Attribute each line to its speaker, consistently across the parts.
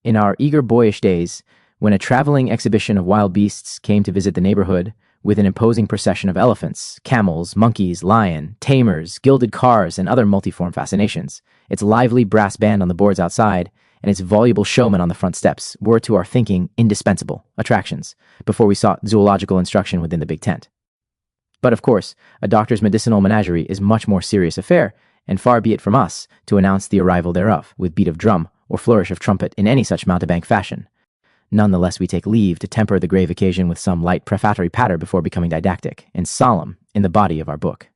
Speaker 1: In our eager boyish days, when a traveling exhibition of wild beasts came to visit the neighborhood with an imposing procession of elephants, camels, monkeys, lion, tamers, gilded cars, and other multiform fascinations, its lively brass band on the boards outside and its voluble showman on the front steps were, to our thinking, indispensable attractions before we sought zoological instruction within the big tent. But of course, a doctor's medicinal menagerie is much more serious affair, and far be it from us to announce the arrival thereof with beat of drum or flourish of trumpet in any such mountebank fashion. Nonetheless, we take leave to temper the grave occasion with some light prefatory patter before becoming didactic and solemn in the body of our book.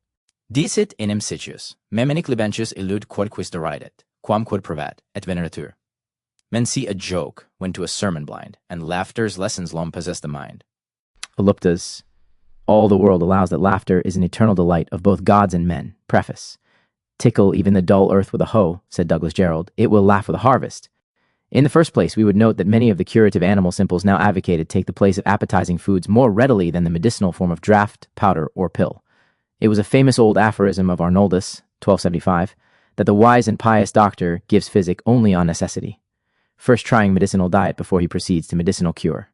Speaker 2: Dicit inem sitius, memenic libentius illud quodquis deridet, quam quod provat, et veneratur. Men see a joke when to a sermon blind, and laughter's lessons long possess the mind.
Speaker 1: Voluptas. All the world allows that laughter is an eternal delight of both gods and men. Preface. Tickle even the dull earth with a hoe, said Douglas Jerrold. It will laugh with a harvest. In the first place, we would note that many of the curative animal simples now advocated take the place of appetizing foods more readily than the medicinal form of draught, powder, or pill. It was a famous old aphorism of Arnoldus, 1275, that the wise and pious doctor gives physic only on necessity, first trying medicinal diet before he proceeds to medicinal cure.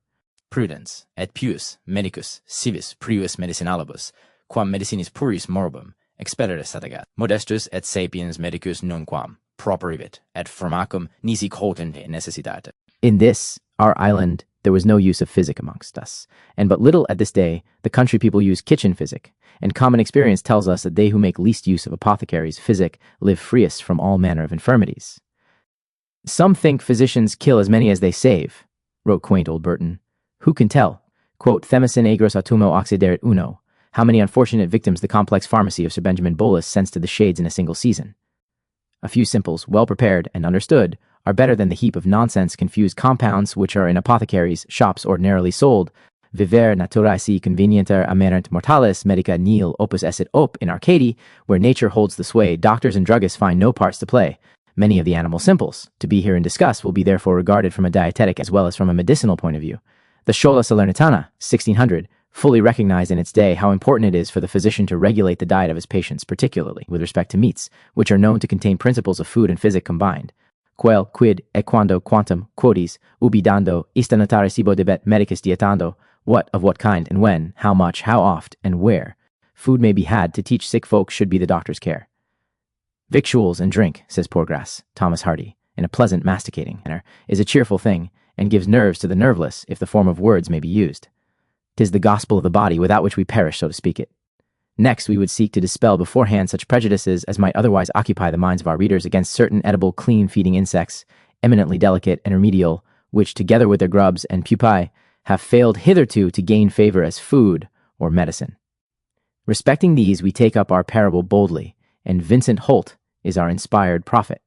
Speaker 2: Prudens, et pius, medicus, civis prius medicinalibus, quam medicinis puris moribum, expeditus satagat, modestus et sapiens medicus nunquam, properivit, et pharmacum nisi cogente necessitate.
Speaker 1: In this, our island, there was no use of physic amongst us, and but little at this day the country people use kitchen physic, and common experience tells us that they who make least use of apothecaries' physic live freest from all manner of infirmities. Some think physicians kill as many as they save, wrote quaint old Burton. Who can tell? Quote, Themicin agros autumo occiderit uno. How many unfortunate victims the complex pharmacy of Sir Benjamin Bolus sends to the shades in a single season. A few simples, well prepared and understood, are better than the heap of nonsense confused compounds which are in apothecaries' shops ordinarily sold. Viver naturae si convenienter amerent mortalis medica nihil opus esset op in Arcady, where nature holds the sway, doctors and druggists find no parts to play. Many of the animal simples, to be here in discuss, will be therefore regarded from a dietetic as well as from a medicinal point of view. The Schola Salernitana, 1600, fully recognized in its day how important it is for the physician to regulate the diet of his patients, particularly with respect to meats, which are known to contain principles of food and physic combined. Quel, quid, e quando, quantum, quodis, ubi dando, ista notare sibo debet medicus dietando, what, of what kind, and when, how much, how oft, and where. Food may be had to teach sick folk should be the doctor's care. Victuals and drink, says Poorgrass, Thomas Hardy, in a pleasant masticating manner, is a cheerful thing, and gives nerves to the nerveless, if the form of words may be used. 'Tis the gospel of the body without which we perish, so to speak it. Next, we would seek to dispel beforehand such prejudices as might otherwise occupy the minds of our readers against certain edible, clean-feeding insects, eminently delicate and remedial, which, together with their grubs and pupae, have failed hitherto to gain favor as food or medicine. Respecting these, we take up our parable boldly, and Vincent Holt is our inspired prophet.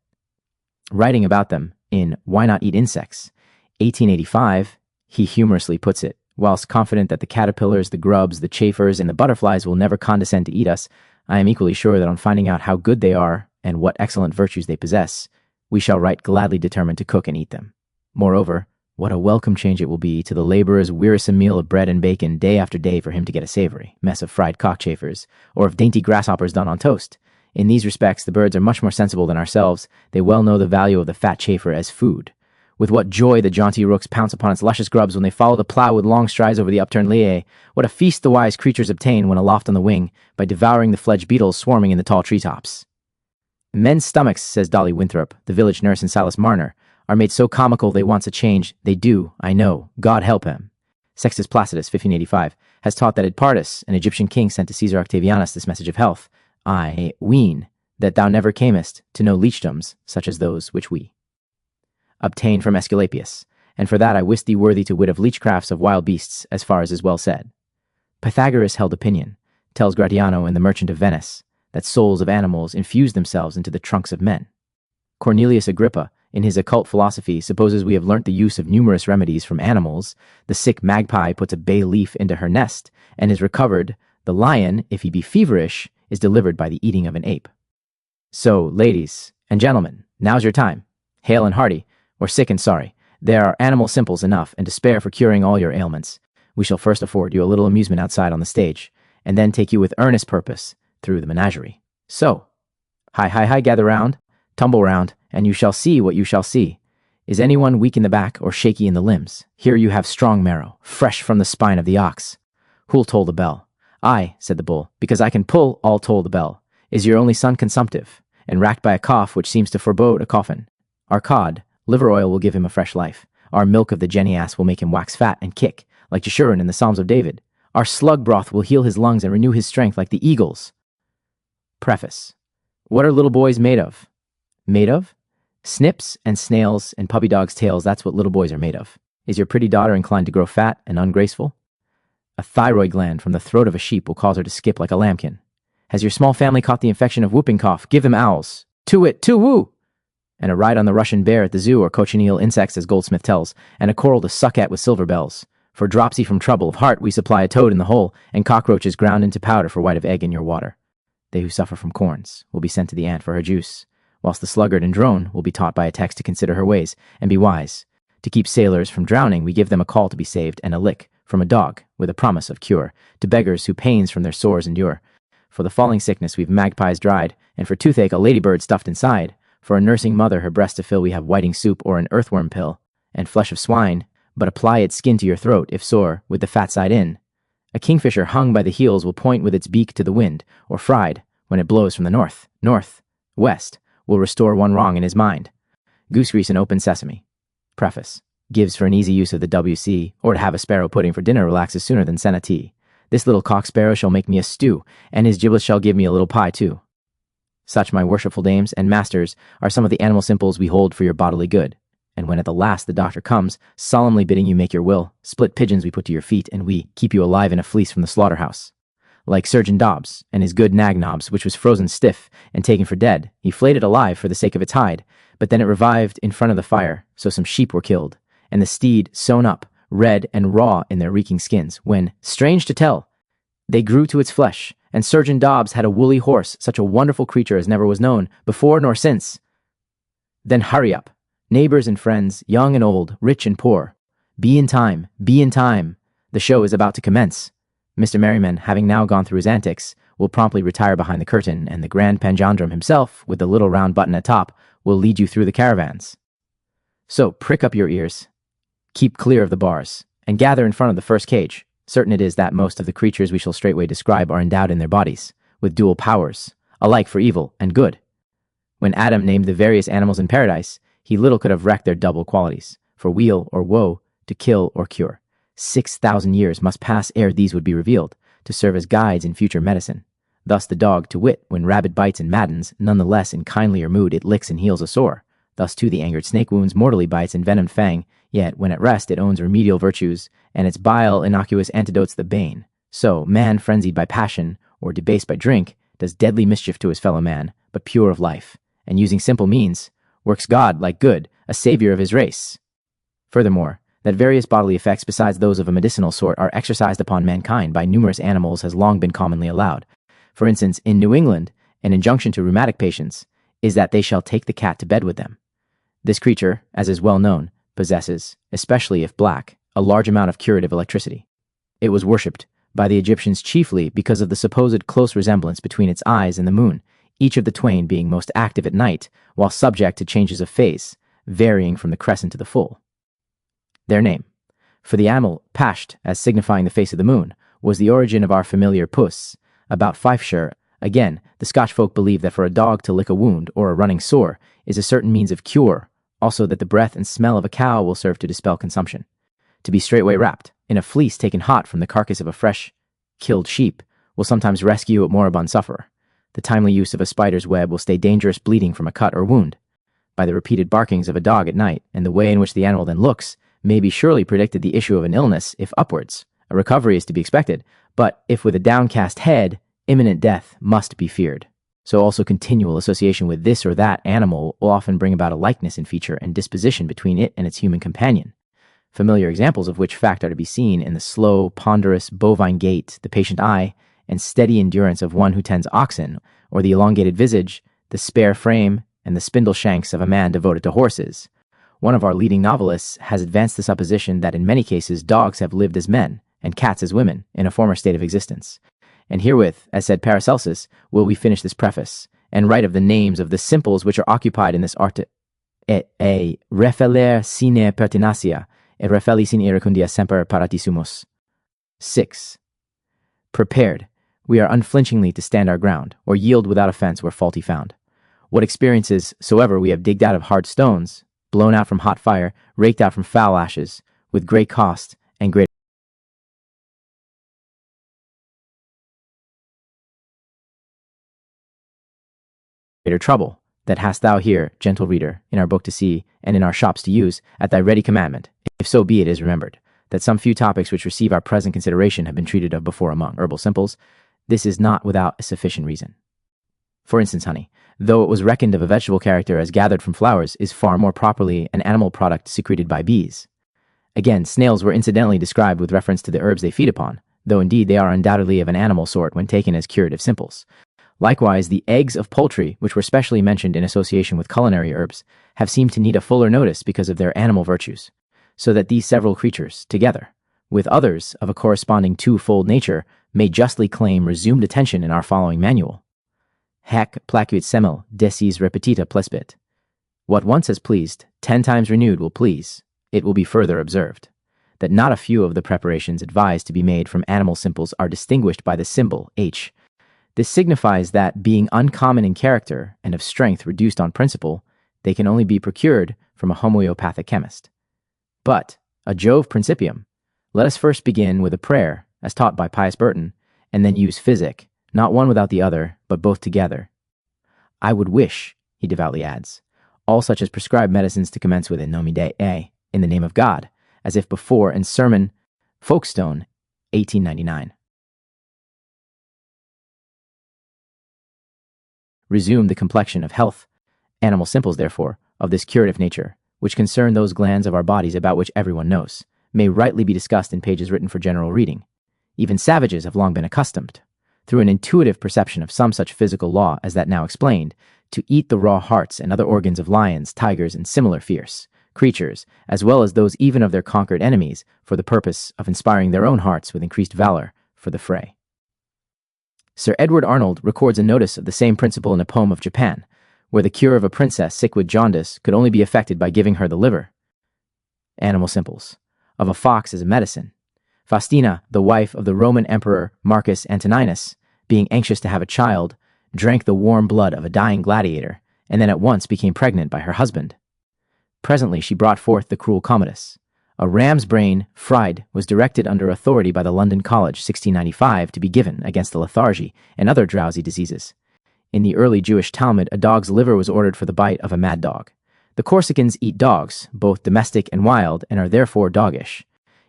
Speaker 1: Writing about them in Why Not Eat Insects, 1885, he humorously puts it, whilst confident that the caterpillars, the grubs, the chafers, and the butterflies will never condescend to eat us, I am equally sure that on finding out how good they are and what excellent virtues they possess, we shall right gladly determine to cook and eat them. Moreover, what a welcome change it will be to the laborer's wearisome meal of bread and bacon day after day for him to get a savory mess of fried cockchafers, or of dainty grasshoppers done on toast. In these respects, the birds are much more sensible than ourselves. They well know the value of the fat chafer as food. With what joy the jaunty rooks pounce upon its luscious grubs when they follow the plough with long strides over the upturned lea. What a feast the wise creatures obtain when aloft on the wing, by devouring the fledged beetles swarming in the tall treetops. Men's stomachs, says Dolly Winthrop, the village nurse in Salis Marner, are made so comical they want a change. They do, I know, God help him. Sextus Placidus, 1585, has taught that Edpartus, an Egyptian king, sent to Caesar Octavianus this message of health. I ween that thou never camest to know leechdoms such as those which we obtain from Aesculapius, and for that I wist thee worthy to wit of leechcrafts of wild beasts, as far as is well said. Pythagoras held opinion, tells Gratiano in The Merchant of Venice, that souls of animals infuse themselves into the trunks of men. Cornelius Agrippa, in his occult philosophy, supposes we have learnt the use of numerous remedies from animals. The sick magpie puts a bay leaf into her nest, and is recovered. The lion, if he be feverish, is delivered by the eating of an ape. So, ladies and gentlemen, now's your time. Hale and hearty, or sick and sorry, there are animal simples enough and to spare for curing all your ailments. We shall first afford you a little amusement outside on the stage, and then take you with earnest purpose through the menagerie. So, hi, gather round, tumble round, and you shall see what you shall see. Is anyone weak in the back or shaky in the limbs? Here you have strong marrow, fresh from the spine of the ox. Who'll toll the bell? I, said the bull, because I can pull, I'll toll the bell. Is your only son consumptive, and racked by a cough which seems to forebode a coffin? Our cod, liver oil will give him a fresh life. Our milk of the jenny ass will make him wax fat and kick, like Jeshurun in the Psalms of David. Our slug broth will heal his lungs and renew his strength like the eagle's. Preface. What are little boys made of? Made of? Snips and snails and puppy dogs' tails, that's what little boys are made of. Is your pretty daughter inclined to grow fat and ungraceful? A thyroid gland from the throat of a sheep will cause her to skip like a lambkin. Has your small family caught the infection of whooping cough? Give them owls. To-wit, to-woo! And a ride on the Russian bear at the zoo, or cochineal insects as Goldsmith tells, and a coral to suck at with silver bells. For dropsy from trouble of heart we supply a toad in the hole, and cockroaches ground into powder for white of egg in your water. They who suffer from corns will be sent to the ant for her juice, whilst the sluggard and drone will be taught by a text to consider her ways and be wise. To keep sailors from drowning, we give them a call to be saved and a lick from a dog with a promise of cure. To beggars who pains from their sores endure. For the falling sickness we've magpies dried, and for toothache a ladybird stuffed inside. For a nursing mother her breast to fill we have whiting soup or an earthworm pill, and flesh of swine, but apply its skin to your throat if sore, with the fat side in. A kingfisher hung by the heels will point with its beak to the wind, or fried, when it blows from the north, west, will restore one wrong in his mind. Goose grease and open sesame. Preface. Gives for an easy use of the WC, or to have a sparrow pudding for dinner relaxes sooner than senna tea. This little cock sparrow shall make me a stew, and his giblets shall give me a little pie too. Such, my worshipful dames and masters, are some of the animal simples we hold for your bodily good. And when at the last the doctor comes, solemnly bidding you make your will, split pigeons we put to your feet, and we keep you alive in a fleece from the slaughterhouse. Like Surgeon Dobbs and his good nag knobs, which was frozen stiff and taken for dead, he flayed it alive for the sake of its hide, but then it revived in front of the fire, so some sheep were killed, and the steed sewn up, red and raw in their reeking skins, when, strange to tell, they grew to its flesh, and Surgeon Dobbs had a woolly horse, such a wonderful creature as never was known, before nor since. Then hurry up, neighbors and friends, young and old, rich and poor. Be in time, be in time. The show is about to commence. Mr. Merriman, having now gone through his antics, will promptly retire behind the curtain, and the Grand Panjandrum himself, with the little round button at top, will lead you through the caravans. So prick up your ears, keep clear of the bars, and gather in front of the first cage. Certain it is that most of the creatures we shall straightway describe are endowed in their bodies with dual powers, alike for evil and good. When Adam named the various animals in paradise, he little could have wrecked their double qualities, for weal or woe, to kill or cure. 6,000 years must pass ere these would be revealed, to serve as guides in future medicine. Thus the dog, to wit, when rabid bites and maddens, none the less in kindlier mood it licks and heals a sore. Thus too the angered snake wounds mortally by its envenomed fang, yet when at rest it owns remedial virtues, and its bile innocuous antidotes the bane. So man frenzied by passion, or debased by drink, does deadly mischief to his fellow man, but pure of life, and using simple means, works God, like good, a savior of his race. Furthermore, that various bodily effects besides those of a medicinal sort are exercised upon mankind by numerous animals has long been commonly allowed. For instance, in New England, an injunction to rheumatic patients is that they shall take the cat to bed with them. This creature, as is well known, possesses, especially if black, a large amount of curative electricity. It was worshipped by the Egyptians chiefly because of the supposed close resemblance between its eyes and the moon, each of the twain being most active at night, while subject to changes of phase, varying from the crescent to the full. Their name, for the animal pasht, as signifying the face of the moon, was the origin of our familiar puss, about Fifeshire. Again, the Scotch folk believe that for a dog to lick a wound or a running sore is a certain means of cure, also that the breath and smell of a cow will serve to dispel consumption. To be straightway wrapped in a fleece taken hot from the carcass of a fresh, killed sheep will sometimes rescue a moribund sufferer. The timely use of a spider's web will stay dangerous bleeding from a cut or wound. By the repeated barkings of a dog at night, and the way in which the animal then looks, may be surely predicted the issue of an illness, if upwards. A recovery is to be expected, but if with a downcast head, imminent death must be feared. So also continual association with this or that animal will often bring about a likeness in feature and disposition between it and its human companion. Familiar examples of which fact are to be seen in the slow, ponderous, bovine gait, the patient eye, and steady endurance of one who tends oxen, or the elongated visage, the spare frame, and the spindle shanks of a man devoted to horses. One of our leading novelists has advanced the supposition that in many cases dogs have lived as men, and cats as women, in a former state of existence. And herewith, as said Paracelsus, will we finish this preface, and write of the names of the simples which are occupied in this art. e refeller sine pertinacia, et refeli sine iracundia semper paratisumus. 6. Prepared. We are unflinchingly to stand our ground, or yield without offense where faulty found. What experiences soever we have digged out of hard stones, blown out from hot fire, raked out from foul ashes, with great cost and great greater trouble, that hast thou here, gentle reader, in our book to see, and in our shops to use, at thy ready commandment, if so be it is remembered, that some few topics which receive our present consideration have been treated of before among herbal simples. This is not without a sufficient reason. For instance, honey, though it was reckoned of a vegetable character as gathered from flowers, is far more properly an animal product secreted by bees. Again, snails were incidentally described with reference to the herbs they feed upon, though indeed they are undoubtedly of an animal sort when taken as curative simples. Likewise, the eggs of poultry, which were specially mentioned in association with culinary herbs, have seemed to need a fuller notice because of their animal virtues, so that these several creatures, together, with others of a corresponding twofold nature, may justly claim resumed attention in our following manual. Hac placuit semel, decis repetita plespit. What once has pleased, 10 times renewed will please. It will be further observed that not a few of the preparations advised to be made from animal simples are distinguished by the symbol H. This signifies that, being uncommon in character and of strength reduced on principle, they can only be procured from a homeopathic chemist. But, a Jove principium, let us first begin with a prayer, as taught by Pius Burton, and then use physic, not one without the other, but both together. I would wish, he devoutly adds, all such as prescribed medicines to commence with in nomine Dei, in the name of God, as if before, in Sermon, Folkestone, 1899. Resume the complexion of health. Animal simples, therefore, of this curative nature, which concern those glands of our bodies about which everyone knows, may rightly be discussed in pages written for general reading. Even savages have long been accustomed, through an intuitive perception of some such physical law as that now explained, to eat the raw hearts and other organs of lions, tigers, and similar fierce creatures, as well as those even of their conquered enemies, for the purpose of inspiring their own hearts with increased valor for the fray. Sir Edward Arnold records a notice of the same principle in a poem of Japan, where the cure of a princess sick with jaundice could only be effected by giving her the liver. Animal simples. Of a fox as a medicine. Faustina, the wife of the Roman Emperor Marcus Antoninus, being anxious to have a child, drank the warm blood of a dying gladiator, and then at once became pregnant by her husband. Presently she brought forth the cruel Commodus. A ram's brain, fried, was directed under authority by the London College 1695 to be given against the lethargy and other drowsy diseases. In the early Jewish Talmud, a dog's liver was ordered for the bite of a mad dog. The Corsicans eat dogs, both domestic and wild, and are therefore doggish.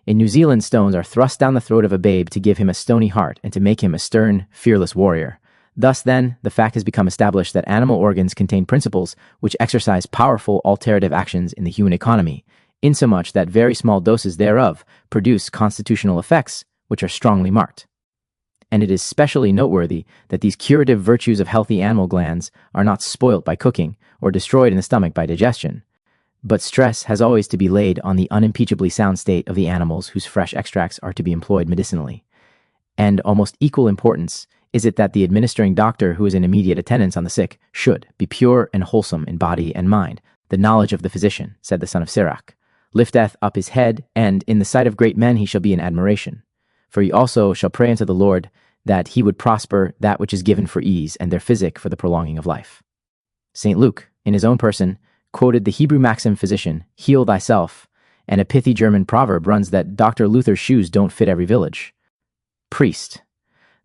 Speaker 1: In New Zealand, stones are thrust down the throat of a babe to give him a stony heart and to make him a stern, fearless warrior. Thus, then, the fact has become established that animal organs contain principles which exercise powerful alterative actions in the human economy, insomuch that very small doses thereof produce constitutional effects which are strongly marked. And it is specially noteworthy that these curative virtues of healthy animal glands are not spoilt by cooking or destroyed in the stomach by digestion, but stress has always to be laid on the unimpeachably sound state of the animals whose fresh extracts are to be employed medicinally. And almost equal importance is it that the administering doctor who is in immediate attendance on the sick should be pure and wholesome in body and mind. The knowledge of the physician, said the son of Sirach, lifteth up his head, and in the sight of great men he shall be in admiration. For he also shall pray unto the Lord that he would prosper that which is given for ease, and their physic for the prolonging of life. St. Luke, in his own person, quoted the Hebrew maxim physician, heal thyself, and a pithy German proverb runs that Dr. Luther's shoes don't fit every village. Priest,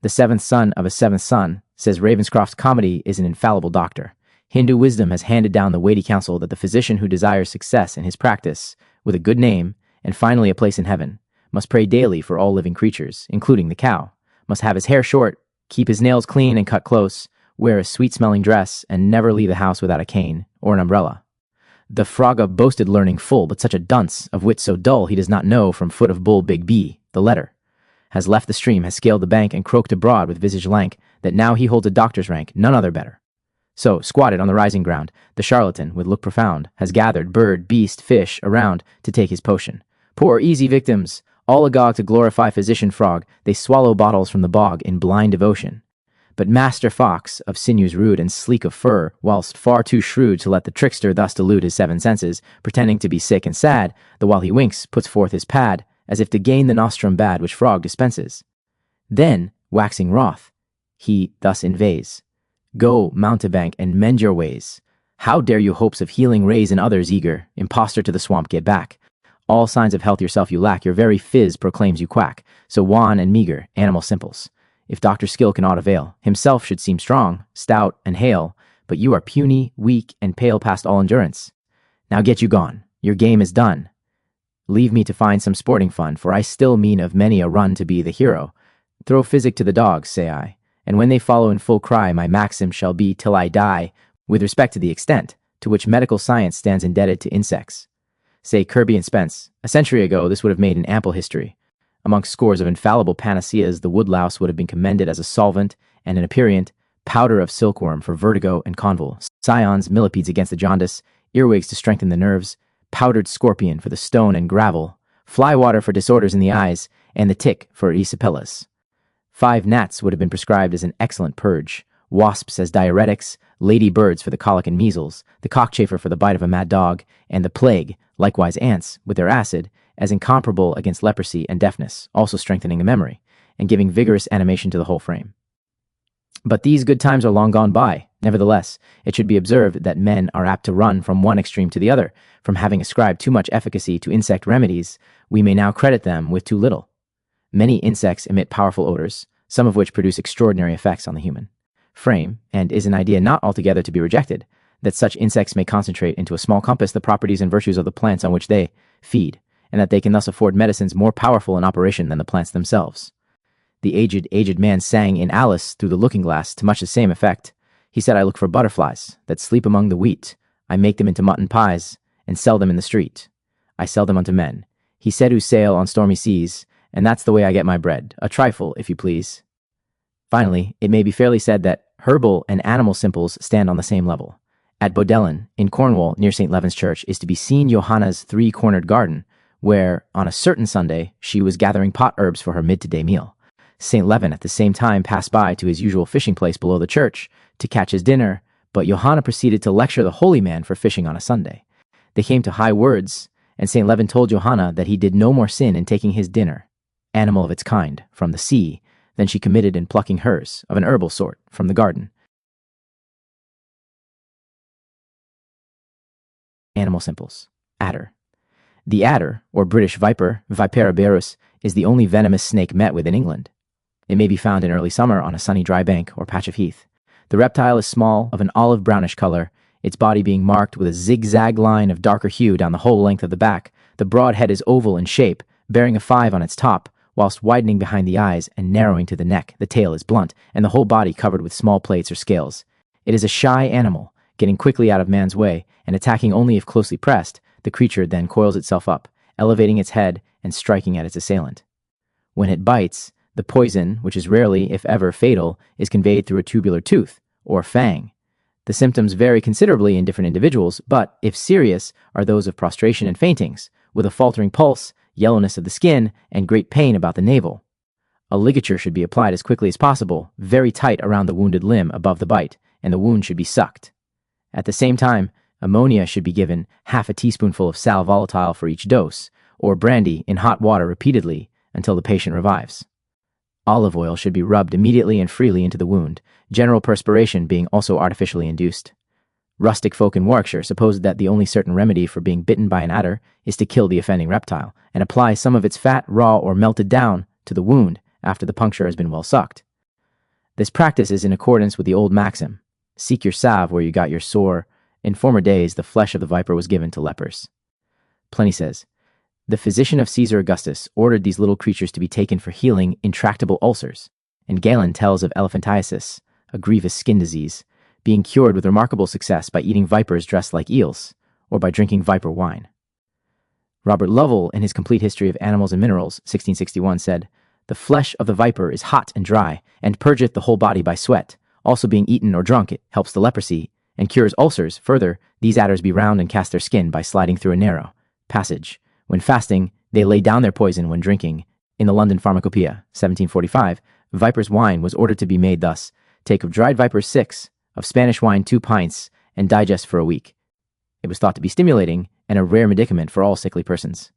Speaker 1: the seventh son of a seventh son, says Ravenscroft's comedy is an infallible doctor. Hindu wisdom has handed down the weighty counsel that the physician who desires success in his practice, with a good name, and finally a place in heaven, must pray daily for all living creatures, including the cow, must have his hair short, keep his nails clean and cut close, wear a sweet-smelling dress, and never leave the house without a cane or an umbrella. The frog boasted learning full, but such a dunce, of wit so dull he does not know from foot of bull big B, the letter, has left the stream, has scaled the bank, and croaked abroad with visage lank, that now he holds a doctor's rank, none other better. So, squatted on the rising ground, the charlatan, with look profound, has gathered bird, beast, fish, around, to take his potion. Poor easy victims, all agog to glorify physician frog, they swallow bottles from the bog in blind devotion. But Master Fox, of sinews rude and sleek of fur, whilst far too shrewd to let the trickster thus delude his 7 senses, pretending to be sick and sad, the while he winks, puts forth his pad, as if to gain the nostrum bad which frog dispenses. Then, waxing wroth, he thus inveighs, "Go, mountebank, and mend your ways. How dare you hopes of healing raise in others eager? Impostor to the swamp get back. All signs of health yourself you lack, your very phiz proclaims you quack. So wan and meager, animal simples. If Dr. Skill cannot avail, himself should seem strong, stout, and hale, but you are puny, weak, and pale past all endurance. Now get you gone, your game is done. Leave me to find some sporting fun, for I still mean of many a run to be the hero. Throw physic to the dogs, say I, and when they follow in full cry, my maxim shall be till I die, with respect to the extent to which medical science stands indebted to insects. Say Kirby and Spence. A century ago, this would have made an ample history. Amongst scores of infallible panaceas, the woodlouse would have been commended as a solvent and an aperient, powder of silkworm for vertigo and convul, scions, millipedes against the jaundice, earwigs to strengthen the nerves, powdered scorpion for the stone and gravel, fly water for disorders in the eyes, and the tick for erysipelas. 5 gnats would have been prescribed as an excellent purge, wasps as diuretics, lady birds for the colic and measles, the cockchafer for the bite of a mad dog, and the plague, likewise ants, with their acid, as incomparable against leprosy and deafness, also strengthening the memory, and giving vigorous animation to the whole frame. But these good times are long gone by. Nevertheless, it should be observed that men are apt to run from one extreme to the other. From having ascribed too much efficacy to insect remedies, we may now credit them with too little. Many insects emit powerful odors, some of which produce extraordinary effects on the human frame, and is an idea not altogether to be rejected, that such insects may concentrate into a small compass the properties and virtues of the plants on which they feed, and that they can thus afford medicines more powerful in operation than the plants themselves. The aged man sang in Alice through the looking-glass to much the same effect. He said, I look for butterflies that sleep among the wheat. I make them into mutton pies and sell them in the street. I sell them unto men. He said who sail on stormy seas, and that's the way I get my bread. A trifle, if you please. Finally, it may be fairly said that herbal and animal simples stand on the same level. At Bodellin, in Cornwall, near St. Levan's Church, is to be seen Johanna's 3-cornered garden, where, on a certain Sunday, she was gathering pot herbs for her mid-to-day meal. St. Levan at the same time passed by to his usual fishing place below the church to catch his dinner, but Johanna proceeded to lecture the holy man for fishing on a Sunday. They came to high words, and St. Levan told Johanna that he did no more sin in taking his dinner, animal of its kind, from the sea, than she committed in plucking hers, of an herbal sort, from the garden. Animal simples. Adder. The adder, or British viper, Vipera berus, is the only venomous snake met with in England. It may be found in early summer on a sunny dry bank or patch of heath. The reptile is small, of an olive-brownish color, its body being marked with a zigzag line of darker hue down the whole length of the back. The broad head is oval in shape, bearing a 5 on its top, whilst widening behind the eyes and narrowing to the neck. The tail is blunt, and the whole body covered with small plates or scales. It is a shy animal, getting quickly out of man's way, and attacking only if closely pressed. The creature then coils itself up, elevating its head and striking at its assailant. When it bites, the poison, which is rarely, if ever, fatal, is conveyed through a tubular tooth, or fang. The symptoms vary considerably in different individuals, but, if serious, are those of prostration and faintings, with a faltering pulse, yellowness of the skin, and great pain about the navel. A ligature should be applied as quickly as possible, very tight around the wounded limb above the bite, and the wound should be sucked. At the same time, ammonia should be given, half a teaspoonful of sal volatile for each dose, or brandy in hot water repeatedly until the patient revives. Olive oil should be rubbed immediately and freely into the wound, general perspiration being also artificially induced. Rustic folk in Warwickshire suppose that the only certain remedy for being bitten by an adder is to kill the offending reptile, and apply some of its fat, raw, or melted down, to the wound after the puncture has been well sucked. This practice is in accordance with the old maxim, seek your salve where you got your sore. In former days, the flesh of the viper was given to lepers. Pliny says, the physician of Caesar Augustus ordered these little creatures to be taken for healing intractable ulcers, and Galen tells of elephantiasis, a grievous skin disease, being cured with remarkable success by eating vipers dressed like eels, or by drinking viper wine. Robert Lovell, in his Complete History of Animals and Minerals, 1661, said, the flesh of the viper is hot and dry, and purgeth the whole body by sweat. Also being eaten or drunk, it helps the leprosy, and cures ulcers. Further, these adders be round and cast their skin by sliding through a narrow passage. When fasting, they lay down their poison when drinking. In the London Pharmacopoeia, 1745, viper's wine was ordered to be made thus, Take of dried vipers 6, of Spanish wine 2 pints, and digest for a week. It was thought to be stimulating and a rare medicament for all sickly persons.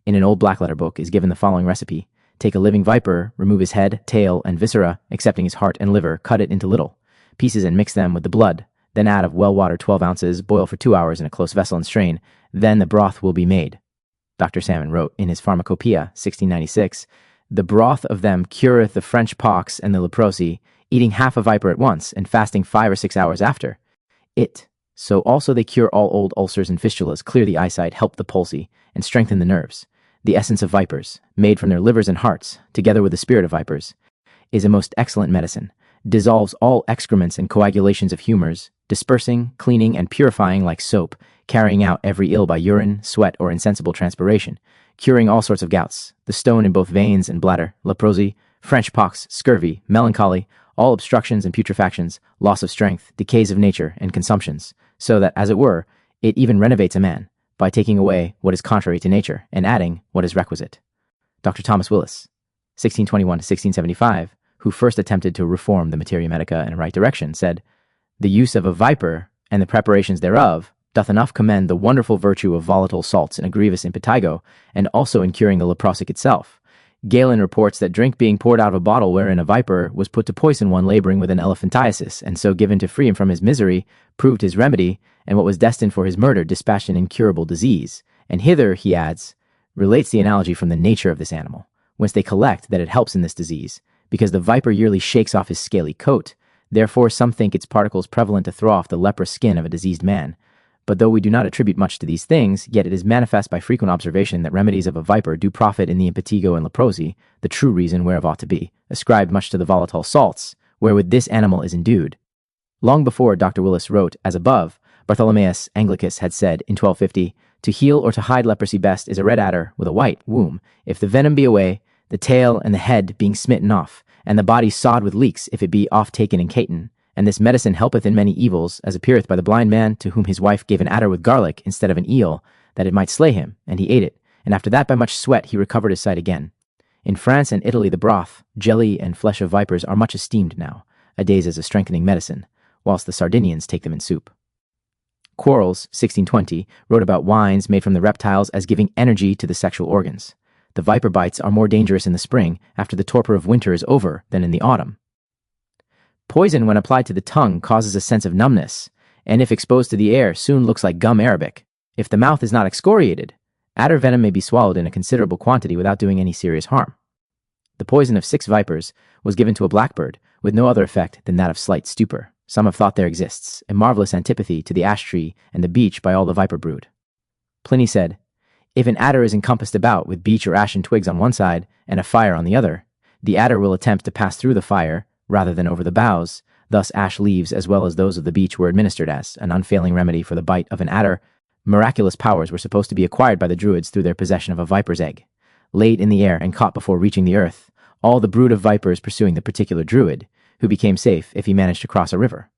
Speaker 1: In an old black letter book is given the following recipe. Take a living viper, remove his head, tail, and viscera, excepting his heart and liver, cut it into little pieces and mix them with the blood. Then add of well water 12 ounces, boil for 2 hours in a close vessel and strain. Then the broth will be made. Dr. Salmon wrote in his Pharmacopoeia, 1696, the broth of them cureth the French pox and the leprosy, eating half a viper at once, and fasting 5 or 6 hours after. So also they cure all old ulcers and fistulas, clear the eyesight, help the palsy, and strengthen the nerves. The essence of vipers, made from their livers and hearts, together with the spirit of vipers, is a most excellent medicine, dissolves all excrements and coagulations of humors, dispersing, cleaning, and purifying like soap, carrying out every ill by urine, sweat, or insensible transpiration, curing all sorts of gouts, the stone in both veins and bladder, leprosy, French pox, scurvy, melancholy, all obstructions and putrefactions, loss of strength, decays of nature, and consumptions, so that, as it were, it even renovates a man, by taking away what is contrary to nature, and adding what is requisite. Dr. Thomas Willis, 1621 to 1675, who first attempted to reform the materia medica in a right direction, said, the use of a viper, and the preparations thereof, doth enough commend the wonderful virtue of volatile salts in a grievous impetigo, and also in curing the leprosic itself. Galen reports that drink being poured out of a bottle wherein a viper was put to poison one laboring with an elephantiasis, and so given to free him from his misery, proved his remedy, and what was destined for his murder dispatched an incurable disease. And hither, he adds, relates the analogy from the nature of this animal, whence they collect that it helps in this disease, because the viper yearly shakes off his scaly coat. Therefore some think its particles prevalent to throw off the leprous skin of a diseased man. But though we do not attribute much to these things, yet it is manifest by frequent observation that remedies of a viper do profit in the impetigo and leprosy, the true reason whereof ought to be ascribed much to the volatile salts, wherewith this animal is endued. Long before Dr. Willis wrote, as above, Bartholomeus Anglicus had said in 1250, to heal or to hide leprosy best is a red adder with a white womb, if the venom be away, the tail and the head being smitten off, and the body sod with leaks if it be oft taken in caton. And this medicine helpeth in many evils, as appeareth by the blind man to whom his wife gave an adder with garlic instead of an eel, that it might slay him, and he ate it, and after that by much sweat he recovered his sight again. In France and Italy the broth, jelly, and flesh of vipers are much esteemed now, a days as a strengthening medicine, whilst the Sardinians take them in soup. Quarles, 1620, wrote about wines made from the reptiles as giving energy to the sexual organs. The viper bites are more dangerous in the spring, after the torpor of winter is over, than in the autumn. Poison, when applied to the tongue, causes a sense of numbness, and if exposed to the air, soon looks like gum arabic. If the mouth is not excoriated, adder venom may be swallowed in a considerable quantity without doing any serious harm. The poison of 6 vipers was given to a blackbird, with no other effect than that of slight stupor. Some have thought there exists a marvelous antipathy to the ash tree and the beech by all the viper brood. Pliny said, if an adder is encompassed about with beech or ashen twigs on one side and a fire on the other, the adder will attempt to pass through the fire, rather than over the boughs. Thus ash leaves as well as those of the beech were administered as an unfailing remedy for the bite of an adder. Miraculous powers were supposed to be acquired by the Druids through their possession of a viper's egg. Laid in the air and caught before reaching the earth, all the brood of vipers pursuing the particular Druid, who became safe if he managed to cross a river.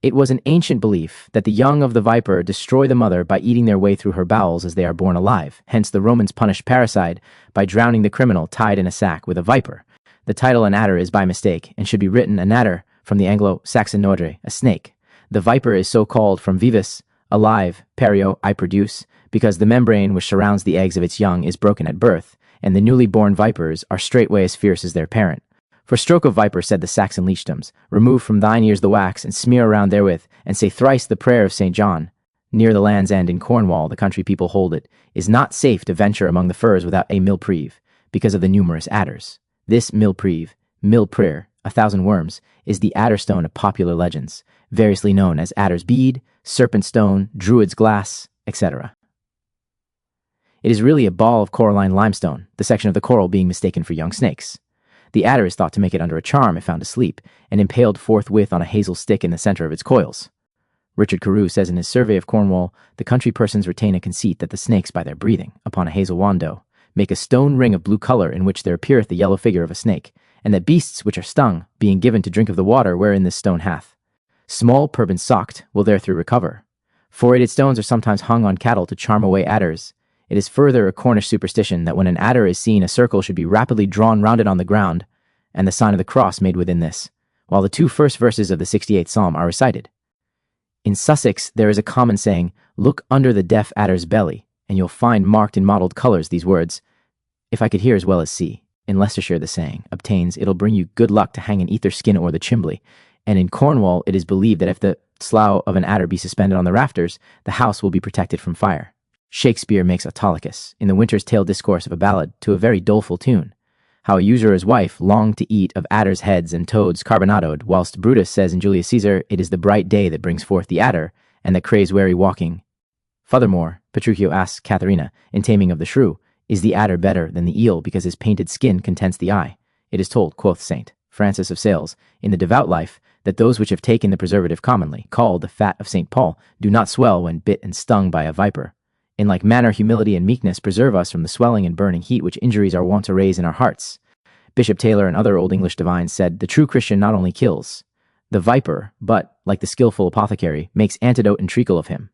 Speaker 1: It was an ancient belief that the young of the viper destroy the mother by eating their way through her bowels as they are born alive. Hence the Romans punished parricide by drowning the criminal tied in a sack with a viper. The title an adder is by mistake, and should be written an adder from the Anglo-Saxon nodre, a snake. The viper is so called from vivis, alive, perio, I produce, because the membrane which surrounds the eggs of its young is broken at birth, and the newly born vipers are straightway as fierce as their parent. For stroke of viper, said the Saxon leechdoms, remove from thine ears the wax, and smear around therewith, and say thrice the prayer of St. John. Near the Land's End in Cornwall, the country people hold it, is not safe to venture among the firs without a milpreve, because of the numerous adders. This milpreve, milprayer, 1,000 worms, is the adder stone of popular legends, variously known as adder's bead, serpent stone, druid's glass, etc. It is really a ball of coralline limestone, the section of the coral being mistaken for young snakes. The adder is thought to make it under a charm if found asleep, and impaled forthwith on a hazel stick in the center of its coils. Richard Carew says in his survey of Cornwall, the country persons retain a conceit that the snakes, by their breathing, upon a hazel wando, make a stone ring of blue color in which there appeareth the yellow figure of a snake, and that beasts which are stung, being given to drink of the water wherein this stone hath, small perbin socked, will therethrough recover. Forated stones are sometimes hung on cattle to charm away adders. It is further a Cornish superstition that when an adder is seen, a circle should be rapidly drawn round it on the ground, and the sign of the cross made within this, while the two first verses of the 68th Psalm are recited. In Sussex, there is a common saying, "Look under the deaf adder's belly," and you'll find marked in mottled colors these words, "If I could hear as well as see." In Leicestershire, the saying obtains, "It'll bring you good luck to hang an ether skin o'er the chimbley," and in Cornwall, it is believed that if the slough of an adder be suspended on the rafters, the house will be protected from fire. Shakespeare makes Autolycus, in the Winter's Tale discourse of a ballad, to a very doleful tune, how a usurer's wife longed to eat of adders' heads and toads carbonadoed, whilst Brutus says in Julius Caesar, "It is the bright day that brings forth the adder, and that craves wary walking." Furthermore, Petruchio asks Katharina, in Taming of the Shrew, "Is the adder better than the eel because his painted skin contents the eye?" It is told, quoth St. Francis of Sales, in the Devout Life, that those which have taken the preservative commonly called the fat of St. Paul do not swell when bit and stung by a viper. In like manner, humility and meekness preserve us from the swelling and burning heat which injuries are wont to raise in our hearts. Bishop Taylor and other Old English divines said, "The true Christian not only kills the viper, but, like the skillful apothecary, makes antidote and treacle of him."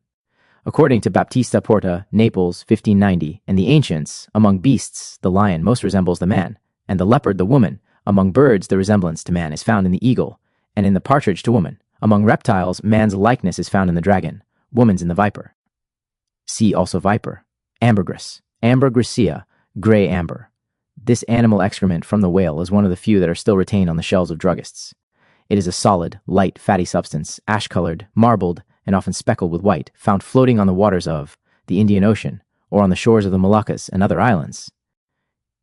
Speaker 1: According to Baptista Porta, Naples, 1590, and the ancients, among beasts, the lion most resembles the man, and the leopard the woman. Among birds, the resemblance to man is found in the eagle, and in the partridge to woman. Among reptiles, man's likeness is found in the dragon, woman's in the viper. See also viper. Ambergris, Amber grisea, gray amber. This animal excrement from the whale is one of the few that are still retained on the shelves of druggists. It is a solid, light, fatty substance, ash-colored, marbled, and often speckled with white, found floating on the waters of the Indian Ocean or on the shores of the Moluccas and other islands.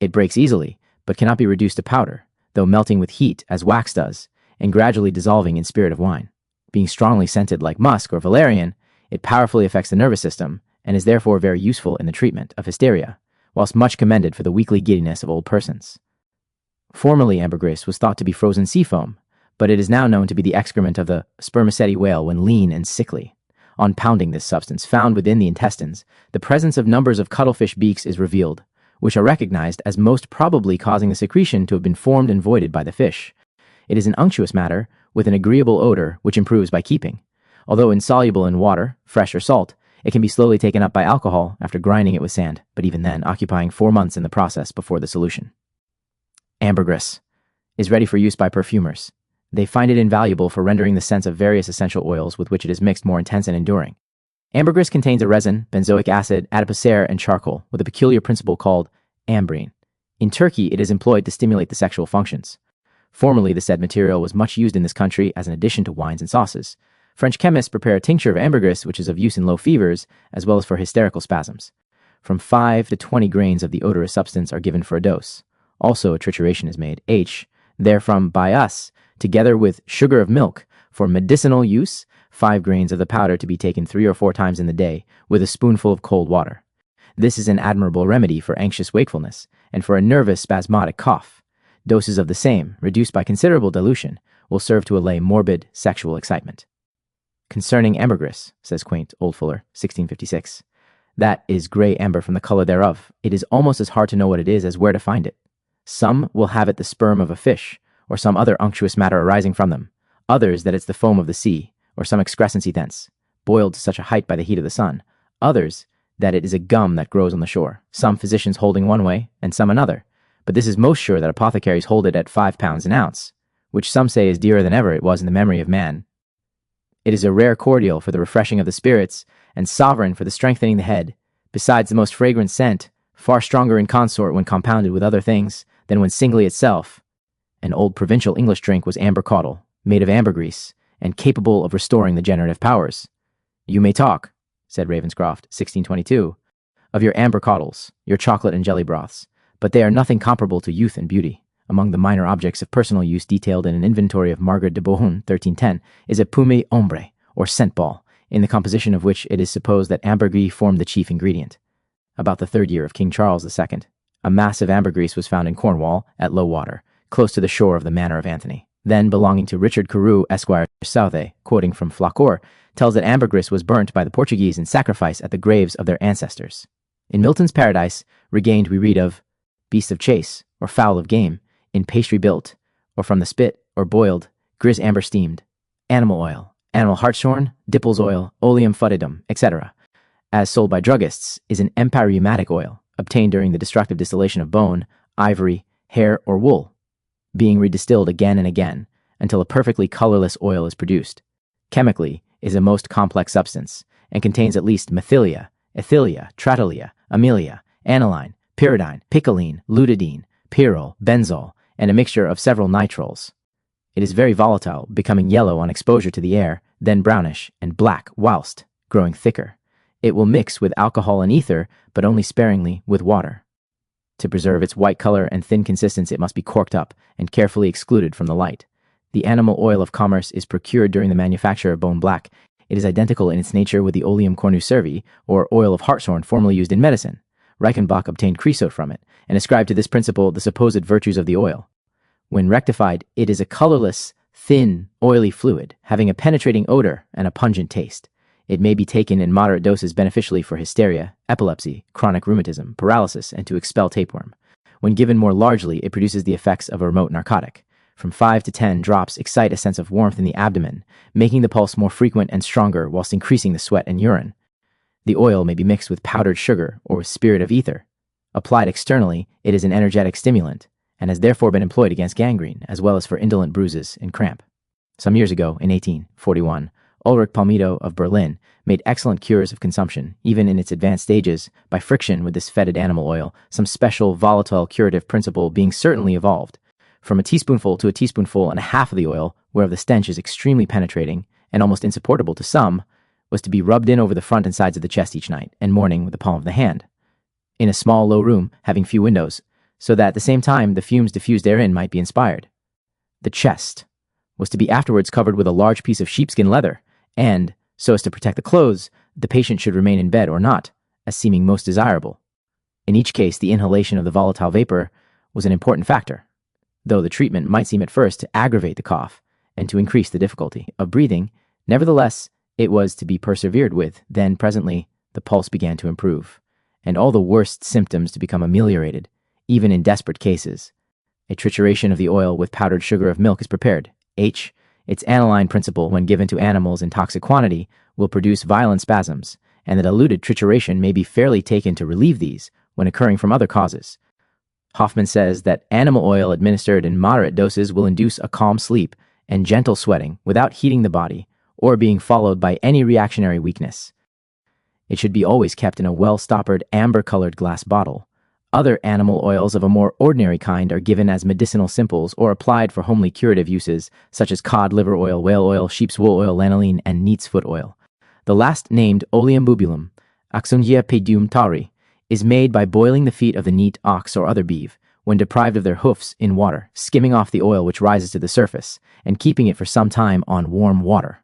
Speaker 1: It breaks easily, but cannot be reduced to powder, though melting with heat as wax does, and gradually dissolving in spirit of wine. Being strongly scented like musk or valerian, it powerfully affects the nervous system and is therefore very useful in the treatment of hysteria, whilst much commended for the weakly giddiness of old persons. Formerly, ambergris was thought to be frozen sea foam, but it is now known to be the excrement of the spermaceti whale when lean and sickly. On pounding this substance found within the intestines, the presence of numbers of cuttlefish beaks is revealed, which are recognized as most probably causing the secretion to have been formed and voided by the fish. It is an unctuous matter, with an agreeable odor, which improves by keeping. Although insoluble in water, fresh or salt, it can be slowly taken up by alcohol after grinding it with sand, but even then occupying 4 months in the process before the solution. Ambergris is ready for use by perfumers. They find it invaluable for rendering the scents of various essential oils with which it is mixed more intense and enduring. Ambergris contains a resin, benzoic acid, adipocere, and charcoal, with a peculiar principle called ambrine. In Turkey, it is employed to stimulate the sexual functions. Formerly, the said material was much used in this country as an addition to wines and sauces. French chemists prepare a tincture of ambergris, which is of use in low fevers, as well as for hysterical spasms. From 5 to 20 grains of the odorous substance are given for a dose. Also, a trituration is made, therefrom by us, together with sugar of milk, for medicinal use, 5 grains of the powder to be taken 3 or 4 times in the day, with a spoonful of cold water. This is an admirable remedy for anxious wakefulness, and for a nervous spasmodic cough. Doses of the same, reduced by considerable dilution, will serve to allay morbid sexual excitement. Concerning ambergris, says quaint Old Fuller, 1656, that is gray amber from the color thereof. It is almost as hard to know what it is as where to find it. Some will have it the sperm of a fish, or some other unctuous matter arising from them. Others that it's the foam of the sea, or some excrescency thence, boiled to such a height by the heat of the sun. Others that it is a gum that grows on the shore. Some physicians holding one way, and some another. But this is most sure that apothecaries hold it at 5 pounds an ounce, which some say is dearer than ever it was in the memory of man. It is a rare cordial for the refreshing of the spirits, and sovereign for the strengthening the head, besides the most fragrant scent, far stronger in consort when compounded with other things than when singly itself. An old provincial English drink was amber caudle, made of ambergris, and capable of restoring the generative powers. You may talk, said Ravenscroft, 1622, of your amber caudles, your chocolate and jelly broths, but they are nothing comparable to youth and beauty. Among the minor objects of personal use detailed in an inventory of Margaret de Bohun, 1310, is a pume ombre, or scent ball, in the composition of which it is supposed that ambergris formed the chief ingredient. About the 3rd year of King Charles II, a mass of ambergris was found in Cornwall, at low water, close to the shore of the Manor of Anthony. Then belonging to Richard Carew, Esquire Southey, quoting from Flacour, tells that ambergris was burnt by the Portuguese in sacrifice at the graves of their ancestors. In Milton's Paradise, regained we read of beast of chase, or fowl of game, in pastry built, or from the spit, or boiled, gris amber steamed, animal oil, animal hartshorn, dipple's oil, oleum foetidum, etc., as sold by druggists, is an empyreumatic oil, obtained during the destructive distillation of bone, ivory, hair, or wool, being redistilled again and again, until a perfectly colorless oil is produced. Chemically, it is a most complex substance and contains at least methylia, ethylia, tratalia, amelia, aniline, pyridine, picoline, lutidine, pyrrole, benzol, and a mixture of several nitriles. It is very volatile, becoming yellow on exposure to the air, then brownish and black whilst growing thicker. It will mix with alcohol and ether, but only sparingly with water. To preserve its white color and thin consistence, it must be corked up and carefully excluded from the light. The animal oil of commerce is procured during the manufacture of bone black. It is identical in its nature with the oleum cornucervi, or oil of hartshorn formerly used in medicine. Reichenbach obtained creosote from it, and ascribed to this principle the supposed virtues of the oil. When rectified, it is a colorless, thin, oily fluid, having a penetrating odor and a pungent taste. It may be taken in moderate doses beneficially for hysteria, epilepsy, chronic rheumatism, paralysis, and to expel tapeworm. When given more largely, it produces the effects of a remote narcotic. From 5 to 10 drops excite a sense of warmth in the abdomen, making the pulse more frequent and stronger whilst increasing the sweat and urine. The oil may be mixed with powdered sugar or with spirit of ether. Applied externally, it is an energetic stimulant, and has therefore been employed against gangrene, as well as for indolent bruises and cramp. Some years ago, in 1841, Ulrich Palmito of Berlin made excellent cures of consumption, even in its advanced stages, by friction with this fetid animal oil, some special volatile curative principle being certainly evolved. From a teaspoonful to a teaspoonful and a half of the oil, whereof the stench is extremely penetrating and almost insupportable to some, was to be rubbed in over the front and sides of the chest each night and morning with the palm of the hand, in a small low room having few windows, so that at the same time the fumes diffused therein might be inspired. The chest was to be afterwards covered with a large piece of sheepskin leather, and, so as to protect the clothes, the patient should remain in bed or not, as seeming most desirable. In each case, the inhalation of the volatile vapor was an important factor, though the treatment might seem at first to aggravate the cough and to increase the difficulty of breathing. Nevertheless, it was to be persevered with. Then, presently, the pulse began to improve, and all the worst symptoms to become ameliorated, even in desperate cases. A trituration of the oil with powdered sugar of milk is prepared. Its aniline principle, when given to animals in toxic quantity, will produce violent spasms, and the diluted trituration may be fairly taken to relieve these when occurring from other causes. Hoffman says that animal oil administered in moderate doses will induce a calm sleep and gentle sweating without heating the body or being followed by any reactionary weakness. It should be always kept in a well-stoppered amber-colored glass bottle. Other animal oils of a more ordinary kind are given as medicinal simples or applied for homely curative uses, such as cod liver oil, whale oil, sheep's wool oil, lanolin, and neat's foot oil. The last named oleum bubulum, Axongia pedum tauri, is made by boiling the feet of the neat, ox, or other beeve, when deprived of their hoofs, in water, skimming off the oil which rises to the surface, and keeping it for some time on warm water.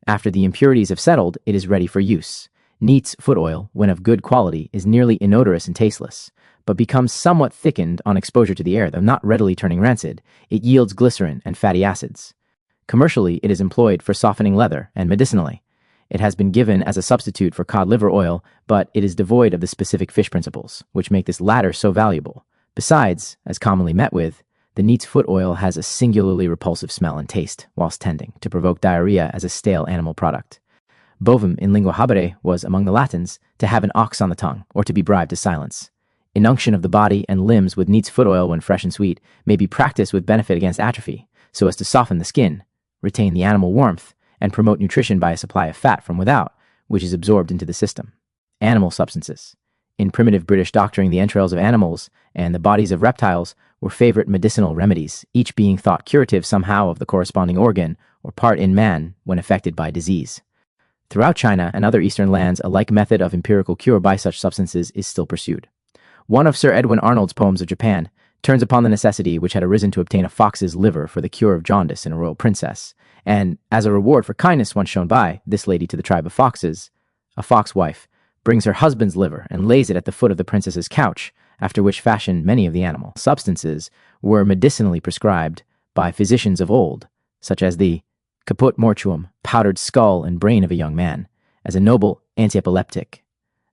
Speaker 1: After the impurities have settled, it is ready for use. Neat's foot oil, when of good quality, is nearly inodorous and tasteless, but becomes somewhat thickened on exposure to the air, though not readily turning rancid. It yields glycerin and fatty acids. Commercially, it is employed for softening leather, and medicinally, it has been given as a substitute for cod liver oil, but it is devoid of the specific fish principles, which make this latter so valuable. Besides, as commonly met with, the neat's foot oil has a singularly repulsive smell and taste, whilst tending to provoke diarrhea as a stale animal product. Bovum in lingua habere was, among the Latins, to have an ox on the tongue, or to be bribed to silence. Inunction of the body and limbs with neat's foot oil when fresh and sweet may be practiced with benefit against atrophy, so as to soften the skin, retain the animal warmth, and promote nutrition by a supply of fat from without, which is absorbed into the system. Animal substances. In primitive British doctoring, the entrails of animals and the bodies of reptiles were favorite medicinal remedies, each being thought curative somehow of the corresponding organ or part in man when affected by disease. Throughout China and other eastern lands, a like method of empirical cure by such substances is still pursued. One of Sir Edwin Arnold's poems of Japan turns upon the necessity which had arisen to obtain a fox's liver for the cure of jaundice in a royal princess, and, as a reward for kindness once shown by this lady to the tribe of foxes, a fox wife brings her husband's liver and lays it at the foot of the princess's couch, after which fashion many of the animal substances were medicinally prescribed by physicians of old, such as the caput mortuum, powdered skull and brain of a young man, as a noble antiepileptic.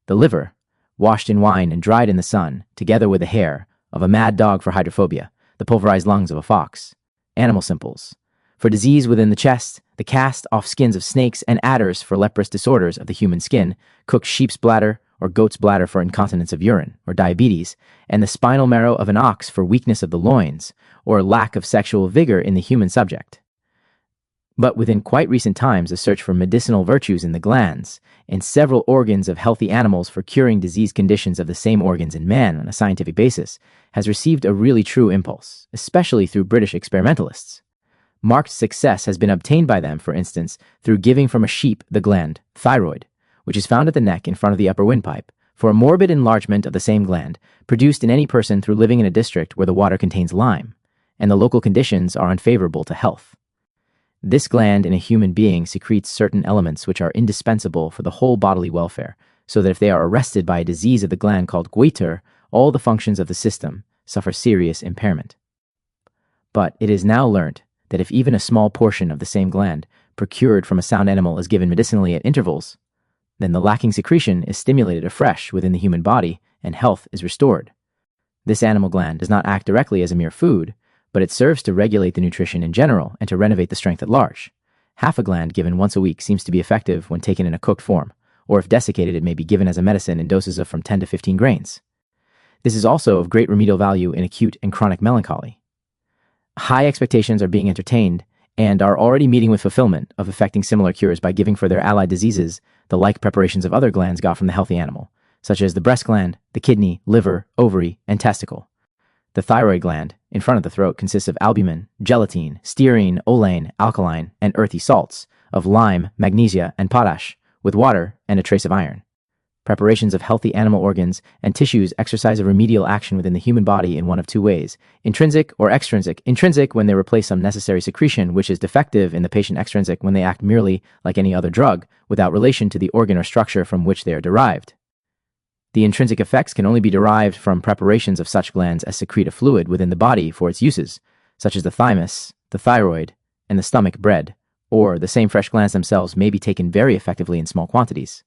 Speaker 1: The liver, washed in wine and dried in the sun, together with the hair of a mad dog for hydrophobia, the pulverized lungs of a fox. Animal simples. For disease within the chest, the cast off skins of snakes and adders for leprous disorders of the human skin, cooked sheep's bladder or goat's bladder for incontinence of urine, or diabetes, and the spinal marrow of an ox for weakness of the loins, or lack of sexual vigor in the human subject. But within quite recent times, a search for medicinal virtues in the glands, and several organs of healthy animals for curing disease conditions of the same organs in man on a scientific basis, has received a really true impulse, especially through British experimentalists. Marked success has been obtained by them, for instance, through giving from a sheep the gland, thyroid, which is found at the neck in front of the upper windpipe, for a morbid enlargement of the same gland, produced in any person through living in a district where the water contains lime, and the local conditions are unfavorable to health. This gland in a human being secretes certain elements which are indispensable for the whole bodily welfare, so that if they are arrested by a disease of the gland called goiter, all the functions of the system suffer serious impairment. But it is now learnt that if even a small portion of the same gland, procured from a sound animal, is given medicinally at intervals, then the lacking secretion is stimulated afresh within the human body and health is restored. This animal gland does not act directly as a mere food, but it serves to regulate the nutrition in general and to renovate the strength at large. Half a gland given once a week seems to be effective when taken in a cooked form, or if desiccated it may be given as a medicine in doses of from 10 to 15 grains. This is also of great remedial value in acute and chronic melancholy. High expectations are being entertained and are already meeting with fulfillment of effecting similar cures by giving for their allied diseases the like preparations of other glands got from the healthy animal, such as the breast gland, the kidney, liver, ovary, and testicle. The thyroid gland, in front of the throat, consists of albumin, gelatine, stearine, olein, alkaline, and earthy salts, of lime, magnesia, and potash, with water and a trace of iron. Preparations of healthy animal organs and tissues exercise a remedial action within the human body in one of two ways, intrinsic or extrinsic. Intrinsic when they replace some necessary secretion which is defective in the patient, extrinsic when they act merely like any other drug, without relation to the organ or structure from which they are derived. The intrinsic effects can only be derived from preparations of such glands as secrete a fluid within the body for its uses, such as the thymus, the thyroid, and the stomach bread, or the same fresh glands themselves may be taken very effectively in small quantities.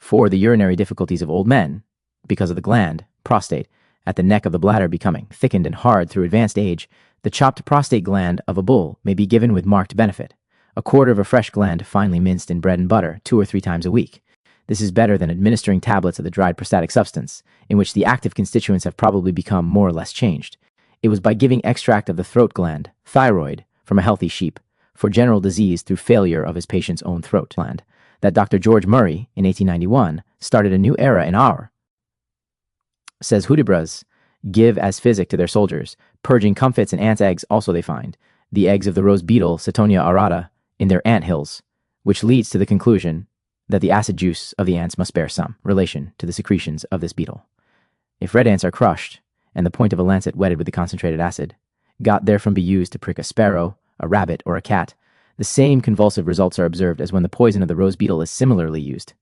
Speaker 1: For the urinary difficulties of old men, because of the gland, prostate, at the neck of the bladder becoming thickened and hard through advanced age, the chopped prostate gland of a bull may be given with marked benefit, a quarter of a fresh gland finely minced in bread and butter 2 or 3 times a week. This is better than administering tablets of the dried prostatic substance, in which the active constituents have probably become more or less changed. It was by giving extract of the throat gland, thyroid, from a healthy sheep, for general disease through failure of his patient's own throat gland, that Dr. George Murray, in 1891, started a new era in our, says Hudibras, give as physic to their soldiers, purging comfits and ants' eggs also they find, the eggs of the rose beetle, Setonia aurata, in their ant hills, which leads to the conclusion that the acid juice of the ants must bear some relation to the secretions of this beetle. If red ants are crushed, and the point of a lancet wetted with the concentrated acid, got therefrom be used to prick a sparrow, a rabbit, or a cat, the same convulsive results are observed as when the poison of the rose beetle is similarly used.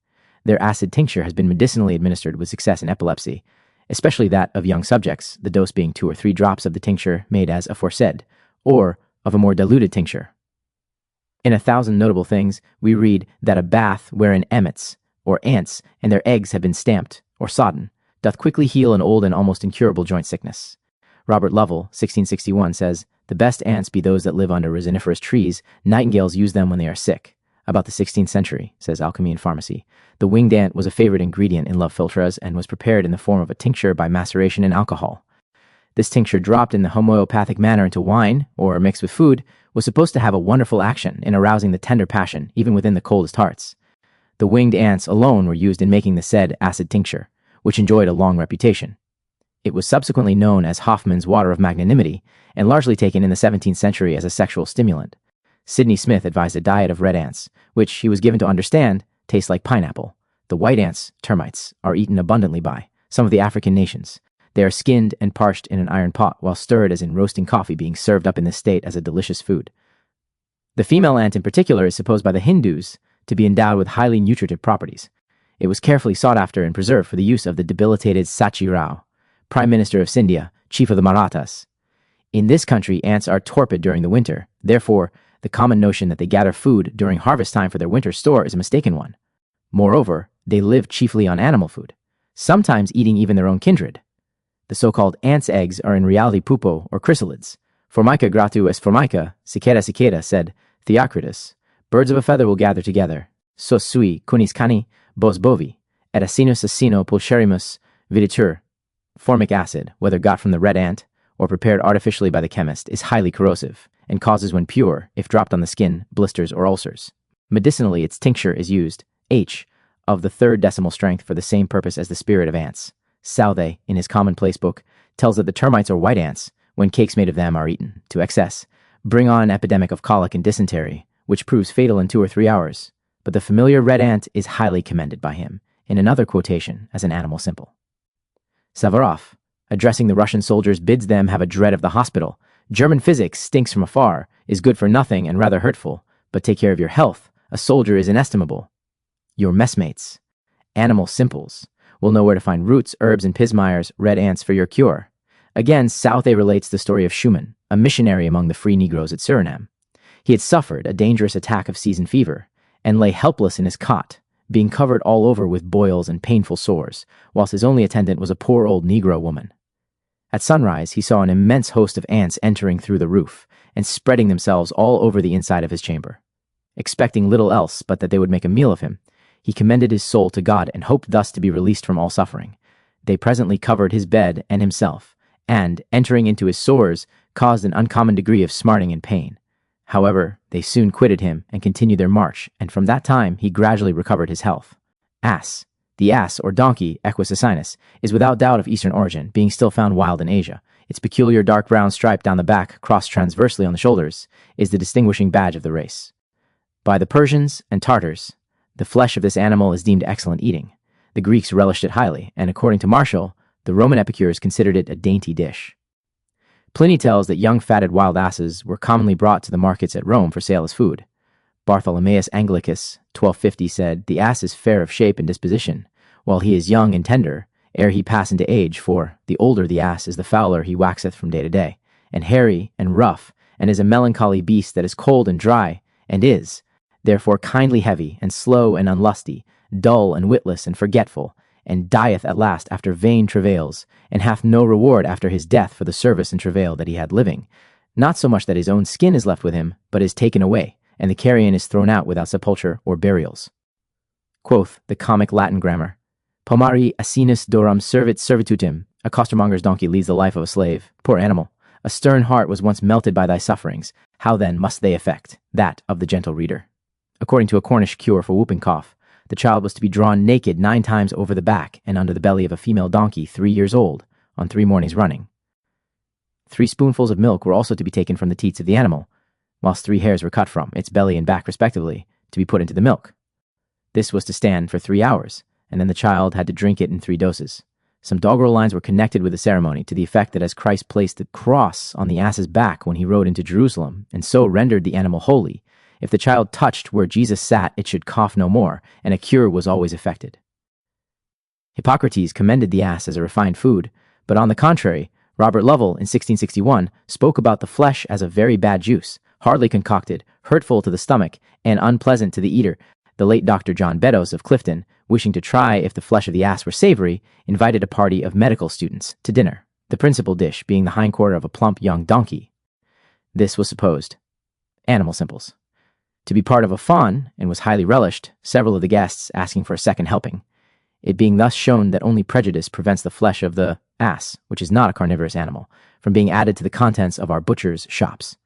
Speaker 1: Their acid tincture has been medicinally administered with success in epilepsy, especially that of young subjects, the dose being 2 or 3 drops of the tincture made as aforesaid, or of a more diluted tincture. In 1,000 Notable Things, we read that a bath wherein emets, or ants, and their eggs have been stamped, or sodden, doth quickly heal an old and almost incurable joint sickness. Robert Lovell, 1661, says, the best ants be those that live under resiniferous trees. Nightingales use them when they are sick. About the 16th century, says Alchemy and Pharmacy, the winged ant was a favorite ingredient in love philtres and was prepared in the form of a tincture by maceration in alcohol. This tincture, dropped in the homeopathic manner into wine, or mixed with food, was supposed to have a wonderful action in arousing the tender passion even within the coldest hearts. The winged ants alone were used in making the said acid tincture, which enjoyed a long reputation. It was subsequently known as Hoffman's water of magnanimity, and largely taken in the 17th century as a sexual stimulant. Sidney Smith advised a diet of red ants, which he was given to understand tastes like pineapple. The white ants, termites, are eaten abundantly by some of the African nations. They are skinned and parched in an iron pot, while stirred as in roasting coffee, being served up in this state as a delicious food. The female ant in particular is supposed by the Hindus to be endowed with highly nutritive properties. It was carefully sought after and preserved for the use of the debilitated Sachi Rao, Prime Minister of Scindia, chief of the Marathas. In this country, ants are torpid during the winter. Therefore, the common notion that they gather food during harvest time for their winter store is a mistaken one. Moreover, they live chiefly on animal food, sometimes eating even their own kindred. The so-called ants' eggs are in reality pupae or chrysalids. Formica gratu est formica, cicada, said Theocritus. Birds of a feather will gather together. Sos sui cunis cani, bos bovi, et acinus acino pulcherimus viditur. Formic acid, whether got from the red ant or prepared artificially by the chemist, is highly corrosive and causes, when pure, if dropped on the skin, blisters or ulcers. Medicinally, its tincture is used, H, of the third decimal strength for the same purpose as the spirit of ants. Southey, in his commonplace book, tells that the termites or white ants, when cakes made of them are eaten to excess, bring on an epidemic of colic and dysentery, which proves fatal in 2 or 3 hours. But the familiar red ant is highly commended by him, in another quotation, as an animal simple. Savarov, addressing the Russian soldiers, bids them have a dread of the hospital. German physic stinks from afar, is good for nothing and rather hurtful, but take care of your health. A soldier is inestimable. Your messmates, animal simples, will know where to find roots, herbs, and pismires, red ants for your cure. Again, Southey relates the story of Schumann, a missionary among the free Negroes at Suriname. He had suffered a dangerous attack of season fever and lay helpless in his cot, being covered all over with boils and painful sores, whilst his only attendant was a poor old Negro woman. At sunrise, he saw an immense host of ants entering through the roof and spreading themselves all over the inside of his chamber. Expecting little else but that they would make a meal of him, he commended his soul to God and hoped thus to be released from all suffering. They presently covered his bed and himself, and, entering into his sores, caused an uncommon degree of smarting and pain. However, they soon quitted him and continued their march, and from that time he gradually recovered his health. Ass. The ass, or donkey, Equus asinus, is without doubt of Eastern origin, being still found wild in Asia. Its peculiar dark brown stripe down the back, crossed transversely on the shoulders, is the distinguishing badge of the race. By the Persians and Tartars, the flesh of this animal is deemed excellent eating. The Greeks relished it highly, and according to Martial, the Roman epicures considered it a dainty dish. Pliny tells that young fatted wild asses were commonly brought to the markets at Rome for sale as food. Bartholomeus Anglicus, 1250, said, "The ass is fair of shape and disposition, while he is young and tender, ere he pass into age, for the older the ass is, the fouler he waxeth from day to day, and hairy and rough, and is a melancholy beast that is cold and dry, and is, therefore, kindly heavy, and slow and unlusty, dull and witless and forgetful, and dieth at last after vain travails, and hath no reward after his death for the service and travail that he had living, not so much that his own skin is left with him, but is taken away, and the carrion is thrown out without sepulture or burials." Quoth the comic Latin grammar, "Pomari asinus dorum servit servitutem." A costermonger's donkey leads the life of a slave. Poor animal! A stern heart was once melted by thy sufferings. How then must they affect that of the gentle reader? According to a Cornish cure for whooping cough, the child was to be drawn naked 9 times over the back and under the belly of a female donkey 3 years old on 3 mornings running. 3 spoonfuls of milk were also to be taken from the teats of the animal, whilst 3 hairs were cut from its belly and back respectively to be put into the milk. This was to stand for 3 hours, and then the child had to drink it in 3 doses. Some doggerel lines were connected with the ceremony to the effect that as Christ placed the cross on the ass's back when he rode into Jerusalem, and so rendered the animal holy, if the child touched where Jesus sat, it should cough no more, and a cure was always effected. Hippocrates commended the ass as a refined food, but on the contrary, Robert Lovell in 1661 spoke about the flesh as a very bad juice, hardly concocted, hurtful to the stomach, and unpleasant to the eater. The late Dr. John Beddoes of Clifton, wishing to try if the flesh of the ass were savory, invited a party of medical students to dinner, the principal dish being the hindquarter of a plump young donkey. This was supposed, animal simples, to be part of a fawn, and was highly relished, several of the guests asking for a second helping, it being thus shown that only prejudice prevents the flesh of the ass, which is not a carnivorous animal, from being added to the contents of our butchers' shops.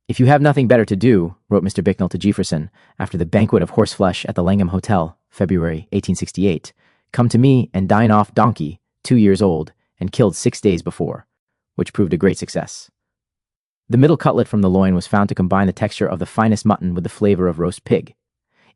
Speaker 1: "If you have nothing better to do," wrote Mr. Bicknell to Jefferson after the banquet of horseflesh at the Langham Hotel, February 1868, "come to me and dine off donkey, 2 years old, and killed 6 days before," which proved a great success. The middle cutlet from the loin was found to combine the texture of the finest mutton with the flavor of roast pig.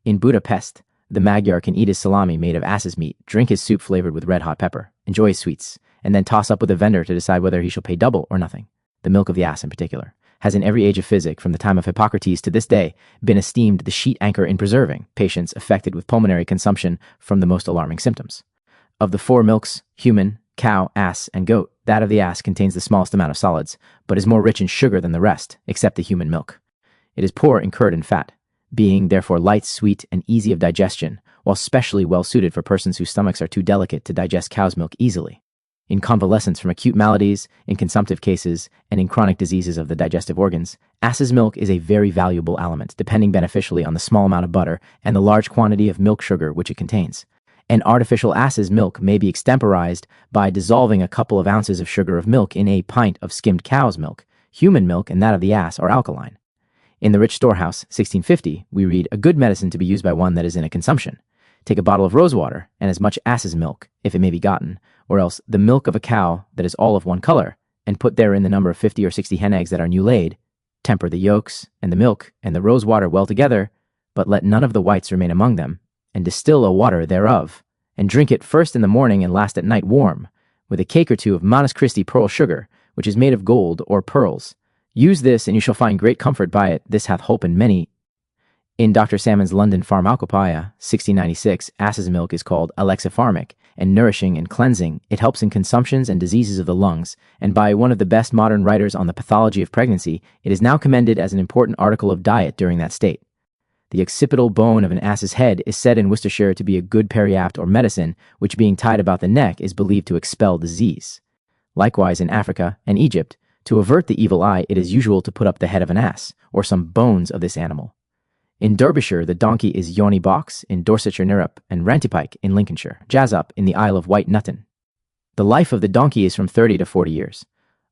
Speaker 1: In Budapest, the Magyar can eat his salami made of ass's meat, drink his soup flavored with red-hot pepper, enjoy his sweets, and then toss up with a vendor to decide whether he shall pay double or nothing. The milk of the ass, in particular, has in every age of physic, from the time of Hippocrates to this day, been esteemed the sheet anchor in preserving patients affected with pulmonary consumption from the most alarming symptoms. Of the 4 milks, human, cow, ass, and goat, that of the ass contains the smallest amount of solids, but is more rich in sugar than the rest, except the human milk. It is poor in curd and fat, being therefore light, sweet, and easy of digestion, while specially well suited for persons whose stomachs are too delicate to digest cow's milk easily. In convalescence from acute maladies, in consumptive cases, and in chronic diseases of the digestive organs, ass's milk is a very valuable aliment, depending beneficially on the small amount of butter and the large quantity of milk sugar which it contains. and artificial ass's milk may be extemporized by dissolving a couple of ounces of sugar of milk in a pint of skimmed cow's milk. Human milk and that of the ass are alkaline. In the Rich Storehouse, 1650, we read, "A good medicine to be used by one that is in a consumption. Take a bottle of rosewater, and as much ass's milk, if it may be gotten, or else the milk of a cow that is all of one color, and put therein the number of 50 or 60 hen eggs that are new laid. Temper the yolks, and the milk, and the rosewater well together, but let none of the whites remain among them, and distill a water thereof, and drink it first in the morning and last at night warm, with a cake or two of Manus Christi pearl sugar, which is made of gold or pearls. Use this, and you shall find great comfort by it. This hath holpen many." In Dr. Salmon's London Pharmacopoeia, 1696, ass's milk is called alexipharmic, and nourishing and cleansing. It helps in consumptions and diseases of the lungs, and by one of the best modern writers on the pathology of pregnancy, it is now commended as an important article of diet during that state. The occipital bone of an ass's head is said in Worcestershire to be a good periapt or medicine, which being tied about the neck is believed to expel disease. Likewise in Africa and Egypt, to avert the evil eye, it is usual to put up the head of an ass, or some bones of this animal. In Derbyshire, the donkey is Yoni Box, in Dorsetshire Nirrup, and Rantipike in Lincolnshire, Jazzup in the Isle of White Nutton. The life of the donkey is from 30 to 40 years.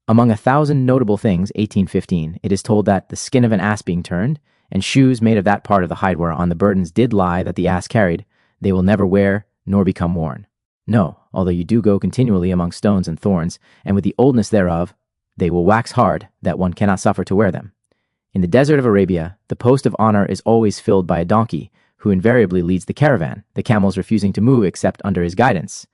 Speaker 1: Among 1,000 notable things, 1815, it is told that the skin of an ass being turned, and shoes made of that part of the hide whereon the burdens did lie that the ass carried, they will never wear, nor become worn. No, although you do go continually among stones and thorns, and with the oldness thereof, they will wax hard, that one cannot suffer to wear them. In the desert of Arabia, the post of honor is always filled by a donkey, who invariably leads the caravan, the camels refusing to move except under his guidance.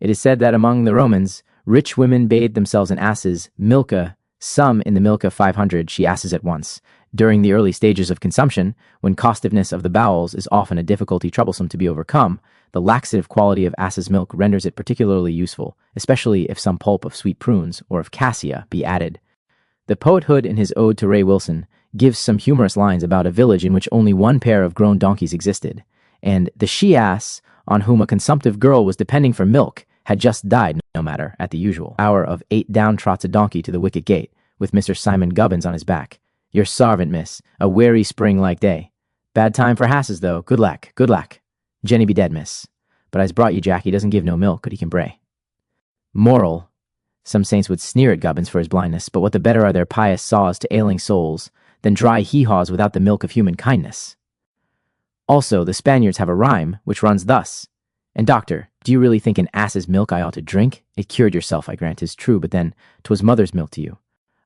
Speaker 1: It is said that among the Romans, rich women bathed themselves in asses, milka, some in the milka 500 she asses at once. During the early stages of consumption, when costiveness of the bowels is often a difficulty troublesome to be overcome, the laxative quality of ass's milk renders it particularly useful, especially if some pulp of sweet prunes or of cassia be added. The poet Hood, in his Ode to Ray Wilson, gives some humorous lines about a village in which only one pair of grown donkeys existed, and the she-ass, on whom a consumptive girl was depending for milk, had just died, no matter, at the usual hour of 8 down trots a donkey to the wicket gate, with Mr. Simon Gubbins on his back. "Your sarvant, miss, a wary spring-like day. Bad time for hasses, though. Good lack, good lack. Jenny be dead, miss. But I's brought you Jack, he doesn't give no milk, could he can bray." Moral. Some saints would sneer at Gubbins for his blindness, but what the better are their pious saws to ailing souls than dry hee-haws without the milk of human kindness? Also, the Spaniards have a rhyme, which runs thus: "And doctor, do you really think an ass's milk I ought to drink? It cured yourself, I grant, 'tis true, but then 'twas mother's milk to you.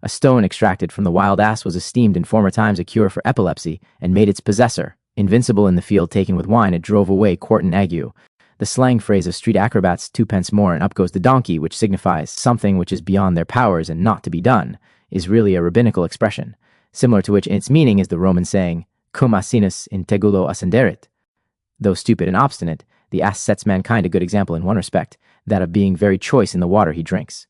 Speaker 1: A stone extracted from the wild ass was esteemed in former times a cure for epilepsy, and made its possessor invincible in the field. Taken with wine, it drove away quartan ague. The slang phrase of street acrobats, 2 pence more and up goes the donkey, which signifies something which is beyond their powers and not to be done, is really a rabbinical expression, similar to which in its meaning is the Roman saying, cum asinus in tegulo ascenderit. Though stupid and obstinate, the ass sets mankind a good example in one respect, that of being very choice in the water he drinks.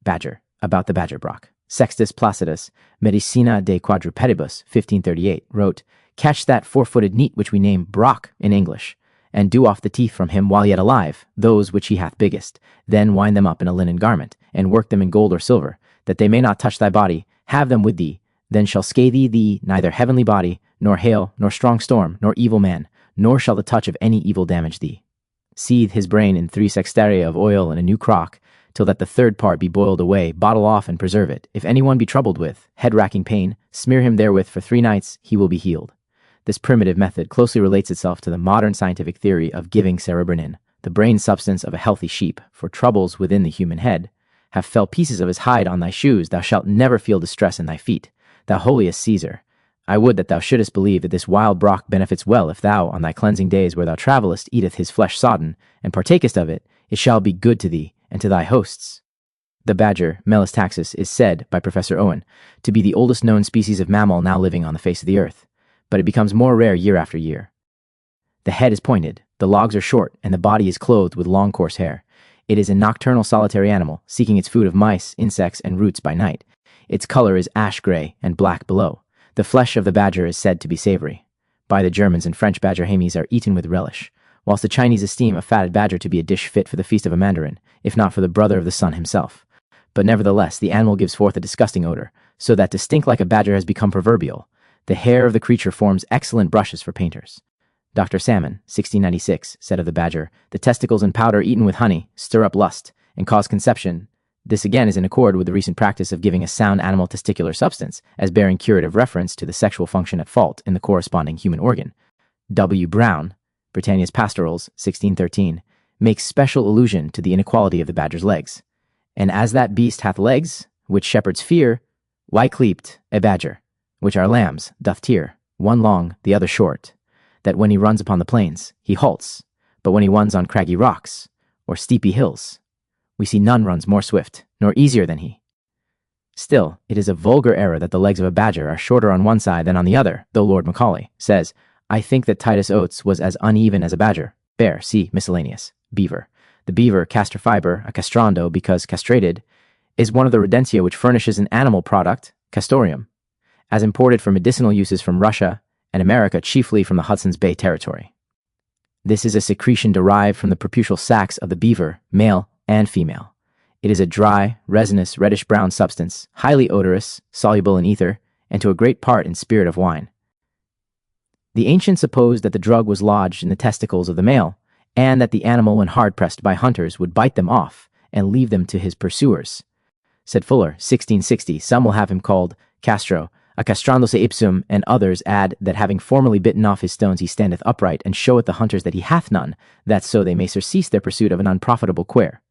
Speaker 1: Badger. About the badger Brock. Sextus Placidus, Medicina de Quadrupedibus, 1538, wrote, "Catch that 4-footed neat which we name Brock in English, and do off the teeth from him while yet alive, those which he hath biggest. Then wind them up in a linen garment, and work them in gold or silver, that they may not touch thy body. Have them with thee. Then shall scathe thee neither heavenly body, nor hail, nor strong storm, nor evil man, nor shall the touch of any evil damage thee. Seethe his brain in 3 sextaria of oil in a new crock, till that the third part be boiled away, bottle off and preserve it. If any one be troubled with head-racking pain, smear him therewith for 3 nights, he will be healed." This primitive method closely relates itself to the modern scientific theory of giving cerebrinin, the brain substance of a healthy sheep, for troubles within the human head. "Have fell pieces of his hide on thy shoes, thou shalt never feel distress in thy feet. Thou holiest Caesar, I would that thou shouldest believe that this wild Brock benefits well if thou, on thy cleansing days where thou travellest, eateth his flesh sodden, and partakest of it, it shall be good to thee, and to thy hosts." The badger, Meles taxus, is said, by Professor Owen, to be the oldest known species of mammal now living on the face of the earth, but it becomes more rare year after year. The head is pointed, the logs are short, and the body is clothed with long coarse hair. It is a nocturnal solitary animal, seeking its food of mice, insects, and roots by night. Its color is ash-gray and black below. The flesh of the badger is said to be savory. By the Germans and French badger hamies are eaten with relish, whilst the Chinese esteem a fatted badger to be a dish fit for the feast of a mandarin, if not for the brother of the sun himself. But nevertheless, the animal gives forth a disgusting odor, so that to stink like a badger has become proverbial. The hair of the creature forms excellent brushes for painters. Dr. Salmon, 1696, said of the badger, "The testicles and powder eaten with honey stir up lust and cause conception. This again is in accord with the recent practice of giving a sound animal testicular substance as bearing curative reference to the sexual function at fault in the corresponding human organ." W. Brown, Britannia's Pastorals, 1613, makes special allusion to the inequality of the badger's legs. "And as that beast hath legs, which shepherds fear, why cleaped a badger, which our lambs doth tear, one long, the other short, that when he runs upon the plains, he halts, but when he runs on craggy rocks, or steepy hills, we see none runs more swift, nor easier than he." Still, it is a vulgar error that the legs of a badger are shorter on one side than on the other, though Lord Macaulay says, "I think that Titus Oates was as uneven as a badger." Bear, see miscellaneous. Beaver. The beaver, castor fiber, a castrando because castrated, is one of the rodentia which furnishes an animal product, castoreum, as imported for medicinal uses from Russia and America, chiefly from the Hudson's Bay Territory. This is a secretion derived from the preputial sacs of the beaver, male and female. It is a dry, resinous, reddish-brown substance, highly odorous, soluble in ether, and to a great part in spirit of wine. The ancients supposed that the drug was lodged in the testicles of the male, and that the animal, when hard-pressed by hunters, would bite them off and leave them to his pursuers. Said Fuller, 1660, some will have him called Castro, a castrando se ipsum, and others add that having formerly bitten off his stones he standeth upright, and showeth the hunters that he hath none, that so they may surcease their pursuit of an unprofitable quere.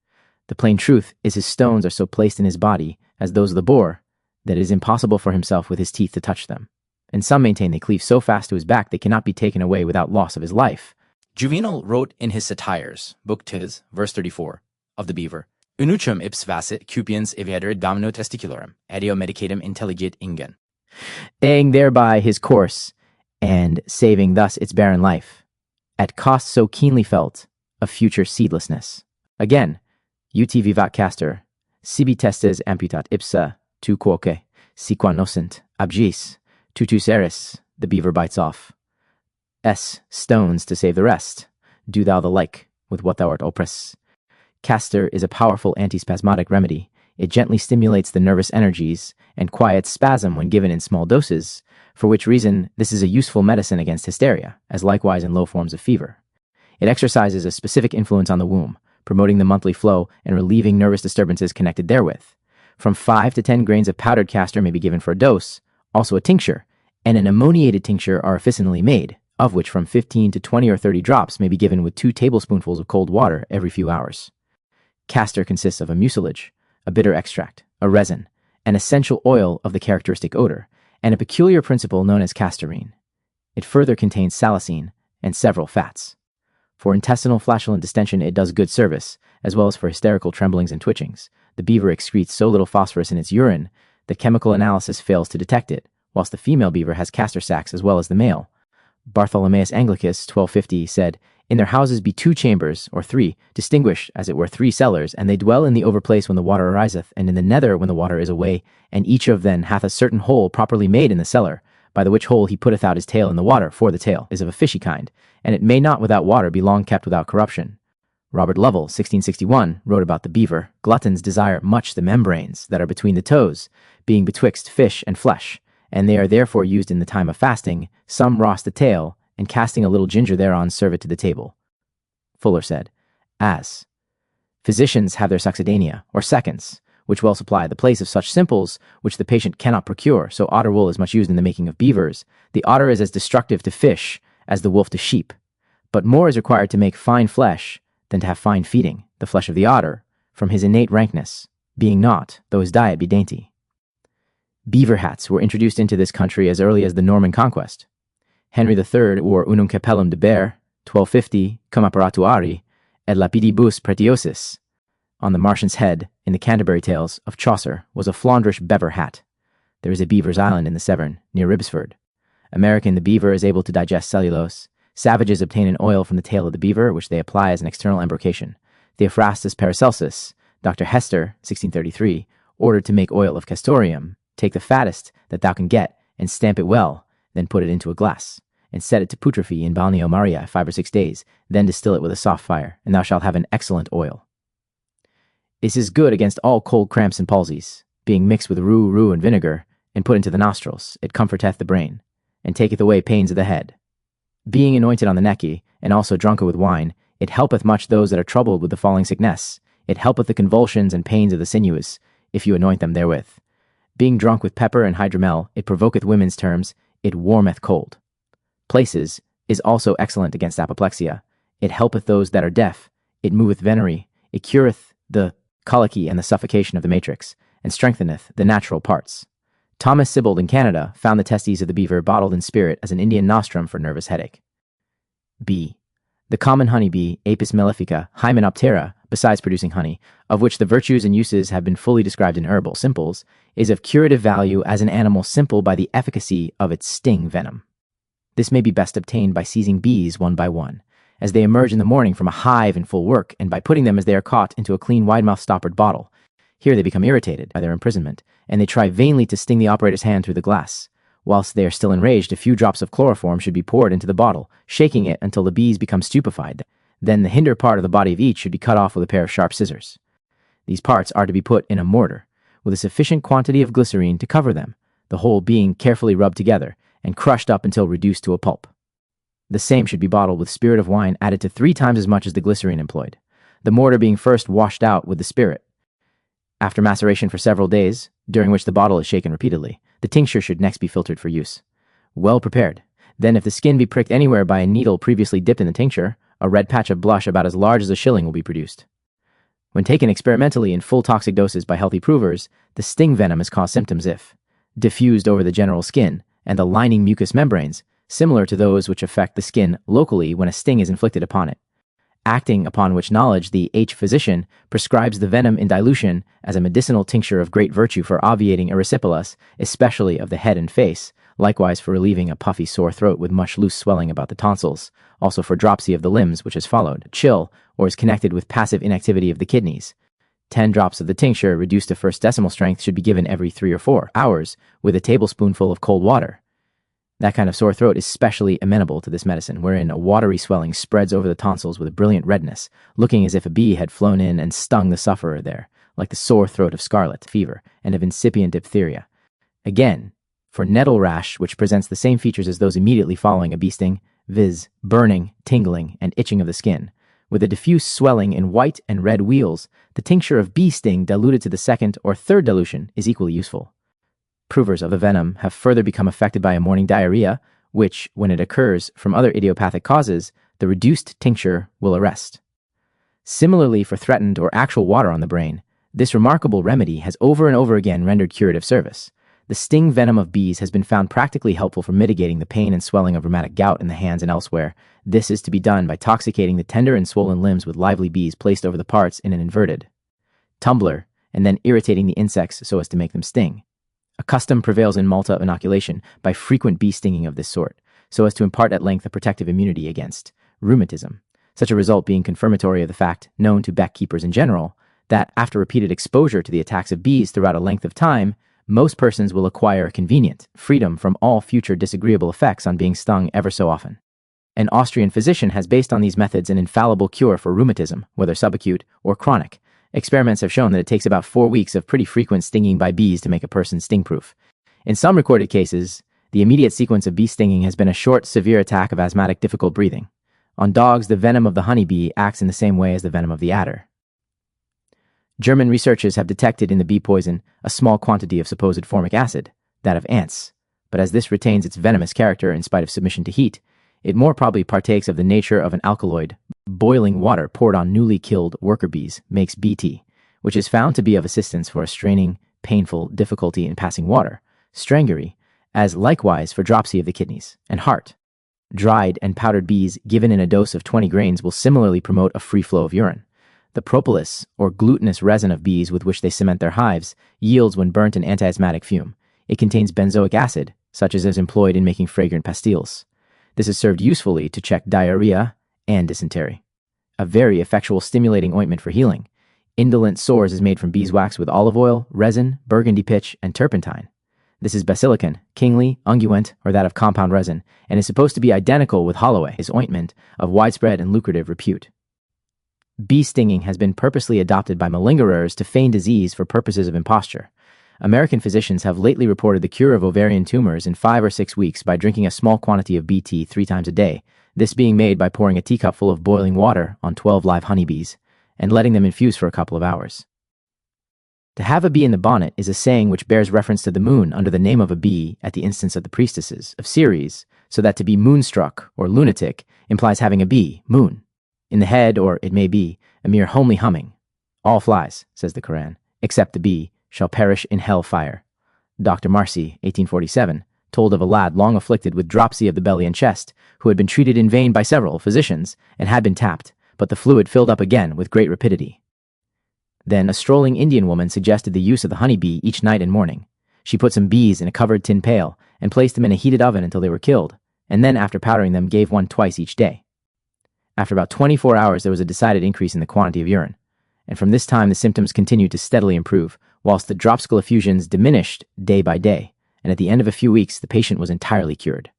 Speaker 1: The plain truth is his stones are so placed in his body, as those of the boar, that it is impossible for himself with his teeth to touch them. And some maintain they cleave so fast to his back they cannot be taken away without loss of his life.
Speaker 2: Juvenal wrote in his Satires, Book 2, verse 34, of the beaver, "Unuchum ips facit cupiens evadere domino testiculorum, adeo medicatum intelligit ingen,"
Speaker 1: aying thereby his course, and saving thus its barren life, at cost so keenly felt of future seedlessness. Again, ut vivat castor, sibi testes amputat ipsa, tu quoque, si qua nocent, abgis, tutus eris, the beaver bites off. Stones to save the rest. Do thou the like with what thou art oppressed. Castor is a powerful antispasmodic remedy. It gently stimulates the nervous energies and quiets spasm when given in small doses, for which reason this is a useful medicine against hysteria, as likewise in low forms of fever. It exercises a specific influence on the womb, promoting the monthly flow and relieving nervous disturbances connected therewith. From 5 to 10 grains of powdered castor may be given for a dose, also a tincture, and an ammoniated tincture are officinally made, of which from 15 to 20 or 30 drops may be given with 2 tablespoonfuls of cold water every few hours. Castor consists of a mucilage, a bitter extract, a resin, an essential oil of the characteristic odor, and a peculiar principle known as castorine. It further contains salicine and several fats. For intestinal flatulent distension it does good service, as well as for hysterical tremblings and twitchings. The beaver excretes so little phosphorus in its urine that chemical analysis fails to detect it, whilst the female beaver has castor sacs as well as the male. Bartholomeus Anglicus, 1250, said, "In their houses be 2 chambers, or 3, distinguished as it were 3 cellars, and they dwell in the overplace when the water ariseth, and in the nether when the water is away, and each of them hath a certain hole properly made in the cellar, by the which hole he putteth out his tail in the water, for the tail is of a fishy kind, and it may not without water be long kept without corruption." Robert Lovell, 1661, wrote about the beaver, "Gluttons desire much the membranes that are between the toes, being betwixt fish and flesh, and they are therefore used in the time of fasting. Some roast the tail, and casting a little ginger thereon serve it to the table." Fuller said, "As physicians have their succedanea, or seconds, which well supply the place of such simples which the patient cannot procure, so otter wool is much used in the making of beavers. The otter is as destructive to fish as the wolf to sheep, but more is required to make fine flesh than to have fine feeding, the flesh of the otter, from his innate rankness, being naught, though his diet be dainty." Beaver hats were introduced into this country as early as the Norman conquest. Henry III wore unum capellum de bear, 1250, cum apparatuari, et lapidibus pretiosis. On the Martian's head, in the Canterbury Tales of Chaucer, was a Flandrish beaver hat. There is a Beaver's Island in the Severn, near Ribsford. American, the beaver is able to digest cellulose. Savages obtain an oil from the tail of the beaver, which they apply as an external embrocation. Theophrastus Paracelsus, Dr. Hester, 1633, ordered to make oil of castoreum. Take the fattest that thou can get, and stamp it well, then put it into a glass, and set it to putrefae in balneo Maria 5 or 6 days, then distill it with a soft fire, and thou shalt have an excellent oil. This is good against all cold cramps and palsies, being mixed with rue, and vinegar, and put into the nostrils. It comforteth the brain, and taketh away pains of the head. Being anointed on the necky, and also drunken with wine, it helpeth much those that are troubled with the falling sickness. It helpeth the convulsions and pains of the sinews, if you anoint them therewith. Being drunk with pepper and hydromel, it provoketh women's terms, it warmeth cold. Places is also excellent against apoplexia. It helpeth those that are deaf, it moveth venery, it cureth the colicky and the suffocation of the matrix, and strengtheneth the natural parts. Thomas Sibbald in Canada found the testes of the beaver bottled in spirit as an Indian nostrum for nervous headache. B. The common honeybee, Apis mellifica, Hymenoptera, besides producing honey, of which the virtues and uses have been fully described in Herbal Simples, is of curative value as an animal simple by the efficacy of its sting venom. This may be best obtained by seizing bees one by one, as they emerge in the morning from a hive in full work, and by putting them as they are caught into a clean wide-mouthed stoppered bottle. Here they become irritated by their imprisonment, and they try vainly to sting the operator's hand through the glass. Whilst they are still enraged, a few drops of chloroform should be poured into the bottle, shaking it until the bees become stupefied. Then the hinder part of the body of each should be cut off with a pair of sharp scissors. These parts are to be put in a mortar, with a sufficient quantity of glycerine to cover them, the whole being carefully rubbed together, and crushed up until reduced to a pulp. The same should be bottled with spirit of wine added to 3 times as much as the glycerine employed, the mortar being first washed out with the spirit. After maceration for several days, during which the bottle is shaken repeatedly, the tincture should next be filtered for use. Well prepared. Then if the skin be pricked anywhere by a needle previously dipped in the tincture, a red patch of blush about as large as a shilling will be produced. When taken experimentally in full toxic doses by healthy provers, the sting venom has caused symptoms if diffused over the general skin and the lining mucous membranes, similar to those which affect the skin locally when a sting is inflicted upon it. Acting upon which knowledge, the physician prescribes the venom in dilution as a medicinal tincture of great virtue for obviating erysipelas, especially of the head and face, likewise for relieving a puffy sore throat with much loose swelling about the tonsils, also for dropsy of the limbs which is followed, chill, or is connected with passive inactivity of the kidneys. 10 drops of the tincture reduced to first decimal strength should be given every 3 or 4 hours with a tablespoonful of cold water. That kind of sore throat is specially amenable to this medicine, wherein a watery swelling spreads over the tonsils with a brilliant redness, looking as if a bee had flown in and stung the sufferer there, like the sore throat of scarlet fever and of incipient diphtheria. Again, for nettle rash, which presents the same features as those immediately following a bee sting, viz., burning, tingling, and itching of the skin, with a diffuse swelling in white and red wheals, the tincture of bee sting diluted to the 2nd or 3rd dilution is equally useful. Provers of the venom have further become affected by a morning diarrhea, which, when it occurs from other idiopathic causes, the reduced tincture will arrest. Similarly, for threatened or actual water on the brain, this remarkable remedy has over and over again rendered curative service. The sting venom of bees has been found practically helpful for mitigating the pain and swelling of rheumatic gout in the hands and elsewhere. This is to be done by toxicating the tender and swollen limbs with lively bees placed over the parts in an inverted tumbler, and then irritating the insects so as to make them sting. A custom prevails in Malta inoculation by frequent bee stinging of this sort, so as to impart at length a protective immunity against rheumatism, such a result being confirmatory of the fact, known to beck keepers in general, that after repeated exposure to the attacks of bees throughout a length of time, most persons will acquire a convenient freedom from all future disagreeable effects on being stung ever so often. An Austrian physician has based on these methods an infallible cure for rheumatism, whether subacute or chronic. Experiments have shown that it takes about 4 weeks of pretty frequent stinging by bees to make a person sting-proof. In some recorded cases, the immediate sequence of bee stinging has been a short, severe attack of asthmatic difficult breathing. On dogs, the venom of the honeybee acts in the same way as the venom of the adder. German researchers have detected in the bee poison a small quantity of supposed formic acid, that of ants, but as this retains its venomous character in spite of submission to heat, it more probably partakes of the nature of an alkaloid. Boiling water poured on newly killed worker bees makes BT, which is found to be of assistance for a straining, painful difficulty in passing water, strangury, as likewise for dropsy of the kidneys and heart. Dried and powdered bees given in a dose of 20 grains will similarly promote a free flow of urine. The propolis, or glutinous resin of bees with which they cement their hives, yields when burnt an anti-asthmatic fume. It contains benzoic acid, such as is employed in making fragrant pastilles. This is served usefully to check diarrhea and dysentery. A very effectual stimulating ointment for healing. Indolent sores is made from beeswax with olive oil, resin, burgundy pitch, and turpentine. This is basilicon, kingly, unguent, or that of compound resin, and is supposed to be identical with Holloway's ointment of widespread and lucrative repute. Bee stinging has been purposely adopted by malingerers to feign disease for purposes of imposture. American physicians have lately reported the cure of ovarian tumors in 5 or 6 weeks by drinking a small quantity of BT 3 times a day, this being made by pouring a teacup full of boiling water on 12 live honeybees and letting them infuse for a couple of hours. To have a bee in the bonnet is a saying which bears reference to the moon under the name of a bee at the instance of the priestesses of Ceres, so that to be moonstruck or lunatic implies having a bee, moon, in the head, or it may be a mere homely humming. All flies, says the Quran, except the bee, shall perish in hell fire. Dr. Marcy, 1847, told of a lad long afflicted with dropsy of the belly and chest, who had been treated in vain by several physicians and had been tapped, but the fluid filled up again with great rapidity. Then a strolling Indian woman suggested the use of the honey bee each night and morning. She put some bees in a covered tin pail and placed them in a heated oven until they were killed, and then after powdering them gave one twice each day. After about 24 hours there was a decided increase in the quantity of urine, and from this time the symptoms continued to steadily improve, whilst the dropsical effusions diminished day by day, and at the end of a few weeks the patient was entirely cured.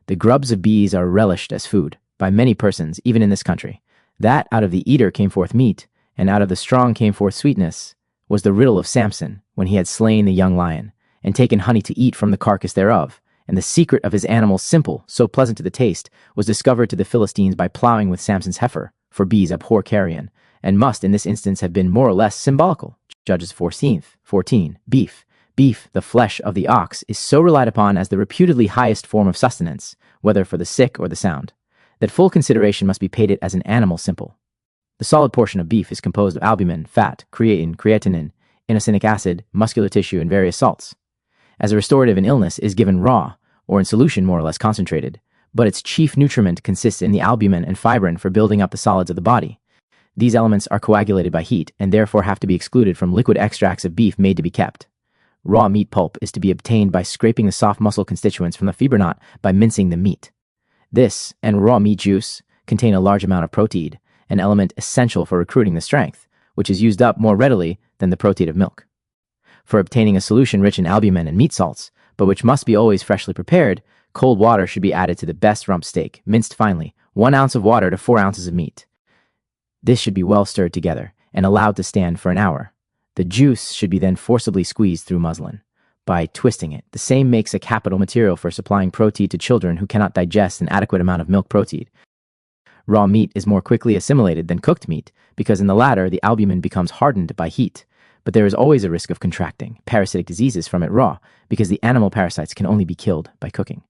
Speaker 1: The grubs of bees are relished as food by many persons, even in this country. That out of the eater came forth meat, and out of the strong came forth sweetness, was the riddle of Samson when he had slain the young lion, and taken honey to eat from the carcass thereof, and the secret of his animal simple, so pleasant to the taste, was discovered to the Philistines by ploughing with Samson's heifer, for bees abhor carrion, and must in this instance have been more or less symbolical. Judges 14. Beef. Beef, the flesh of the ox, is so relied upon as the reputedly highest form of sustenance, whether for the sick or the sound, that full consideration must be paid it as an animal simple. The solid portion of beef is composed of albumin, fat, creatine, creatinine, inosinic acid, muscular tissue, and various salts. As a restorative in illness is given raw, or in solution more or less concentrated, but its chief nutriment consists in the albumin and fibrin for building up the solids of the body. These elements are coagulated by heat, and therefore have to be excluded from liquid extracts of beef made to be kept. Raw meat pulp is to be obtained by scraping the soft muscle constituents from the fiber knot by mincing the meat. This, and raw meat juice, contain a large amount of protein, an element essential for recruiting the strength, which is used up more readily than the protein of milk. For obtaining a solution rich in albumin and meat salts, but which must be always freshly prepared, cold water should be added to the best rump steak, minced finely, 1 ounce of water to 4 ounces of meat. This should be well stirred together, and allowed to stand for an hour. The juice should be then forcibly squeezed through muslin. By twisting it, the same makes a capital material for supplying protein to children who cannot digest an adequate amount of milk protein. Raw meat is more quickly assimilated than cooked meat, because in the latter the albumin becomes hardened by heat, but there is always a risk of contracting parasitic diseases from it raw, because the animal parasites can only be killed by cooking.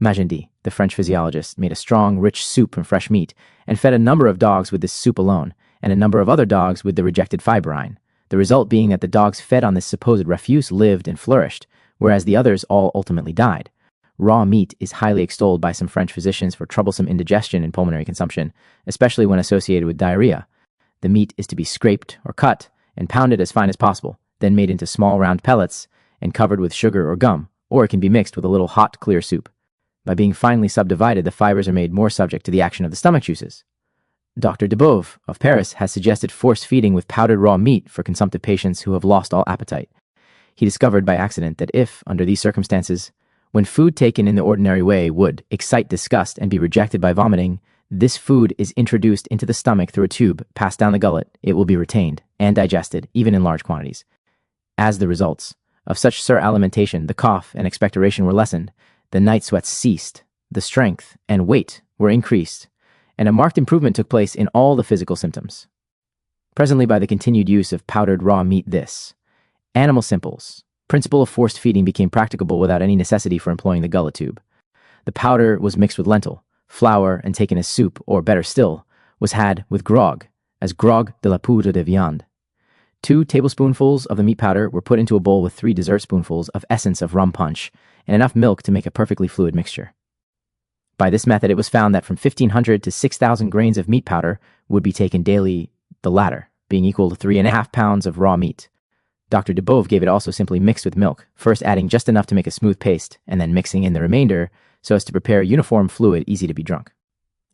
Speaker 1: Magendie, the French physiologist, made a strong, rich soup from fresh meat, and fed a number of dogs with this soup alone, and a number of other dogs with the rejected fibrine, the result being that the dogs fed on this supposed refuse lived and flourished, whereas the others all ultimately died. Raw meat is highly extolled by some French physicians for troublesome indigestion and pulmonary consumption, especially when associated with diarrhea. The meat is to be scraped or cut and pounded as fine as possible, then made into small round pellets and covered with sugar or gum, or it can be mixed with a little hot, clear soup. By being finely subdivided, the fibers are made more subject to the action of the stomach juices. Dr. Debove of Paris has suggested force feeding with powdered raw meat for consumptive patients who have lost all appetite. He discovered by accident that if, under these circumstances, when food taken in the ordinary way would excite disgust and be rejected by vomiting, this food is introduced into the stomach through a tube, passed down the gullet, it will be retained and digested, even in large quantities. As the results of such suralimentation, the cough and expectoration were lessened, the night sweats ceased, the strength and weight were increased, and a marked improvement took place in all the physical symptoms. Presently, by the continued use of powdered raw meat, this animal simples principle of forced feeding became practicable without any necessity for employing the gullet tube. The powder was mixed with lentil, flour, and taken as soup, or better still, was had with grog, as grog de la poudre de viande. 2 tablespoonfuls of the meat powder were put into a bowl with 3 dessertspoonfuls of essence of rum punch, and enough milk to make a perfectly fluid mixture. By this method, it was found that from 1,500 to 6,000 grains of meat powder would be taken daily, the latter being equal to 3.5 pounds of raw meat. Dr. Debove gave it also simply mixed with milk, first adding just enough to make a smooth paste, and then mixing in the remainder so as to prepare a uniform fluid easy to be drunk.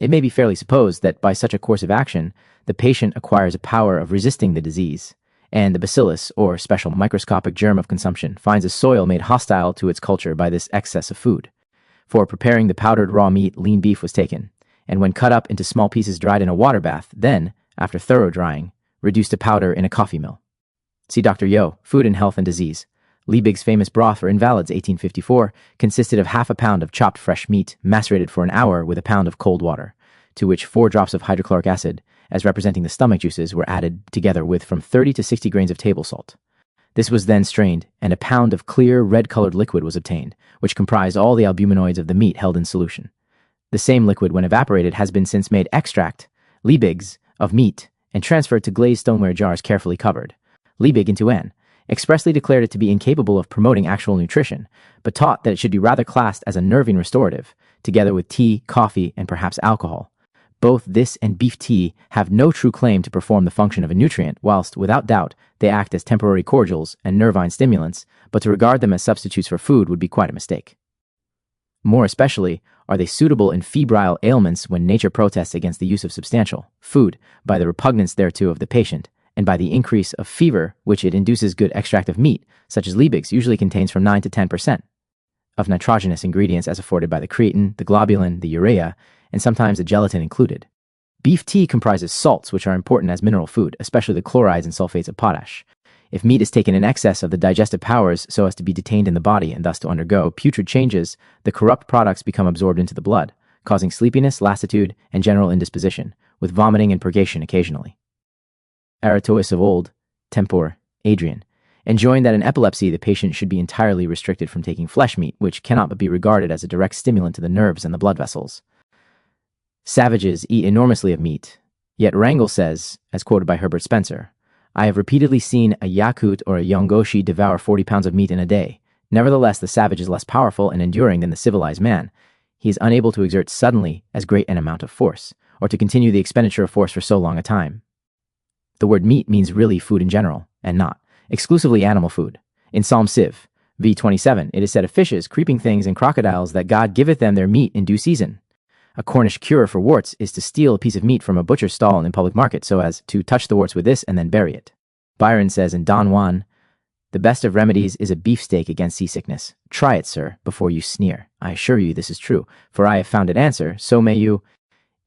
Speaker 1: It may be fairly supposed that by such a course of action, the patient acquires a power of resisting the disease, and the bacillus, or special microscopic germ of consumption, finds a soil made hostile to its culture by this excess of food. For preparing the powdered raw meat, lean beef was taken, and when cut up into small pieces dried in a water bath, then, after thorough drying, reduced to powder in a coffee mill. See Dr. Yo, Food and Health and Disease. Liebig's famous broth for invalids, 1854, consisted of half a pound of chopped fresh meat, macerated for an hour with a pound of cold water, to which 4 drops of hydrochloric acid, as representing the stomach juices, were added together with from 30 to 60 grains of table salt. This was then strained, and a pound of clear, red-colored liquid was obtained, which comprised all the albuminoids of the meat held in solution. The same liquid, when evaporated, has been since made extract, Liebig's, of meat, and transferred to glazed stoneware jars carefully covered. Liebig into N expressly declared it to be incapable of promoting actual nutrition, but taught that it should be rather classed as a nervine restorative, together with tea, coffee, and perhaps alcohol. Both this and beef tea have no true claim to perform the function of a nutrient, whilst, without doubt, they act as temporary cordials and nervine stimulants, but to regard them as substitutes for food would be quite a mistake. More especially, are they suitable in febrile ailments when nature protests against the use of substantial food by the repugnance thereto of the patient, and by the increase of fever which it induces. Good extract of meat, such as Liebig's, usually contains from 9 to 10% of nitrogenous ingredients as afforded by the creatine, the globulin, the urea, and sometimes the gelatin included. Beef tea comprises salts which are important as mineral food, especially the chlorides and sulfates of potash. If meat is taken in excess of the digestive powers so as to be detained in the body and thus to undergo putrid changes, the corrupt products become absorbed into the blood, causing sleepiness, lassitude, and general indisposition, with vomiting and purgation occasionally. Aratus of old, Tempor, Adrian, enjoined that in epilepsy the patient should be entirely restricted from taking flesh meat, which cannot but be regarded as a direct stimulant to the nerves and the blood vessels. Savages eat enormously of meat, yet Wrangel says, as quoted by Herbert Spencer, "I have repeatedly seen a Yakut or a Yongoshi devour 40 pounds of meat in a day. Nevertheless, the savage is less powerful and enduring than the civilized man. He is unable to exert suddenly as great an amount of force, or to continue the expenditure of force for so long a time." The word meat means really food in general, and not exclusively animal food. In Psalm Siv, v. 27, it is said of fishes, creeping things, and crocodiles that God giveth them their meat in due season. A Cornish cure for warts is to steal a piece of meat from a butcher's stall in public market so as to touch the warts with this and then bury it. Byron says in Don Juan, "The best of remedies is a beefsteak against seasickness. Try it, sir, before you sneer. I assure you this is true, for I have found it answer, so may you."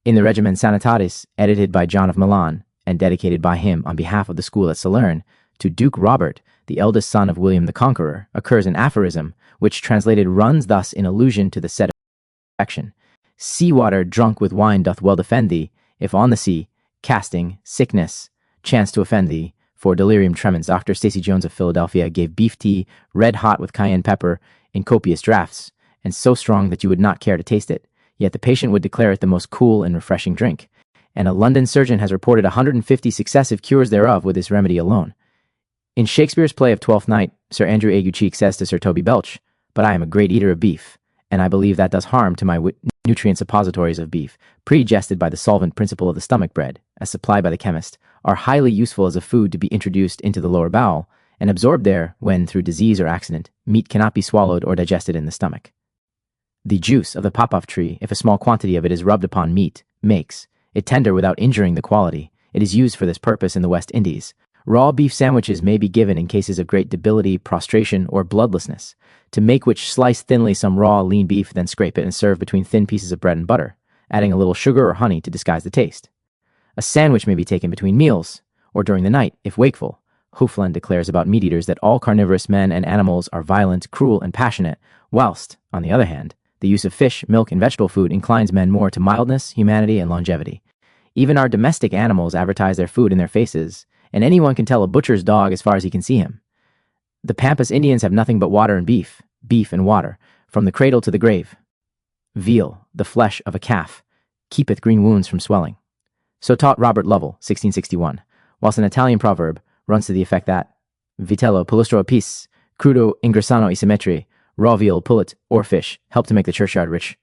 Speaker 1: In the Regimen Sanitatis, edited by John of Milan, and dedicated by him on behalf of the school at Salerne, to Duke Robert, the eldest son of William the Conqueror, occurs an aphorism, which translated runs thus in allusion to the said affection. "Sea-water drunk with wine doth well defend thee, if on the sea, casting, sickness, chance to offend thee, for delirium tremens." Dr. Stacy Jones of Philadelphia gave beef tea, red hot with cayenne pepper, in copious draughts, and so strong that you would not care to taste it, yet the patient would declare it the most cool and refreshing drink, and a London surgeon has reported 150 successive cures thereof with this remedy alone. In Shakespeare's play of Twelfth Night, Sir Andrew Aguecheek says to Sir Toby Belch, "But I am a great eater of beef, and I believe that does harm to my nutrient suppositories of beef, pre-digested by the solvent principle of the stomach bread, as supplied by the chemist, are highly useful as a food to be introduced into the lower bowel, and absorbed there, when, through disease or accident, meat cannot be swallowed or digested in the stomach. The juice of the papav tree, if a small quantity of it is rubbed upon meat, makes it tender without injuring the quality. It is used for this purpose in the West Indies. Raw beef sandwiches may be given in cases of great debility, prostration, or bloodlessness, to make which slice thinly some raw, lean beef, then scrape it and serve between thin pieces of bread and butter, adding a little sugar or honey to disguise the taste. A sandwich may be taken between meals, or during the night, if wakeful. Hoofland declares about meat-eaters that all carnivorous men and animals are violent, cruel, and passionate, whilst, on the other hand, the use of fish, milk, and vegetable food inclines men more to mildness, humanity, and longevity. Even our domestic animals advertise their food in their faces, and anyone can tell a butcher's dog as far as he can see him. The Pampas Indians have nothing but water and beef and water, from the cradle to the grave. Veal, the flesh of a calf, keepeth green wounds from swelling. So taught Robert Lovell, 1661, whilst an Italian proverb runs to the effect that vitello pulustro apis, crudo ingressano I symmetri, raw veal, pullet, or fish, help to make the churchyard rich.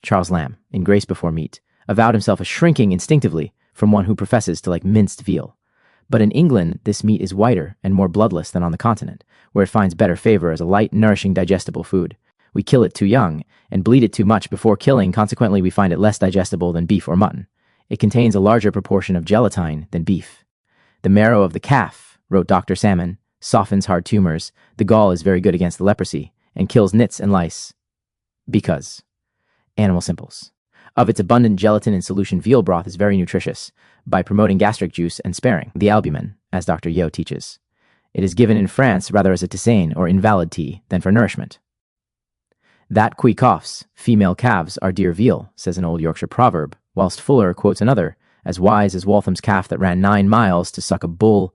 Speaker 1: Charles Lamb, in Grace Before Meat, avowed himself as shrinking instinctively from one who professes to like minced veal. But in England, this meat is whiter and more bloodless than on the continent, where it finds better favor as a light, nourishing, digestible food. We kill it too young, and bleed it too much before killing, consequently we find it less digestible than beef or mutton. It contains a larger proportion of gelatine than beef. The marrow of the calf, wrote Dr. Salmon, softens hard tumors. The gall is very good against the leprosy, and kills nits and lice. Because animal simples. Of its abundant gelatin in solution, veal broth is very nutritious, by promoting gastric juice and sparing the albumin, as Dr. Yo teaches. It is given in France rather as a tisane or invalid tea than for nourishment. That qui coughs, female calves are dear veal, says an old Yorkshire proverb, whilst Fuller quotes another, as wise as Waltham's calf that ran 9 miles to suck a bull.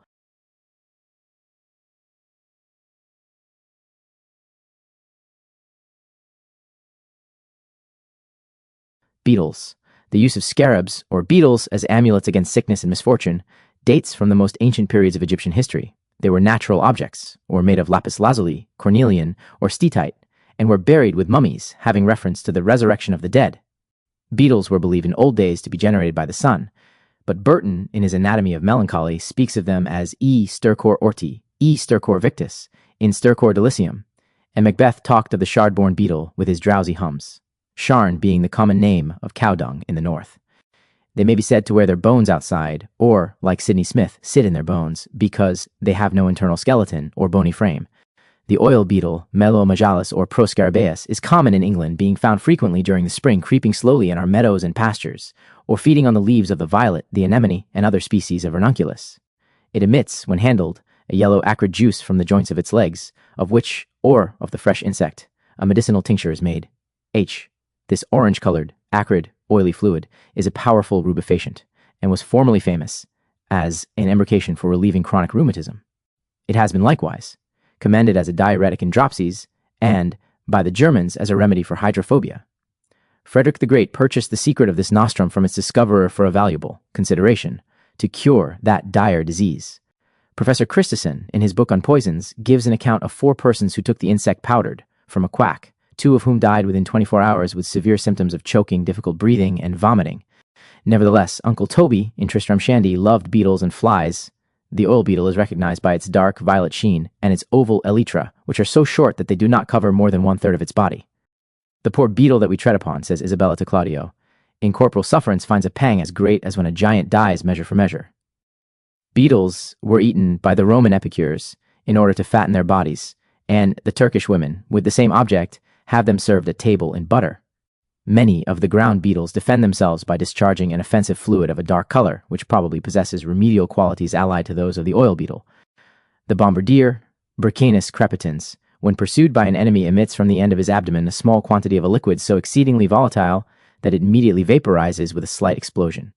Speaker 1: Beetles. The use of scarabs, or beetles, as amulets against sickness and misfortune, dates from the most ancient periods of Egyptian history. They were natural objects, or made of lapis lazuli, cornelian, or steatite, and were buried with mummies, having reference to the resurrection of the dead. Beetles were believed in old days to be generated by the sun, but Burton, in his Anatomy of Melancholy, speaks of them as E. stercor orti, E. stercor victus, in stercor delicium, and Macbeth talked of the shard-born beetle with his drowsy hums, sharn being the common name of cow dung in the north. They may be said to wear their bones outside, or, like Sidney Smith, sit in their bones, because they have no internal skeleton or bony frame. The oil beetle, Melomajalis or Proscarabaeus, is common in England, being found frequently during the spring, creeping slowly in our meadows and pastures, or feeding on the leaves of the violet, the anemone, and other species of ranunculus. It emits, when handled, a yellow acrid juice from the joints of its legs, of which, or of the fresh insect, a medicinal tincture is made. H. This orange-colored, acrid, oily fluid is a powerful rubefacient, and was formerly famous as an embrocation for relieving chronic rheumatism. It has been likewise commended as a diuretic in dropsies, and, by the Germans, as a remedy for hydrophobia. Frederick the Great purchased the secret of this nostrum from its discoverer for a valuable consideration, to cure that dire disease. Professor Christison, in his book on poisons, gives an account of 4 persons who took the insect powdered from a quack, 2 of whom died within 24 hours with severe symptoms of choking, difficult breathing, and vomiting. Nevertheless, Uncle Toby, in Tristram Shandy, loved beetles and flies. The oil beetle is recognized by its dark violet sheen and its oval elytra, which are so short that they do not cover more than 1/3 of its body. The poor beetle that we tread upon, says Isabella to Claudio, in corporal sufferance finds a pang as great as when a giant dies measure for measure. Beetles were eaten by the Roman epicures in order to fatten their bodies, and the Turkish women, with the same object, have them served at table in butter. Many of the ground beetles defend themselves by discharging an offensive fluid of a dark color, which probably possesses remedial qualities allied to those of the oil beetle. The Bombardier Beetle, crepitans, when pursued by an enemy, emits from the end of his abdomen a small quantity of a liquid so exceedingly volatile that it immediately vaporizes with a slight explosion.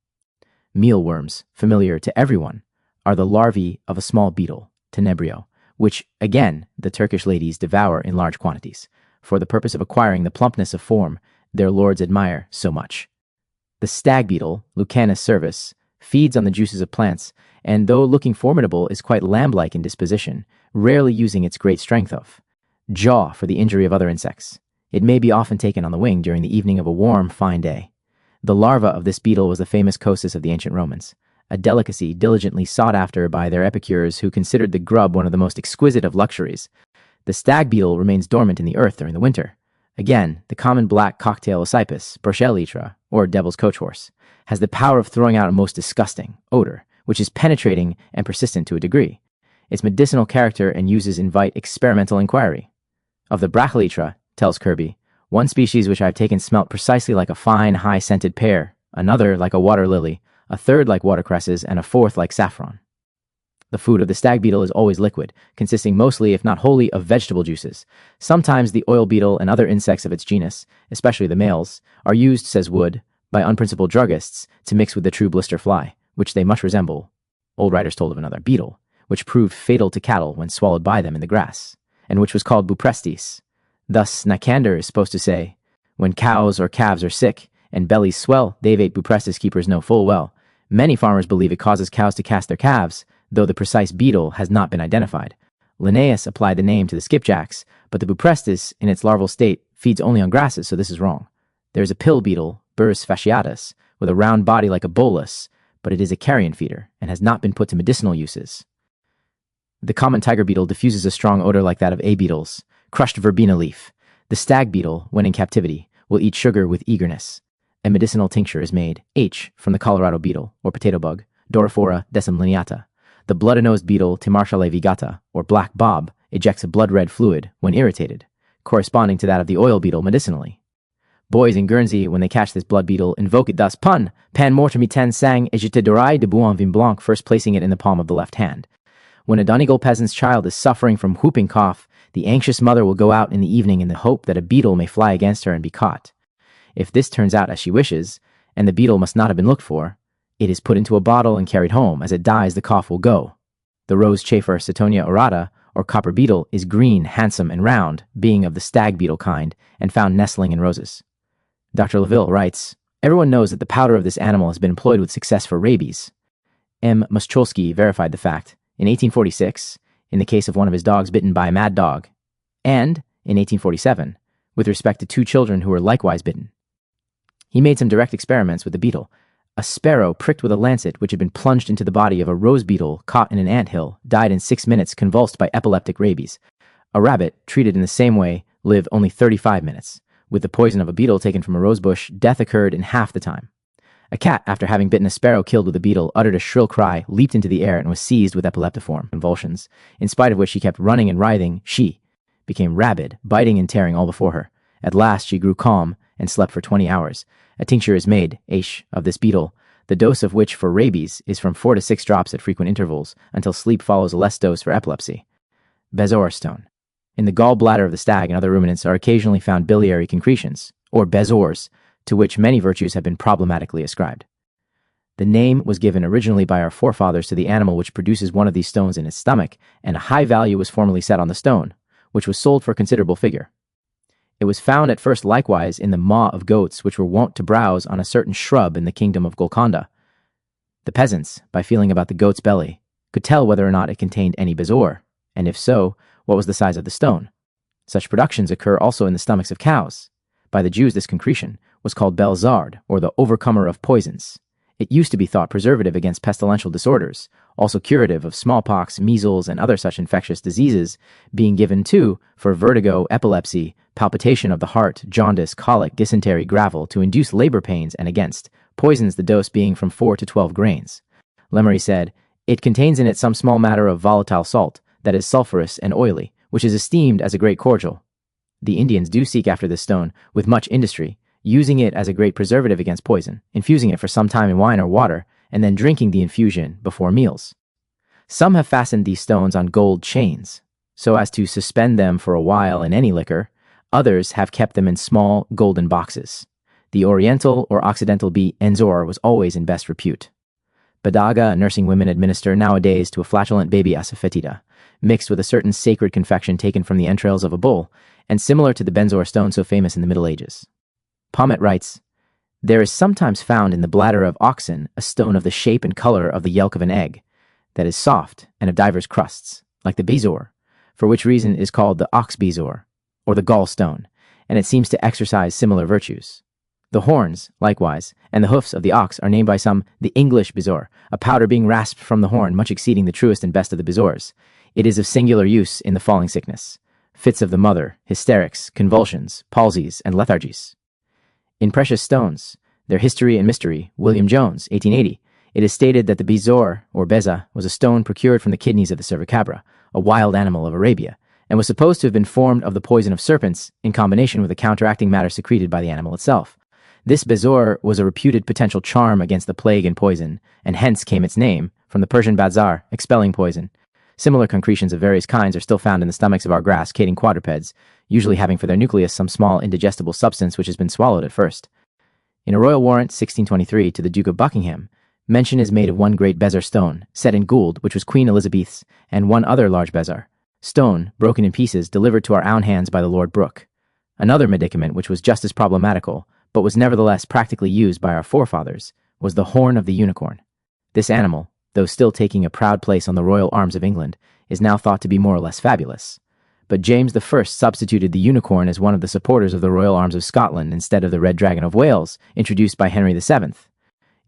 Speaker 1: Mealworms, familiar to everyone, are the larvae of a small beetle, Tenebrio, which, again, the Turkish ladies devour in large quantities, for the purpose of acquiring the plumpness of form their lords admire so much. The stag beetle, Lucanus cervus, feeds on the juices of plants, and though looking formidable is quite lamb-like in disposition, rarely using its great strength of jaw for the injury of other insects. It may be often taken on the wing during the evening of a warm, fine day. The larva of this beetle was the famous cosus of the ancient Romans, a delicacy diligently sought after by their epicures who considered the grub one of the most exquisite of luxuries. The stag beetle remains dormant in the earth during the winter. Again, the common black cocktail Ocypus, Brochellitra, or devil's coach horse, has the power of throwing out a most disgusting odor, which is penetrating and persistent to a degree. Its medicinal character and uses invite experimental inquiry. Of the Brachylytra, tells Kirby, one species which I have taken smelt precisely like a fine, high-scented pear, another like a water lily, a third like watercresses, and a fourth like saffron. The food of the stag beetle is always liquid, consisting mostly, if not wholly, of vegetable juices. Sometimes the oil beetle and other insects of its genus, especially the males, are used, says Wood, by unprincipled druggists to mix with the true blister fly, which they much resemble. Old writers told of another beetle, which proved fatal to cattle when swallowed by them in the grass, and which was called Buprestis. Thus, Nicander is supposed to say, when cows or calves are sick and bellies swell, they've ate Buprestis keepers know full well. Many farmers believe it causes cows to cast their calves, though the precise beetle has not been identified. Linnaeus applied the name to the skipjacks, but the Buprestis, in its larval state, feeds only on grasses, so this is wrong. There is a pill beetle, Burrus fasciatus, with a round body like a bolus, but it is a carrion feeder, and has not been put to medicinal uses. The common tiger beetle diffuses a strong odor like that of A beetles, crushed verbena leaf. The stag beetle, when in captivity, will eat sugar with eagerness. A medicinal tincture is made, H, from the Colorado beetle, or potato bug, Doryphora decemlineata. The blood-nosed beetle Timarcha levigata, or black bob, ejects a blood-red fluid when irritated, corresponding to that of the oil beetle medicinally. Boys in Guernsey, when they catch this blood beetle, invoke it thus: Pun, pan mortem ten sang, et je te dorai de bois en vin blanc, first placing it in the palm of the left hand. When a Donegal peasant's child is suffering from whooping cough, the anxious mother will go out in the evening in the hope that a beetle may fly against her and be caught. If this turns out as she wishes, and the beetle must not have been looked for, it is put into a bottle and carried home. As it dies, the cough will go. The rose chafer Setonia aurata, or copper beetle, is green, handsome, and round, being of the stag beetle kind, and found nestling in roses. Dr. Leville writes, everyone knows that the powder of this animal has been employed with success for rabies. M. Muscholsky verified the fact in 1846, in the case of one of his dogs bitten by a mad dog, and in 1847, with respect to 2 children who were likewise bitten. He made some direct experiments with the beetle. A sparrow pricked with a lancet which had been plunged into the body of a rose beetle caught in an anthill died in 6 minutes convulsed by epileptic rabies. A rabbit, treated in the same way, lived only 35 minutes. With the poison of a beetle taken from a rose bush, death occurred in half the time. A cat, after having bitten a sparrow killed with a beetle, uttered a shrill cry, leaped into the air, and was seized with epileptiform convulsions, in spite of which she kept running and writhing. She became rabid, biting and tearing all before her. At last she grew calm and slept for 20 hours. A tincture is made, of this beetle, the dose of which for rabies is from 4 to 6 drops at frequent intervals, until sleep follows a less dose for epilepsy. Bezoar Stone. In the gallbladder of the stag and other ruminants are occasionally found biliary concretions, or bezoars, to which many virtues have been problematically ascribed. The name was given originally by our forefathers to the animal which produces one of these stones in its stomach, and a high value was formerly set on the stone, which was sold for a considerable figure. It was found at first likewise in the maw of goats which were wont to browse on a certain shrub in the kingdom of Golconda. The peasants, by feeling about the goat's belly, could tell whether or not it contained any bezoar, and if so, what was the size of the stone. Such productions occur also in the stomachs of cows. By the Jews this concretion was called belzard, or the overcomer of poisons. It used to be thought preservative against pestilential disorders, also curative of smallpox, measles, and other such infectious diseases, being given too for vertigo, epilepsy, palpitation of the heart, jaundice, colic, dysentery, gravel, to induce labor pains, and against poisons, the dose being from 4 to 12 grains. Lemery said, it contains in it some small matter of volatile salt, that is sulphurous and oily, which is esteemed as a great cordial. The Indians do seek after this stone with much industry, using it as a great preservative against poison, infusing it for some time in wine or water, and then drinking the infusion before meals. Some have fastened these stones on gold chains, so as to suspend them for a while in any liquor. Others have kept them in small golden boxes. The Oriental or Occidental bee Enzor was always in best repute. Badaga nursing women administer nowadays to a flatulent baby asafoetida, mixed with a certain sacred confection taken from the entrails of a bull, and similar to the benzoar stone so famous in the Middle Ages. Pommet writes, there is sometimes found in the bladder of oxen a stone of the shape and color of the yelk of an egg, that is soft and of divers crusts, like the bezoar, for which reason it is called the ox bezoar, or the gall stone, and it seems to exercise similar virtues. The horns, likewise, and the hoofs of the ox are named by some the English bezoar, a powder being rasped from the horn, much exceeding the truest and best of the bezoars. It is of singular use in the falling sickness, fits of the mother, hysterics, convulsions, palsies, and lethargies. In Precious Stones, Their History and Mystery, William Jones, 1880, it is stated that the bezoar, or beza, was a stone procured from the kidneys of the cervicabra, a wild animal of Arabia, and was supposed to have been formed of the poison of serpents in combination with the counteracting matter secreted by the animal itself. This bezoar was a reputed potential charm against the plague and poison, and hence came its name, from the Persian bazar, expelling poison. Similar concretions of various kinds are still found in the stomachs of our grass-cating quadrupeds, usually having for their nucleus some small indigestible substance which has been swallowed at first. In a royal warrant 1623 to the Duke of Buckingham, mention is made of one great bezoar stone, set in gold, which was Queen Elizabeth's, and one other large bezoar stone, broken in pieces, delivered to our own hands by the Lord Brooke. Another medicament which was just as problematical, but was nevertheless practically used by our forefathers, was the horn of the unicorn. This animal, though still taking a proud place on the royal arms of England, is now thought to be more or less fabulous. But James I substituted the unicorn as one of the supporters of the royal arms of Scotland instead of the red dragon of Wales, introduced by Henry VII.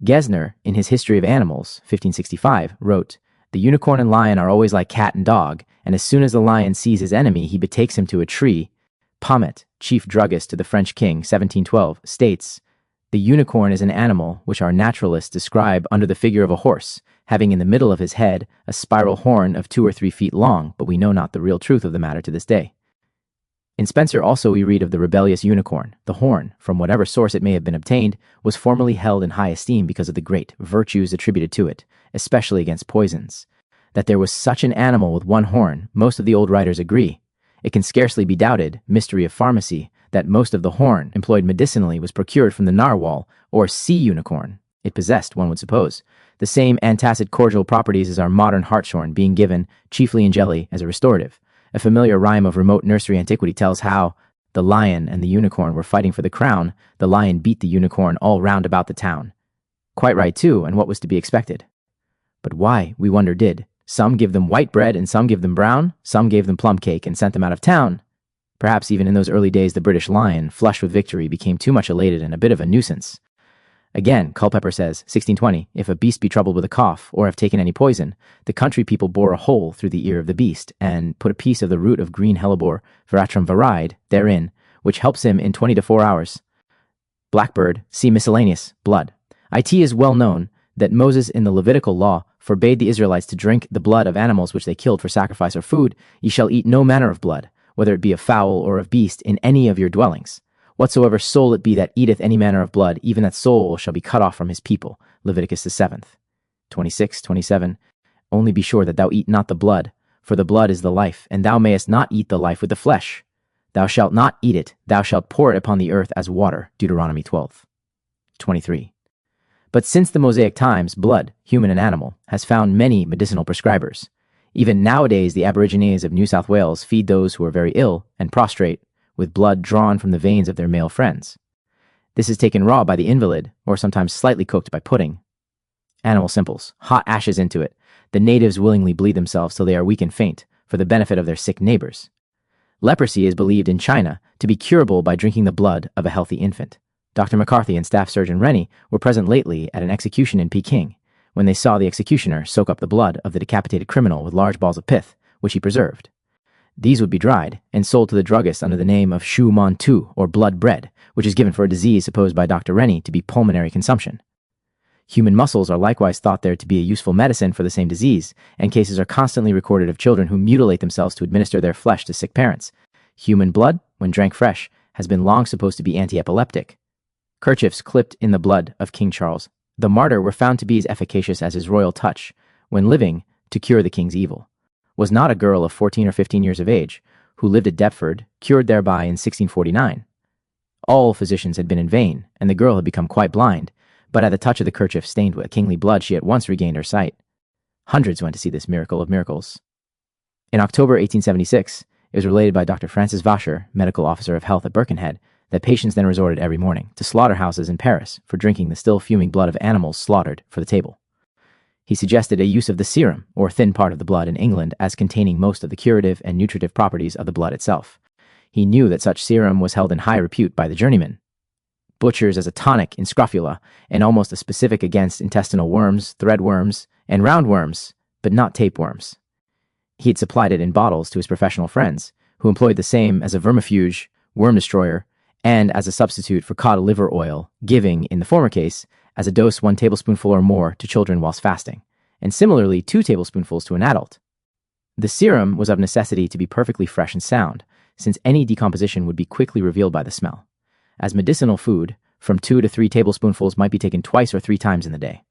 Speaker 1: Gesner, in his History of Animals, 1565, wrote, the unicorn and lion are always like cat and dog, and as soon as the lion sees his enemy, he betakes him to a tree. Pommet, chief druggist to the French king, 1712, states, the unicorn is an animal which our naturalists describe under the figure of a horse, having in the middle of his head a spiral horn of 2 or 3 feet long, but we know not the real truth of the matter to this day. In Spenser also we read of the rebellious unicorn. The horn, from whatever source it may have been obtained, was formerly held in high esteem because of the great virtues attributed to it, especially against poisons. That there was such an animal with one horn, most of the old writers agree. It can scarcely be doubted, mystery of pharmacy, that most of the horn employed medicinally was procured from the narwhal, or sea unicorn. It possessed, one would suppose, the same antacid cordial properties as our modern hartshorn, being given, chiefly in jelly, as a restorative. A familiar rhyme of remote nursery antiquity tells how the lion and the unicorn were fighting for the crown. The lion beat the unicorn all round about the town. Quite right, too, and what was to be expected. But why, we wonder, did some give them white bread and some give them brown? Some gave them plum cake and sent them out of town. Perhaps even in those early days the British lion, flushed with victory, became too much elated and a bit of a nuisance. Again, Culpeper says, 1620, if a beast be troubled with a cough, or have taken any poison, the country people bore a hole through the ear of the beast, and put a piece of the root of green hellebore, veratrum varide, therein, which helps him in 20 to 4 hours. Blackbird, see miscellaneous, blood. It is well known that Moses in the Levitical law forbade the Israelites to drink the blood of animals which they killed for sacrifice or food. Ye shall eat no manner of blood, whether it be of fowl or of beast, in any of your dwellings. Whatsoever soul it be that eateth any manner of blood, even that soul shall be cut off from his people. Leviticus the 7th. 26, 27. Only be sure that thou eat not the blood, for the blood is the life, and thou mayest not eat the life with the flesh. Thou shalt not eat it, thou shalt pour it upon the earth as water. Deuteronomy 12. 23. But since the Mosaic times, blood, human and animal, has found many medicinal prescribers. Even nowadays, the Aborigines of New South Wales feed those who are very ill and prostrate with blood drawn from the veins of their male friends. This is taken raw by the invalid, or sometimes slightly cooked by pudding. Animal simples, hot ashes into it. The natives willingly bleed themselves till they are weak and faint, for the benefit of their sick neighbors. Leprosy is believed in China to be curable by drinking the blood of a healthy infant. Dr. McCarthy and Staff Surgeon Rennie were present lately at an execution in Peking, when they saw the executioner soak up the blood of the decapitated criminal with large balls of pith, which he preserved. These would be dried and sold to the druggist under the name of shu mon tu, or blood bread, which is given for a disease supposed by Dr. Rennie to be pulmonary consumption. Human muscles are likewise thought there to be a useful medicine for the same disease, and cases are constantly recorded of children who mutilate themselves to administer their flesh to sick parents. Human blood, when drank fresh, has been long supposed to be anti-epileptic. Kerchiefs clipped in the blood of King Charles the Martyr were found to be as efficacious as his royal touch, when living, to cure the king's evil. Was not a girl of 14 or 15 years of age, who lived at Deptford, cured thereby in 1649. All physicians had been in vain, and the girl had become quite blind, but at the touch of the kerchief stained with kingly blood she at once regained her sight. Hundreds went to see this miracle of miracles. In October 1876, it was related by Dr. Francis Vacher, medical officer of health at Birkenhead, that patients then resorted every morning to slaughterhouses in Paris for drinking the still fuming blood of animals slaughtered for the table. He suggested a use of the serum, or thin part of the blood, in England as containing most of the curative and nutritive properties of the blood itself. He knew that such serum was held in high repute by the journeyman butchers as a tonic in scrofula, and almost a specific against intestinal worms, threadworms, and roundworms, but not tapeworms. He had supplied it in bottles to his professional friends, who employed the same as a vermifuge, worm destroyer, and as a substitute for cod liver oil, giving, in the former case, as a dose 1 tablespoonful or more to children whilst fasting, and similarly 2 tablespoonfuls to an adult. The serum was of necessity to be perfectly fresh and sound, since any decomposition would be quickly revealed by the smell. As medicinal food, from 2 to 3 tablespoonfuls might be taken twice or 3 times in the day.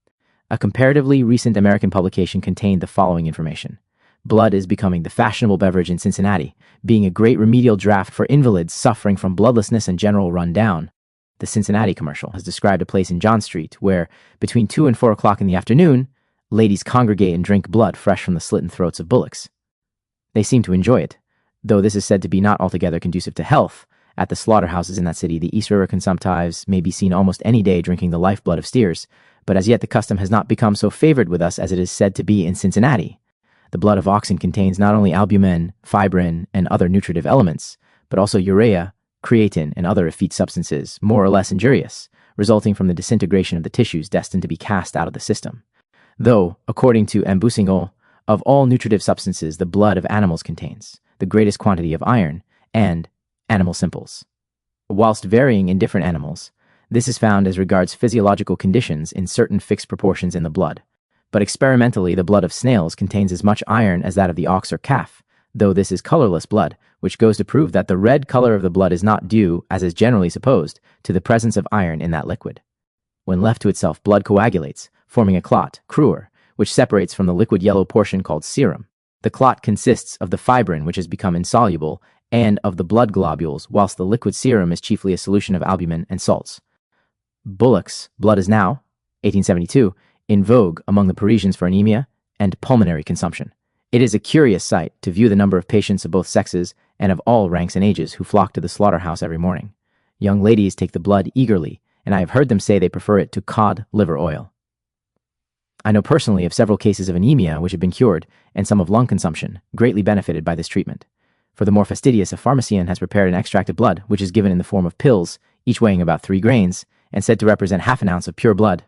Speaker 1: A comparatively recent American publication contained the following information. Blood is becoming the fashionable beverage in Cincinnati, being a great remedial draught for invalids suffering from bloodlessness and general run-down. The Cincinnati commercial has described a place in John Street where, between 2 and 4 o'clock in the afternoon, ladies congregate and drink blood fresh from the slitten throats of bullocks. They seem to enjoy it, though this is said to be not altogether conducive to health. At the slaughterhouses in that city, the East River consumptives may be seen almost any day drinking the lifeblood of steers, but as yet the custom has not become so favored with us as it is said to be in Cincinnati. The blood of oxen contains not only albumin, fibrin, and other nutritive elements, but also urea, creatine, and other effete substances, more or less injurious, resulting from the disintegration of the tissues destined to be cast out of the system. Though, according to M. Boussignol, of all nutritive substances the blood of animals contains the greatest quantity of iron and animal simples. Whilst varying in different animals, this is found as regards physiological conditions in certain fixed proportions in the blood. But experimentally, the blood of snails contains as much iron as that of the ox or calf, though this is colorless blood, which goes to prove that the red color of the blood is not due, as is generally supposed, to the presence of iron in that liquid. When left to itself, blood coagulates, forming a clot, cruor, which separates from the liquid yellow portion called serum. The clot consists of the fibrin, which has become insoluble, and of the blood globules, whilst the liquid serum is chiefly a solution of albumin and salts. Bullock's blood is now, 1872, in vogue among the Parisians for anemia and pulmonary consumption. It is a curious sight to view the number of patients of both sexes and of all ranks and ages who flock to the slaughterhouse every morning. Young ladies take the blood eagerly, and I have heard them say they prefer it to cod liver oil. I know personally of several cases of anemia which have been cured, and some of lung consumption, greatly benefited by this treatment. For the more fastidious, a pharmacian has prepared an extract of blood, which is given in the form of pills, each weighing about 3 grains, and said to represent half an ounce of pure blood.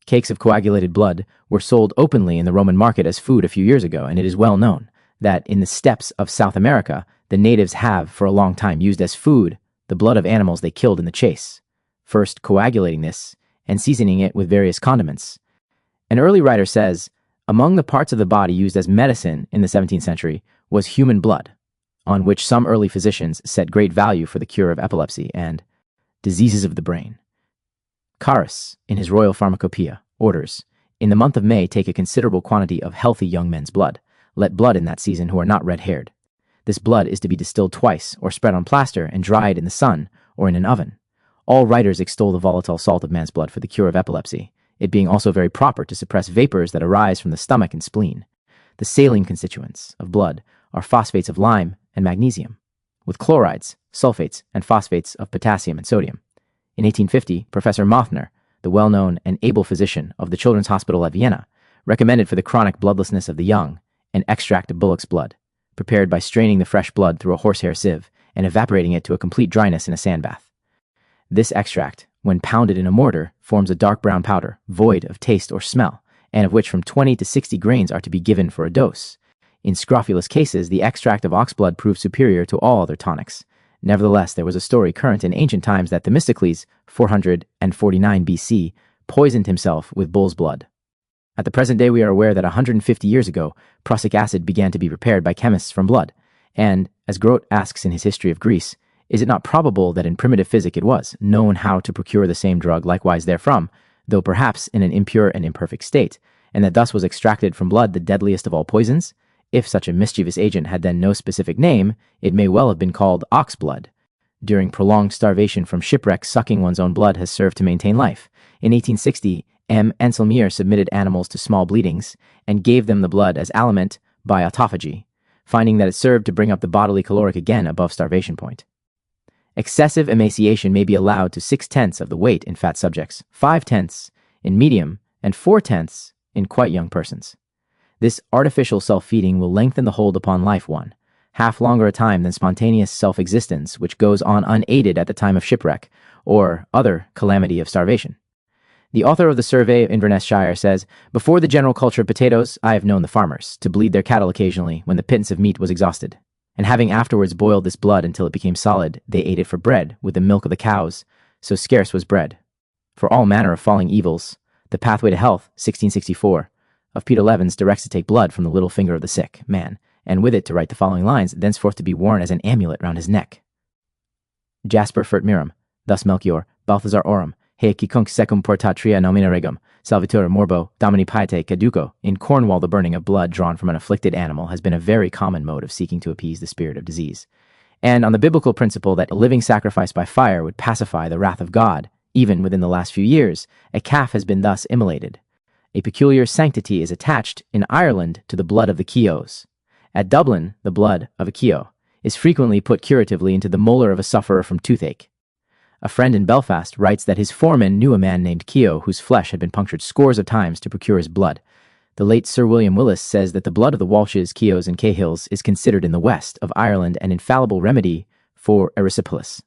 Speaker 1: Cakes of coagulated blood were sold openly in the Roman market as food a few years ago, and it is well known that in the steppes of South America, the natives have for a long time used as food the blood of animals they killed in the chase, first coagulating this and seasoning it with various condiments. An early writer says, among the parts of the body used as medicine in the 17th century was human blood, on which some early physicians set great value for the cure of epilepsy and diseases of the brain. Carus, in his Royal Pharmacopoeia, orders, in the month of May take a considerable quantity of healthy young men's blood. Let blood in that season who are not red-haired. This blood is to be distilled twice, or spread on plaster and dried in the sun or in an oven. All writers extol the volatile salt of man's blood for the cure of epilepsy, it being also very proper to suppress vapors that arise from the stomach and spleen. The saline constituents of blood are phosphates of lime and magnesium, with chlorides, sulfates, and phosphates of potassium and sodium. In 1850, Professor Mothner, the well-known and able physician of the Children's Hospital at Vienna, recommended for the chronic bloodlessness of the young an extract of bullock's blood, prepared by straining the fresh blood through a horsehair sieve and evaporating it to a complete dryness in a sand bath. This extract, when pounded in a mortar, forms a dark brown powder, void of taste or smell, and of which from 20 to 60 grains are to be given for a dose. In scrofulous cases, the extract of ox blood proved superior to all other tonics. Nevertheless, there was a story current in ancient times that Themistocles, 449 BC, poisoned himself with bull's blood. At the present day, we are aware that 150 years ago, prussic acid began to be prepared by chemists from blood, and, as Grote asks in his History of Greece, is it not probable that in primitive physic it was known how to procure the same drug likewise therefrom, though perhaps in an impure and imperfect state, and that thus was extracted from blood the deadliest of all poisons? If such a mischievous agent had then no specific name, it may well have been called ox blood. During prolonged starvation from shipwreck, sucking one's own blood has served to maintain life. In 1860, M. Enselmier submitted animals to small bleedings and gave them the blood as aliment by autophagy, finding that it served to bring up the bodily caloric again above starvation point. Excessive emaciation may be allowed to 6/10 of the weight in fat subjects, 5/10 in medium, and 4/10 in quite young persons. This artificial self-feeding will lengthen the hold upon life half longer a time than spontaneous self-existence, which goes on unaided at the time of shipwreck or other calamity of starvation. The author of the Survey of Inverness Shire says, before the general culture of potatoes, I have known the farmers to bleed their cattle occasionally when the pittance of meat was exhausted, and having afterwards boiled this blood until it became solid, they ate it for bread with the milk of the cows, so scarce was bread. For all manner of falling evils, the Pathway to Health, 1664, of Peter Levens directs to take blood from the little finger of the sick man, and with it to write the following lines, thenceforth to be worn as an amulet round his neck. Jasper fert mirum, thus Melchior, Balthazar orum, he quicunque secum portat tria nomina regum, salvitur morbo, domini pietae caduco. In Cornwall, the burning of blood drawn from an afflicted animal has been a very common mode of seeking to appease the spirit of disease. And on the biblical principle that a living sacrifice by fire would pacify the wrath of God, even within the last few years, a calf has been thus immolated. A peculiar sanctity is attached in Ireland to the blood of the Keoghs. At Dublin, the blood of a Keogh is frequently put curatively into the molar of a sufferer from toothache. A friend in Belfast writes that his foreman knew a man named Keogh whose flesh had been punctured scores of times to procure his blood. The late Sir William Willis says that the blood of the Walshes, Keoghs, and Cahills is considered in the west of Ireland an infallible remedy for erysipelas.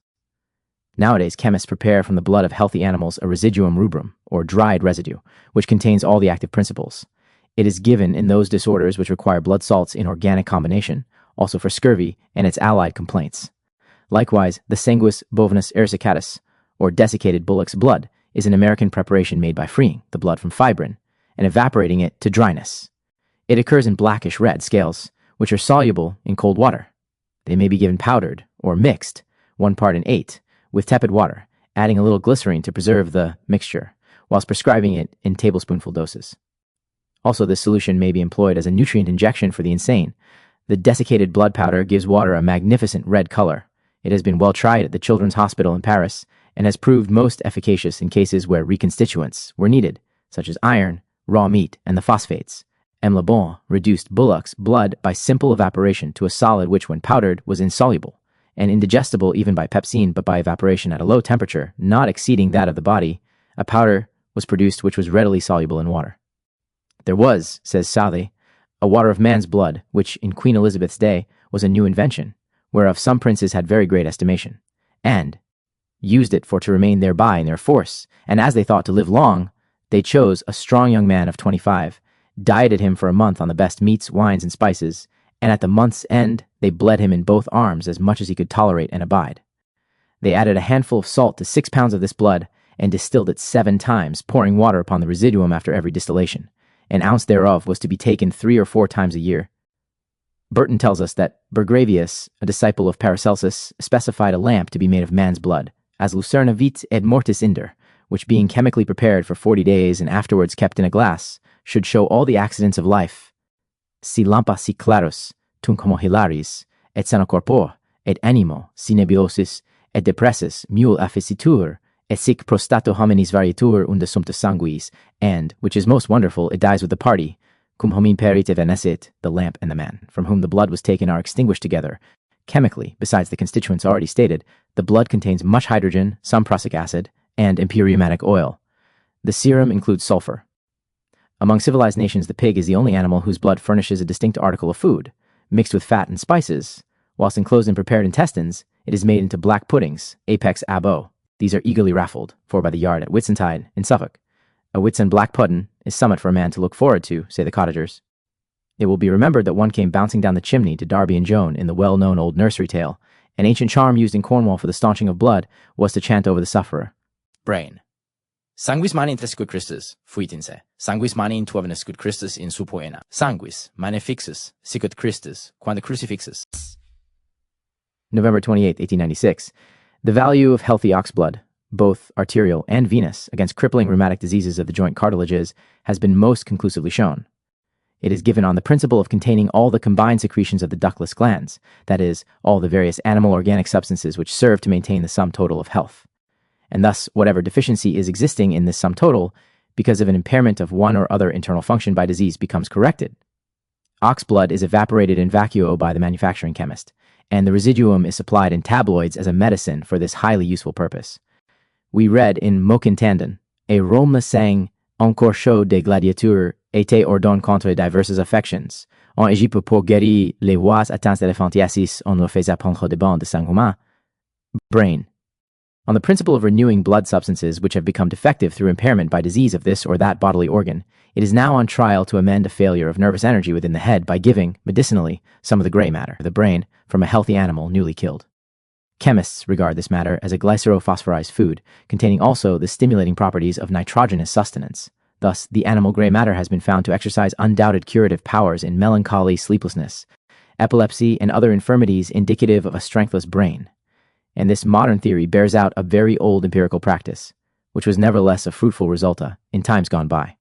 Speaker 1: Nowadays, chemists prepare from the blood of healthy animals a residuum rubrum, or dried residue, which contains all the active principles. It is given in those disorders which require blood salts in organic combination, also for scurvy and its allied complaints. Likewise, the sanguis bovinus erysicatus, or desiccated bullock's blood, is an American preparation made by freeing the blood from fibrin and evaporating it to dryness. It occurs in blackish red scales, which are soluble in cold water. They may be given powdered or mixed, 1 part in 8, with tepid water, adding a little glycerine to preserve the mixture, whilst prescribing it in tablespoonful doses. Also, this solution may be employed as a nutrient injection for the insane. The desiccated blood powder gives water a magnificent red color. It has been well tried at the Children's Hospital in Paris and has proved most efficacious in cases where reconstituents were needed, such as iron, raw meat, and the phosphates. M. Lebon reduced bullock's blood by simple evaporation to a solid which, when powdered, was insoluble and indigestible even by pepsine, but by evaporation at a low temperature, not exceeding that of the body, a powder was produced which was readily soluble in water. There was, says Sale, a water of man's blood, which, in Queen Elizabeth's day, was a new invention, whereof some princes had very great estimation, and used it for to remain thereby in their force, and as they thought to live long, they chose a strong young man of 25, dieted him for a month on the best meats, wines, and spices, and at the month's end they bled him in both arms as much as he could tolerate and abide. They added a handful of salt to 6 pounds of this blood, and distilled it 7 times, pouring water upon the residuum after every distillation. An ounce thereof was to be taken 3 or 4 times a year. Burton tells us that Burgravius, a disciple of Paracelsus, specified a lamp to be made of man's blood, as lucerna vit et mortis inder, which being chemically prepared for 40 days and afterwards kept in a glass, should show all the accidents of life. Si lampa si clarus, tunc homo hilaris, et sano corpor, et animo, si nebulosis, et depressus, mule afficitur, et sic prostato hominis varietur unde sumpta sanguis, and, which is most wonderful, it dies with the party, cum homin perit evanescit, the lamp and the man, from whom the blood was taken are extinguished together. Chemically, besides the constituents already stated, the blood contains much hydrogen, some prussic acid, and empyreumatic oil. The serum includes sulfur. Among civilized nations, the pig is the only animal whose blood furnishes a distinct article of food. Mixed with fat and spices, whilst enclosed in prepared intestines, it is made into black puddings, apex abo. These are eagerly raffled, for by the yard at Whitsuntide in Suffolk. A Whitsun black puddin' is summit for a man to look forward to, say the cottagers. It will be remembered that one came bouncing down the chimney to Darby and Joan in the well-known old nursery tale. An ancient charm used in Cornwall for the staunching of blood was to chant over the sufferer.
Speaker 2: Brain. Sanguis mani intrescut Christus, fuitinse. Sanguis mani intuavenescut Christus in supoena. Sanguis, mane fixus, sicut Christus, quando crucifixus.
Speaker 1: November 28, 1896. The value of healthy ox blood, both arterial and venous, against crippling rheumatic diseases of the joint cartilages has been most conclusively shown. It is given on the principle of containing all the combined secretions of the ductless glands, that is, all the various animal organic substances which serve to maintain the sum total of health. And thus, whatever deficiency is existing in this sum total, because of an impairment of one or other internal function by disease, becomes corrected. Ox blood is evaporated in vacuo by the manufacturing chemist, and the residuum is supplied in tabloids as a medicine for this highly useful purpose. We read in Moquintandon, a Rome le sang encore chaud des gladiateurs était ordonné contre diverses affections. En Égypte pour guérir les rois atteints d'éléphantiasis, on leur faisait prendre des bains de sang humain. Brain. On the principle of renewing blood substances which have become defective through impairment by disease of this or that bodily organ, it is now on trial to amend a failure of nervous energy within the head by giving, medicinally, some of the gray matter, the brain, from a healthy animal newly killed. Chemists regard this matter as a glycerophosphorized food, containing also the stimulating properties of nitrogenous sustenance. Thus, the animal gray matter has been found to exercise undoubted curative powers in melancholy, sleeplessness, epilepsy, and other infirmities indicative of a strengthless brain. And this modern theory bears out a very old empirical practice, which was nevertheless a fruitful resulta in times gone by.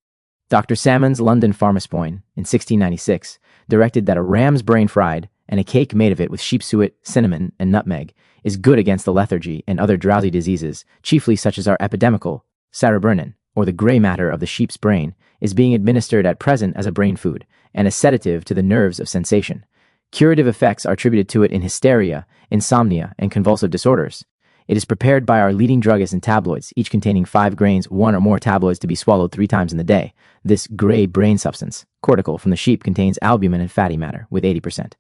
Speaker 1: Dr. Salmon's London Pharmaspoin, in 1696, directed that a ram's brain fried, and a cake made of it with sheep suet, cinnamon, and nutmeg, is good against the lethargy and other drowsy diseases, chiefly such as are epidemical. Cerebernin, or the gray matter of the sheep's brain, is being administered at present as a brain food, and a sedative to the nerves of sensation. Curative effects are attributed to it in hysteria, insomnia, and convulsive disorders. It is prepared by our leading druggists in tabloids, each containing 5 grains, 1 or more tabloids to be swallowed 3 times in the day. This gray brain substance, cortical from the sheep, contains albumin and fatty matter, with 80%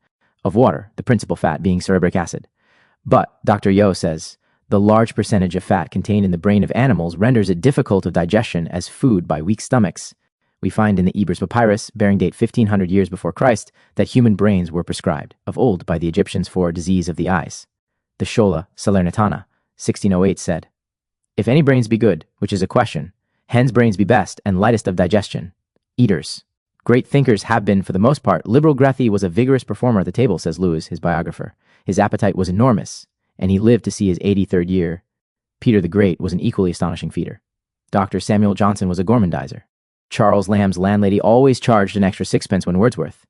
Speaker 1: of water, the principal fat being cerebric acid. But, Dr. Yo says, the large percentage of fat contained in the brain of animals renders it difficult of digestion as food by weak stomachs. We find in the Ebers Papyrus, bearing date 1500 years before Christ, that human brains were prescribed, of old, by the Egyptians for disease of the eyes. The Shola Salernitana, 1608, said, "If any brains be good, which is a question, hen's brains be best and lightest of digestion. Eaters. Great thinkers have been, for the most part. Liberal Grethey was a vigorous performer at the table," says Lewis, his biographer. "His appetite was enormous, and he lived to see his 83rd year. Peter the Great was an equally astonishing feeder. Dr. Samuel Johnson was a gourmandizer. Charles Lamb's landlady always charged an extra sixpence when Wordsworth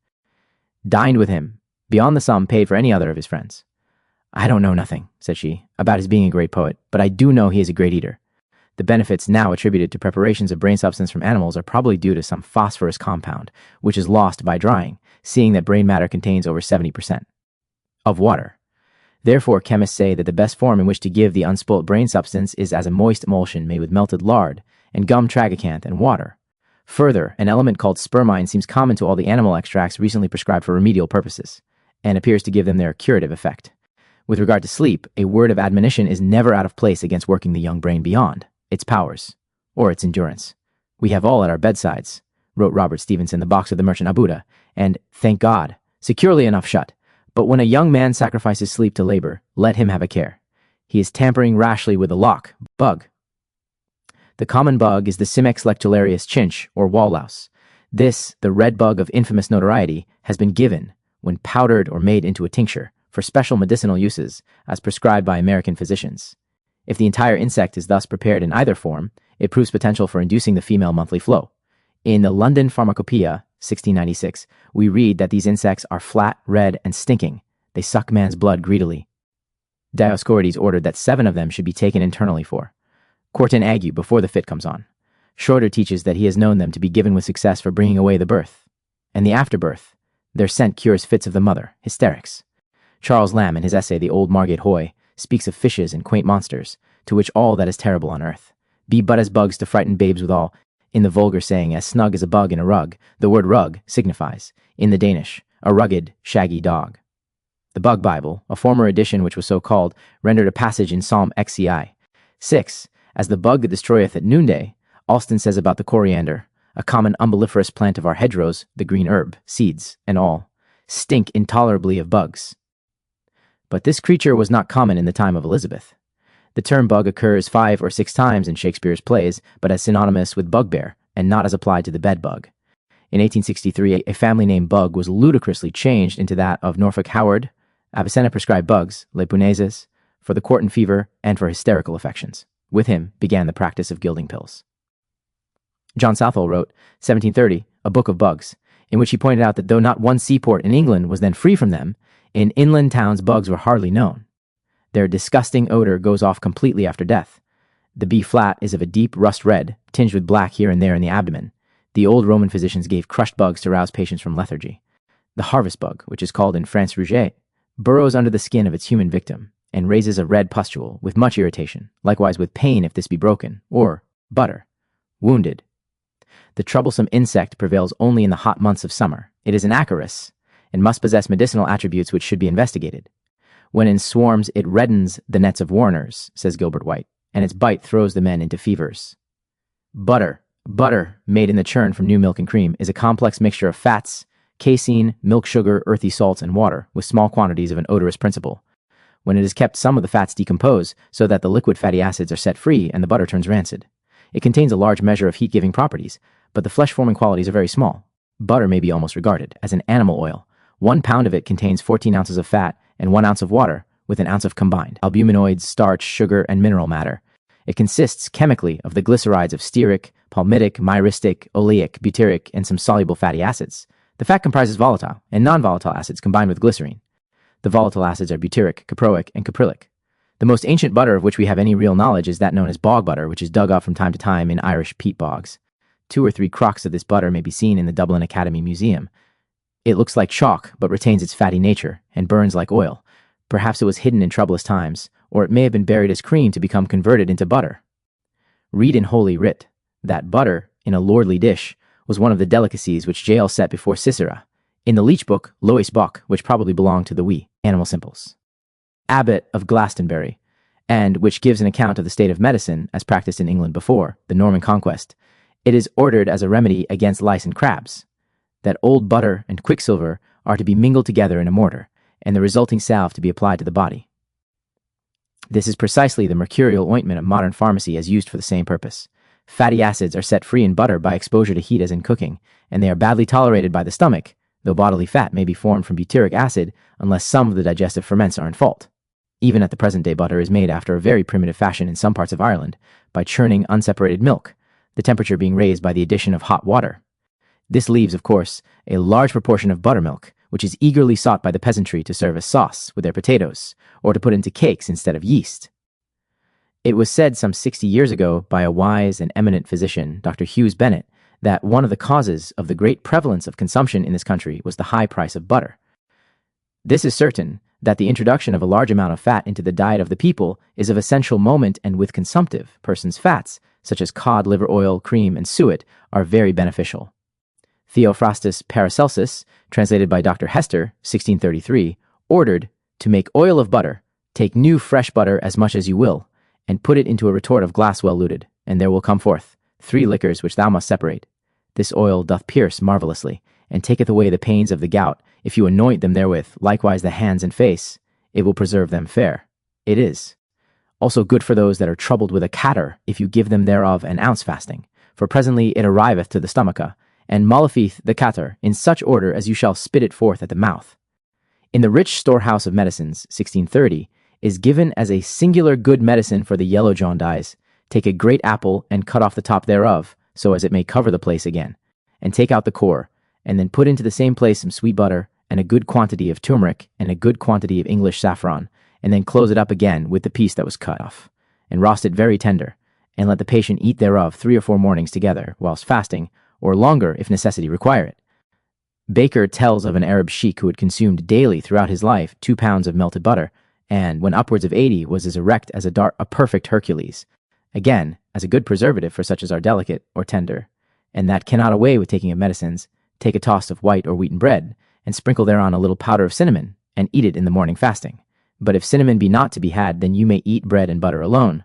Speaker 1: dined with him, beyond the sum paid for any other of his friends. "I don't know nothing," said she, "about his being a great poet, but I do know he is a great eater. The benefits now attributed to preparations of brain substance from animals are probably due to some phosphorus compound, which is lost by drying, seeing that brain matter contains over 70% of water. Therefore, chemists say that the best form in which to give the unspoilt brain substance is as a moist emulsion made with melted lard and gum tragacanth and water. Further, an element called spermine seems common to all the animal extracts recently prescribed for remedial purposes, and appears to give them their curative effect. With regard to sleep, a word of admonition is never out of place against working the young brain beyond its powers, or its endurance. We have all at our bedsides," wrote Robert Stevenson, "the box of the merchant Abuda, and, thank God, securely enough shut. But when a young man sacrifices sleep to labor, let him have a care. He is tampering rashly with the lock, bug. The common bug is the Cimex lectularius chinch, or wall louse. This, the red bug of infamous notoriety, has been given, when powdered or made into a tincture, for special medicinal uses, as prescribed by American physicians. If the entire insect is thus prepared in either form, it proves potential for inducing the female monthly flow. In the London Pharmacopoeia, 1696, we read that these insects are flat, red, and stinking. They suck man's blood greedily. Dioscorides ordered that 7 of them should be taken internally for quartan ague before the fit comes on. Schroeder teaches that he has known them to be given with success for bringing away the birth. And the afterbirth, their scent cures fits of the mother, hysterics. Charles Lamb, in his essay The Old Margate Hoy, speaks of fishes and quaint monsters, to which all that is terrible on earth be but as bugs to frighten babes withal. In the vulgar saying, as snug as a bug in a rug, the word rug signifies, in the Danish, a rugged, shaggy dog. The Bug Bible, a former edition which was so called, rendered a passage in Psalm XCI 6, as the bug that destroyeth at noonday. Alston says about the coriander, a common umbelliferous plant of our hedgerows, the green herb, seeds, and all, stink intolerably of bugs. But this creature was not common in the time of Elizabeth. The term bug occurs 5 or 6 times in Shakespeare's plays, but as synonymous with bugbear, and not as applied to the bed bug. In 1863, a family named Bug was ludicrously changed into that of Norfolk Howard. Avicenna prescribed bugs, les punaises, for the quartan fever and for hysterical affections. With him began the practice of gilding pills. John Southwell wrote, 1730, a book of bugs, in which he pointed out that though not one seaport in England was then free from them, in inland towns bugs were hardly known. Their disgusting odor goes off completely after death. The B flat is of a deep rust red, tinged with black here and there in the abdomen. The old Roman physicians gave crushed bugs to rouse patients from lethargy. The harvest bug, which is called in France rouget, burrows under the skin of its human victim, and raises a red pustule, with much irritation, likewise with pain if this be broken, or, butter, wounded. The troublesome insect prevails only in the hot months of summer. It is an acarus, and must possess medicinal attributes which should be investigated. When in swarms, it reddens the nets of warners, says Gilbert White, and its bite throws the men into fevers. Butter, made in the churn from new milk and cream, is a complex mixture of fats, casein, milk sugar, earthy salts, and water, with small quantities of an odorous principle. When it is kept, some of the fats decompose, so that the liquid fatty acids are set free and the butter turns rancid. It contains a large measure of heat-giving properties, but the flesh-forming qualities are very small. Butter may be almost regarded as an animal oil. 1 pound of it contains 14 ounces of fat and 1 ounce of water, with an ounce of combined albuminoids, starch, sugar, and mineral matter. It consists chemically of the glycerides of stearic, palmitic, myristic, oleic, butyric, and some soluble fatty acids. The fat comprises volatile and non-volatile acids combined with glycerine. The volatile acids are butyric, caproic, and caprylic. The most ancient butter of which we have any real knowledge is that known as bog butter, which is dug up from time to time in Irish peat bogs. 2 or 3 crocks of this butter may be seen in the Dublin Academy Museum. It looks like chalk, but retains its fatty nature, and burns like oil. Perhaps it was hidden in troublous times, or it may have been buried as cream to become converted into butter. Read in Holy Writ that butter, in a lordly dish, was one of the delicacies which Jael set before Sisera, in the Leech Book, Lois Bok, which probably belonged to the wee Animal Simples. Abbot of Glastonbury, and which gives an account of the state of medicine as practiced in England before the Norman Conquest. It is ordered as a remedy against lice and crabs, that old butter and quicksilver are to be mingled together in a mortar, and the resulting salve to be applied to the body. This is precisely the mercurial ointment of modern pharmacy as used for the same purpose. Fatty acids are set free in butter by exposure to heat as in cooking, and they are badly tolerated by the stomach, though bodily fat may be formed from butyric acid unless some of the digestive ferments are in fault. Even at the present day, butter is made after a very primitive fashion in some parts of Ireland, by churning unseparated milk, the temperature being raised by the addition of hot water. This leaves, of course, a large proportion of buttermilk, which is eagerly sought by the peasantry to serve as sauce with their potatoes, or to put into cakes instead of yeast. It was said some 60 years ago by a wise and eminent physician, Dr. Hughes Bennett, that one of the causes of the great prevalence of consumption in this country was the high price of butter. This is certain, that the introduction of a large amount of fat into the diet of the people is of essential moment, and with consumptive persons' fats, such as cod liver oil, cream, and suet, are very beneficial. Theophrastus Paracelsus, translated by Dr. Hester, 1633, ordered, to make oil of butter, take new fresh butter as much as you will, and put it into a retort of glass well luted, and there will come forth 3 liquors which thou must separate. This oil doth pierce marvelously, and taketh away the pains of the gout. If you anoint them therewith, likewise the hands and face, it will preserve them fair. It is also good for those that are troubled with a catarrh, if you give them thereof an ounce fasting, for presently it arriveth to the stomacha, and mollifeth the catarrh in such order as you shall spit it forth at the mouth. In the rich storehouse of medicines, 1630, is given as a singular good medicine for the yellow jaundice. Take a great apple and cut off the top thereof, so as it may cover the place again, and take out the core, and then put into the same place some sweet butter, and a good quantity of turmeric, and a good quantity of English saffron, and then close it up again with the piece that was cut off, and roast it very tender, and let the patient eat thereof 3 or 4 mornings together, whilst fasting, or longer if necessity require it. Baker tells of an Arab sheik who had consumed daily throughout his life 2 pounds of melted butter, and when upwards of 80 was as erect as a perfect Hercules. Again, as a good preservative for such as are delicate or tender, and that cannot away with taking of medicines, take a toss of white or wheaten bread, and sprinkle thereon a little powder of cinnamon, and eat it in the morning fasting. But if cinnamon be not to be had, then you may eat bread and butter alone.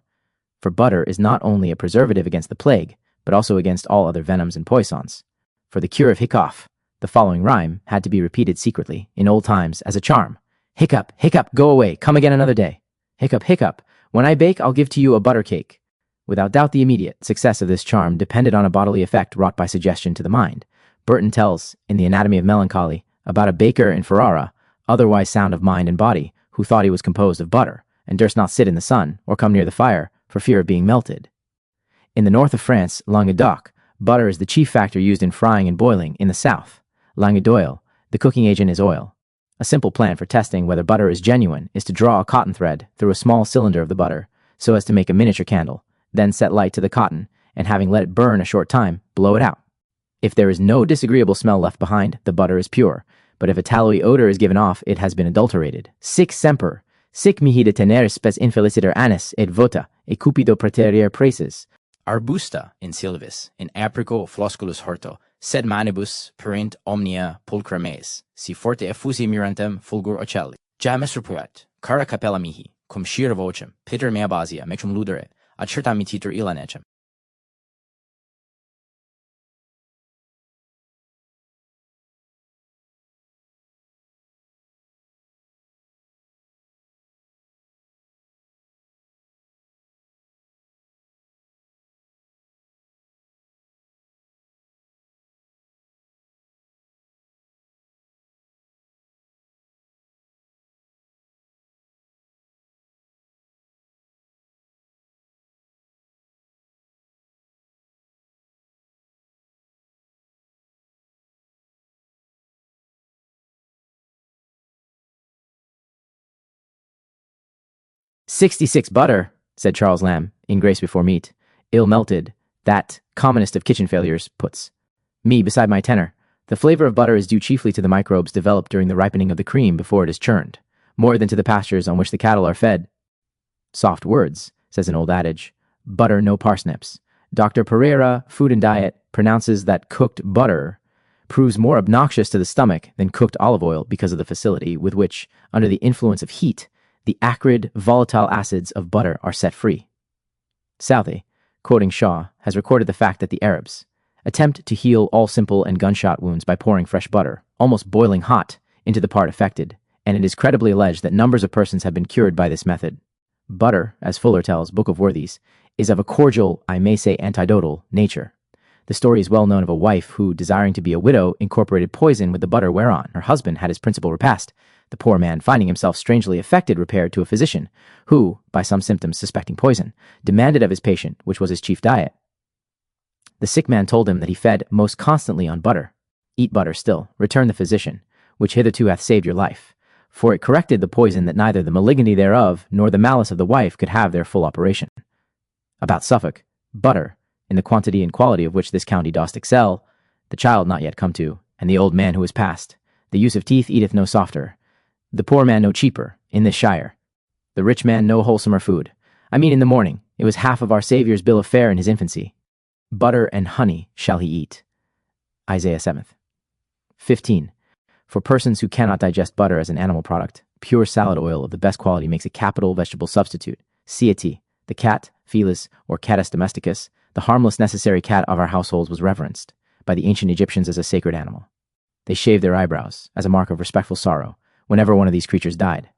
Speaker 1: For butter is not only a preservative against the plague, but also against all other venoms and poisons. For the cure of hiccough, the following rhyme had to be repeated secretly, in old times, as a charm. Hiccup, hiccup, go away, come again another day. Hiccup, hiccup, when I bake, I'll give to you a butter cake. Without doubt the immediate success of this charm depended on a bodily effect wrought by suggestion to the mind. Burton tells, in The Anatomy of Melancholy, about a baker in Ferrara, otherwise sound of mind and body, who thought he was composed of butter, and durst not sit in the sun, or come near the fire, for fear of being melted. In the north of France, Languedoc, butter is the chief factor used in frying and boiling. In the south, Languedoil, the cooking agent is oil. A simple plan for testing whether butter is genuine is to draw a cotton thread through a small cylinder of the butter, so as to make a miniature candle, then set light to the cotton, and having let it burn a short time, blow it out. If there is no disagreeable smell left behind, the butter is pure, but if a tallowy odor is given off, it has been adulterated. Sic semper, sic mihi de tenere spes infeliciter annis et vota, et cupido praeterier praeses.
Speaker 2: Arbusta in silvis, in aprico flosculus horto, sed manibus perint omnia pulchra meis, si forte effusi mirantem fulgur ocelli. Jamis repuat, cara capella mihi, cum scira vocem, piter mea basia, mecum ludere, ad certam mititur ilanecem.
Speaker 1: "66 butter," said Charles Lamb, in Grace Before Meat, "ill melted, that, commonest of kitchen failures, puts me beside my tenor. The flavor of butter is due chiefly to the microbes developed during the ripening of the cream before it is churned, more than to the pastures on which the cattle are fed. Soft words, says an old adage, butter no parsnips. Dr. Pereira, Food and Diet, pronounces that cooked butter proves more obnoxious to the stomach than cooked olive oil because of the facility with which, under the influence of heat, the acrid, volatile acids of butter are set free. Southey, quoting Shaw, has recorded the fact that the Arabs attempt to heal all simple and gunshot wounds by pouring fresh butter, almost boiling hot, into the part affected, and it is credibly alleged that numbers of persons have been cured by this method. Butter, as Fuller tells, Book of Worthies, is of a cordial, I may say antidotal, nature. The story is well known of a wife who, desiring to be a widow, incorporated poison with the butter whereon her husband had his principal repast. The poor man, finding himself strangely affected, repaired to a physician, who, by some symptoms suspecting poison, demanded of his patient which was his chief diet. The sick man told him that he fed most constantly on butter. Eat butter still, returned the physician, which hitherto hath saved your life. For it corrected the poison that neither the malignity thereof nor the malice of the wife could have their full operation. About Suffolk, butter, in the quantity and quality of which this county dost excel, the child not yet come to, and the old man who is past, the use of teeth eateth no softer, the poor man no cheaper, in this shire, the rich man no wholesomer food. I mean in the morning, it was half of our Saviour's bill of fare in his infancy. Butter and honey shall he eat. Isaiah 7th. 15. For persons who cannot digest butter as an animal product, pure salad oil of the best quality makes a capital vegetable substitute. Ciati, the cat, Felis, or Catus domesticus, the harmless necessary cat of our households, was reverenced by the ancient Egyptians as a sacred animal. They shaved their eyebrows as a mark of respectful sorrow whenever one of these creatures died.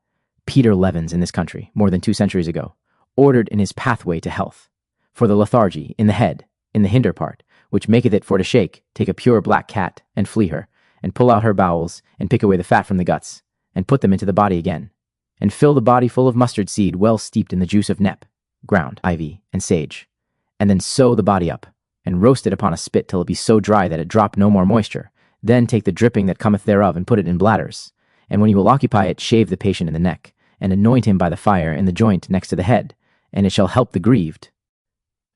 Speaker 1: Peter Levens in this country, more than 2 centuries ago, ordered in his pathway to health, for the lethargy in the head, in the hinder part, which maketh it for to shake, take a pure black cat, and flee her, and pull out her bowels, and pick away the fat from the guts, and put them into the body again, and fill the body full of mustard seed well steeped in the juice of nep, ground, ivy, and sage, and then sew the body up, and roast it upon a spit till it be so dry that it drop no more moisture. Then take the dripping that cometh thereof, and put it in bladders, and when you will occupy it, shave the patient in the neck, and anoint him by the fire in the joint next to the head, and it shall help the grieved.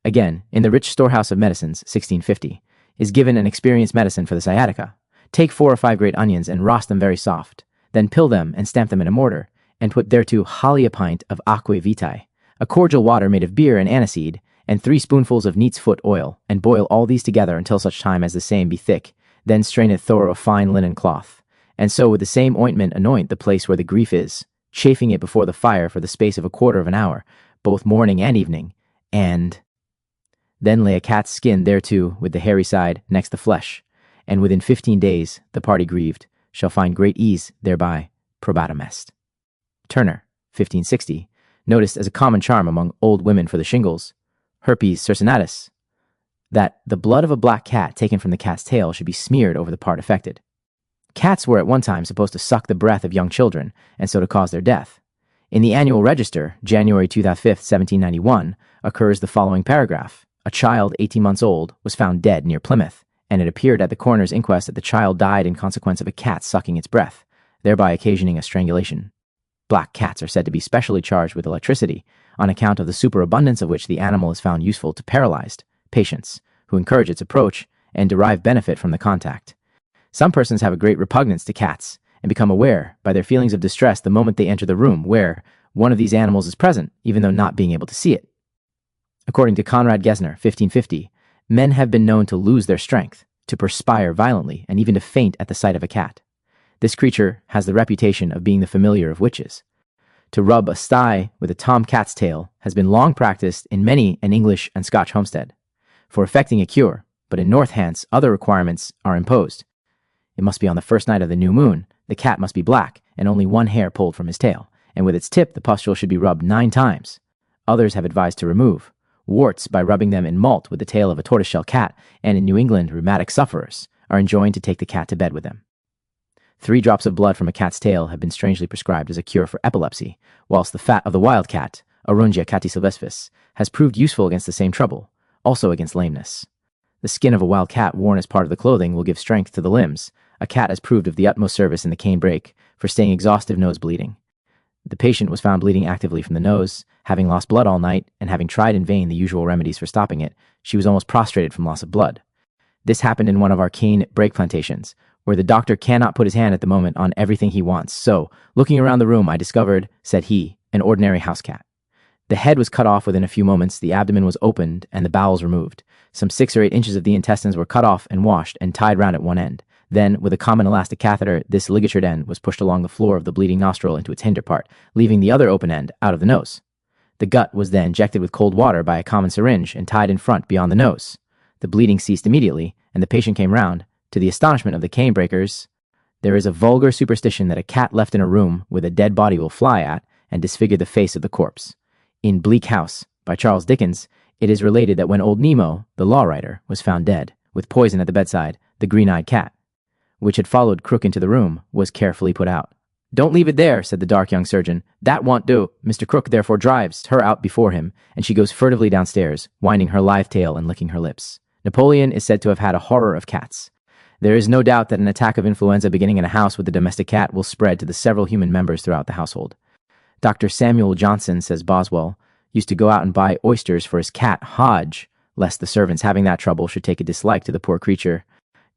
Speaker 1: Again, in the rich storehouse of medicines, 1650, is given an experienced medicine for the sciatica. Take 4 or 5 great onions, and roast them very soft, then pill them and stamp them in a mortar, and put thereto wholly a pint of aquae vitae, a cordial water made of beer and aniseed, and 3 spoonfuls of neat's foot oil, and boil all these together until such time as the same be thick, then strain it thorough a fine linen cloth, and so with the same ointment anoint the place where the grief is, chafing it before the fire for the space of 1/4 of an hour, both morning and evening, and then lay a cat's skin thereto with the hairy side next the flesh, and within 15 days the party grieved shall find great ease thereby. Probatum est. Turner, 1560, noticed as a common charm among old women for the shingles, herpes circinatus, that the blood of a black cat taken from the cat's tail should be smeared over the part affected. Cats were at one time supposed to suck the breath of young children, and so to cause their death. In the Annual Register, January 25th, 1791, occurs the following paragraph. A child 18 months old was found dead near Plymouth, and it appeared at the coroner's inquest that the child died in consequence of a cat sucking its breath, thereby occasioning a strangulation. Black cats are said to be specially charged with electricity, on account of the superabundance of which the animal is found useful to paralyzed patients, who encourage its approach and derive benefit from the contact. Some persons have a great repugnance to cats, and become aware, by their feelings of distress the moment they enter the room where one of these animals is present, even though not being able to see it. According to Conrad Gesner, 1550, men have been known to lose their strength, to perspire violently, and even to faint at the sight of a cat. This creature has the reputation of being the familiar of witches. To rub a sty with a tom cat's tail has been long practiced in many an English and Scotch homestead, for effecting a cure, but in North Hants other requirements are imposed. It must be on the first night of the new moon, the cat must be black, and only 1 hair pulled from his tail, and with its tip the pustule should be rubbed 9 times. Others have advised to remove warts by rubbing them in malt with the tail of a tortoiseshell cat, and in New England rheumatic sufferers are enjoined to take the cat to bed with them. 3 drops of blood from a cat's tail have been strangely prescribed as a cure for epilepsy, whilst the fat of the wild cat, Arungia catisylvestris, has proved useful against the same trouble, also against lameness. The skin of a wild cat worn as part of the clothing will give strength to the limbs. A cat has proved of the utmost service in the cane brake for staying exhaustive nose bleeding. The patient was found bleeding actively from the nose, having lost blood all night, and having tried in vain the usual remedies for stopping it, she was almost prostrated from loss of blood. This happened in one of our cane brake plantations, where the doctor cannot put his hand at the moment on everything he wants. So, looking around the room, I discovered, said he, an ordinary house cat. The head was cut off within a few moments, the abdomen was opened, and the bowels removed. Some 6 or 8 inches of the intestines were cut off and washed and tied round at one end. Then, with a common elastic catheter, this ligatured end was pushed along the floor of the bleeding nostril into its hinder part, leaving the other open end out of the nose. The gut was then injected with cold water by a common syringe and tied in front beyond the nose. The bleeding ceased immediately, and the patient came round. To the astonishment of the cane breakers, there is a vulgar superstition that a cat left in a room with a dead body will fly at and disfigure the face of the corpse. In Bleak House, by Charles Dickens, it is related that when old Nemo, the law writer, was found dead, with poison at the bedside, the green-eyed cat, which had followed Crook into the room, was carefully put out. "Don't leave it there," said the dark young surgeon. "That won't do." Mr. Crook therefore drives her out before him, and she goes furtively downstairs, winding her lithe tail and licking her lips. Napoleon is said to have had a horror of cats. There is no doubt that an attack of influenza beginning in a house with a domestic cat will spread to the several human members throughout the household. Dr. Samuel Johnson, says Boswell, used to go out and buy oysters for his cat, Hodge, lest the servants having that trouble should take a dislike to the poor creature.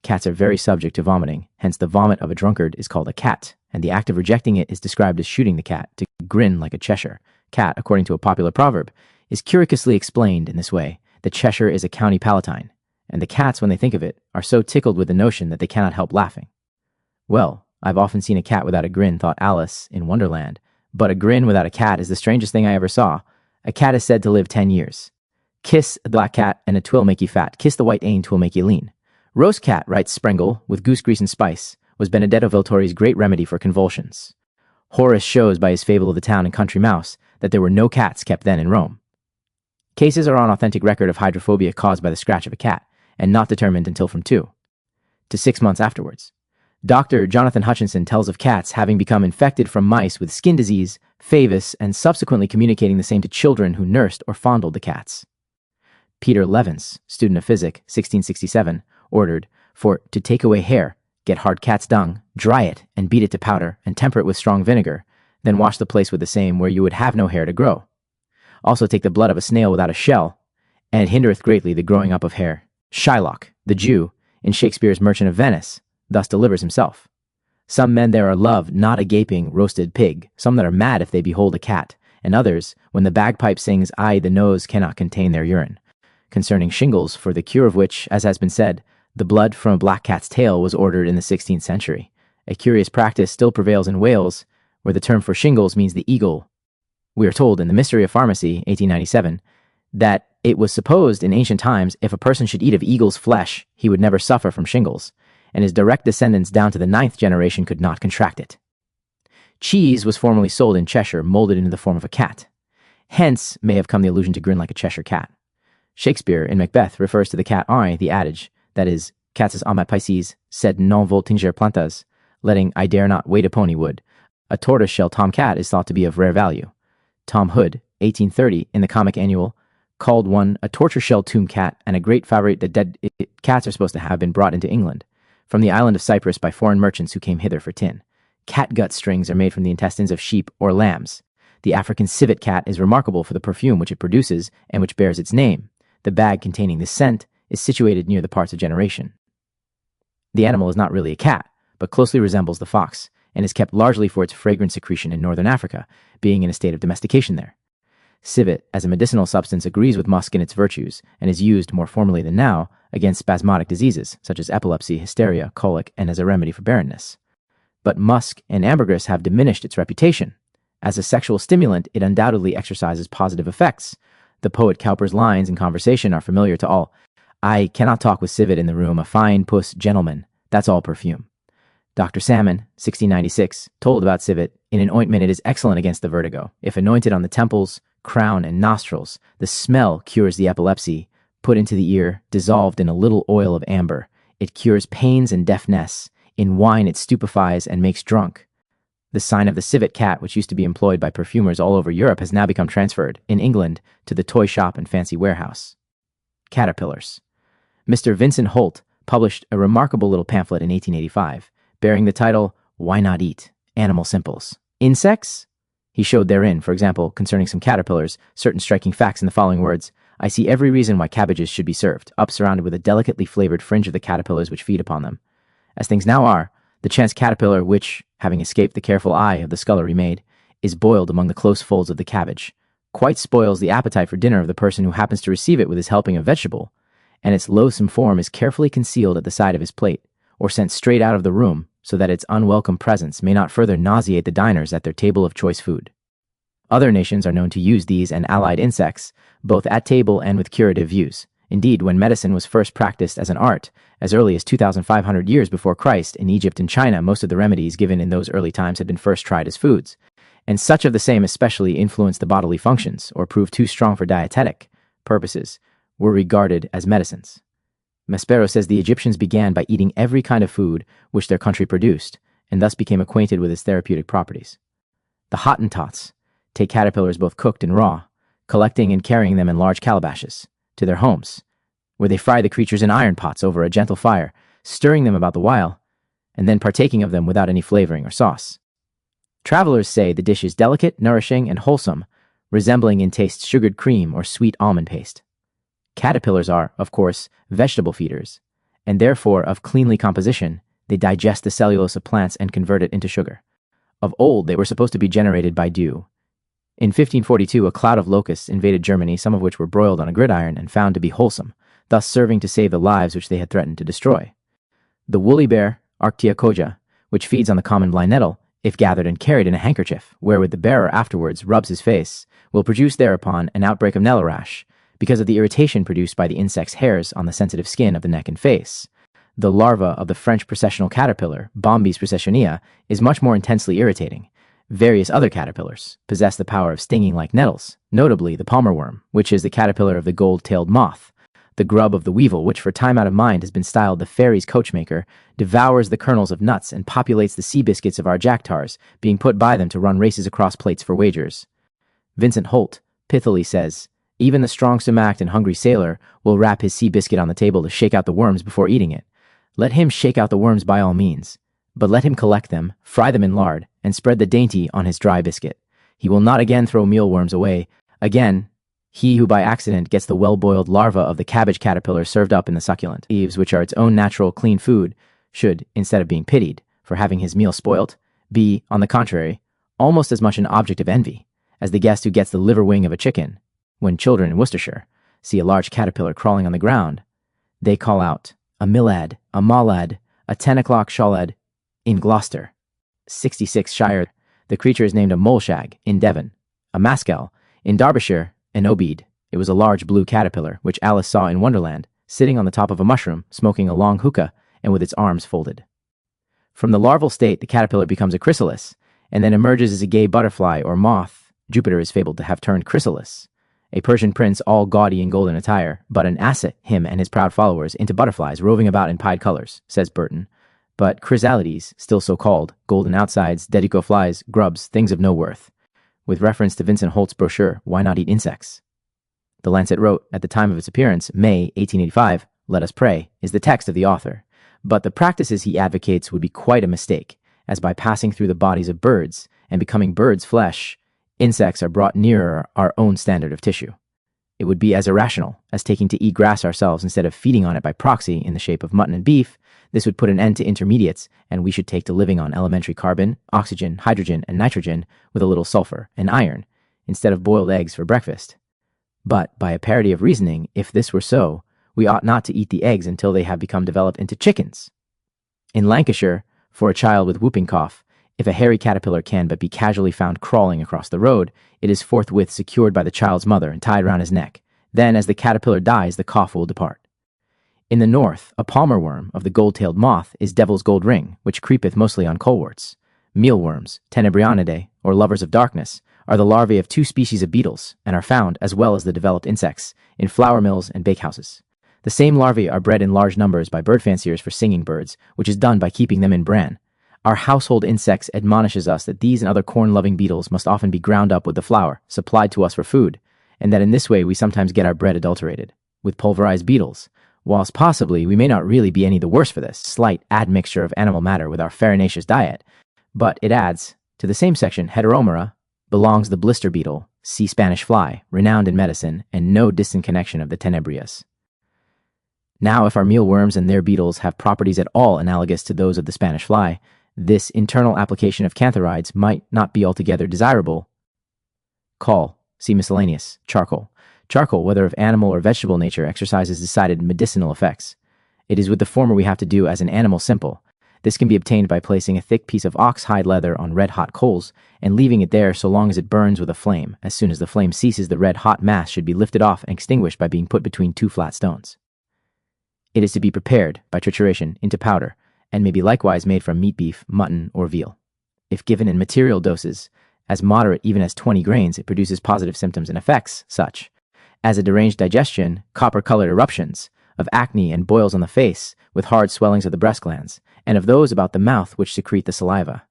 Speaker 1: Cats are very subject to vomiting, hence the vomit of a drunkard is called a cat, and the act of rejecting it is described as shooting the cat, to grin like a Cheshire cat, according to a popular proverb, is curiously explained in this way. The Cheshire is a county palatine, and the cats, when they think of it, are so tickled with the notion that they cannot help laughing. Well, I've often seen a cat without a grin, thought Alice in Wonderland, but a grin without a cat is the strangest thing I ever saw. A cat is said to live 10 years. Kiss the black cat and it twill make you fat. Kiss the white ane, twill make you lean. Roast cat, writes Sprengel, with goose grease and spice, was Benedetto Veltori's great remedy for convulsions. Horace shows by his fable of the town and country mouse that there were no cats kept then in Rome. Cases are on authentic record of hydrophobia caused by the scratch of a cat, and not determined until from 2 to 6 months afterwards. Dr. Jonathan Hutchinson tells of cats having become infected from mice with skin disease, favus, and subsequently communicating the same to children who nursed or fondled the cats. Peter Levens, student of physic, 1667, ordered for to take away hair, get hard cat's dung, dry it, and beat it to powder, and temper it with strong vinegar, then wash the place with the same where you would have no hair to grow. Also take the blood of a snail without a shell, and it hindereth greatly the growing up of hair. Shylock, the Jew, in Shakespeare's Merchant of Venice, thus delivers himself. Some men there are loved, not a gaping, roasted pig, some that are mad if they behold a cat, and others, when the bagpipe sings, aye, the nose cannot contain their urine. Concerning shingles, for the cure of which, as has been said, the blood from a black cat's tail was ordered in the 16th century. A curious practice still prevails in Wales, where the term for shingles means the eagle. We are told in The Mystery of Pharmacy, 1897, that it was supposed in ancient times if a person should eat of eagle's flesh, he would never suffer from shingles, and his direct descendants down to the 9th generation could not contract it. Cheese was formerly sold in Cheshire, molded into the form of a cat. Hence may have come the allusion to grin like a Cheshire cat. Shakespeare, in Macbeth, refers to the cat I, the adage, that is, cats a my Pisces, sed non voltinger plantas, letting I dare not wait a pony would. A tortoise-shell tomcat is thought to be of rare value. Tom Hood, 1830, in the comic annual, called one a tortoise-shell tomb cat, and a great favorite that dead cats are supposed to have been brought into England from the island of Cyprus by foreign merchants who came hither for tin. Catgut strings are made from the intestines of sheep or lambs. The African civet cat is remarkable for the perfume which it produces and which bears its name. The bag containing the scent is situated near the parts of generation. The animal is not really a cat, but closely resembles the fox, and is kept largely for its fragrant secretion in northern Africa, being in a state of domestication there. Civet, as a medicinal substance, agrees with musk in its virtues, and is used, more formally than now, against spasmodic diseases, such as epilepsy, hysteria, colic, and as a remedy for barrenness. But musk and ambergris have diminished its reputation. As a sexual stimulant, it undoubtedly exercises positive effects. The poet Cowper's lines in conversation are familiar to all. I cannot talk with civet in the room, a fine puss gentleman, that's all perfume. Dr. Salmon, 1696, told about civet, in an ointment it is excellent against the vertigo. If anointed on the temples, crown, and nostrils, the smell cures the epilepsy. Put into the ear, dissolved in a little oil of amber. It cures pains and deafness. In wine it stupefies and makes drunk. The sign of the civet cat, which used to be employed by perfumers all over Europe, has now become transferred, in England, to the toy shop and fancy warehouse. Caterpillars. Mr. Vincent Holt published a remarkable little pamphlet in 1885, bearing the title, Why Not Eat? Animal Simples. Insects? He showed therein, for example, concerning some caterpillars, certain striking facts in the following words. I see every reason why cabbages should be served, up surrounded with a delicately flavored fringe of the caterpillars which feed upon them. As things now are, the chance caterpillar which, having escaped the careful eye of the scullery maid, is boiled among the close folds of the cabbage, quite spoils the appetite for dinner of the person who happens to receive it with his helping of vegetable, and its loathsome form is carefully concealed at the side of his plate, or sent straight out of the room, so that its unwelcome presence may not further nauseate the diners at their table of choice food. Other nations are known to use these and allied insects, both at table and with curative views. Indeed, when medicine was first practiced as an art, as early as 2,500 years before Christ, in Egypt and China, most of the remedies given in those early times had been first tried as foods, and such of the same especially influenced the bodily functions, or proved too strong for dietetic purposes, were regarded as medicines. Maspero says the Egyptians began by eating every kind of food which their country produced, and thus became acquainted with its therapeutic properties. The Hottentots take caterpillars both cooked and raw, collecting and carrying them in large calabashes to their homes, where they fry the creatures in iron pots over a gentle fire, stirring them about the while, and then partaking of them without any flavoring or sauce. Travelers say the dish is delicate, nourishing, and wholesome, resembling in taste sugared cream or sweet almond paste. Caterpillars are, of course, vegetable feeders, and therefore of cleanly composition. They digest the cellulose of plants and convert it into sugar. Of old, they were supposed to be generated by dew. In 1542, a cloud of locusts invaded Germany, some of which were broiled on a gridiron and found to be wholesome, thus serving to save the lives which they had threatened to destroy. The woolly bear, Arctia, which feeds on the common blind nettle, if gathered and carried in a handkerchief, wherewith the bearer afterwards rubs his face, will produce thereupon an outbreak of nettle rash, because of the irritation produced by the insect's hairs on the sensitive skin of the neck and face. The larva of the French processional caterpillar, Bombis processionia, is much more intensely irritating. Various other caterpillars possess the power of stinging like nettles, notably the palmer worm, which is the caterpillar of the gold-tailed moth. The grub of the weevil, which for time out of mind has been styled the fairy's coachmaker, devours the kernels of nuts and populates the sea biscuits of our jactars, being put by them to run races across plates for wagers. Vincent Holt pithily says, even the strong stomached and hungry sailor will wrap his sea biscuit on the table to shake out the worms before eating it. Let him shake out the worms by all means, but let him collect them, fry them in lard, and spread the dainty on his dry biscuit. He will not again throw mealworms away. Again, he who by accident gets the well-boiled larva of the cabbage caterpillar served up in the succulent leaves, which are its own natural clean food, should, instead of being pitied for having his meal spoilt, be, on the contrary, almost as much an object of envy as the guest who gets the liver wing of a chicken. When children in Worcestershire see a large caterpillar crawling on the ground, they call out, a millad, a maulad, a 10 o'clock shawlad. In Gloucester, 66 Shire, the creature is named a moleshag in Devon, a mascal in Derbyshire, an obeid. It was a large blue caterpillar, which Alice saw in Wonderland, sitting on the top of a mushroom, smoking a long hookah, and with its arms folded. From the larval state, the caterpillar becomes a chrysalis, and then emerges as a gay butterfly or moth. Jupiter is fabled to have turned chrysalis, a Persian prince all gaudy in golden attire, but an asset, him and his proud followers, into butterflies roving about in pied colors, says Burton. But chrysalides, still so called, golden outsides, dedico flies, grubs, things of no worth. With reference to Vincent Holt's brochure, Why Not Eat Insects? The Lancet wrote, at the time of its appearance, May 1885, Let us pray, is the text of the author. But the practices he advocates would be quite a mistake, as by passing through the bodies of birds and becoming birds' flesh, insects are brought nearer our own standard of tissue. It would be as irrational as taking to eat grass ourselves instead of feeding on it by proxy in the shape of mutton and beef. This would put an end to intermediates, and we should take to living on elementary carbon, oxygen, hydrogen, and nitrogen with a little sulfur and iron, instead of boiled eggs for breakfast. But, by a parity of reasoning, if this were so, we ought not to eat the eggs until they have become developed into chickens. In Lancashire, for a child with whooping cough, if a hairy caterpillar can but be casually found crawling across the road, it is forthwith secured by the child's mother and tied round his neck. Then, as the caterpillar dies, the cough will depart. In the north, a palmer worm of the gold-tailed moth is devil's gold ring, which creepeth mostly on coleworts. Mealworms, Tenebrionidae, or lovers of darkness, are the larvae of 2 species of beetles, and are found, as well as the developed insects, in flour mills and bakehouses. The same larvae are bred in large numbers by bird fanciers for singing birds, which is done by keeping them in bran. Our household insects admonishes us that these and other corn-loving beetles must often be ground up with the flour, supplied to us for food, and that in this way we sometimes get our bread adulterated with pulverized beetles, whilst possibly we may not really be any the worse for this slight admixture of animal matter with our farinaceous diet. But it adds, to the same section, Heteromera, belongs the blister beetle, sea Spanish fly, renowned in medicine, and no distant connection of the tenebrias. Now, if our mealworms and their beetles have properties at all analogous to those of the Spanish fly, this internal application of cantharides might not be altogether desirable. Call, see miscellaneous, charcoal. Charcoal, whether of animal or vegetable nature, exercises decided medicinal effects. It is with the former we have to do as an animal simple. This can be obtained by placing a thick piece of ox-hide leather on red-hot coals and leaving it there so long as it burns with a flame. As soon as the flame ceases, the red-hot mass should be lifted off and extinguished by being put between 2 flat stones. It is to be prepared, by trituration, into powder, and may be likewise made from meat beef, mutton, or veal. If given in material doses, as moderate even as 20 grains, it produces positive symptoms and effects, such as a deranged digestion, copper-colored eruptions, of acne and boils on the face, with hard swellings of the breast glands, and of those about the mouth which secrete the saliva.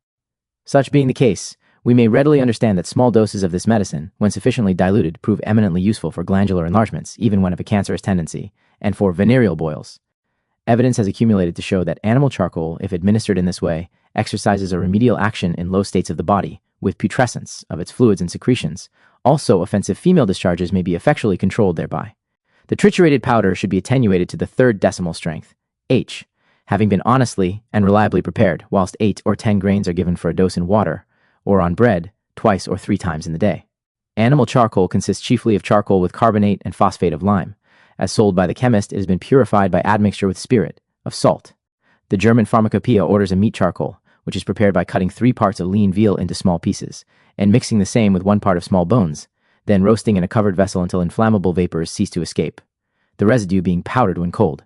Speaker 1: Such being the case, we may readily understand that small doses of this medicine, when sufficiently diluted, prove eminently useful for glandular enlargements, even when of a cancerous tendency, and for venereal boils. Evidence has accumulated to show that animal charcoal, if administered in this way, exercises a remedial action in low states of the body, with putrescence of its fluids and secretions. Also, offensive female discharges may be effectually controlled thereby. The triturated powder should be attenuated to the third decimal strength, H, having been honestly and reliably prepared, whilst 8 or 10 grains are given for a dose in water, or on bread, twice or 3 times in the day. Animal charcoal consists chiefly of charcoal with carbonate and phosphate of lime. As sold by the chemist, it has been purified by admixture with spirit of salt. The German pharmacopoeia orders a meat charcoal, which is prepared by cutting 3 parts of lean veal into small pieces, and mixing the same with 1 part of small bones, then roasting in a covered vessel until inflammable vapors cease to escape, the residue being powdered when cold.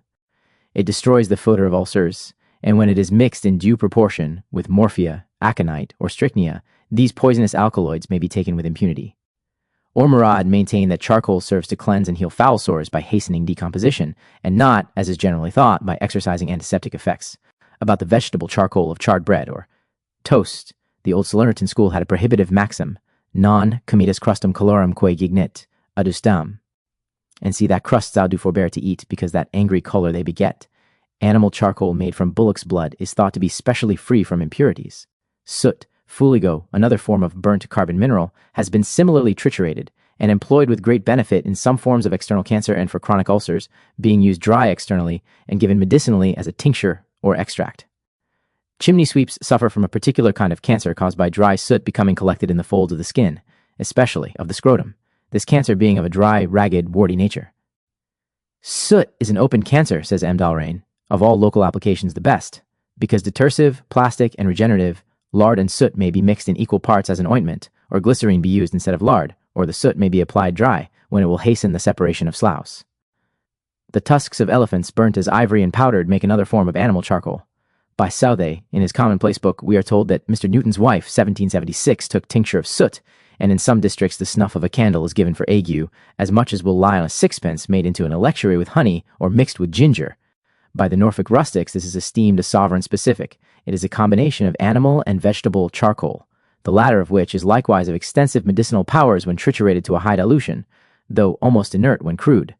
Speaker 1: It destroys the fodor of ulcers, and when it is mixed in due proportion with morphia, aconite, or strychnia, these poisonous alkaloids may be taken with impunity. Ormerod maintained that charcoal serves to cleanse and heal foul sores by hastening decomposition, and not, as is generally thought, by exercising antiseptic effects. About the vegetable charcoal of charred bread or toast, the old Salernitan school had a prohibitive maxim, non comitus crustum calorum quae gignit, adustam. And see, that crust thou do forbear to eat, because that angry color they beget. Animal charcoal made from bullock's blood is thought to be specially free from impurities. Soot, fuligo, another form of burnt carbon mineral, has been similarly triturated and employed with great benefit in some forms of external cancer and for chronic ulcers, being used dry externally and given medicinally as a tincture or extract. Chimney sweeps suffer from a particular kind of cancer caused by dry soot becoming collected in the folds of the skin, especially of the scrotum, this cancer being of a dry, ragged, warty nature. Soot is an open cancer, says M. Dalrain, of all local applications the best, because detersive, plastic, and regenerative, lard and soot may be mixed in equal parts as an ointment, or glycerine be used instead of lard, or the soot may be applied dry, when it will hasten the separation of sloughs. The tusks of elephants burnt as ivory and powdered make another form of animal charcoal. By Southey, in his commonplace book, we are told that Mr. Newton's wife, 1776, took tincture of soot, and in some districts the snuff of a candle is given for ague, as much as will lie on a sixpence made into an electuary with honey or mixed with ginger. By the Norfolk rustics, this is esteemed a sovereign specific. It is a combination of animal and vegetable charcoal, the latter of which is likewise of extensive medicinal powers when triturated to a high dilution, though almost inert when crude.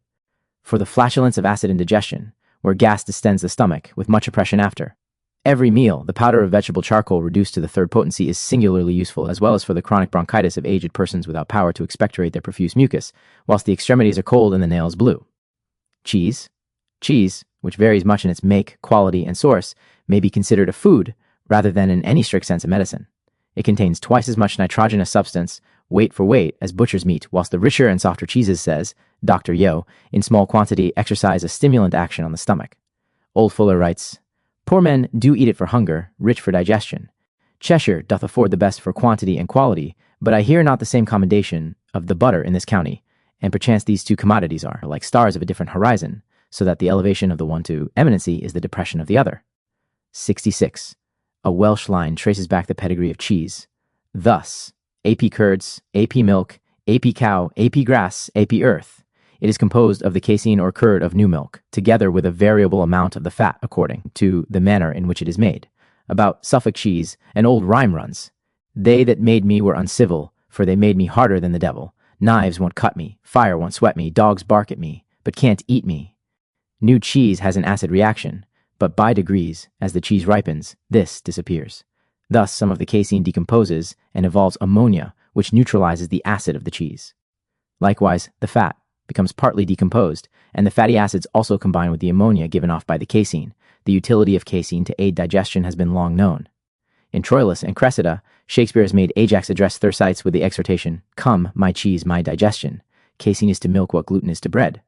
Speaker 1: For the flatulence of acid indigestion, where gas distends the stomach, with much oppression after. Every meal, the powder of vegetable charcoal reduced to the third potency is singularly useful, as well as for the chronic bronchitis of aged persons without power to expectorate their profuse mucus, whilst the extremities are cold and the nails blue. Cheese, which varies much in its make, quality, and source, may be considered a food rather than in any strict sense a medicine. It contains twice as much nitrogenous substance, weight for weight, as butcher's meat, whilst the richer and softer cheeses, says Dr. Yo, in small quantity exercise a stimulant action on the stomach. Old Fuller writes, "Poor men do eat it for hunger, rich for digestion. Cheshire doth afford the best for quantity and quality, but I hear not the same commendation of the butter in this county, and perchance these two commodities are like stars of a different horizon, so that the elevation of the one to eminency is the depression of the other." 66. A Welsh line traces back the pedigree of cheese. Thus, AP curds, AP milk, AP cow, AP grass, AP earth. It is composed of the casein or curd of new milk, together with a variable amount of the fat according to the manner in which it is made. About Suffolk cheese, an old rhyme runs, "They that made me were uncivil, for they made me harder than the devil. Knives won't cut me, fire won't sweat me, dogs bark at me, but can't eat me." New cheese has an acid reaction, but by degrees, as the cheese ripens, this disappears. Thus, some of the casein decomposes and evolves ammonia, which neutralizes the acid of the cheese. Likewise, the fat becomes partly decomposed, and the fatty acids also combine with the ammonia given off by the casein. The utility of casein to aid digestion has been long known. In Troilus and Cressida, Shakespeare has made Ajax address Thersites with the exhortation, "Come, my cheese, my digestion. Casein is to milk what gluten is to bread."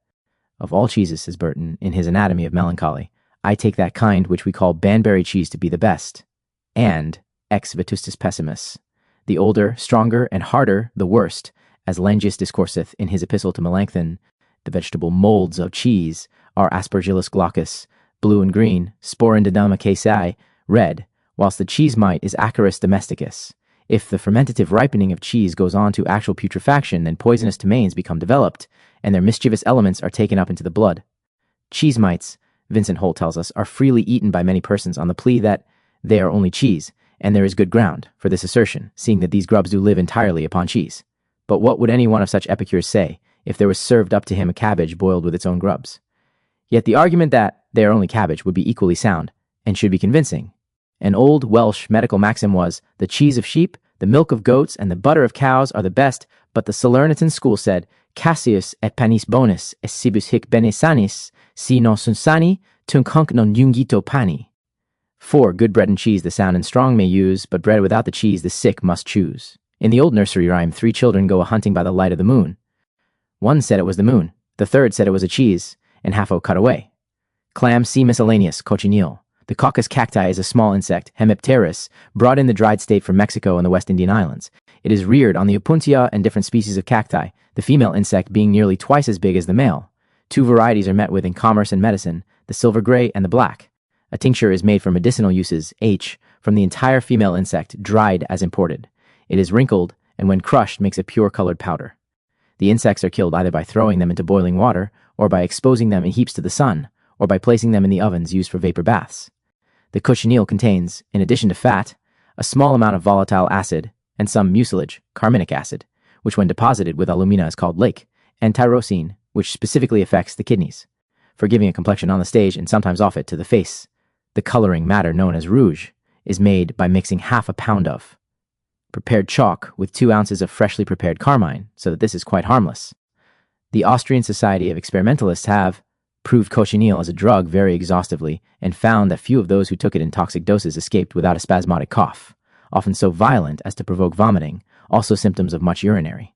Speaker 1: Of all cheeses, says Burton, in his Anatomy of Melancholy, "I take that kind which we call Banbury cheese to be the best, and ex vetustus pessimus, the older, stronger, and harder, the worst, as Langius discourseth in his epistle to Melanchthon. The vegetable molds of cheese are Aspergillus glaucus, blue and green, Sporindodama casei, red, whilst the cheese mite is Acarus domesticus. If the fermentative ripening of cheese goes on to actual putrefaction, then poisonous domains become developed, and their mischievous elements are taken up into the blood. Cheese mites, Vincent Holt tells us, are freely eaten by many persons on the plea that they are only cheese, and there is good ground for this assertion, seeing that these grubs do live entirely upon cheese. But what would any one of such epicures say if there was served up to him a cabbage boiled with its own grubs? Yet the argument that they are only cabbage would be equally sound, and should be convincing. An old Welsh medical maxim was, the cheese of sheep, the milk of goats, and the butter of cows are the best, but the Salernitan school said, Cassius et panis bonus, et sibus hic bene sanis, si non sunt sani, tunc hunc non jungito pani. 4. Good bread and cheese the sound and strong may use, but bread without the cheese the sick must choose. In the old nursery rhyme, 3 children go a-hunting by the light of the moon. One said it was the moon, the third said it was a cheese, and half-o cut away. Clam C. miscellaneous, cochineal. The caucus cacti is a small insect, hemipterous, brought in the dried state from Mexico and the West Indian Islands. It is reared on the opuntia and different species of cacti, the female insect being nearly twice as big as the male. 2 varieties are met with in commerce and medicine, the silver gray and the black. A tincture is made for medicinal uses, H, from the entire female insect, dried as imported. It is wrinkled, and when crushed makes a pure-colored powder. The insects are killed either by throwing them into boiling water, or by exposing them in heaps to the sun, or by placing them in the ovens used for vapor baths. The cochineal contains, in addition to fat, a small amount of volatile acid, and some mucilage, carminic acid, which when deposited with alumina is called lake, and tyrosine, which specifically affects the kidneys, for giving a complexion on the stage and sometimes off it to the face. The coloring matter known as rouge is made by mixing half a pound of prepared chalk with 2 ounces of freshly prepared carmine, so that this is quite harmless. The Austrian Society of Experimentalists have proved cochineal as a drug very exhaustively and found that few of those who took it in toxic doses escaped without a spasmodic cough, often so violent as to provoke vomiting, also symptoms of much urinary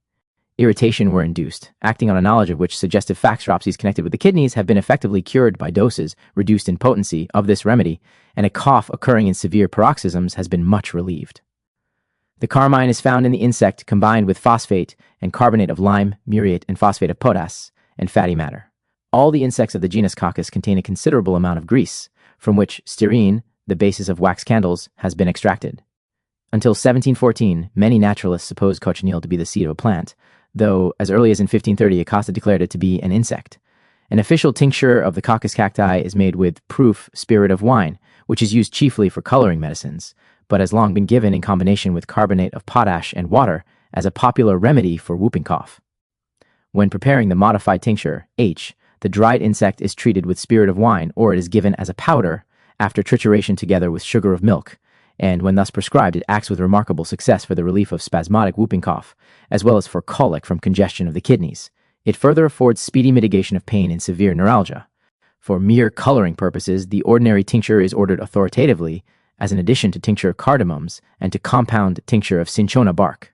Speaker 1: irritation were induced, acting on a knowledge of which suggestive facts dropsies connected with the kidneys have been effectively cured by doses reduced in potency of this remedy, and a cough occurring in severe paroxysms has been much relieved. The carmine is found in the insect combined with phosphate and carbonate of lime, muriate, and phosphate of potass, and fatty matter. All the insects of the genus Coccus contain a considerable amount of grease, from which styrene, the basis of wax candles, has been extracted. Until 1714, many naturalists supposed cochineal to be the seed of a plant, though as early as in 1530 Acosta declared it to be an insect. An official tincture of the Coccus cacti is made with proof spirit of wine, which is used chiefly for coloring medicines, but has long been given in combination with carbonate of potash and water as a popular remedy for whooping cough. When preparing the modified tincture, H, the dried insect is treated with spirit of wine, or it is given as a powder after trituration together with sugar of milk, and when thus prescribed, it acts with remarkable success for the relief of spasmodic whooping cough, as well as for colic from congestion of the kidneys. It further affords speedy mitigation of pain in severe neuralgia. For mere coloring purposes, the ordinary tincture is ordered authoritatively as an addition to tincture of cardamoms and to compound tincture of cinchona bark.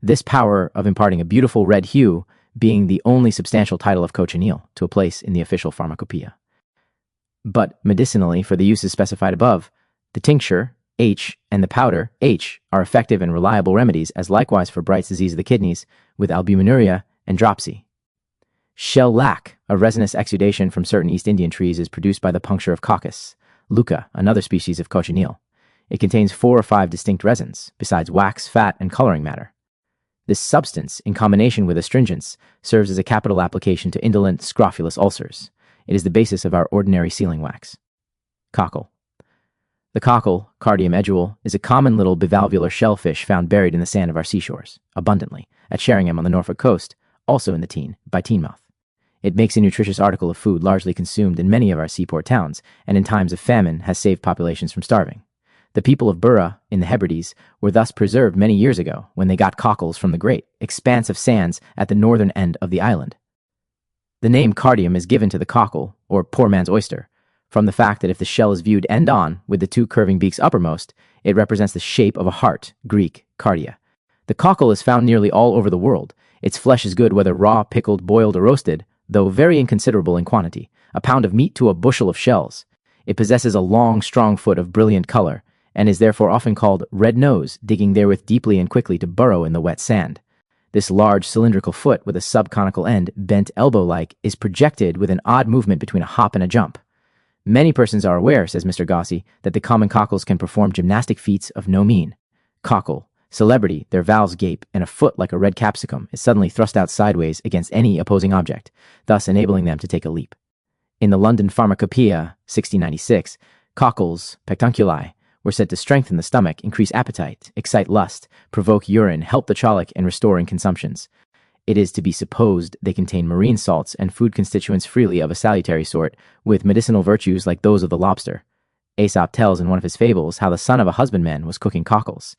Speaker 1: This power of imparting a beautiful red hue being the only substantial title of cochineal to a place in the official pharmacopoeia. But medicinally, for the uses specified above, the tincture, H, and the powder, H, are effective and reliable remedies, as likewise for Bright's disease of the kidneys, with albuminuria and dropsy. Shellac, a resinous exudation from certain East Indian trees, is produced by the puncture of Coccus. Luca, another species of cochineal. It contains 4 or 5 distinct resins, besides wax, fat, and coloring matter. This substance, in combination with astringents, serves as a capital application to indolent scrofulous ulcers. It is the basis of our ordinary sealing wax. Cockle. The cockle, Cardium edual, is a common little bivalvular shellfish found buried in the sand of our seashores, abundantly, at Sheringham on the Norfolk coast, also in the Tean, by Teignmouth. It makes a nutritious article of food largely consumed in many of our seaport towns, and in times of famine has saved populations from starving. The people of Bura, in the Hebrides, were thus preserved many years ago when they got cockles from the great expanse of sands at the northern end of the island. The name cardium is given to the cockle, or poor man's oyster, from the fact that if the shell is viewed end-on with the 2 curving beaks uppermost, it represents the shape of a heart, Greek, cardia. The cockle is found nearly all over the world. Its flesh is good whether raw, pickled, boiled, or roasted, though very inconsiderable in quantity, a pound of meat to a bushel of shells. It possesses a long, strong foot of brilliant color, and is therefore often called red nose, digging therewith deeply and quickly to burrow in the wet sand. This large cylindrical foot with a subconical end, bent elbow-like, is projected with an odd movement between a hop and a jump. Many persons are aware, says Mr. Gossi, that the common cockles can perform gymnastic feats of no mean. Cockle, celebrity, their valves gape, and a foot like a red capsicum is suddenly thrust out sideways against any opposing object, thus enabling them to take a leap. In the London Pharmacopoeia, 1696, cockles, pectunculi, were said to strengthen the stomach, increase appetite, excite lust, provoke urine, help the cholic, and restore in consumptions. It is to be supposed they contain marine salts and food constituents freely of a salutary sort, with medicinal virtues like those of the lobster. Aesop tells in one of his fables how the son of a husbandman was cooking cockles,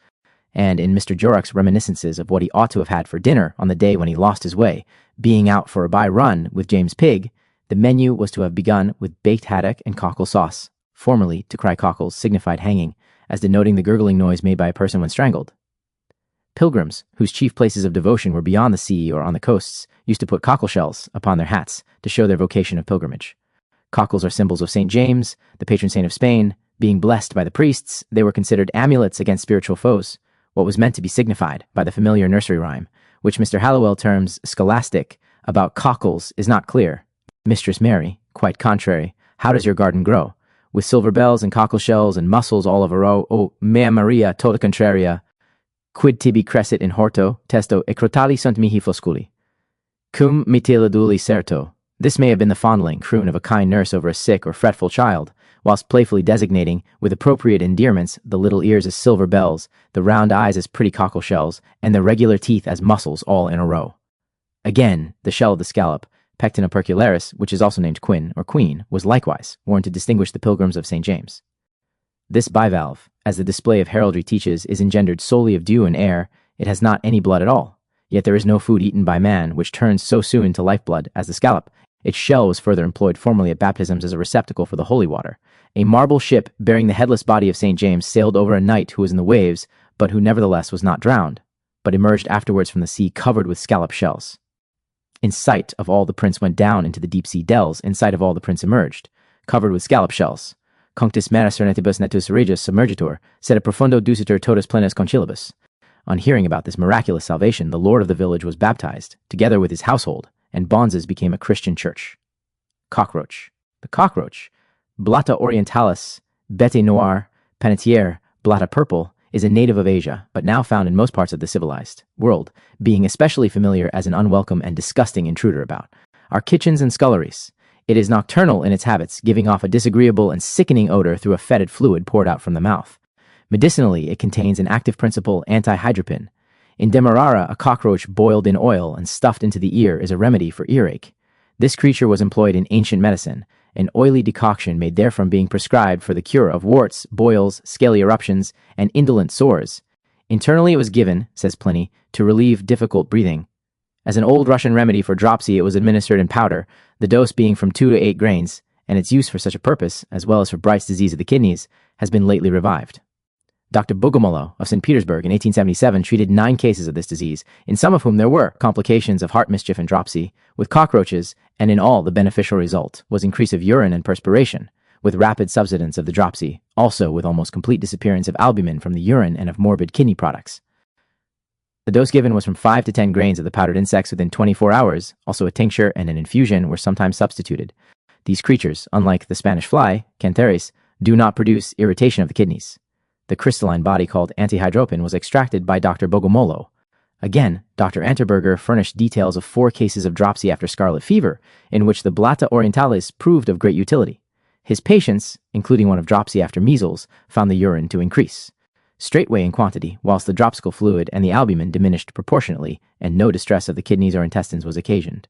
Speaker 1: and in Mr. Jorrocks' reminiscences of what he ought to have had for dinner on the day when he lost his way, being out for a by-run with James Pig, the menu was to have begun with baked haddock and cockle sauce. Formerly, to cry cockles signified hanging, as denoting the gurgling noise made by a person when strangled. Pilgrims, whose chief places of devotion were beyond the sea or on the coasts, used to put cockle shells upon their hats to show their vocation of pilgrimage. Cockles are symbols of St. James, the patron saint of Spain. Being blessed by the priests, they were considered amulets against spiritual foes, what was meant to be signified by the familiar nursery rhyme, which Mr. Hallowell terms scholastic, about cockles is not clear. Mistress Mary, quite contrary, how does your garden grow? With silver bells and cockle shells and mussels all of a row, o mea Maria tota contraria, quid tibi crescit in horto, testo e crotali sunt mihi fosculi. Cum mitila duli certo. This may have been the fondling croon of a kind nurse over a sick or fretful child, whilst playfully designating, with appropriate endearments, the little ears as silver bells, the round eyes as pretty cockle shells, and the regular teeth as mussels all in a row. Again, the shell of the scallop, Pectina percularis, which is also named quin or queen, was likewise worn to distinguish the pilgrims of St. James. This bivalve, as the display of heraldry teaches, is engendered solely of dew and air. It has not any blood at all. Yet there is no food eaten by man which turns so soon into lifeblood as the scallop. Its shell was further employed formerly at baptisms as a receptacle for the holy water. A marble ship bearing the headless body of St. James sailed over a knight who was in the waves, but who nevertheless was not drowned, but emerged afterwards from the sea covered with scallop shells. In sight of all the prince went down into the deep-sea dells, in sight of all the prince emerged, covered with scallop shells. Cunctis mera serenitibus netus regus submergitur, sed a profundo ducitur totus plenis concilibus. On hearing about this miraculous salvation, the lord of the village was baptized, together with his household, and Bonzes became a Christian church. Cockroach. The cockroach, Blatta orientalis, bete noir, panetier, blatta purple, is a native of Asia, but now found in most parts of the civilized world, being especially familiar as an unwelcome and disgusting intruder about our kitchens and sculleries. It is nocturnal in its habits, giving off a disagreeable and sickening odor through a fetid fluid poured out from the mouth. Medicinally, it contains an active principle, antihydropin. In Demerara, a cockroach boiled in oil and stuffed into the ear is a remedy for earache. This creature was employed in ancient medicine, an oily decoction made therefrom being prescribed for the cure of warts, boils, scaly eruptions, and indolent sores. Internally it was given, says Pliny, to relieve difficult breathing. As an old Russian remedy for dropsy, it was administered in powder, the dose being from 2 to 8 grains, and its use for such a purpose, as well as for Bright's disease of the kidneys, has been lately revived. Dr. Bogomolov of St. Petersburg in 1877 treated 9 cases of this disease, in some of whom there were complications of heart mischief and dropsy, with cockroaches, and in all the beneficial result was increase of urine and perspiration, with rapid subsidence of the dropsy, also with almost complete disappearance of albumin from the urine and of morbid kidney products. The dose given was from 5 to 10 grains of the powdered insects within 24 hours, also a tincture and an infusion were sometimes substituted. These creatures, unlike the Spanish fly, Cantharis, do not produce irritation of the kidneys. The crystalline body called antihydropin was extracted by Dr. Bogomolov. Again, Dr. Anterberger furnished details of 4 cases of dropsy after scarlet fever, in which the Blatta orientalis proved of great utility. His patients, including one of dropsy after measles, found the urine to increase straightway in quantity, whilst the dropsical fluid and the albumin diminished proportionately, and no distress of the kidneys or intestines was occasioned.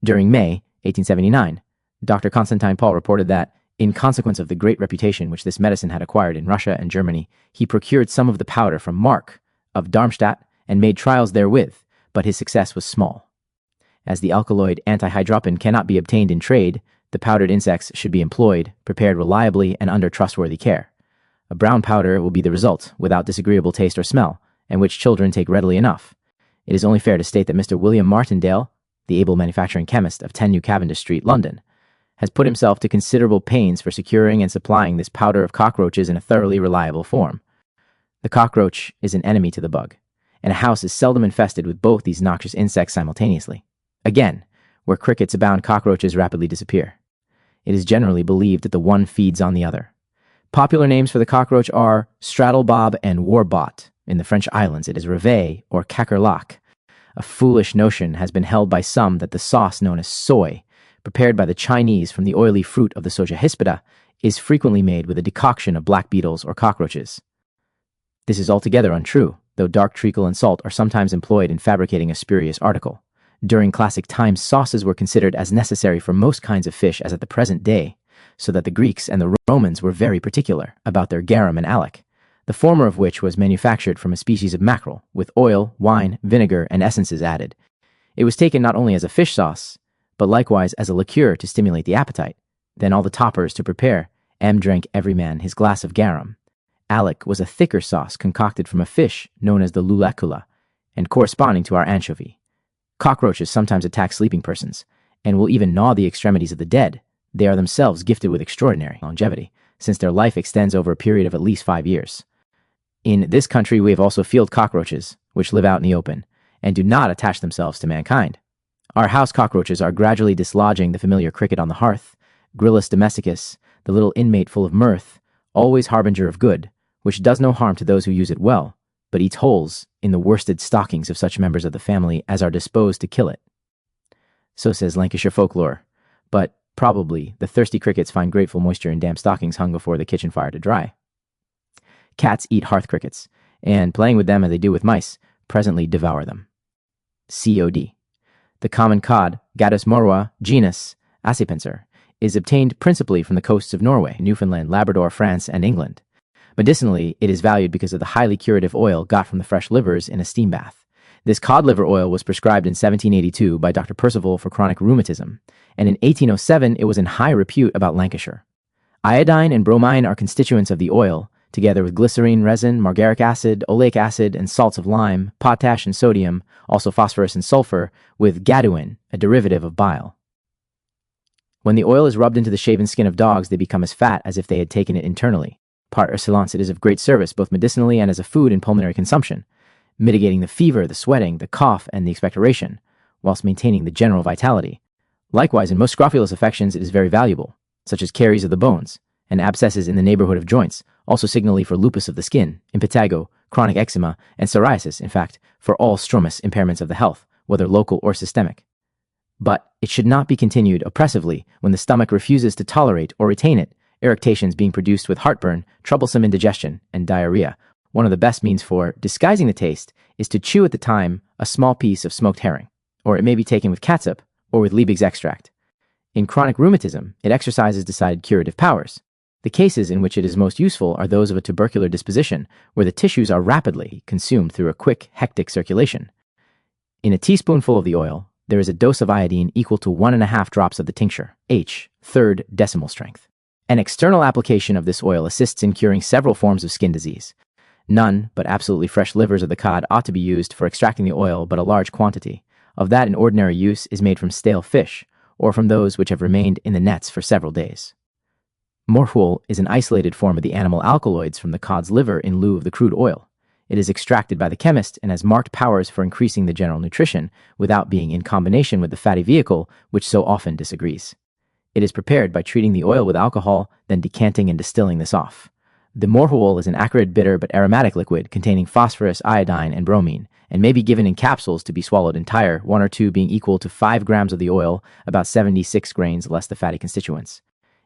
Speaker 1: During May 1879, Dr. Constantine Paul reported that, in consequence of the great reputation which this medicine had acquired in Russia and Germany, he procured some of the powder from Mark of Darmstadt and made trials therewith, but his success was small. As the alkaloid antihydropin cannot be obtained in trade, the powdered insects should be employed, prepared reliably and under trustworthy care. A brown powder will be the result, without disagreeable taste or smell, and which children take readily enough. It is only fair to state that Mr. William Martindale, the able manufacturing chemist of 10 New Cavendish Street, London, has put himself to considerable pains for securing and supplying this powder of cockroaches in a thoroughly reliable form. The cockroach is an enemy to the bug, and a house is seldom infested with both these noxious insects simultaneously. Again, where crickets abound, cockroaches rapidly disappear. It is generally believed that the one feeds on the other. Popular names for the cockroach are straddlebob and warbot. In the French islands, it is reveille or cacarlac. A foolish notion has been held by some that the sauce known as soy, prepared by the Chinese from the oily fruit of the Soja hispida, is frequently made with a decoction of black beetles or cockroaches. This is altogether untrue. though dark treacle and salt are sometimes employed in fabricating a spurious article. During classic times, sauces were considered as necessary for most kinds of fish as at the present day, so that the Greeks and the Romans were very particular about their garum and alec, the former of which was manufactured from a species of mackerel, with oil, wine, vinegar, and essences added. It was taken not only as a fish sauce, but likewise as a liqueur to stimulate the appetite. Then all the toppers to prepare. Drank every man his glass of garum. Alec was a thicker sauce concocted from a fish known as the lulacula, and corresponding to our anchovy. Cockroaches sometimes attack sleeping persons, and will even gnaw the extremities of the dead. They are themselves gifted with extraordinary longevity, since their life extends over a period of at least 5 years. In this country we have also field cockroaches, which live out in the open, and do not attach themselves to mankind. Our house cockroaches are gradually dislodging the familiar cricket on the hearth, Gryllus domesticus, the little inmate full of mirth, always harbinger of good, which does no harm to those who use it well, but eats holes in the worsted stockings of such members of the family as are disposed to kill it. So says Lancashire folklore, but probably the thirsty crickets find grateful moisture in damp stockings hung before the kitchen fire to dry. Cats eat hearth crickets, and playing with them as they do with mice, presently devour them. COD. The common cod, Gadus morua, genus Accipenser, is obtained principally from the coasts of Norway, Newfoundland, Labrador, France, and England. Medicinally, it is valued because of the highly curative oil got from the fresh livers in a steam bath. This cod liver oil was prescribed in 1782 by Dr. Percival for chronic rheumatism, and in 1807 it was in high repute about Lancashire. Iodine and bromine are constituents of the oil, together with glycerine, resin, margaric acid, oleic acid, and salts of lime, potash and sodium, also phosphorus and sulfur, with gadouin, a derivative of bile. When the oil is rubbed into the shaven skin of dogs, they become as fat as if they had taken it internally. Par excellence, it is of great service both medicinally and as a food in pulmonary consumption, mitigating the fever, the sweating, the cough, and the expectoration, whilst maintaining the general vitality. Likewise, in most scrofulous affections it is very valuable, such as caries of the bones, and abscesses in the neighborhood of joints, also signally for lupus of the skin, impetigo, chronic eczema, and psoriasis, in fact, for all stromous impairments of the health, whether local or systemic. But it should not be continued oppressively when the stomach refuses to tolerate or retain it, eructations being produced with heartburn, troublesome indigestion, and diarrhea. One of the best means for disguising the taste is to chew at the time a small piece of smoked herring, or it may be taken with catsup or with Liebig's extract. In chronic rheumatism, it exercises decided curative powers. The cases in which it is most useful are those of a tubercular disposition, where the tissues are rapidly consumed through a quick, hectic circulation. In a teaspoonful of the oil, there is a dose of iodine equal to 1.5 drops of the tincture, H, third decimal strength. An external application of this oil assists in curing several forms of skin disease. None but absolutely fresh livers of the cod ought to be used for extracting the oil, but a large quantity of that in ordinary use is made from stale fish, or from those which have remained in the nets for several days. Morhuol is an isolated form of the animal alkaloids from the cod's liver in lieu of the crude oil. It is extracted by the chemist and has marked powers for increasing the general nutrition without being in combination with the fatty vehicle, which so often disagrees. It is prepared by treating the oil with alcohol, then decanting and distilling this off. The morhuol is an acrid, bitter, but aromatic liquid containing phosphorus, iodine, and bromine, and may be given in capsules to be swallowed entire, 1 or 2 being equal to 5 grams of the oil, about 76 grains less the fatty constituents.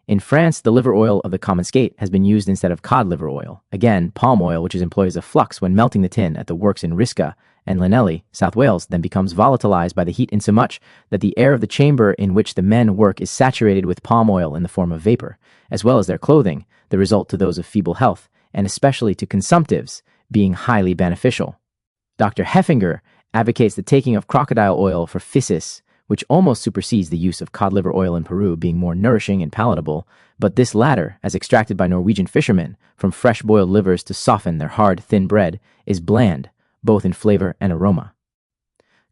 Speaker 1: In France, the liver oil of the common skate has been used instead of cod liver oil. Again, palm oil, which is employed as a flux when melting the tin at the works in Risca and Llanelli, South Wales, then becomes volatilized by the heat insomuch that the air of the chamber in which the men work is saturated with palm oil in the form of vapor, as well as their clothing, the result to those of feeble health, and especially to consumptives, being highly beneficial. Dr. Heffinger advocates the taking of crocodile oil for phthisis, which almost supersedes the use of cod liver oil in Peru, being more nourishing and palatable, but this latter, as extracted by Norwegian fishermen from fresh boiled livers to soften their hard, thin bread, is bland, both in flavor and aroma.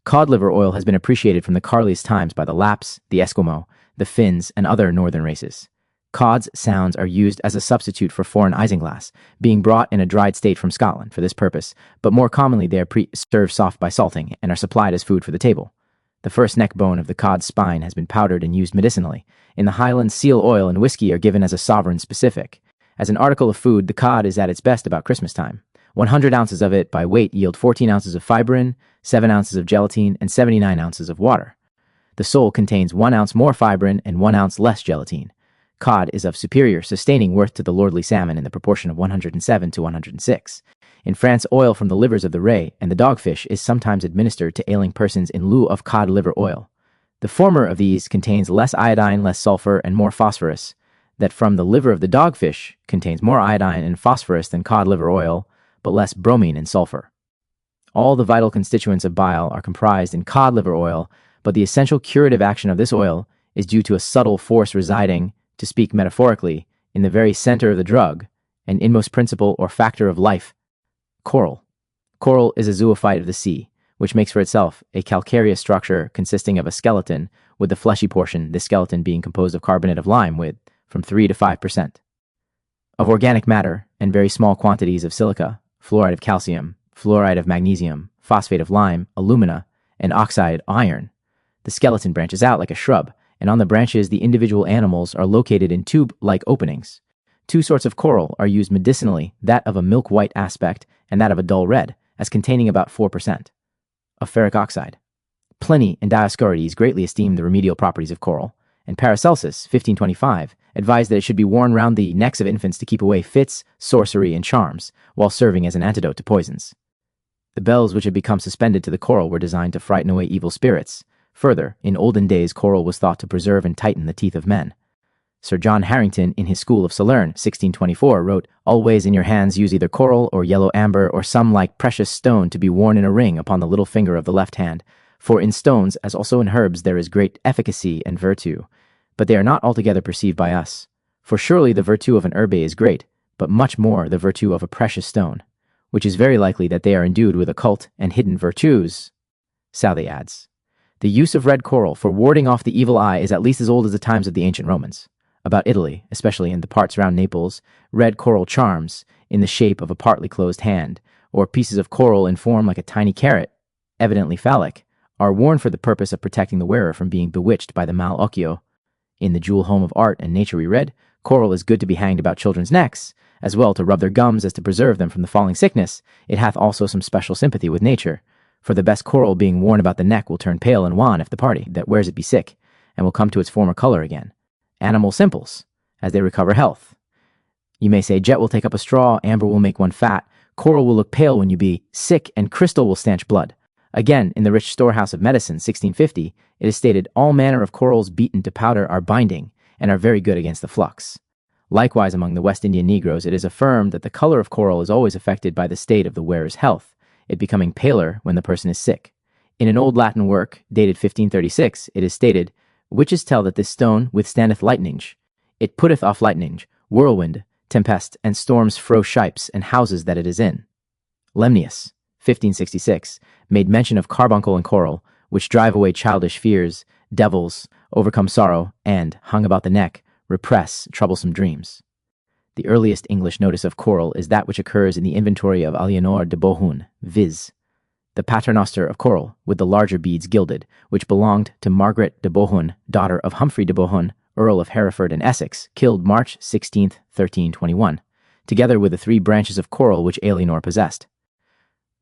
Speaker 1: Cod liver oil has been appreciated from the Carliest times by the Lapps, the Eskimo, the Finns, and other northern races. Cod's sounds are used as a substitute for foreign isinglass, being brought in a dried state from Scotland for this purpose, but more commonly they are served soft by salting and are supplied as food for the table. The first neck bone of the cod's spine has been powdered and used medicinally. In the Highlands, seal oil and whiskey are given as a sovereign specific. As an article of food, the cod is at its best about Christmas time. 100 ounces of it by weight yield 14 ounces of fibrin, 7 ounces of gelatine, and 79 ounces of water. The sole contains 1 ounce more fibrin and 1 ounce less gelatine. Cod is of superior sustaining worth to the lordly salmon in the proportion of 107 to 106. In France, oil from the livers of the ray and the dogfish is sometimes administered to ailing persons in lieu of cod liver oil. The former of these contains less iodine, less sulfur, and more phosphorus. That from the liver of the dogfish contains more iodine and phosphorus than cod liver oil, but less bromine and sulfur. All the vital constituents of bile are comprised in cod liver oil, but the essential curative action of this oil is due to a subtle force residing, to speak metaphorically, in the very center of the drug, an inmost principle or factor of life, coral. Coral is a zoophyte of the sea, which makes for itself a calcareous structure consisting of a skeleton, with the fleshy portion, this skeleton being composed of carbonate of lime with from 3 to 5% of organic matter and very small quantities of silica, fluoride of calcium, fluoride of magnesium, phosphate of lime, alumina, and oxide iron. The skeleton branches out like a shrub, and on the branches the individual animals are located in tube-like openings. Two sorts of coral are used medicinally, that of a milk-white aspect and that of a dull red, as containing about 4% of ferric oxide. Pliny and Dioscorides greatly esteemed the remedial properties of coral, and Paracelsus, 1525, advised that it should be worn round the necks of infants to keep away fits, sorcery, and charms, while serving as an antidote to poisons. The bells which had become suspended to the coral were designed to frighten away evil spirits. Further, in olden days coral was thought to preserve and tighten the teeth of men. Sir John Harrington, in his School of Salerne, 1624, wrote, "Always in your hands use either coral or yellow amber or some like precious stone to be worn in a ring upon the little finger of the left hand. For in stones, as also in herbs, there is great efficacy and virtue, but they are not altogether perceived by us. For surely the virtue of an herb is great, but much more the virtue of a precious stone, which is very likely that they are endued with occult and hidden virtues." Southey adds, "The use of red coral for warding off the evil eye is at least as old as the times of the ancient Romans. About Italy, especially in the parts round Naples, red coral charms, in the shape of a partly closed hand, or pieces of coral in form like a tiny carrot, evidently phallic, are worn for the purpose of protecting the wearer from being bewitched by the mal occhio. In the jewel home of art and nature we read, coral is good to be hanged about children's necks, as well to rub their gums as to preserve them from the falling sickness. It hath also some special sympathy with nature. For the best coral being worn about the neck will turn pale and wan if the party that wears it be sick, and will come to its former color again. Animal simples, as they recover health. You may say jet will take up a straw, amber will make one fat, coral will look pale when you be sick, and crystal will stanch blood. Again, in the rich storehouse of medicine, 1650, it is stated, all manner of corals beaten to powder are binding, and are very good against the flux. Likewise, among the West Indian Negroes, it is affirmed that the color of coral is always affected by the state of the wearer's health, it becoming paler when the person is sick. In an old Latin work, dated 1536, it is stated, witches tell that this stone withstandeth lightning. It putteth off lightning, whirlwind, tempest, and storms fro shipes and houses that it is in. Lemnius, 1566, made mention of carbuncle and coral, which drive away childish fears, devils, overcome sorrow, and, hung about the neck, repress troublesome dreams. The earliest English notice of coral is that which occurs in the inventory of Aliénor de Bohun, viz., the paternoster of coral, with the larger beads gilded, which belonged to Margaret de Bohun, daughter of Humphrey de Bohun, Earl of Hereford and Essex, killed March 16, 1321, together with the 3 branches of coral which Aliénor possessed.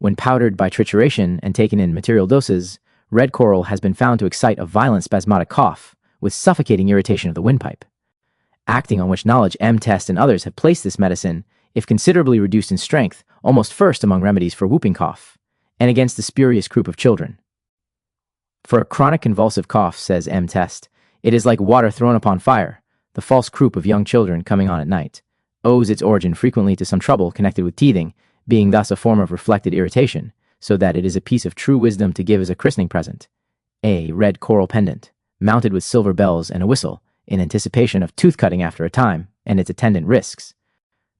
Speaker 1: When powdered by trituration and taken in material doses, red coral has been found to excite a violent spasmodic cough, with suffocating irritation of the windpipe. Acting on which knowledge M. Test and others have placed this medicine, if considerably reduced in strength, almost first among remedies for whooping cough, and against the spurious croup of children. For a chronic convulsive cough, says M. Test, it is like water thrown upon fire. The false croup of young children coming on at night owes its origin frequently to some trouble connected with teething, being thus a form of reflected irritation, so that it is a piece of true wisdom to give as a christening present a red coral pendant, mounted with silver bells and a whistle, in anticipation of tooth-cutting after a time, and its attendant risks.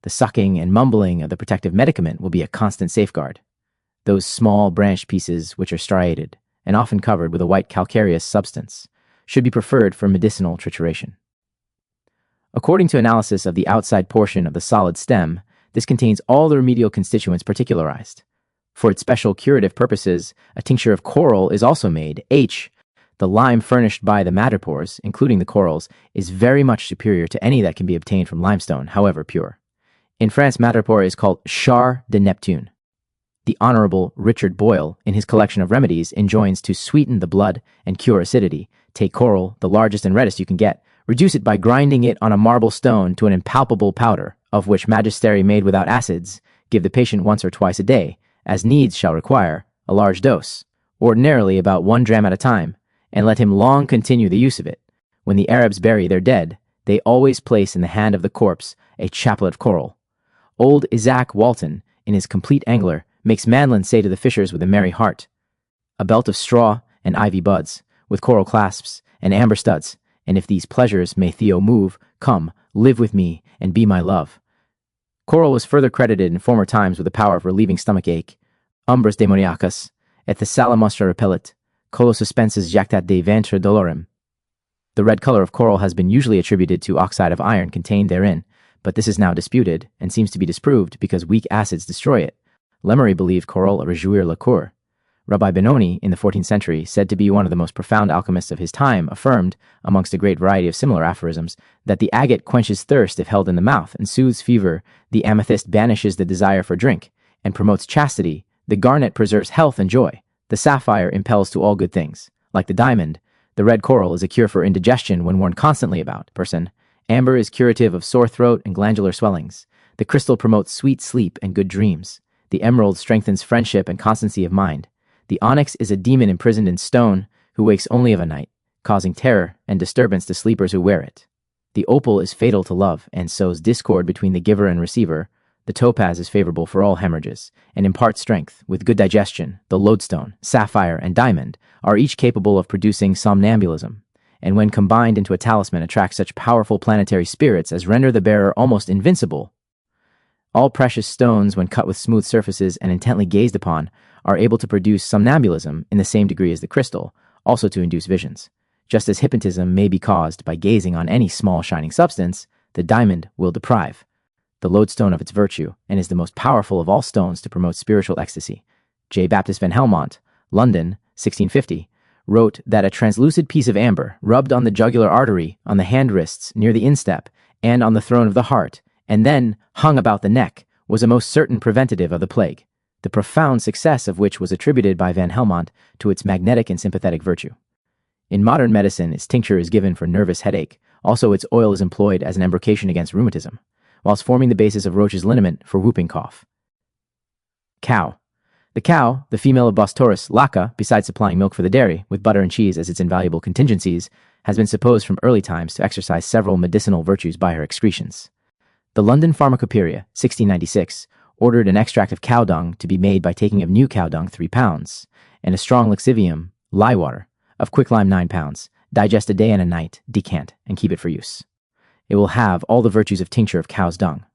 Speaker 1: The sucking and mumbling of the protective medicament will be a constant safeguard. Those small branched pieces, which are striated, and often covered with a white calcareous substance, should be preferred for medicinal trituration. According to analysis of the outside portion of the solid stem, this contains all the remedial constituents particularized. For its special curative purposes, a tincture of coral is also made. The lime furnished by the madrepores, including the corals, is very much superior to any that can be obtained from limestone, however pure. In France, madrepore is called char de Neptune. The Honorable Richard Boyle, in his collection of remedies, enjoins to sweeten the blood and cure acidity. Take coral, the largest and reddest you can get, reduce it by grinding it on a marble stone to an impalpable powder, of which magistery made without acids Give the patient once or twice a day, as needs shall require, a large dose, ordinarily about 1 dram at a time, and let him long continue the use of it. When the Arabs bury their dead, they always place in the hand of the corpse a chaplet of coral. Old Isaac Walton, in his Complete Angler, makes Manlin say to the fishers with a merry heart, "A belt of straw and ivy buds, with coral clasps and amber studs, and if these pleasures may Theo move, come, live with me, and be my love." Coral was further credited in former times with the power of relieving stomach ache, umbras demoniacas, et thessala monstra repellit, colo suspensus jactat de ventre dolorem. The red color of coral has been usually attributed to oxide of iron contained therein, but this is now disputed, and seems to be disproved because weak acids destroy it. Lemery believed coral a réjouir liqueur. Rabbi Benoni, in the 14th century, said to be one of the most profound alchemists of his time, affirmed, amongst a great variety of similar aphorisms, that the agate quenches thirst if held in the mouth, and soothes fever, the amethyst banishes the desire for drink, and promotes chastity, the garnet preserves health and joy, the sapphire impels to all good things. Like the diamond, the red coral is a cure for indigestion when worn constantly about person. Amber is curative of sore throat and glandular swellings. The crystal promotes sweet sleep and good dreams. The emerald strengthens friendship and constancy of mind. The onyx is a demon imprisoned in stone who wakes only of a night, causing terror and disturbance to sleepers who wear it. The opal is fatal to love and sows discord between the giver and receiver. The topaz is favorable for all hemorrhages and imparts strength. With good digestion, the lodestone, sapphire, and diamond are each capable of producing somnambulism, and when combined into a talisman attract such powerful planetary spirits as render the bearer almost invincible. All precious stones, when cut with smooth surfaces and intently gazed upon, are able to produce somnambulism in the same degree as the crystal, also to induce visions. Just as hypnotism may be caused by gazing on any small shining substance, the diamond will deprive the lodestone of its virtue, and is the most powerful of all stones to promote spiritual ecstasy. J. Baptist van Helmont, London, 1650, wrote that a translucid piece of amber, rubbed on the jugular artery, on the hand wrists, near the instep, and on the throne of the heart, and then hung about the neck, was a most certain preventative of the plague, the profound success of which was attributed by Van Helmont to its magnetic and sympathetic virtue. In modern medicine, its tincture is given for nervous headache. Also, its oil is employed as an embrocation against rheumatism, whilst forming the basis of Roche's liniment for whooping cough. Cow. The cow, the female of Bos taurus laca, besides supplying milk for the dairy, with butter and cheese as its invaluable contingencies, has been supposed from early times to exercise several medicinal virtues by her excretions. The London Pharmacopoeia, 1696, ordered an extract of cow dung to be made by taking of new cow dung 3 pounds, and a strong lixivium, lye water, of quicklime 9 pounds, digest a day and a night, decant, and keep it for use. It will have all the virtues of tincture of cow's dung,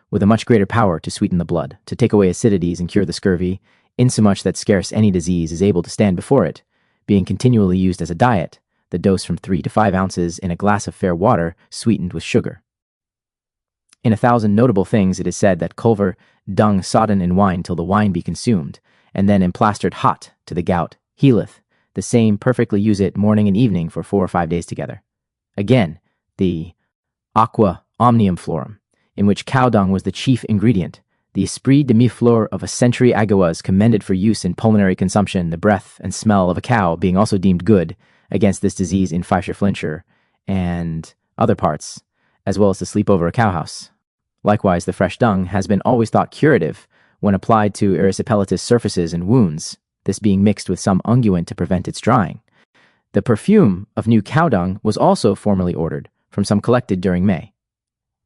Speaker 1: with a much greater power to sweeten the blood, to take away acidities and cure the scurvy, insomuch that scarce any disease is able to stand before it, being continually used as a diet, the dose from 3 to 5 ounces in a glass of fair water sweetened with sugar. In 1,000 notable things it is said that culver dung sodden in wine till the wine be consumed, and then emplastered hot to the gout, healeth. The same perfectly use it morning and evening for 4 or 5 days together. Again, the aqua omnium florum, in which cow dung was the chief ingredient, the esprit demi-fleur of a century ago was commended for use in pulmonary consumption, the breath and smell of a cow being also deemed good against this disease in Fifeshire, Flintshire, and other parts, as well as to sleep over a cowhouse. Likewise, the fresh dung has been always thought curative when applied to erysipelatous surfaces and wounds, this being mixed with some unguent to prevent its drying. The perfume of new cow dung was also formerly ordered from some collected during May.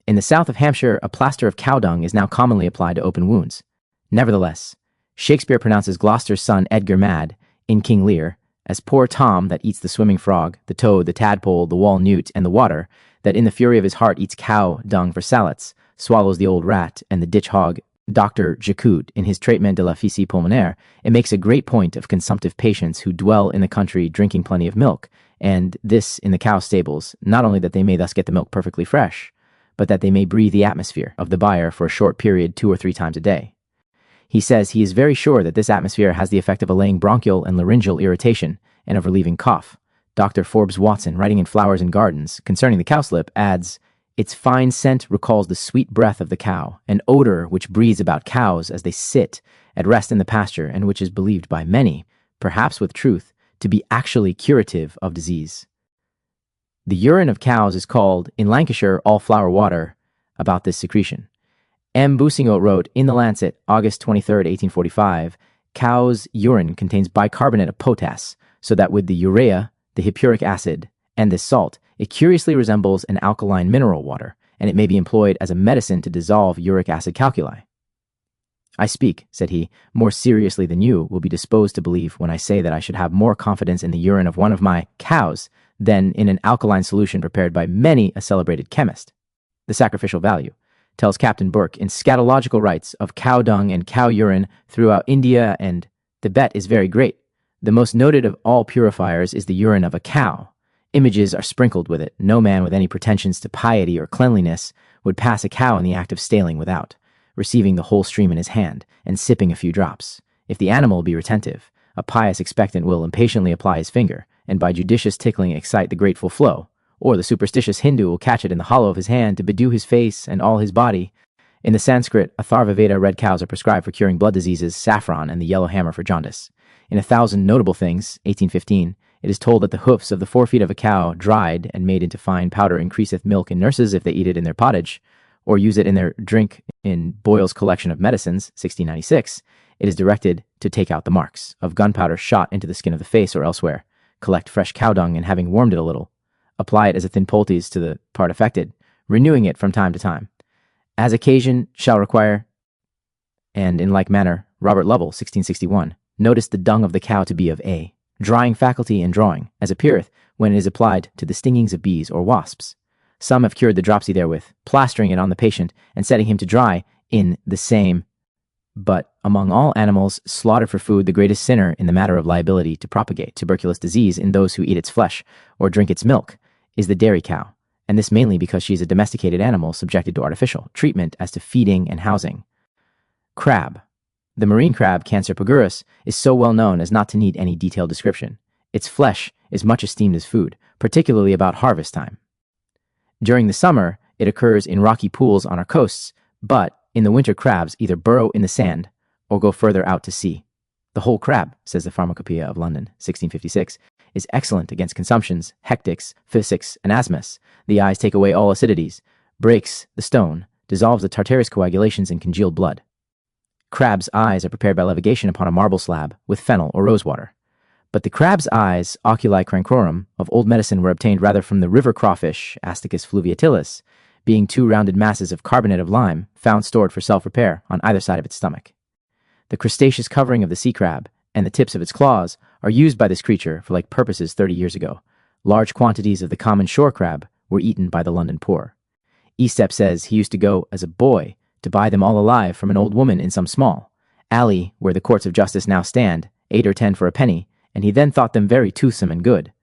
Speaker 1: In the south of Hampshire, a plaster of cow dung is now commonly applied to open wounds. Nevertheless, Shakespeare pronounces Gloucester's son Edgar mad, in King Lear, as poor Tom that eats the swimming frog, the toad, the tadpole, the wall newt, and the water, that in the fury of his heart eats cow dung for salads, swallows the old rat, and the ditch hog, Dr. Jacoud, in his Traitement de la Physie Pulmonaire. It makes a great point of consumptive patients who dwell in the country drinking plenty of milk, and this in the cow stables, not only that they may thus get the milk perfectly fresh, but that they may breathe the atmosphere of the byre for a short period 2 or 3 times a day. He says he is very sure that this atmosphere has the effect of allaying bronchial and laryngeal irritation and of relieving cough. Dr. Forbes Watson, writing in Flowers and Gardens concerning the cowslip, adds, "Its fine scent recalls the sweet breath of the cow, an odor which breathes about cows as they sit at rest in the pasture, and which is believed by many, perhaps with truth, to be actually curative of disease." The urine of cows is called, in Lancashire, all flower water, about this secretion, M. Boussignot wrote in The Lancet, August 23, 1845, cow's urine contains bicarbonate of potass, so that with the urea, the hippuric acid, and this salt, it curiously resembles an alkaline mineral water, and it may be employed as a medicine to dissolve uric acid calculi. I speak, said he, more seriously than you will be disposed to believe when I say that I should have more confidence in the urine of one of my cows than in an alkaline solution prepared by many a celebrated chemist. The sacrificial value, tells Captain Burke in Scatological Rites of cow dung and cow urine throughout India and Tibet, is very great. The most noted of all purifiers is the urine of a cow. Images are sprinkled with it. No man with any pretensions to piety or cleanliness would pass a cow in the act of staling without, receiving the whole stream in his hand, and sipping a few drops. If the animal be retentive, a pious expectant will impatiently apply his finger, and by judicious tickling excite the grateful flow, or the superstitious Hindu will catch it in the hollow of his hand to bedew his face and all his body. In the Sanskrit, Atharva Veda, red cows are prescribed for curing blood diseases, saffron, and the yellow hammer for jaundice. In A Thousand Notable Things, 1815, it is told that the hoofs of the forefeet of a cow, dried and made into fine powder, increaseth milk in nurses if they eat it in their pottage, or use it in their drink in Boyle's Collection of Medicines, 1696, it is directed to take out the marks of gunpowder shot into the skin of the face or elsewhere, collect fresh cow dung, and having warmed it a little, apply it as a thin poultice to the part affected, renewing it from time to time, as occasion shall require. And in like manner, Robert Lovell, 1661, noticed the dung of the cow to be of a drying faculty in drawing, as appeareth when it is applied to the stingings of bees or wasps. Some have cured the dropsy therewith, plastering it on the patient and setting him to dry in the same. But among all animals slaughtered for food, the greatest sinner in the matter of liability to propagate tuberculous disease in those who eat its flesh or drink its milk is the dairy cow, and this mainly because she is a domesticated animal subjected to artificial treatment as to feeding and housing. Crab. The marine crab, Cancer pagurus, is so well known as not to need any detailed description. Its flesh is much esteemed as food, particularly about harvest time. During the summer, it occurs in rocky pools on our coasts, but in the winter crabs either burrow in the sand or go further out to sea. The whole crab, says the Pharmacopoeia of London, 1656, is excellent against consumptions, hectics, phthisics, and asthmas. The eyes take away all acidities, breaks the stone, dissolves the tartarous coagulations in congealed blood. Crab's eyes are prepared by levigation upon a marble slab with fennel or rosewater. But the crab's eyes, oculi crancrorum, of old medicine were obtained rather from the river crawfish, Asticus fluviatilis, being two rounded masses of carbonate of lime found stored for self-repair on either side of its stomach. The crustaceous covering of the sea crab and the tips of its claws are used by this creature for like purposes 30 years ago. Large quantities of the common shore crab were eaten by the London poor. Aesop says he used to go as a boy to buy them all alive from an old woman in some small alley where the courts of justice now stand, 8 or 10 for a penny, and he then thought them very toothsome and good.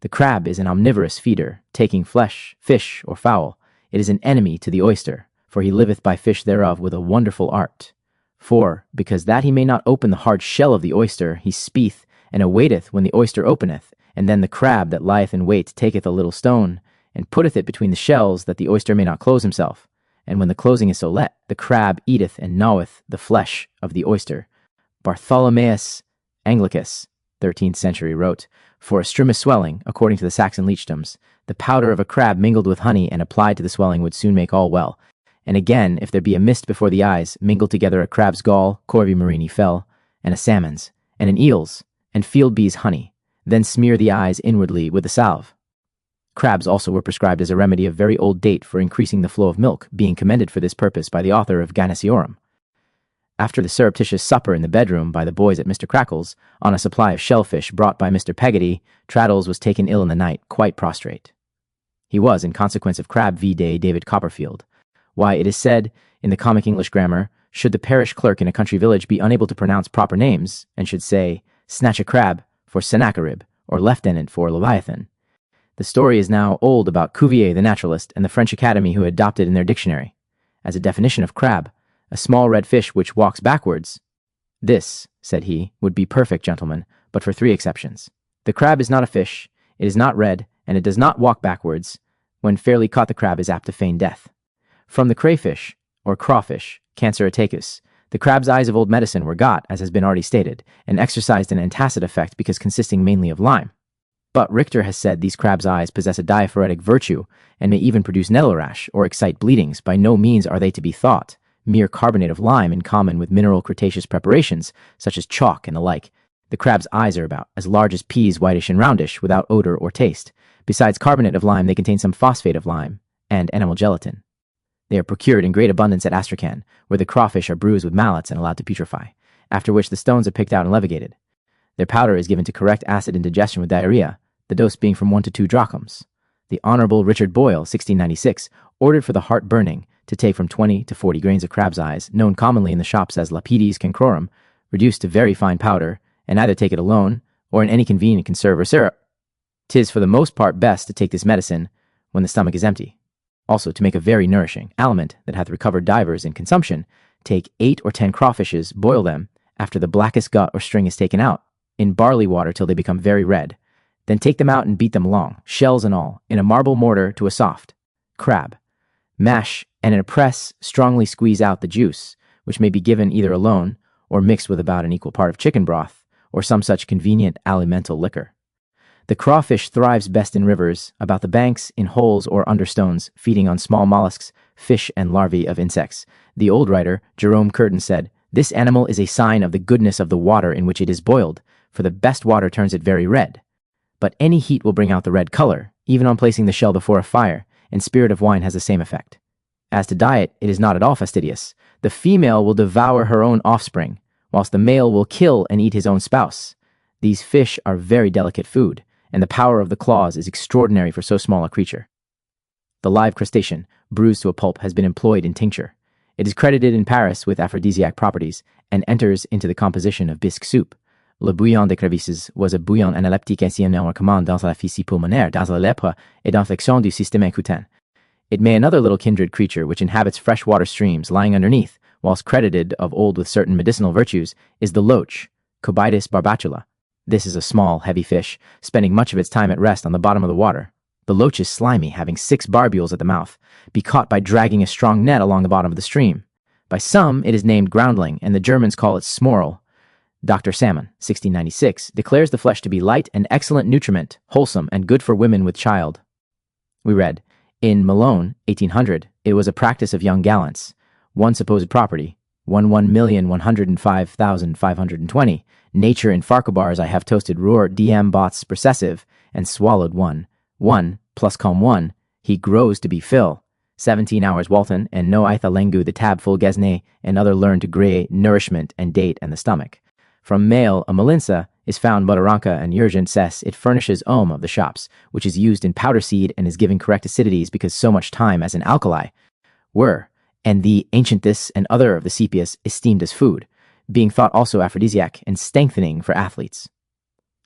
Speaker 1: The crab is an omnivorous feeder, taking flesh, fish, or fowl. It is an enemy to the oyster, for he liveth by fish thereof with a wonderful art. For, because that he may not open the hard shell of the oyster, he speeth, and awaiteth when the oyster openeth, and then the crab that lieth in wait taketh a little stone, and putteth it between the shells, that the oyster may not close himself. And when the closing is so let, the crab eateth and gnaweth the flesh of the oyster. Bartholomeus Anglicus, 13th century, wrote, for a strumous swelling, according to the Saxon leechdoms, the powder of a crab mingled with honey and applied to the swelling would soon make all well. And again, if there be a mist before the eyes, mingle together a crab's gall, Corvi marini fel, and a salmon's, and an eel's, and field bee's honey, then smear the eyes inwardly with the salve. Crabs also were prescribed as a remedy of very old date for increasing the flow of milk, being commended for this purpose by the author of Ganasiorum. After the surreptitious supper in the bedroom by the boys at Mr. Crackle's, on a supply of shellfish brought by Mr. Peggotty, Traddles was taken ill in the night, quite prostrate. He was, in consequence of crab v. de David Copperfield. Why, it is said, in the comic English grammar, should the parish clerk in a country village be unable to pronounce proper names, and should say, snatch a crab for Sennacherib, or lieutenant for Leviathan. The story is now old about Cuvier the naturalist and the French Academy who adopted in their dictionary, as a definition of crab, a small red fish which walks backwards. This, said he, would be perfect, gentlemen, but for 3 exceptions. The crab is not a fish, it is not red, and it does not walk backwards. When fairly caught, the crab is apt to feign death. From the crayfish, or crawfish, Cancer atacus, the crab's eyes of old medicine were got, as has been already stated, and exercised an antacid effect because consisting mainly of lime. But Richter has said these crab's eyes possess a diaphoretic virtue, and may even produce nettle rash, or excite bleedings. By no means are they to be thought mere carbonate of lime in common with mineral Cretaceous preparations, such as chalk and the like. The crab's eyes are about as large as peas, whitish and roundish, without odor or taste. Besides carbonate of lime, they contain some phosphate of lime and animal gelatin. They are procured in great abundance at Astrakhan, where the crawfish are bruised with mallets and allowed to putrefy, after which the stones are picked out and levigated. Their powder is given to correct acid indigestion with diarrhea, the dose being from 1 to 2 drachms. The Honorable Richard Boyle, 1696, ordered for the heart burning to take from 20 to 40 grains of crab's eyes, known commonly in the shops as Lapidis cancrorum, reduced to very fine powder, and either take it alone or in any convenient conserve or syrup. 'Tis for the most part best to take this medicine when the stomach is empty. Also, to make a very nourishing aliment that hath recovered divers in consumption, take 8 or 10 crawfishes, boil them, after the blackest gut or string is taken out, in barley water till they become very red. Then take them out and beat them long, shells and all, in a marble mortar to a soft crab. Mash, and in a press strongly squeeze out the juice, which may be given either alone or mixed with about an equal part of chicken broth, or some such convenient alimental liquor. The crawfish thrives best in rivers, about the banks, in holes or under stones, feeding on small mollusks, fish, and larvae of insects. The old writer, Jerome Curtin, said, "This animal is a sign of the goodness of the water in which it is boiled, for the best water turns it very red. But any heat will bring out the red color, even on placing the shell before a fire, and spirit of wine has the same effect. As to diet, it is not at all fastidious. The female will devour her own offspring, whilst the male will kill and eat his own spouse. These fish are very delicate food, and the power of the claws is extraordinary for so small a creature. The live crustacean, bruised to a pulp, has been employed in tincture. It is credited in Paris with aphrodisiac properties, and enters into the composition of bisque soup. Le bouillon de crevisses was a bouillon analeptique anciennement recommandé dans la physie pulmonaire, dans la lèpre et d'infection du système inclutin. It may another little kindred creature which inhabits freshwater streams lying underneath, whilst credited of old with certain medicinal virtues, is the loach, Cobitis barbatula. This is a small, heavy fish, spending much of its time at rest on the bottom of the water. The loach is slimy, having 6 barbules at the mouth, be caught by dragging a strong net along the bottom of the stream. By some it is named groundling, and the Germans call it smorl. Dr. Salmon, 1696, declares the flesh to be light and excellent nutriment, wholesome, and good for women with child. We read, in Malone, 1800, it was a practice of young gallants, one supposed property, 1,105,520. Nature in Farquebars I have toasted roer diem bots processive, and swallowed one plus com 1, he grows to be fill. 17 hours Walton, and no Itha lengu the tab full gesne, and other learn to grey nourishment and date and the stomach. From male a malinsa is found Motaranca and Urgent cess. It furnishes ohm of the shops, which is used in powder seed and is given correct acidities because so much time as an alkali were, and the ancientis and other of the sepias esteemed as food, being thought also aphrodisiac and strengthening for athletes.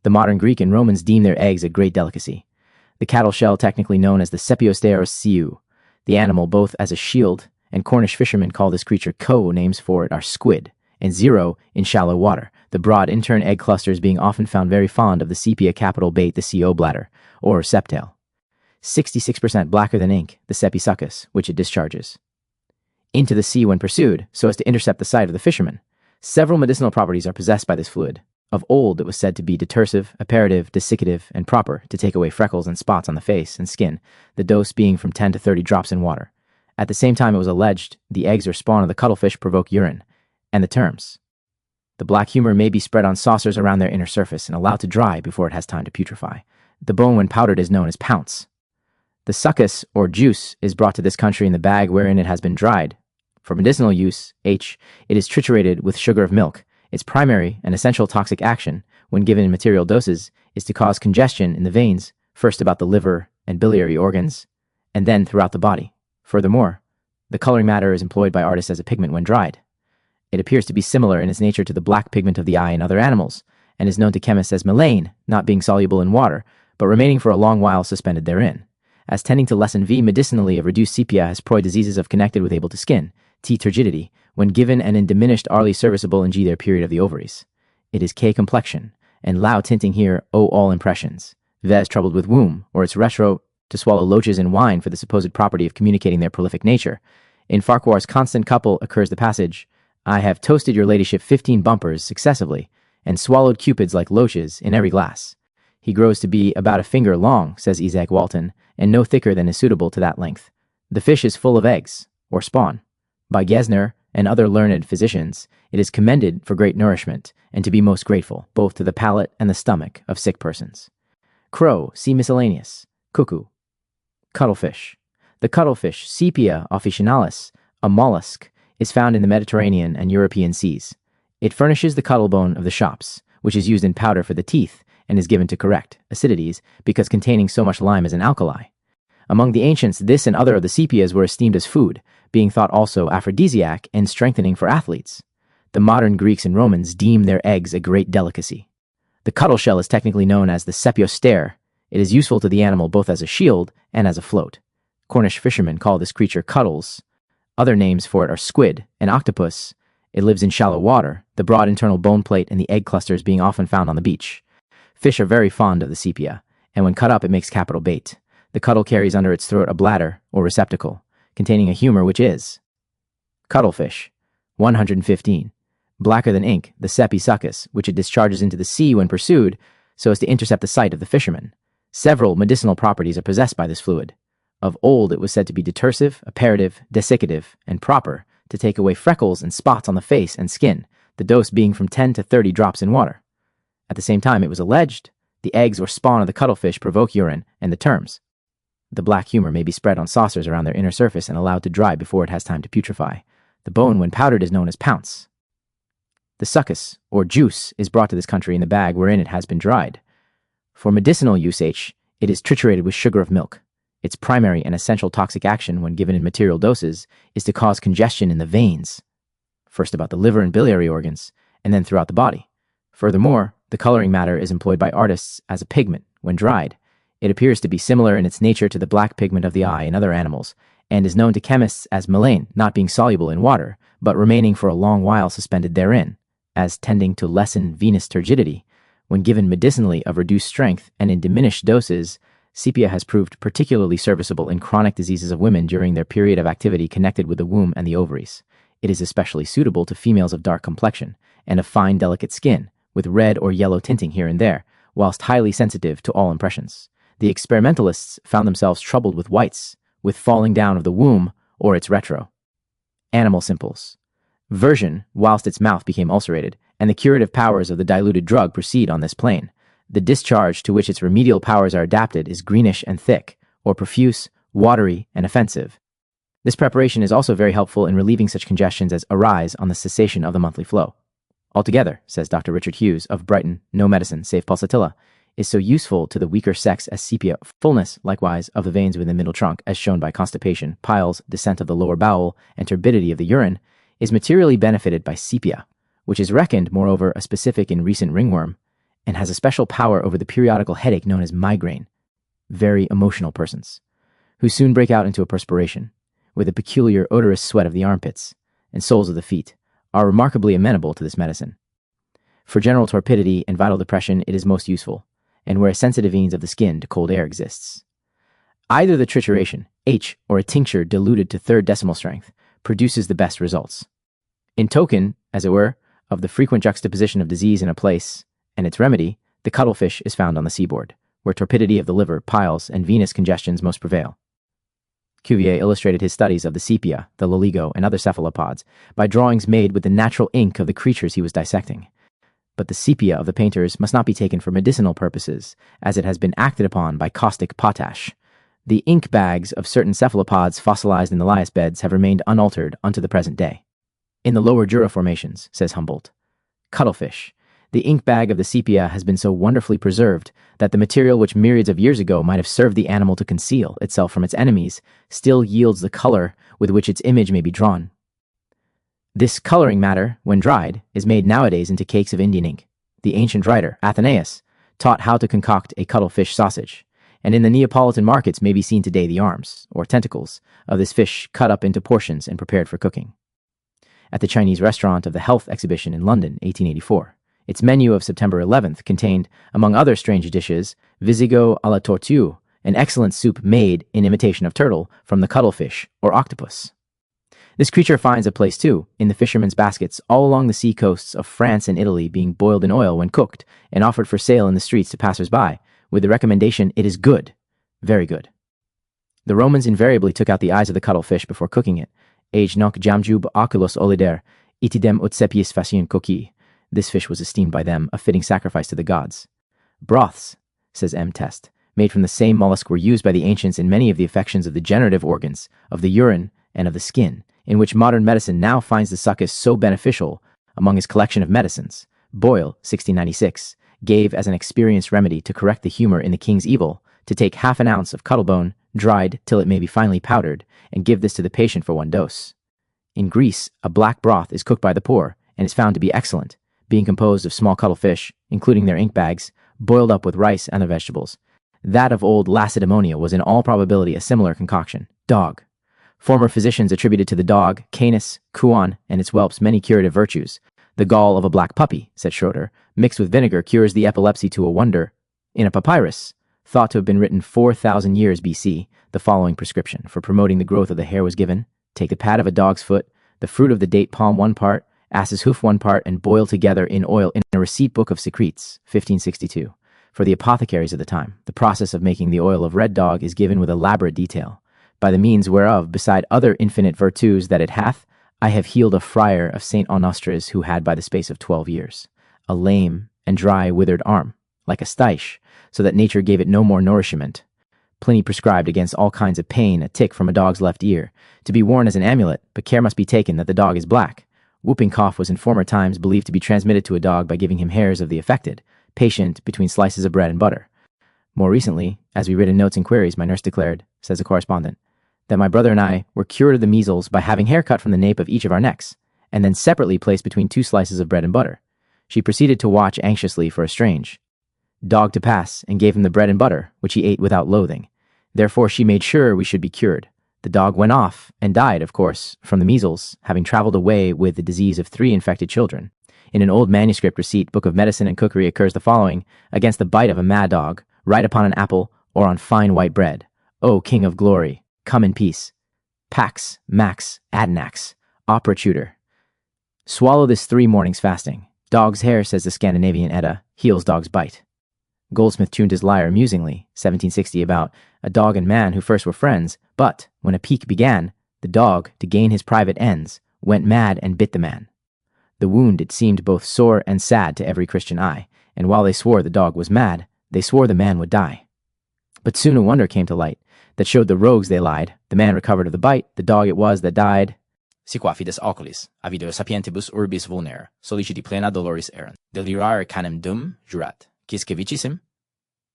Speaker 1: The modern Greek and Romans deem their eggs a great delicacy. The cattle shell, technically known as the Sepiosteros siu, the animal both as a shield, and Cornish fishermen call this creature co, names for it are squid, and zero in shallow water, the broad intern egg clusters being often found very fond of the sepia capital bait, the CO bladder, or septail. 66% blacker than ink, the sepisuccus, which it discharges into the sea when pursued, so as to intercept the sight of the fisherman. Several medicinal properties are possessed by this fluid. Of old, it was said to be detersive, apparative, desicative, and proper to take away freckles and spots on the face and skin, the dose being from 10 to 30 drops in water. At the same time, it was alleged the eggs or spawn of the cuttlefish provoke urine, and the terms. The black humor may be spread on saucers around their inner surface and allowed to dry before it has time to putrefy. The bone, when powdered, is known as pounce. The succus, or juice, is brought to this country in the bag wherein it has been dried. For medicinal use, H, it is triturated with sugar of milk. Its primary and essential toxic action, when given in material doses, is to cause congestion in the veins, first about the liver and biliary organs, and then throughout the body. Furthermore, the coloring matter is employed by artists as a pigment when dried. It appears to be similar in its nature to the black pigment of the eye in other animals, and is known to chemists as melaine, not being soluble in water, but remaining for a long while suspended therein, as tending to lessen V medicinally of reduced sepia as proi diseases of connected with able to skin, T turgidity, when given and in diminished arly serviceable in G their period of the ovaries. It is K complexion, and Lao tinting here O all impressions. Vez troubled with womb, or its retro to swallow loaches in wine for the supposed property of communicating their prolific nature. In Farquhar's constant couple occurs the passage, I have toasted your ladyship 15 bumpers successively, and swallowed cupids like loaches in every glass. He grows to be about a finger long, says Isaac Walton, and no thicker than is suitable to that length. The fish is full of eggs, or spawn. By Gesner, and other learned physicians, it is commended for great nourishment, and to be most grateful, both to the palate and the stomach of sick persons. Crow, see miscellaneous. Cuckoo. Cuttlefish. The cuttlefish, Sepia officinalis, a mollusk, is found in the Mediterranean and European seas. It furnishes the cuttle bone of the shops, which is used in powder for the teeth and is given to correct acidities because containing so much lime is an alkali. Among the ancients, this and other of the sepias were esteemed as food, being thought also aphrodisiac and strengthening for athletes. The modern Greeks and Romans deem their eggs a great delicacy. The cuttleshell is technically known as the sepiostare. It is useful to the animal both as a shield and as a float. Cornish fishermen call this creature cuttles. Other names for it are squid and octopus. It lives in shallow water, the broad internal bone plate and the egg clusters being often found on the beach. Fish are very fond of the sepia, and when cut up it makes capital bait. The cuttle carries under its throat a bladder, or receptacle, containing a humor which is cuttlefish. 115. Blacker than ink, the sepi-succus, which it discharges into the sea when pursued, so as to intercept the sight of the fisherman. Several medicinal properties are possessed by this fluid. Of old it was said to be detersive, apparative, desiccative, and proper, to take away freckles and spots on the face and skin, the dose being from 10 to 30 drops in water. At the same time, it was alleged the eggs or spawn of the cuttlefish provoke urine, and the terms. The black humor may be spread on saucers around their inner surface and allowed to dry before it has time to putrefy. The bone, when powdered, is known as pounce. The succus, or juice, is brought to this country in the bag wherein it has been dried. For medicinal usage, it is triturated with sugar of milk. Its primary and essential toxic action, when given in material doses, is to cause congestion in the veins, first about the liver and biliary organs, and then throughout the body. Furthermore, the coloring matter is employed by artists as a pigment when dried. It appears to be similar in its nature to the black pigment of the eye in other animals, and is known to chemists as melaine, not being soluble in water, but remaining for a long while suspended therein, as tending to lessen venous turgidity. When given medicinally of reduced strength and in diminished doses, sepia has proved particularly serviceable in chronic diseases of women during their period of activity connected with the womb and the ovaries. It is especially suitable to females of dark complexion and of fine, delicate skin, with red or yellow tinting here and there, whilst highly sensitive to all impressions. The experimentalists found themselves troubled with whites, with falling down of the womb, or its retro. Animal simples. Version, whilst its mouth became ulcerated, and the curative powers of the diluted drug proceed on this plane. The discharge to which its remedial powers are adapted is greenish and thick, or profuse, watery, and offensive. This preparation is also very helpful in relieving such congestions as arise on the cessation of the monthly flow. Altogether, says Dr. Richard Hughes of Brighton, no medicine, save pulsatilla, is so useful to the weaker sex as sepia. Fullness, likewise, of the veins within the middle trunk, as shown by constipation, piles, descent of the lower bowel, and turbidity of the urine, is materially benefited by sepia, which is reckoned, moreover, a specific in recent ringworm, and has a special power over the periodical headache known as migraine. Very emotional persons, who soon break out into a perspiration, with a peculiar odorous sweat of the armpits and soles of the feet, are remarkably amenable to this medicine. For general torpidity and vital depression it is most useful, and where a sensitive veins of the skin to cold air exists. Either the trituration, H, or a tincture diluted to third decimal strength, produces the best results. In token, as it were, of the frequent juxtaposition of disease in a place and its remedy, the cuttlefish is found on the seaboard, where torpidity of the liver, piles, and venous congestions most prevail. Cuvier illustrated his studies of the sepia, the loligo, and other cephalopods by drawings made with the natural ink of the creatures he was dissecting. But the sepia of the painters must not be taken for medicinal purposes, as it has been acted upon by caustic potash. The ink bags of certain cephalopods fossilized in the lias beds have remained unaltered unto the present day. In the lower Jura formations, says Humboldt, cuttlefish, the ink bag of the sepia has been so wonderfully preserved that the material which myriads of years ago might have served the animal to conceal itself from its enemies still yields the color with which its image may be drawn. This coloring matter, when dried, is made nowadays into cakes of Indian ink. The ancient writer, Athenaeus, taught how to concoct a cuttlefish sausage, and in the Neapolitan markets may be seen today the arms, or tentacles, of this fish cut up into portions and prepared for cooking. At the Chinese restaurant of the Health Exhibition in London, 1884, its menu of September 11th contained, among other strange dishes, visigo à la tortue, an excellent soup made, in imitation of turtle, from the cuttlefish, or octopus. This creature finds a place, too, in the fishermen's baskets all along the sea coasts of France and Italy, being boiled in oil when cooked, and offered for sale in the streets to passers-by, with the recommendation, "It is good, very good." The Romans invariably took out the eyes of the cuttlefish before cooking it, Age noc jamjub oculos olider, itidem utsepies fascion coqui. This fish was esteemed by them a fitting sacrifice to the gods. Broths, says M. Test, made from the same mollusk were used by the ancients in many of the affections of the generative organs, of the urine, and of the skin, in which modern medicine now finds the succus so beneficial among his collection of medicines. Boyle, 1696, gave as an experienced remedy to correct the humor in the king's evil, to take half an ounce of cuttle bone, dried till it may be finely powdered, and give this to the patient for 1 dose. In Greece, a black broth is cooked by the poor, and is found to be excellent, being composed of small cuttlefish, including their ink bags, boiled up with rice and other vegetables. That of old Lacedaemonia was in all probability a similar concoction. Dog. Former physicians attributed to the dog, Canis, Kuon, and its whelps many curative virtues. The gall of a black puppy, said Schroeder, mixed with vinegar cures the epilepsy to a wonder. In a papyrus, thought to have been written 4,000 years BC, the following prescription for promoting the growth of the hair was given. Take the pad of a dog's foot, the fruit of the date palm 1 part, ass's hoof 1 part, and boil together in oil in a receipt book of secretes, 1562. For the apothecaries of the time, the process of making the oil of red dog is given with elaborate detail, by the means whereof, beside other infinite virtues that it hath, I have healed a friar of St. Onostris who had by the space of 12 years a lame and dry withered arm, like a steiche, so that nature gave it no more nourishment. Pliny prescribed against all kinds of pain a tick from a dog's left ear, to be worn as an amulet, but care must be taken that the dog is black. Whooping cough was in former times believed to be transmitted to a dog by giving him hairs of the affected patient between slices of bread and butter. More recently, as we read in Notes and Queries, my nurse declared, says a correspondent, that my brother and I were cured of the measles by having hair cut from the nape of each of our necks, and then separately placed between 2 slices of bread and butter. She proceeded to watch anxiously for a strange dog to pass, and gave him the bread and butter, which he ate without loathing. Therefore she made sure we should be cured. The dog went off, and died, of course, from the measles, having traveled away with the disease of 3 infected children. In an old manuscript receipt, Book of Medicine and Cookery, occurs the following: against the bite of a mad dog, write upon an apple, or on fine white bread, O King of Glory, come in peace. Pax, max, adnax, opera tutor. Swallow this 3 mornings fasting. Dog's hair, says the Scandinavian Edda, heals dog's bite. Goldsmith tuned his lyre amusingly, 1760, about a dog and man who first were friends, but, when a pique began, the dog, to gain his private ends, went mad and bit the man. The wound, it seemed, both sore and sad to every Christian eye, and while they swore the dog was mad, they swore the man would die. But soon a wonder came to light, that showed the rogues they lied. The man recovered of the bite, the dog it was that died.
Speaker 2: Si qua fides oculis, avideo sapientibus urbis vulner, soliciti plena doloris erant. Delirare canem dum, jurat, quisque vicissim,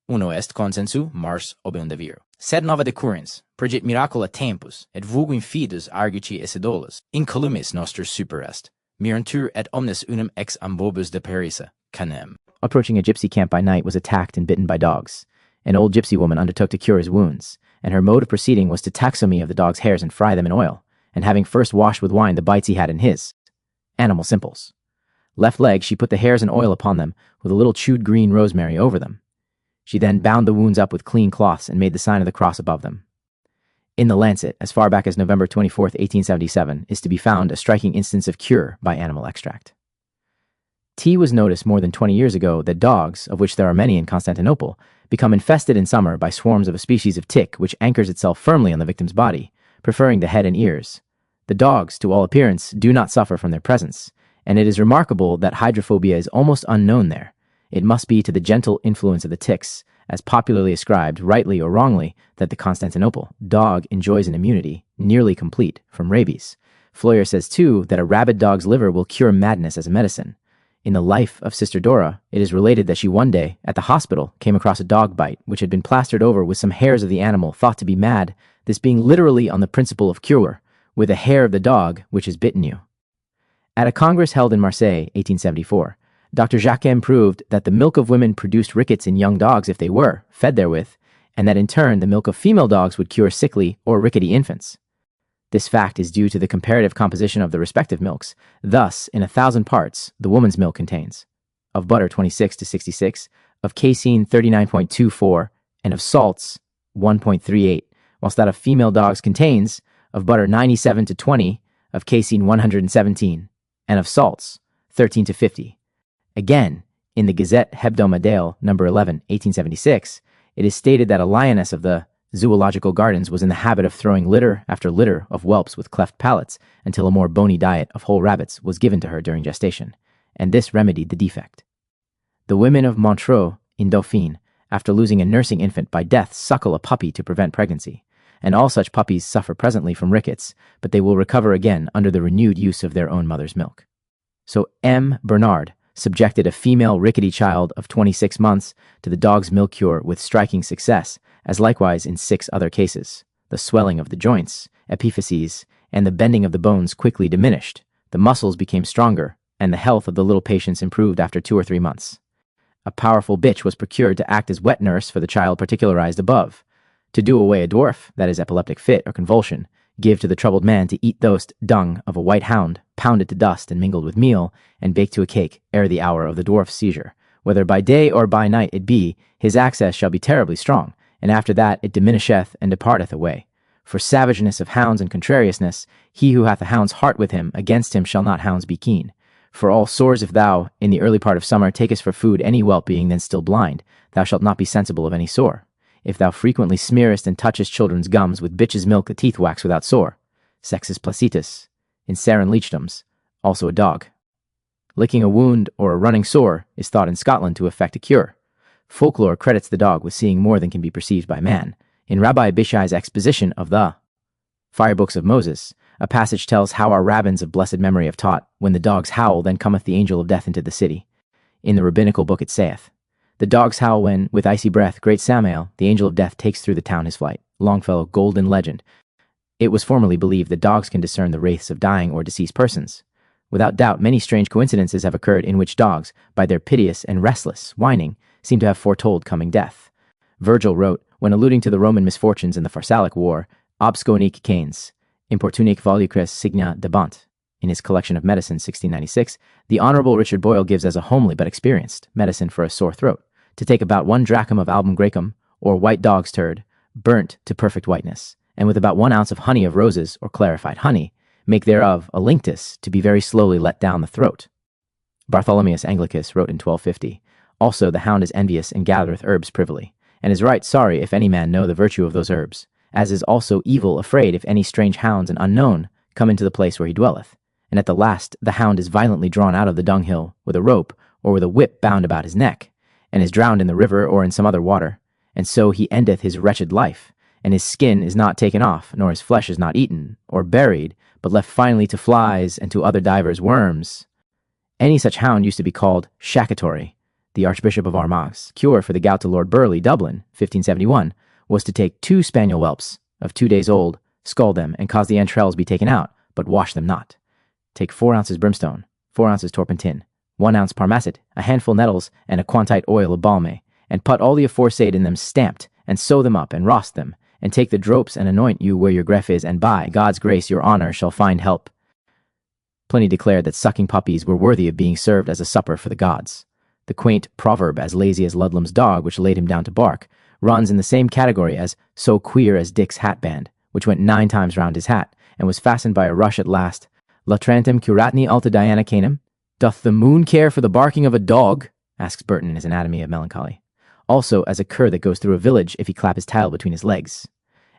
Speaker 2: uno est consensu mars obeunda viro. Sed nova decurrens, pregit miracula tempus, et vulgu infidus arguci esidolas, incolumis nostris super est, mirantur et omnes unum ex ambobus deperissa, canem.
Speaker 1: Approaching a gypsy camp by night, was attacked and bitten by dogs. An old gypsy woman undertook to cure his wounds, and her mode of proceeding was to taxomy of the dog's hairs and fry them in oil, and having first washed with wine the bites he had in his. Animal simples. Left leg, she put the hairs and oil upon them, with a little chewed green rosemary over them. She then bound the wounds up with clean cloths and made the sign of the cross above them. In the Lancet, as far back as November 24, 1877, is to be found a striking instance of cure by animal extract. T was noticed more than 20 years ago that dogs, of which there are many in Constantinople, become infested in summer by swarms of a species of tick which anchors itself firmly on the victim's body, preferring the head and ears. The dogs, to all appearance, do not suffer from their presence, and it is remarkable that hydrophobia is almost unknown there. It must be to the gentle influence of the ticks, as popularly ascribed, rightly or wrongly, that the Constantinople dog enjoys an immunity, nearly complete, from rabies. Floyer says, too, that a rabid dog's liver will cure madness as a medicine. In the life of Sister Dora, it is related that she one day, at the hospital, came across a dog bite, which had been plastered over with some hairs of the animal thought to be mad, this being literally on the principle of cure, with a hair of the dog which has bitten you. At a congress held in Marseille, 1874, Dr. Jacquem proved that the milk of women produced rickets in young dogs if they were fed therewith, and that in turn the milk of female dogs would cure sickly or rickety infants. This fact is due to the comparative composition of the respective milks. Thus, in 1,000 parts, the woman's milk contains of butter 26 to 66, of casein 39.24, and of salts 1.38, whilst that of female dogs contains of butter 97 to 20, of casein 117, and of salts 13 to 50. Again, in the Gazette Hebdomadaire, number 11, 1876, it is stated that a lioness of the Zoological Gardens was in the habit of throwing litter after litter of whelps with cleft palates until a more bony diet of whole rabbits was given to her during gestation, and this remedied the defect. The women of Montreux, in Dauphine, after losing a nursing infant by death, suckle a puppy to prevent pregnancy, and all such puppies suffer presently from rickets, but they will recover again under the renewed use of their own mother's milk. So M. Bernard subjected a female rickety child of 26 months to the dog's milk cure with striking success, as likewise in 6 other cases. The swelling of the joints, epiphyses, and the bending of the bones quickly diminished, the muscles became stronger, and the health of the little patients improved after 2 or 3 months. A powerful bitch was procured to act as wet nurse for the child particularized above. To do away a dwarf, that is epileptic fit or convulsion, give to the troubled man to eat those dung of a white hound, pounded to dust and mingled with meal, and baked to a cake, ere the hour of the dwarf's seizure. Whether by day or by night it be, his access shall be terribly strong, and after that it diminisheth and departeth away. For savageness of hounds and contrariousness, he who hath a hound's heart with him, against him shall not hounds be keen. For all sores, if thou, in the early part of summer, takest for food any whelp being then still blind, thou shalt not be sensible of any sore. If thou frequently smearest and touchest children's gums with bitch's milk, a teeth wax without sore. Sexus placitus, in sarin leechdoms, also a dog. Licking a wound or a running sore is thought in Scotland to effect a cure. Folklore credits the dog with seeing more than can be perceived by man. In Rabbi Bishai's exposition of the Fire Books of Moses, a passage tells how our rabbins of blessed memory have taught, when the dogs howl, then cometh the angel of death into the city. In the rabbinical book it saith, the dogs howl when, with icy breath, great Samael, the angel of death takes through the town his flight. Longfellow, Golden Legend. It was formerly believed that dogs can discern the wraiths of dying or deceased persons. Without doubt, many strange coincidences have occurred in which dogs, by their piteous and restless whining, seem to have foretold coming death. Virgil wrote, when alluding to the Roman misfortunes in the Pharsalic War, Obsconique canes, importunique volucres signa debant. In his collection of medicine, 1696, the Honorable Richard Boyle gives as a homely but experienced medicine for a sore throat, to take about 1 drachm of album graecum, or white dog's turd, burnt to perfect whiteness, and with about 1 ounce of honey of roses, or clarified honey, make thereof a linctus to be very slowly let down the throat. Bartholomeus Anglicus wrote in 1250, also the hound is envious and gathereth herbs privily, and is right sorry if any man know the virtue of those herbs, as is also evil afraid if any strange hounds and unknown come into the place where he dwelleth. And at the last the hound is violently drawn out of the dunghill with a rope or with a whip bound about his neck, and is drowned in the river or in some other water, and so he endeth his wretched life, and his skin is not taken off, nor his flesh is not eaten, or buried, but left finally to flies and to other divers worms. Any such hound used to be called Shackatori. The Archbishop of Armagh cure for the gout to Lord Burleigh, Dublin, 1571, was to take 2 spaniel whelps of 2 days old, scald them, and cause the entrails be taken out, but wash them not. Take 4 ounces brimstone, 4 ounces turpentine, 1 ounce parmacet, a handful nettles, and a quantite oil of balme, and put all the aforesaid in them stamped, and sew them up, and rost them, and take the dropes and anoint you where your greffe is, and by God's grace your honor shall find help. Pliny declared that sucking puppies were worthy of being served as a supper for the gods. The quaint proverb, as lazy as Ludlam's dog, which laid him down to bark, runs in the same category as so queer as Dick's hatband, which went 9 times round his hat, and was fastened by a rush at last. Latrantem curatni alta Diana canem? Doth the moon care for the barking of a dog? Asks Burton in his Anatomy of Melancholy. Also as a cur that goes through a village if he clap his tail between his legs.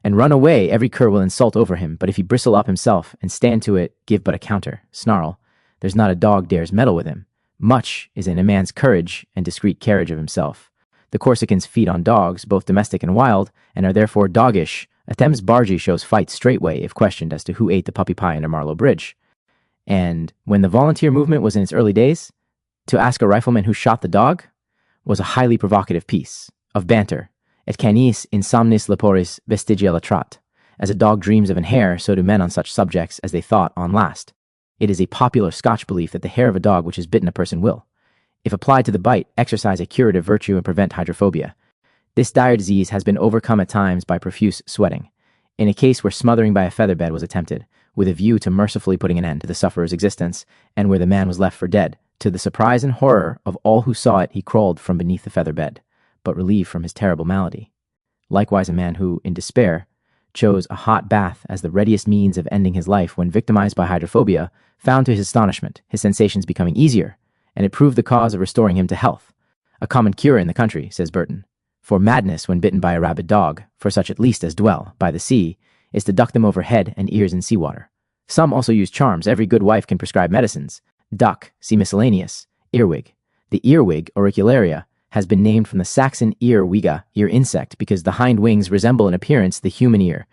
Speaker 1: And run away, every cur will insult over him, but if he bristle up himself, and stand to it, give but a counter, snarl, there's not a dog dares meddle with him. Much is in a man's courage and discreet carriage of himself. The Corsicans feed on dogs, both domestic and wild, and are therefore doggish. A Thames bargee shows fight straightway if questioned as to who ate the puppy pie under Marlow Bridge. And when the volunteer movement was in its early days, to ask a rifleman who shot the dog was a highly provocative piece of banter. Et canis insomnis leporis vestigia latrat. As a dog dreams of an hare, so do men on such subjects as they thought on last. It is a popular Scotch belief that the hair of a dog which has bitten a person will, if applied to the bite, exercise a curative virtue and prevent hydrophobia. This dire disease has been overcome at times by profuse sweating. In a case where smothering by a featherbed was attempted, with a view to mercifully putting an end to the sufferer's existence, and where the man was left for dead, to the surprise and horror of all who saw it, he crawled from beneath the featherbed, but relieved from his terrible malady. Likewise a man who, in despair, chose a hot bath as the readiest means of ending his life when victimized by hydrophobia, found to his astonishment his sensations becoming easier, and it proved the cause of restoring him to health. A common cure in the country, says Burton. for madness when bitten by a rabid dog, for such at least as dwell by the sea, is to duck them over head and ears in seawater. Some also use charms. Every good wife can prescribe medicines. Duck, see miscellaneous. Earwig. The earwig, auricularia, has been named from the Saxon earwiga, ear insect, because the hind wings resemble in appearance the human ear.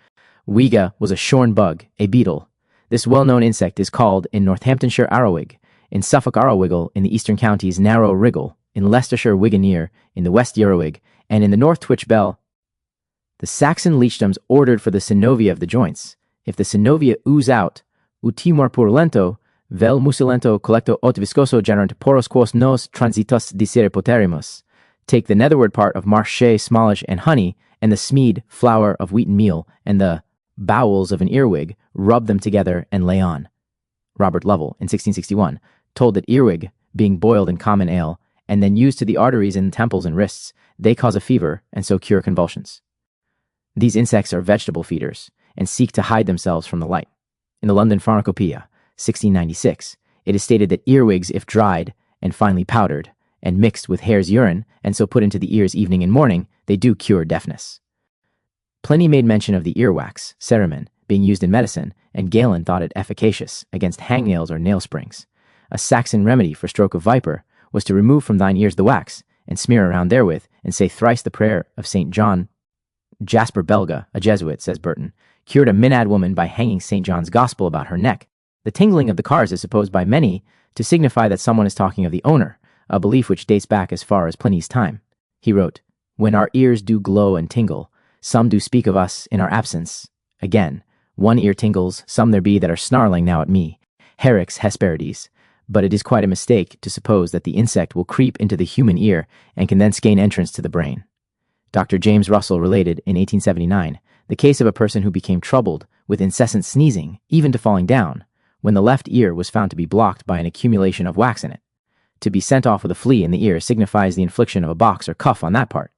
Speaker 1: Wiga was a shorn bug, a beetle. This well-known insect is called in Northamptonshire arrowig, in Suffolk arrowiggle, in the eastern counties narrow wriggle, in Leicestershire wiganeer, in the west yarrowig, and in the north twitch bell. The Saxon leechdoms ordered for the synovia of the joints. If the synovia ooze out, utimor purulento, vel musilento collecto ot viscoso generant poros quos nos transitus dicere poterimus. Take the netherward part of marche, smallish, and honey, and the smead, flour of wheaten meal, and the bowels of an earwig, rub them together and lay on. Robert Lovell, in 1661, told that earwig, being boiled in common ale, and then used to the arteries in the temples and wrists, they cause a fever, and so cure convulsions. These insects are vegetable feeders, and seek to hide themselves from the light. In the London Pharmacopoeia, 1696, it is stated that earwigs, if dried, and finely powdered, and mixed with hare's urine, and so put into the ears evening and morning, they do cure deafness. Pliny made mention of the earwax, cerumen, being used in medicine, and Galen thought it efficacious against hangnails or nail springs. A Saxon remedy for stroke of viper was to remove from thine ears the wax, and smear around therewith, and say thrice the prayer of St. John. Jasper Belga, a Jesuit, says Burton, cured a Minad woman by hanging St. John's Gospel about her neck. The tingling of the cars is supposed by many to signify that someone is talking of the owner, a belief which dates back as far as Pliny's time. He wrote, "When our ears do glow and tingle, some do speak of us in our absence. Again, one ear tingles, some there be that are snarling now at me. Herix Hesperides. But it is quite a mistake to suppose that the insect will creep into the human ear and can thence gain entrance to the brain." Dr. James Russell related in 1879 the case of a person who became troubled with incessant sneezing, even to falling down, when the left ear was found to be blocked by an accumulation of wax in it. To be sent off with a flea in the ear signifies the infliction of a box or cuff on that part.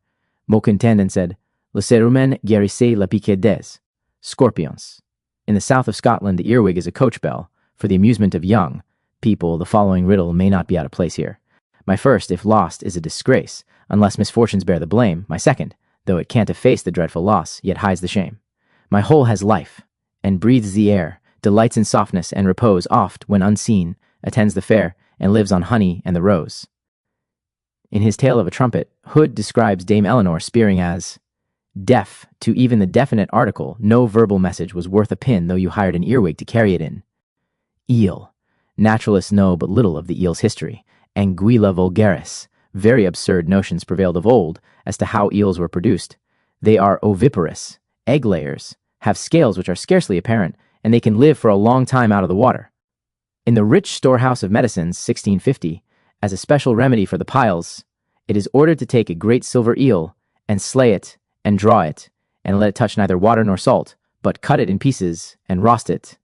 Speaker 1: Mokuntandon said, "Le cerumen guérissait la pique des." Scorpions. In the south of Scotland, the earwig is a coach bell. For the amusement of young people, the following riddle may not be out of place here. My first, if lost, is a disgrace, unless misfortunes bear the blame. My second, though it can't efface the dreadful loss, yet hides the shame. My whole has life, and breathes the air, delights in softness and repose, oft, when unseen, attends the fair, and lives on honey and the rose. In his Tale of a Trumpet, Hood describes Dame Eleanor spearing as, "Deaf to even the definite article, no verbal message was worth a pin though you hired an earwig to carry it in." Eel. Naturalists know but little of the eel's history. Anguilla vulgaris. Very absurd notions prevailed of old as to how eels were produced. They are oviparous, egg layers, have scales which are scarcely apparent, and they can live for a long time out of the water. In the Rich Storehouse of Medicines, 1650, as a special remedy for the piles, it is ordered to take a great silver eel, and slay it, and draw it, and let it touch neither water nor salt, but cut it in pieces, and roast it.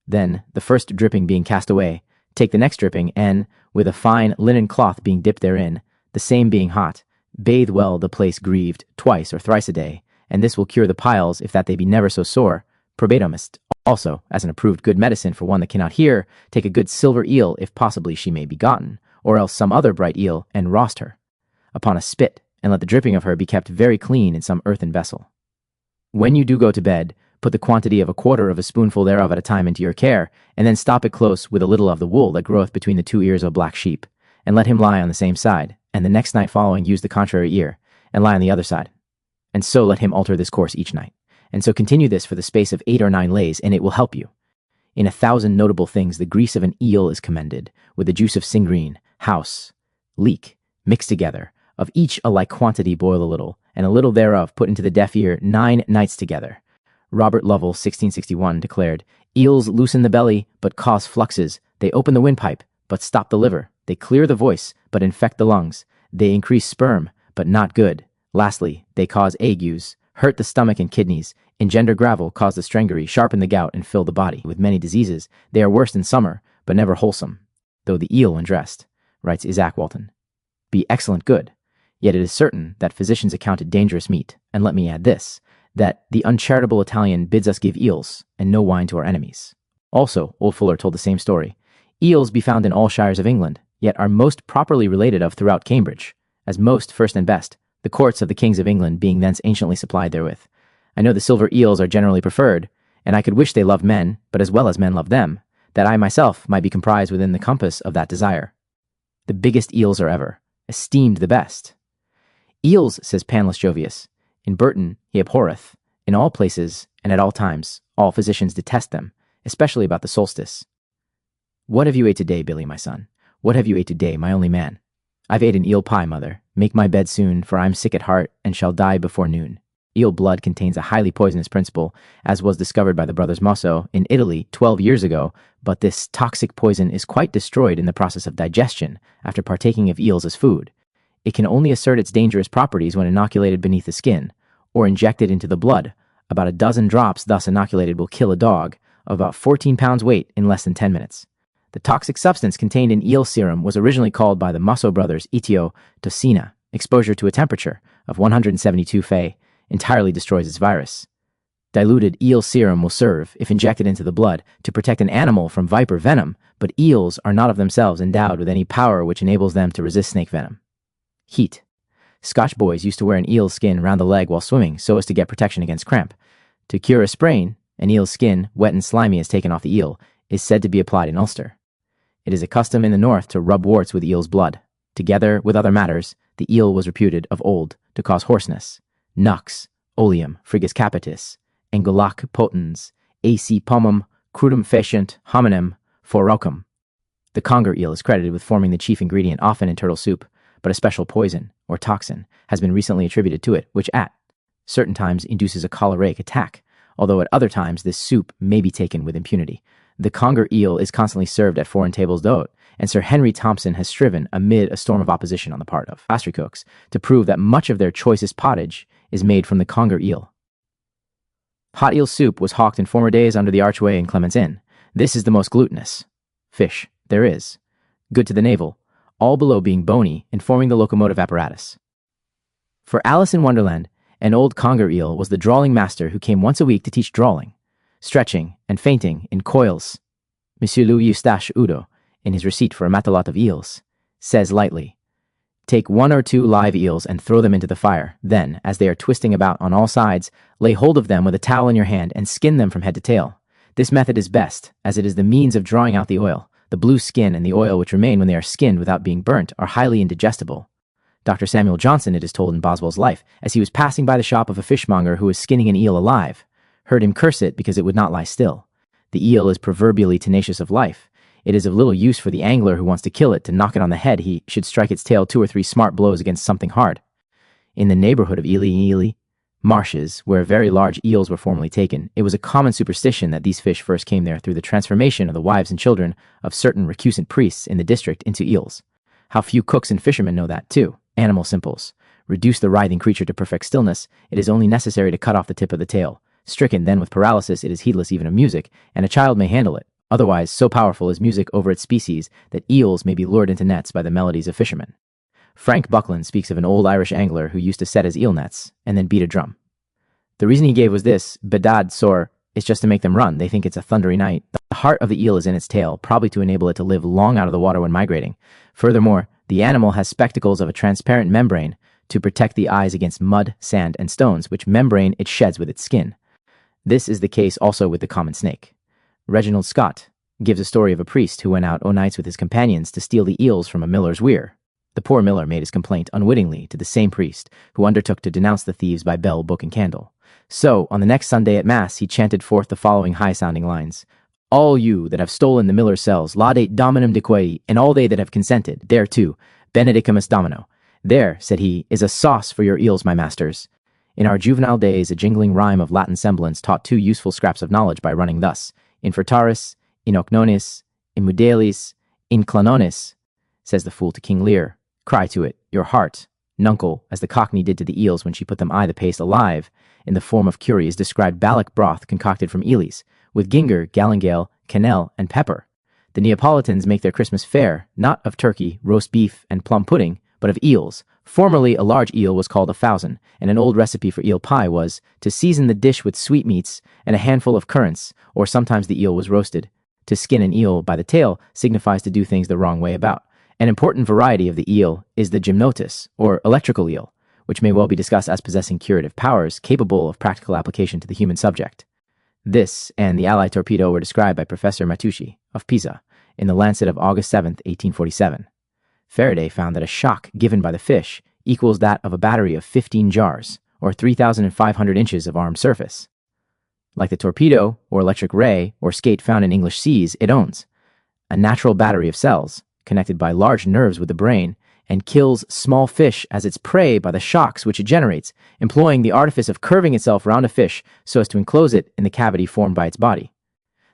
Speaker 1: Then, the first dripping being cast away, take the next dripping, and, with a fine linen cloth being dipped therein, the same being hot, bathe well the place grieved, twice or thrice a day, and this will cure the piles, if that they be never so sore. Probatomist. Also, as an approved good medicine for one that cannot hear, take a good silver eel, if possibly she may be gotten, or else some other bright eel, and roast her upon a spit, and let the dripping of her be kept very clean in some earthen vessel. When you do go to bed, put the quantity of a quarter of a spoonful thereof at a time into your care, and then stop it close with a little of the wool that groweth between the two ears of a black sheep, and let him lie on the same side, and the next night following use the contrary ear, and lie on the other side. And so let him alter this course each night. And so continue this for the space of 8 or 9 lays, and it will help you. In 1,000 notable things, the grease of an eel is commended, with the juice of singreen, house, leek, mixed together. Of each a like quantity boil a little, and a little thereof put into the deaf ear 9 nights together. Robert Lovell, 1661, declared, "Eels loosen the belly, but cause fluxes. They open the windpipe, but stop the liver. They clear the voice, but infect the lungs. They increase sperm, but not good. Lastly, they cause agues, hurt the stomach and kidneys, engender gravel, cause the strangury, sharpen the gout, and fill the body with many diseases. They are worst in summer, but never wholesome. Though the eel when dressed," writes Isaac Walton, "be excellent good. Yet it is certain that physicians account it dangerous meat. And let me add this, that the uncharitable Italian bids us give eels, and no wine to our enemies." Also, old Fuller told the same story. "Eels be found in all shires of England, yet are most properly related of throughout Cambridge, as most first and best, the courts of the kings of England being thence anciently supplied therewith. I know the silver eels are generally preferred, and I could wish they loved men, but as well as men love them, that I myself might be comprised within the compass of that desire. The biggest eels are ever, esteemed the best. Eels, says Panlus Jovius, in Burton he abhorreth, in all places and at all times, all physicians detest them, especially about the solstice. What have you ate today, Billy, my son? What have you ate today, my only man? I've ate an eel pie, mother. Make my bed soon, for I am sick at heart, and shall die before noon. Eel blood contains a highly poisonous principle, as was discovered by the brothers Mosso in Italy 12 years ago, but this toxic poison is quite destroyed in the process of digestion after partaking of eels as food. It can only assert its dangerous properties when inoculated beneath the skin, or injected into the blood. About a dozen drops thus inoculated will kill a dog of about 14 pounds weight in less than 10 minutes. The toxic substance contained in eel serum was originally called by the Mosso brothers etiotoxina. Exposure to a temperature of 172 Fae entirely destroys its virus. Diluted eel serum will serve, if injected into the blood, to protect an animal from viper venom, but eels are not of themselves endowed with any power which enables them to resist snake venom. Heat. Scotch boys used to wear an eel's skin round the leg while swimming so as to get protection against cramp. To cure a sprain, an eel's skin, wet and slimy as taken off the eel, is said to be applied in Ulster. It is a custom in the north to rub warts with eel's blood. Together with other matters, the eel was reputed of old to cause hoarseness. Nux, oleum, frigus capitis, engulac potens, ac pomum, crudum fecient hominem, forocum. The conger eel is credited with forming the chief ingredient often in turtle soup, but a special poison, or toxin, has been recently attributed to it, which at certain times induces a choleric attack, although at other times this soup may be taken with impunity. The conger eel is constantly served at foreign tables d'hôte, and Sir Henry Thompson has striven, amid a storm of opposition on the part of pastry cooks, to prove that much of their choicest pottage is made from the conger eel. Hot eel soup was hawked in former days under the archway in Clement's Inn. This is the most glutinous fish there is, good to the navel, all below being bony and forming the locomotive apparatus. For Alice in Wonderland, an old conger eel was the drawling master who came once a week to teach drawling, stretching, and fainting in coils. Monsieur Louis Eustache Udo, in his receipt for a matelote of eels, says lightly, "Take 1 or 2 live eels and throw them into the fire. Then, as they are twisting about on all sides, lay hold of them with a towel in your hand and skin them from head to tail. This method is best, as it is the means of drawing out the oil. The blue skin and the oil which remain when they are skinned without being burnt are highly indigestible." Dr. Samuel Johnson, it is told in Boswell's Life, as he was passing by the shop of a fishmonger who was skinning an eel alive, heard him curse it because it would not lie still. The eel is proverbially tenacious of life. It is of little use for the angler who wants to kill it to knock it on the head. He should strike its tail 2 or 3 smart blows against something hard. In the neighborhood of Ely marshes, where very large eels were formerly taken, it was a common superstition that these fish first came there through the transformation of the wives and children of certain recusant priests in the district into eels. How few cooks and fishermen know that, too. Animal simples. Reduce the writhing creature to perfect stillness, it is only necessary to cut off the tip of the tail. Stricken then with paralysis, it is heedless even of music, and a child may handle it. Otherwise, so powerful is music over its species that eels may be lured into nets by the melodies of fishermen. Frank Buckland speaks of an old Irish angler who used to set his eel nets and then beat a drum. The reason he gave was this: bedad sor is just to make them run. They think it's a thundery night. The heart of the eel is in its tail, probably to enable it to live long out of the water when migrating. Furthermore, the animal has spectacles of a transparent membrane to protect the eyes against mud, sand, and stones, which membrane it sheds with its skin. This is the case also with the common snake. Reginald Scott gives a story of a priest who went out o' nights with his companions to steal the eels from a miller's weir. The poor miller made his complaint unwittingly to the same priest, who undertook to denounce the thieves by bell, book, and candle. So, on the next Sunday at Mass, he chanted forth the following high-sounding lines: "All you that have stolen the miller's cells, laudate Dominum Dequae, and all they that have consented, thereto, benedicamus Domino. There," said he, "is a sauce for your eels, my masters." In our juvenile days, a jingling rhyme of Latin semblance taught 2 useful scraps of knowledge by running thus: "Infertaris, in ocnonis, in mudelis, in clanonis," says the fool to King Lear. "Cry to it, your heart." Nuncle, as the Cockney did to the eels when she put them the paste alive, in the form of curries, described Ballock broth concocted from eelies, with ginger, galingale, cannel, and pepper. The Neapolitans make their Christmas fare, not of turkey, roast beef, and plum pudding, but of eels. Formerly, a large eel was called a fousan, and an old recipe for eel pie was to season the dish with sweetmeats and a handful of currants, or sometimes the eel was roasted. To skin an eel by the tail signifies to do things the wrong way about. An important variety of the eel is the gymnotus, or electrical eel, which may well be discussed as possessing curative powers capable of practical application to the human subject. This and the Allied torpedo were described by Professor Matucci of Pisa in the Lancet of August 7, 1847. Faraday found that a shock given by the fish equals that of a battery of 15 jars, or 3,500 inches of armed surface. Like the torpedo, or electric ray, or skate found in English seas, it owns a natural battery of cells, connected by large nerves with the brain, and kills small fish as its prey by the shocks which it generates, employing the artifice of curving itself round a fish so as to enclose it in the cavity formed by its body.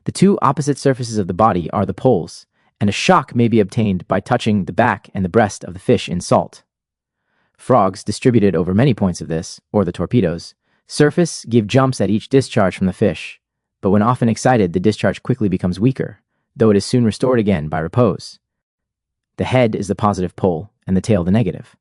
Speaker 1: The two opposite surfaces of the body are the poles, and a shock may be obtained by touching the back and the breast of the fish in salt. Frogs distributed over many points of this, or the torpedo's, surface give jumps at each discharge from the fish, but when often excited the discharge quickly becomes weaker, though it is soon restored again by repose. The head is the positive pole, and the tail the negative.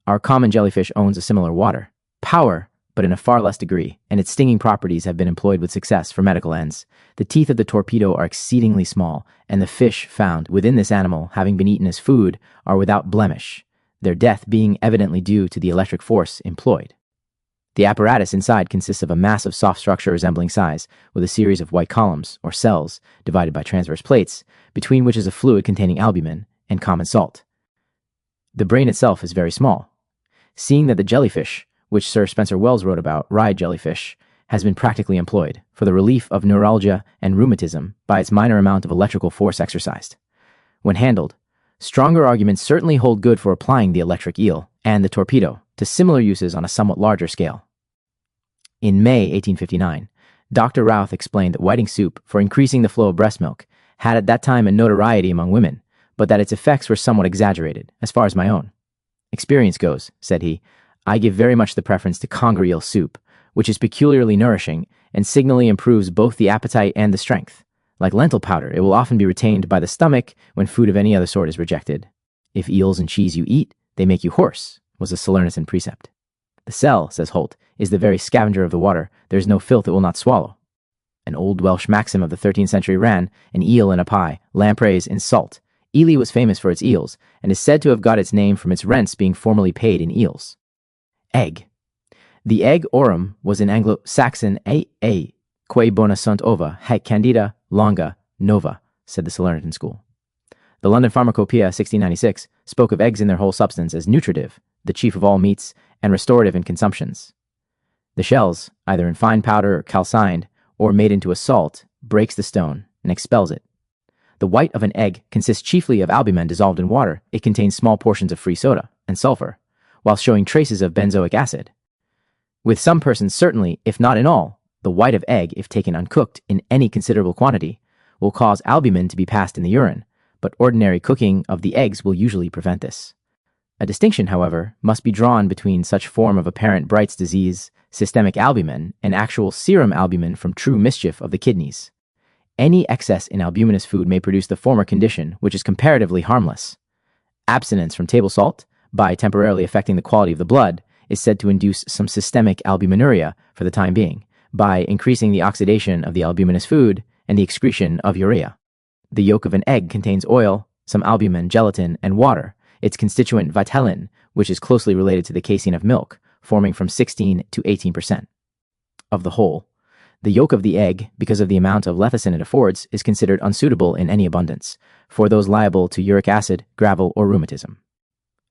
Speaker 1: Our common jellyfish owns a similar water power, but in a far less degree, and its stinging properties have been employed with success for medical ends. The teeth of the torpedo are exceedingly small, and the fish found within this animal, having been eaten as food, are without blemish, their death being evidently due to the electric force employed. The apparatus inside consists of a mass of soft structure resembling size, with a series of white columns, or cells, divided by transverse plates, between which is a fluid containing albumin and common salt. The brain itself is very small. Seeing that the jellyfish, which Sir Spencer Wells wrote about, ride jellyfish, has been practically employed for the relief of neuralgia and rheumatism by its minor amount of electrical force exercised. When handled, stronger arguments certainly hold good for applying the electric eel and the torpedo to similar uses on a somewhat larger scale. In May 1859, Dr. Routh explained that whiting soup for increasing the flow of breast milk had at that time a notoriety among women, but that its effects were somewhat exaggerated, as far as my own experience goes, said he. I give very much the preference to conger eel soup, which is peculiarly nourishing and signally improves both the appetite and the strength. Like lentil powder, it will often be retained by the stomach when food of any other sort is rejected. If eels and cheese you eat, they make you hoarse, was a Salernitan precept. The cell, says Holt, is the very scavenger of the water. There is no filth it will not swallow. An old Welsh maxim of the 13th century ran, an eel in a pie, lampreys in salt. Ely was famous for its eels, and is said to have got its name from its rents being formerly paid in eels. Egg. The egg aurum was in Anglo-Saxon a quae bona sunt ova, haec candida longa nova, said the Salernitan school. The London Pharmacopoeia 1696 spoke of eggs in their whole substance as nutritive, the chief of all meats, and restorative in consumptions. The shells, either in fine powder or calcined, or made into a salt, breaks the stone and expels it. The white of an egg consists chiefly of albumen dissolved in water. It contains small portions of free soda and sulfur, while showing traces of benzoic acid. With some persons certainly, if not in all, the white of egg, if taken uncooked in any considerable quantity, will cause albumin to be passed in the urine, but ordinary cooking of the eggs will usually prevent this. A distinction, however, must be drawn between such form of apparent Bright's disease, systemic albumin, and actual serum albumin from true mischief of the kidneys. Any excess in albuminous food may produce the former condition, which is comparatively harmless. Abstinence from table salt, by temporarily affecting the quality of the blood, is said to induce some systemic albuminuria for the time being, by increasing the oxidation of the albuminous food and the excretion of urea. The yolk of an egg contains oil, some albumin, gelatin, and water, its constituent vitellin, which is closely related to the casein of milk, forming from 16 to 18% of the whole. The yolk of the egg, because of the amount of lecithin it affords, is considered unsuitable in any abundance, for those liable to uric acid, gravel, or rheumatism.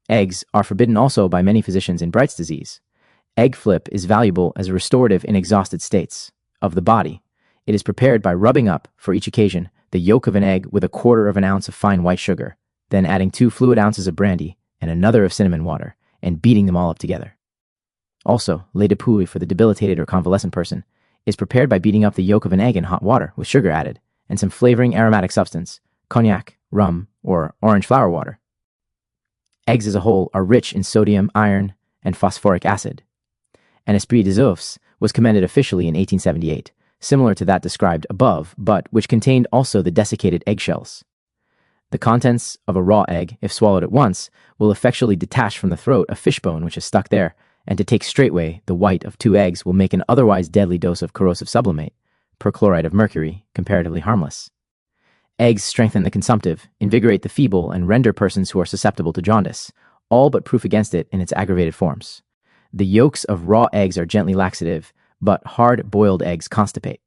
Speaker 1: Eggs are forbidden also by many physicians in Bright's disease. Egg flip is valuable as a restorative in exhausted states of the body. It is prepared by rubbing up, for each occasion, the yolk of an egg with 1/4 ounce of fine white sugar, then adding 2 fluid ounces of brandy and another of cinnamon water, and beating them all up together. Also, lait de pouille for the debilitated or convalescent person is prepared by beating up the yolk of an egg in hot water with sugar added, and some flavoring aromatic substance, cognac, rum, or orange flower water. Eggs as a whole are rich in sodium, iron, and phosphoric acid. An esprit des oeufs was commended officially in 1878, similar to that described above, but which contained also the desiccated eggshells. The contents of a raw egg, if swallowed at once, will effectually detach from the throat a fishbone which is stuck there, and to take straightway the white of 2 eggs will make an otherwise deadly dose of corrosive sublimate, perchloride of mercury, comparatively harmless. Eggs strengthen the consumptive, invigorate the feeble, and render persons who are susceptible to jaundice, all but proof against it in its aggravated forms. The yolks of raw eggs are gently laxative, but hard-boiled eggs constipate.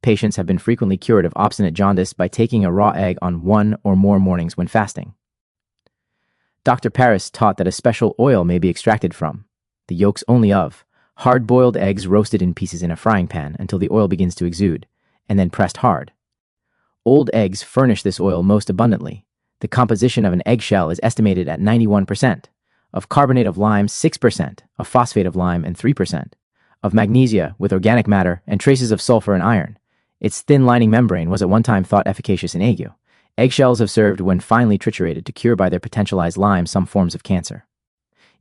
Speaker 1: Patients have been frequently cured of obstinate jaundice by taking a raw egg on one or more mornings when fasting. Dr. Paris taught that a special oil may be extracted from the yolks only of hard-boiled eggs roasted in pieces in a frying pan until the oil begins to exude, and then pressed hard. Old eggs furnish this oil most abundantly. The composition of an eggshell is estimated at 91%, of carbonate of lime 6%, of phosphate of lime and 3%, of magnesia with organic matter and traces of sulfur and iron. Its thin lining membrane was at one time thought efficacious in ague. Eggshells have served when finely triturated to cure by their potentialized lime some forms of cancer.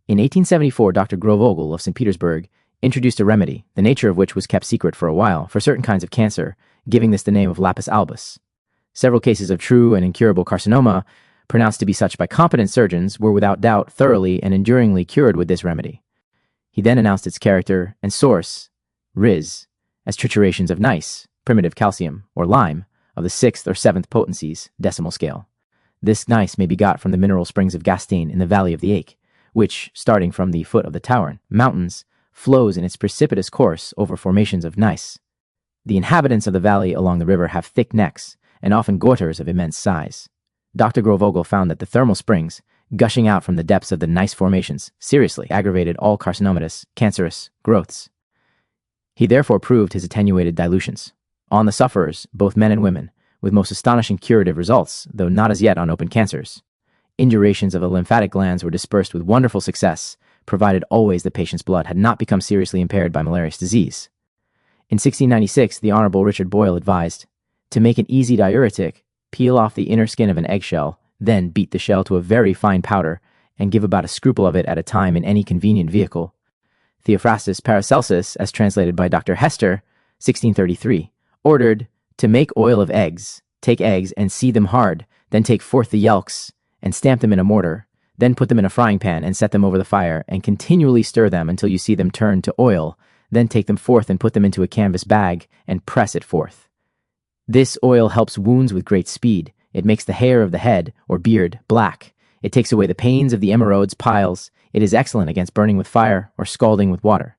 Speaker 1: In 1874, Dr. Grovogel of St. Petersburg introduced a remedy, the nature of which was kept secret for a while, for certain kinds of cancer, giving this the name of lapis albus. Several cases of true and incurable carcinoma, pronounced to be such by competent surgeons, were without doubt thoroughly and enduringly cured with this remedy. He then announced its character and source, Riz, as triturations of gneiss, primitive calcium, or lime, of the 6th or 7th potencies, decimal scale. This gneiss may be got from the mineral springs of Gastein in the valley of the Ache, which, starting from the foot of the Tauern mountains, flows in its precipitous course over formations of gneiss. The inhabitants of the valley along the river have thick necks, and often goiters of immense size. Dr. Grovogel found that the thermal springs, gushing out from the depths of the gneiss formations, seriously aggravated all carcinomatous, cancerous growths. He therefore proved his attenuated dilutions on the sufferers, both men and women, with most astonishing curative results, though not as yet on open cancers. Indurations of the lymphatic glands were dispersed with wonderful success, provided always the patient's blood had not become seriously impaired by malarious disease. In 1696, the Honorable Richard Boyle advised, to make an easy diuretic, peel off the inner skin of an eggshell, then beat the shell to a very fine powder, and give about a scruple of it at a time in any convenient vehicle. Theophrastus Paracelsus, as translated by Dr. Hester, 1633, ordered, to make oil of eggs, take eggs and seed them hard, then take forth the yelks, and stamp them in a mortar, then put them in a frying pan and set them over the fire, and continually stir them until you see them turn to oil, then take them forth and put them into a canvas bag, and press it forth. This oil helps wounds with great speed. It makes the hair of the head, or beard, black. It takes away the pains of the emerodes, piles. It is excellent against burning with fire, or scalding with water.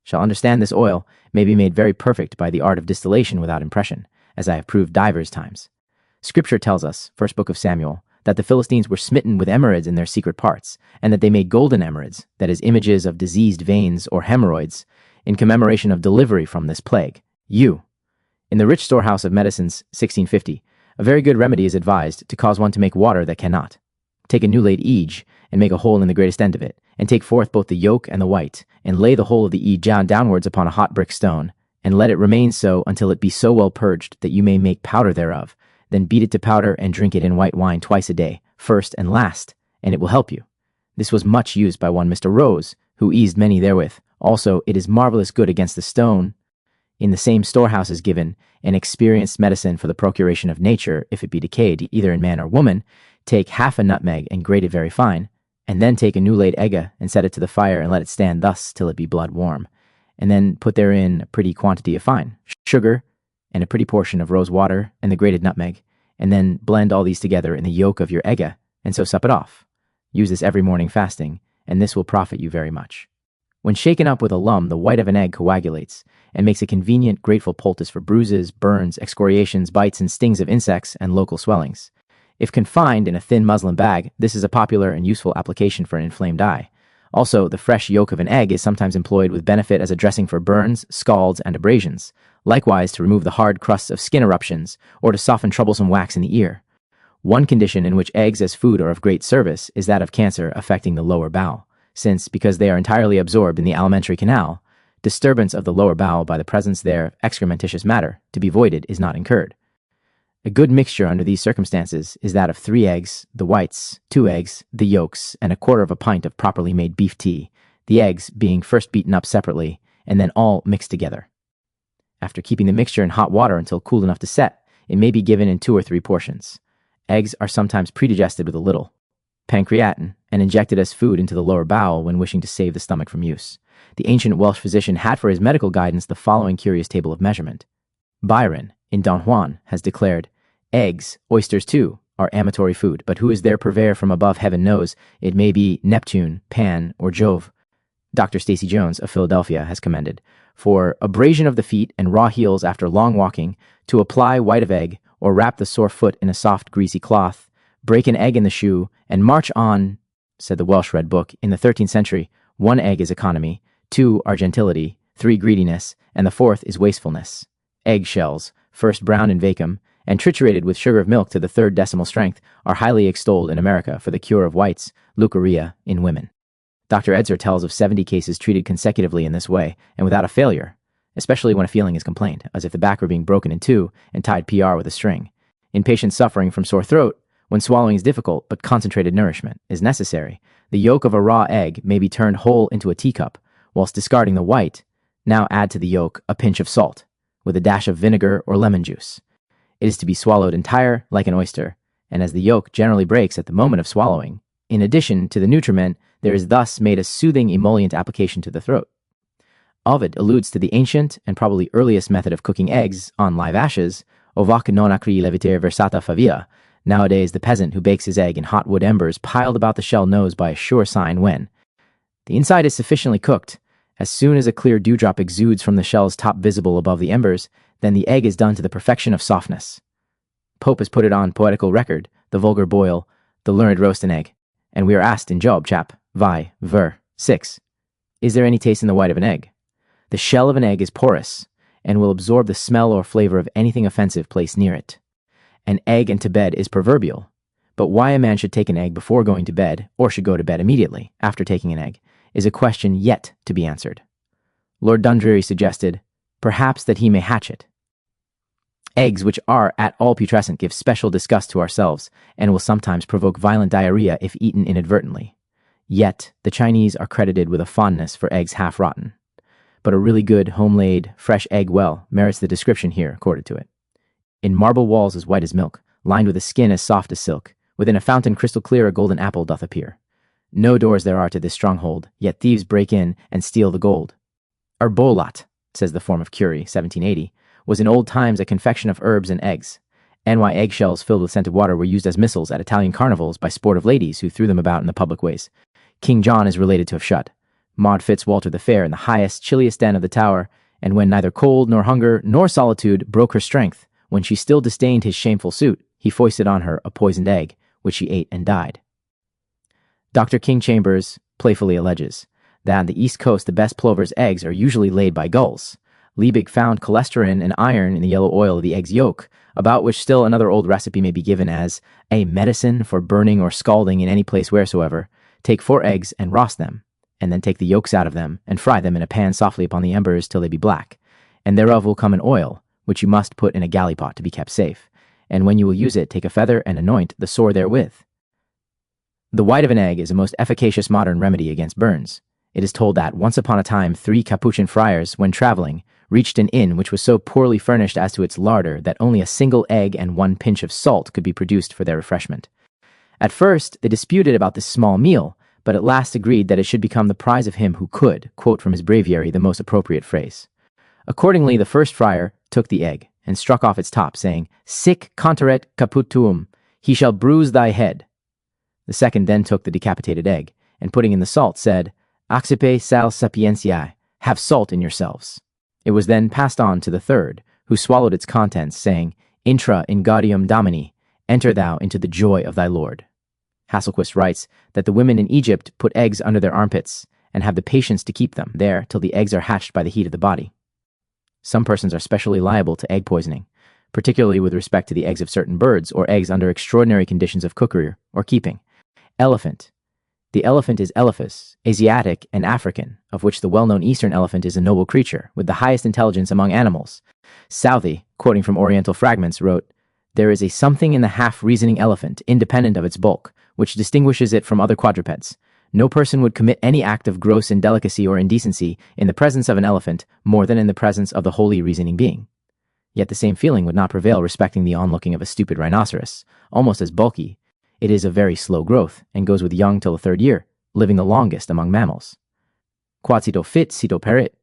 Speaker 1: Shall understand this oil may be made very perfect by the art of distillation without impression, as I have proved divers times. Scripture tells us, first book of Samuel, that the Philistines were smitten with emerods in their secret parts, and that they made golden emerods, that is, images of diseased veins or hemorrhoids, in commemoration of delivery from this plague. In the rich storehouse of medicines, 1650, a very good remedy is advised to cause one to make water that cannot. Take a new-laid eage, and make a hole in the greatest end of it, and take forth both the yolk and the white, and lay the whole of the eage downwards upon a hot brick stone, and let it remain so until it be so well purged that you may make powder thereof. Then beat it to powder and drink it in white wine twice a day, first and last, and it will help you. This was much used by one Mr. Rose, who eased many therewith. Also, it is marvelous good against the stone. In the same storehouse is given an experienced medicine for the procuration of nature, if it be decayed, either in man or woman. Take half a nutmeg and grate it very fine, and then take a new-laid egg and set it to the fire and let it stand thus till it be blood warm, and then put therein a pretty quantity of fine sugar and a pretty portion of rose water and the grated nutmeg, and then blend all these together in the yolk of your egg, and so sup it off. Use this every morning fasting, and this will profit you very much. When shaken up with a lum, the white of an egg coagulates, and makes a convenient, grateful poultice for bruises, burns, excoriations, bites, and stings of insects, and local swellings. If confined in a thin muslin bag, this is a popular and useful application for an inflamed eye. Also, the fresh yolk of an egg is sometimes employed with benefit as a dressing for burns, scalds, and abrasions, likewise to remove the hard crusts of skin eruptions, or to soften troublesome wax in the ear. One condition in which eggs as food are of great service is that of cancer affecting the lower bowel, since, because they are entirely absorbed in the alimentary canal, disturbance of the lower bowel by the presence there of excrementitious matter, to be voided, is not incurred. A good mixture under these circumstances is that of 3 eggs, the whites, 2 eggs, the yolks, and 1/4 of a pint of properly made beef tea, the eggs being first beaten up separately, and then all mixed together. After keeping the mixture in hot water until cool enough to set, it may be given in 2 or 3 portions. Eggs are sometimes predigested with a little pancreatin and injected as food into the lower bowel when wishing to save the stomach from use. The ancient Welsh physician had for his medical guidance the following curious table of measurement. Byron, in Don Juan, has declared, eggs, oysters too, are amatory food, but who is their purveyor from above heaven knows, it may be Neptune, Pan, or Jove. Dr. Stacy Jones of Philadelphia has commended, for abrasion of the feet and raw heels after long walking, to apply white of egg, or wrap the sore foot in a soft greasy cloth, break an egg in the shoe, and march on, said the Welsh Red Book, in the 13th century, 1 egg is economy, 2 are gentility, 3 greediness, and the 4th is wastefulness. Egg shells, first browned in vacuum, and triturated with sugar of milk to the 3rd decimal strength, are highly extolled in America for the cure of whites, leukorrhea, in women. Dr. Edzer tells of 70 cases treated consecutively in this way, and without a failure, especially when a feeling is complained, as if the back were being broken in two and tied PR with a string. In patients suffering from sore throat, when swallowing is difficult but concentrated nourishment is necessary, the yolk of a raw egg may be turned whole into a teacup, whilst discarding the white. Now add to the yolk a pinch of salt, with a dash of vinegar or lemon juice. It is to be swallowed entire like an oyster, and as the yolk generally breaks at the moment of swallowing, in addition to the nutriment, there is thus made a soothing emollient application to the throat. Ovid alludes to the ancient and probably earliest method of cooking eggs on live ashes, ovac non acri leviter versata favilla. Nowadays, the peasant who bakes his egg in hot wood embers piled about the shell knows by a sure sign when the inside is sufficiently cooked. As soon as a clear dewdrop exudes from the shell's top visible above the embers, then the egg is done to the perfection of softness. Pope has put it on poetical record, the vulgar boil, the learned roast an egg, and we are asked in Job, chap. Vi, ver. 6. Is there any taste in the white of an egg? The shell of an egg is porous, and will absorb the smell or flavor of anything offensive placed near it. An egg and to bed is proverbial, but why a man should take an egg before going to bed, or should go to bed immediately after taking an egg, is a question yet to be answered. Lord Dundreary suggested, perhaps that he may hatch it. Eggs which are at all putrescent give special disgust to ourselves, and will sometimes provoke violent diarrhea if eaten inadvertently. Yet, the Chinese are credited with a fondness for eggs half rotten. But a really good, home-laid, fresh egg well merits the description here accorded to it. In marble walls as white as milk, lined with a skin as soft as silk, within a fountain crystal clear a golden apple doth appear. No doors there are to this stronghold, yet thieves break in and steal the gold. Herbolat, says the form of Curie, 1780, was in old times a confection of herbs and eggs. NY eggshells filled with scented water were used as missiles at Italian carnivals by sportive ladies who threw them about in the public ways. King John is related to have shut Maud Fitzwalter the Fair in the highest, chilliest den of the tower, and when neither cold nor hunger nor solitude broke her strength, when she still disdained his shameful suit, he foisted on her a poisoned egg, which she ate and died. Dr. King Chambers playfully alleges that on the East Coast the best plover's eggs are usually laid by gulls. Liebig found cholesterol and iron in the yellow oil of the egg's yolk, about which still another old recipe may be given as a medicine for burning or scalding in any place wheresoever. Take 4 eggs and roast them, and then take the yolks out of them, and fry them in a pan softly upon the embers till they be black. And thereof will come an oil, which you must put in a galley pot to be kept safe. And when you will use it, take a feather and anoint the sore therewith. The white of an egg is a most efficacious modern remedy against burns. It is told that once upon a time 3 Capuchin friars, when traveling, reached an inn which was so poorly furnished as to its larder that only a single egg and 1 pinch of salt could be produced for their refreshment. At first, they disputed about this small meal, but at last agreed that it should become the prize of him who could quote from his breviary the most appropriate phrase. Accordingly, the first friar took the egg and struck off its top, saying, Sic conteret caput tuum, he shall bruise thy head. The second then took the decapitated egg, and putting in the salt, said, Accipe sal sapientiae, have salt in yourselves. It was then passed on to the third, who swallowed its contents, saying, Intra in gaudium Domini, enter thou into the joy of thy Lord. Hasselquist writes that the women in Egypt put eggs under their armpits and have the patience to keep them there till the eggs are hatched by the heat of the body. Some persons are specially liable to egg poisoning, particularly with respect to the eggs of certain birds or eggs under extraordinary conditions of cookery or keeping. Elephant. The elephant is Elephas, Asiatic and African, of which the well-known Eastern elephant is a noble creature with the highest intelligence among animals. Southey, quoting from Oriental fragments, wrote, There is a something in the half-reasoning elephant, independent of its bulk, which distinguishes it from other quadrupeds. No person would commit any act of gross indelicacy or indecency in the presence of an elephant more than in the presence of the holy reasoning being. Yet the same feeling would not prevail respecting the onlooking of a stupid rhinoceros, almost as bulky. It is of very slow growth, and goes with young till the 3rd year, living the longest among mammals. Quod cito fit, cito perit.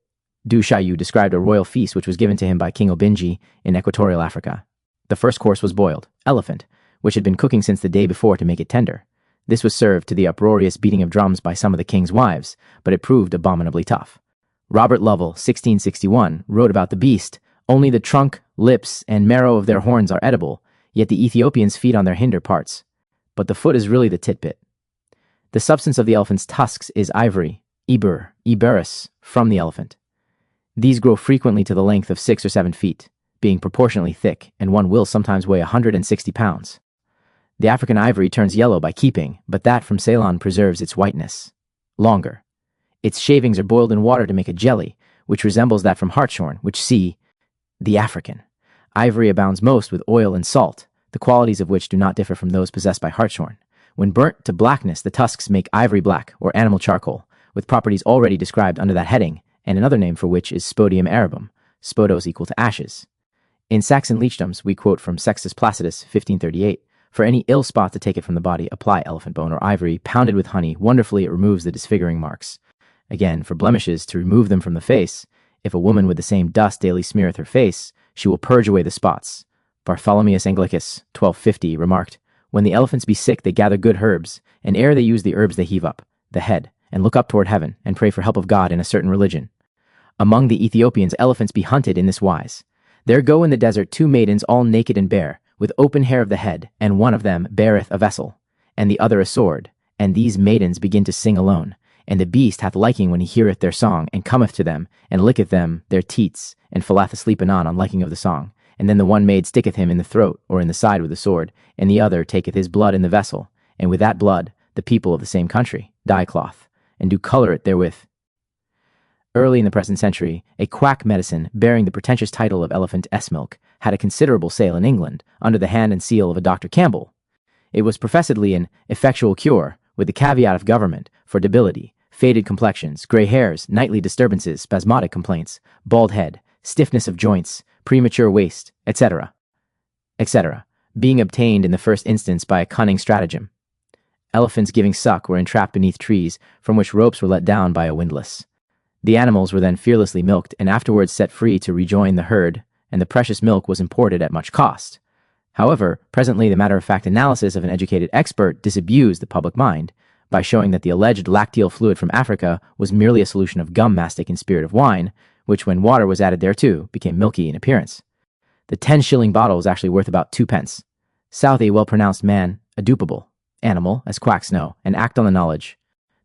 Speaker 1: Du Chaillu described a royal feast which was given to him by King Obinji in equatorial Africa. The first course was boiled elephant, which had been cooking since the day before to make it tender. This was served to the uproarious beating of drums by some of the king's wives, but it proved abominably tough. Robert Lovell, 1661, wrote about the beast, "Only the trunk, lips, and marrow of their horns are edible, yet the Ethiopians feed on their hinder parts. But the foot is really the titbit." The substance of the elephant's tusks is ivory, Iberus, from the elephant. These grow frequently to the length of 6 or 7 feet, being proportionately thick, and one will sometimes weigh 160 pounds. The African ivory turns yellow by keeping, but that from Ceylon preserves its whiteness. Longer. Its shavings are boiled in water to make a jelly, which resembles that from hartshorn, which see the African. Ivory abounds most with oil and salt, the qualities of which do not differ from those possessed by hartshorn. When burnt to blackness, the tusks make ivory black, or animal charcoal, with properties already described under that heading, and another name for which is spodium arabum, spodos equal to ashes. In Saxon leechdoms, we quote from Sextus Placidus, 1538, "For any ill spot to take it from the body, apply elephant bone or ivory, pounded with honey. Wonderfully it removes the disfiguring marks." Again, for blemishes, to remove them from the face, if a woman with the same dust daily smeareth her face, she will purge away the spots. Bartholomeus Anglicus, 1250, remarked, "When the elephants be sick, they gather good herbs, and ere they use the herbs they heave up the head, and look up toward heaven, and pray for help of God in a certain religion. Among the Ethiopians elephants be hunted in this wise. There go in the desert 2 maidens all naked and bare, with open hair of the head, and one of them beareth a vessel, and the other a sword, and these maidens begin to sing alone. And the beast hath liking when he heareth their song, and cometh to them, and licketh them their teats, and falleth asleep anon on liking of the song. And then the one maid sticketh him in the throat, or in the side with the sword, and the other taketh his blood in the vessel, and with that blood the people of the same country dye cloth, and do colour it therewith." Early in the present century, a quack medicine bearing the pretentious title of elephant S-milk had a considerable sale in England, under the hand and seal of a Dr. Campbell. It was professedly an effectual cure, with the caveat of government, for debility, faded complexions, grey hairs, nightly disturbances, spasmodic complaints, bald head, stiffness of joints, premature waist, etc., being obtained in the first instance by a cunning stratagem. Elephants giving suck were entrapped beneath trees, from which ropes were let down by a windlass. The animals were then fearlessly milked and afterwards set free to rejoin the herd, and the precious milk was imported at much cost. However, presently the matter-of-fact analysis of an educated expert disabused the public mind by showing that the alleged lacteal fluid from Africa was merely a solution of gum mastic in spirit of wine, which, when water was added thereto, became milky in appearance. The 10-shilling bottle was actually worth about 2 pence. Southey well pronounced man a dupable animal, as quacks know, and act on the knowledge.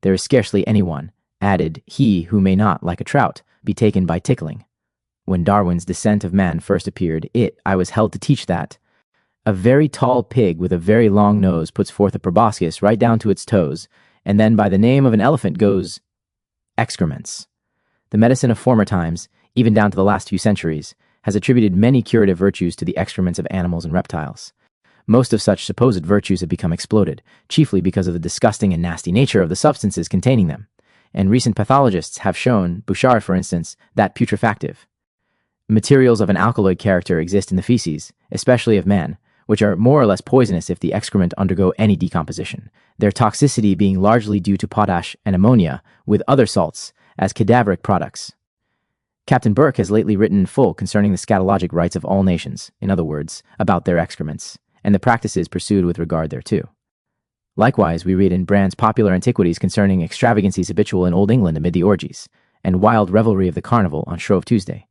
Speaker 1: There is scarcely any one, added he who may not, like a trout, be taken by tickling. When Darwin's Descent of Man first appeared, I was held to teach that a very tall pig with a very long nose puts forth a proboscis right down to its toes, and then by the name of an elephant goes excrements. The medicine of former times, even down to the last few centuries, has attributed many curative virtues to the excrements of animals and reptiles. Most of such supposed virtues have become exploded, chiefly because of the disgusting and nasty nature of the substances containing them, and recent pathologists have shown, Bouchard for instance, that putrefactive. Materials of an alkaloid character exist in the feces, especially of man, which are more or less poisonous if the excrement undergo any decomposition, their toxicity being largely due to potash and ammonia, with other salts, as cadaveric products. Captain Burke has lately written in full concerning the scatologic rights of all nations, in other words, about their excrements, and the practices pursued with regard thereto. Likewise, we read in Brand's Popular Antiquities concerning extravagancies habitual in Old England amid the orgies, and wild revelry of the carnival on Shrove Tuesday.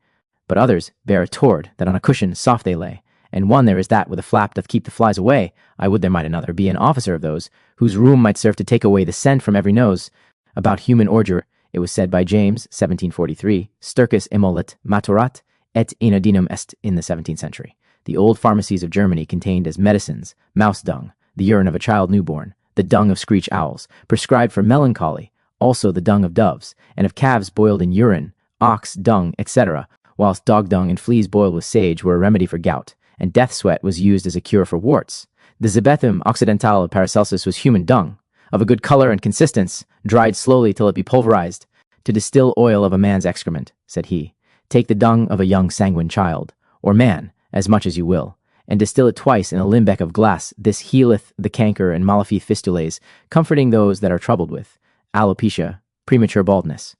Speaker 1: But others bear a toward that on a cushion soft they lay, and one there is that with a flap doth keep the flies away. I would there might another be an officer of those, whose room might serve to take away the scent from every nose. About human ordure, it was said by James, 1743, Stercus emolet maturat, et inodinum est in the 17th century. The old pharmacies of Germany contained as medicines mouse dung, the urine of a child newborn, the dung of screech owls, prescribed for melancholy, also the dung of doves, and of calves boiled in urine, ox dung, etc., whilst dog dung and fleas boiled with sage were a remedy for gout, and death sweat was used as a cure for warts. The Zebethum occidental of Paracelsus was human dung, of a good color and consistence, dried slowly till it be pulverized. To distill oil of a man's excrement, said he, take the dung of a young sanguine child, or man, as much as you will, and distill it twice in a limbeck of glass. This healeth the canker and malafide fistules, comforting those that are troubled with alopecia, premature baldness.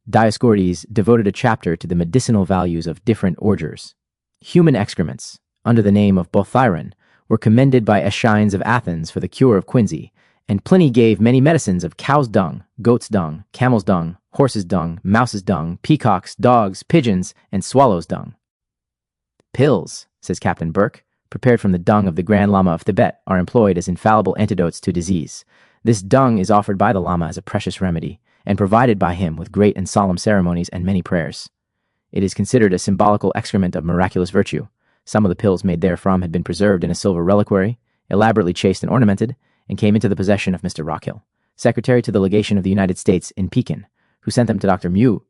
Speaker 1: Dioscorides devoted a chapter to the medicinal values of different ordures. Human excrements, under the name of bothyron, were commended by Eschines of Athens for the cure of quinsy, And Pliny gave many medicines of cow's dung, goat's dung, camel's dung, horse's dung, mouse's dung, peacock's, dogs, pigeons, and swallow's dung. Pills, says Captain Burke, prepared from the dung of the Grand Lama of Tibet, are employed as infallible antidotes to disease. This dung is offered by the Lama as a precious remedy, and provided by him with great and solemn ceremonies and many prayers. It is considered a symbolical excrement of miraculous virtue. Some of the pills made therefrom had been preserved in a silver reliquary, elaborately chased and ornamented, and came into the possession of Mr. Rockhill, secretary to the legation of the United States in Pekin, who sent them to Dr. Mew.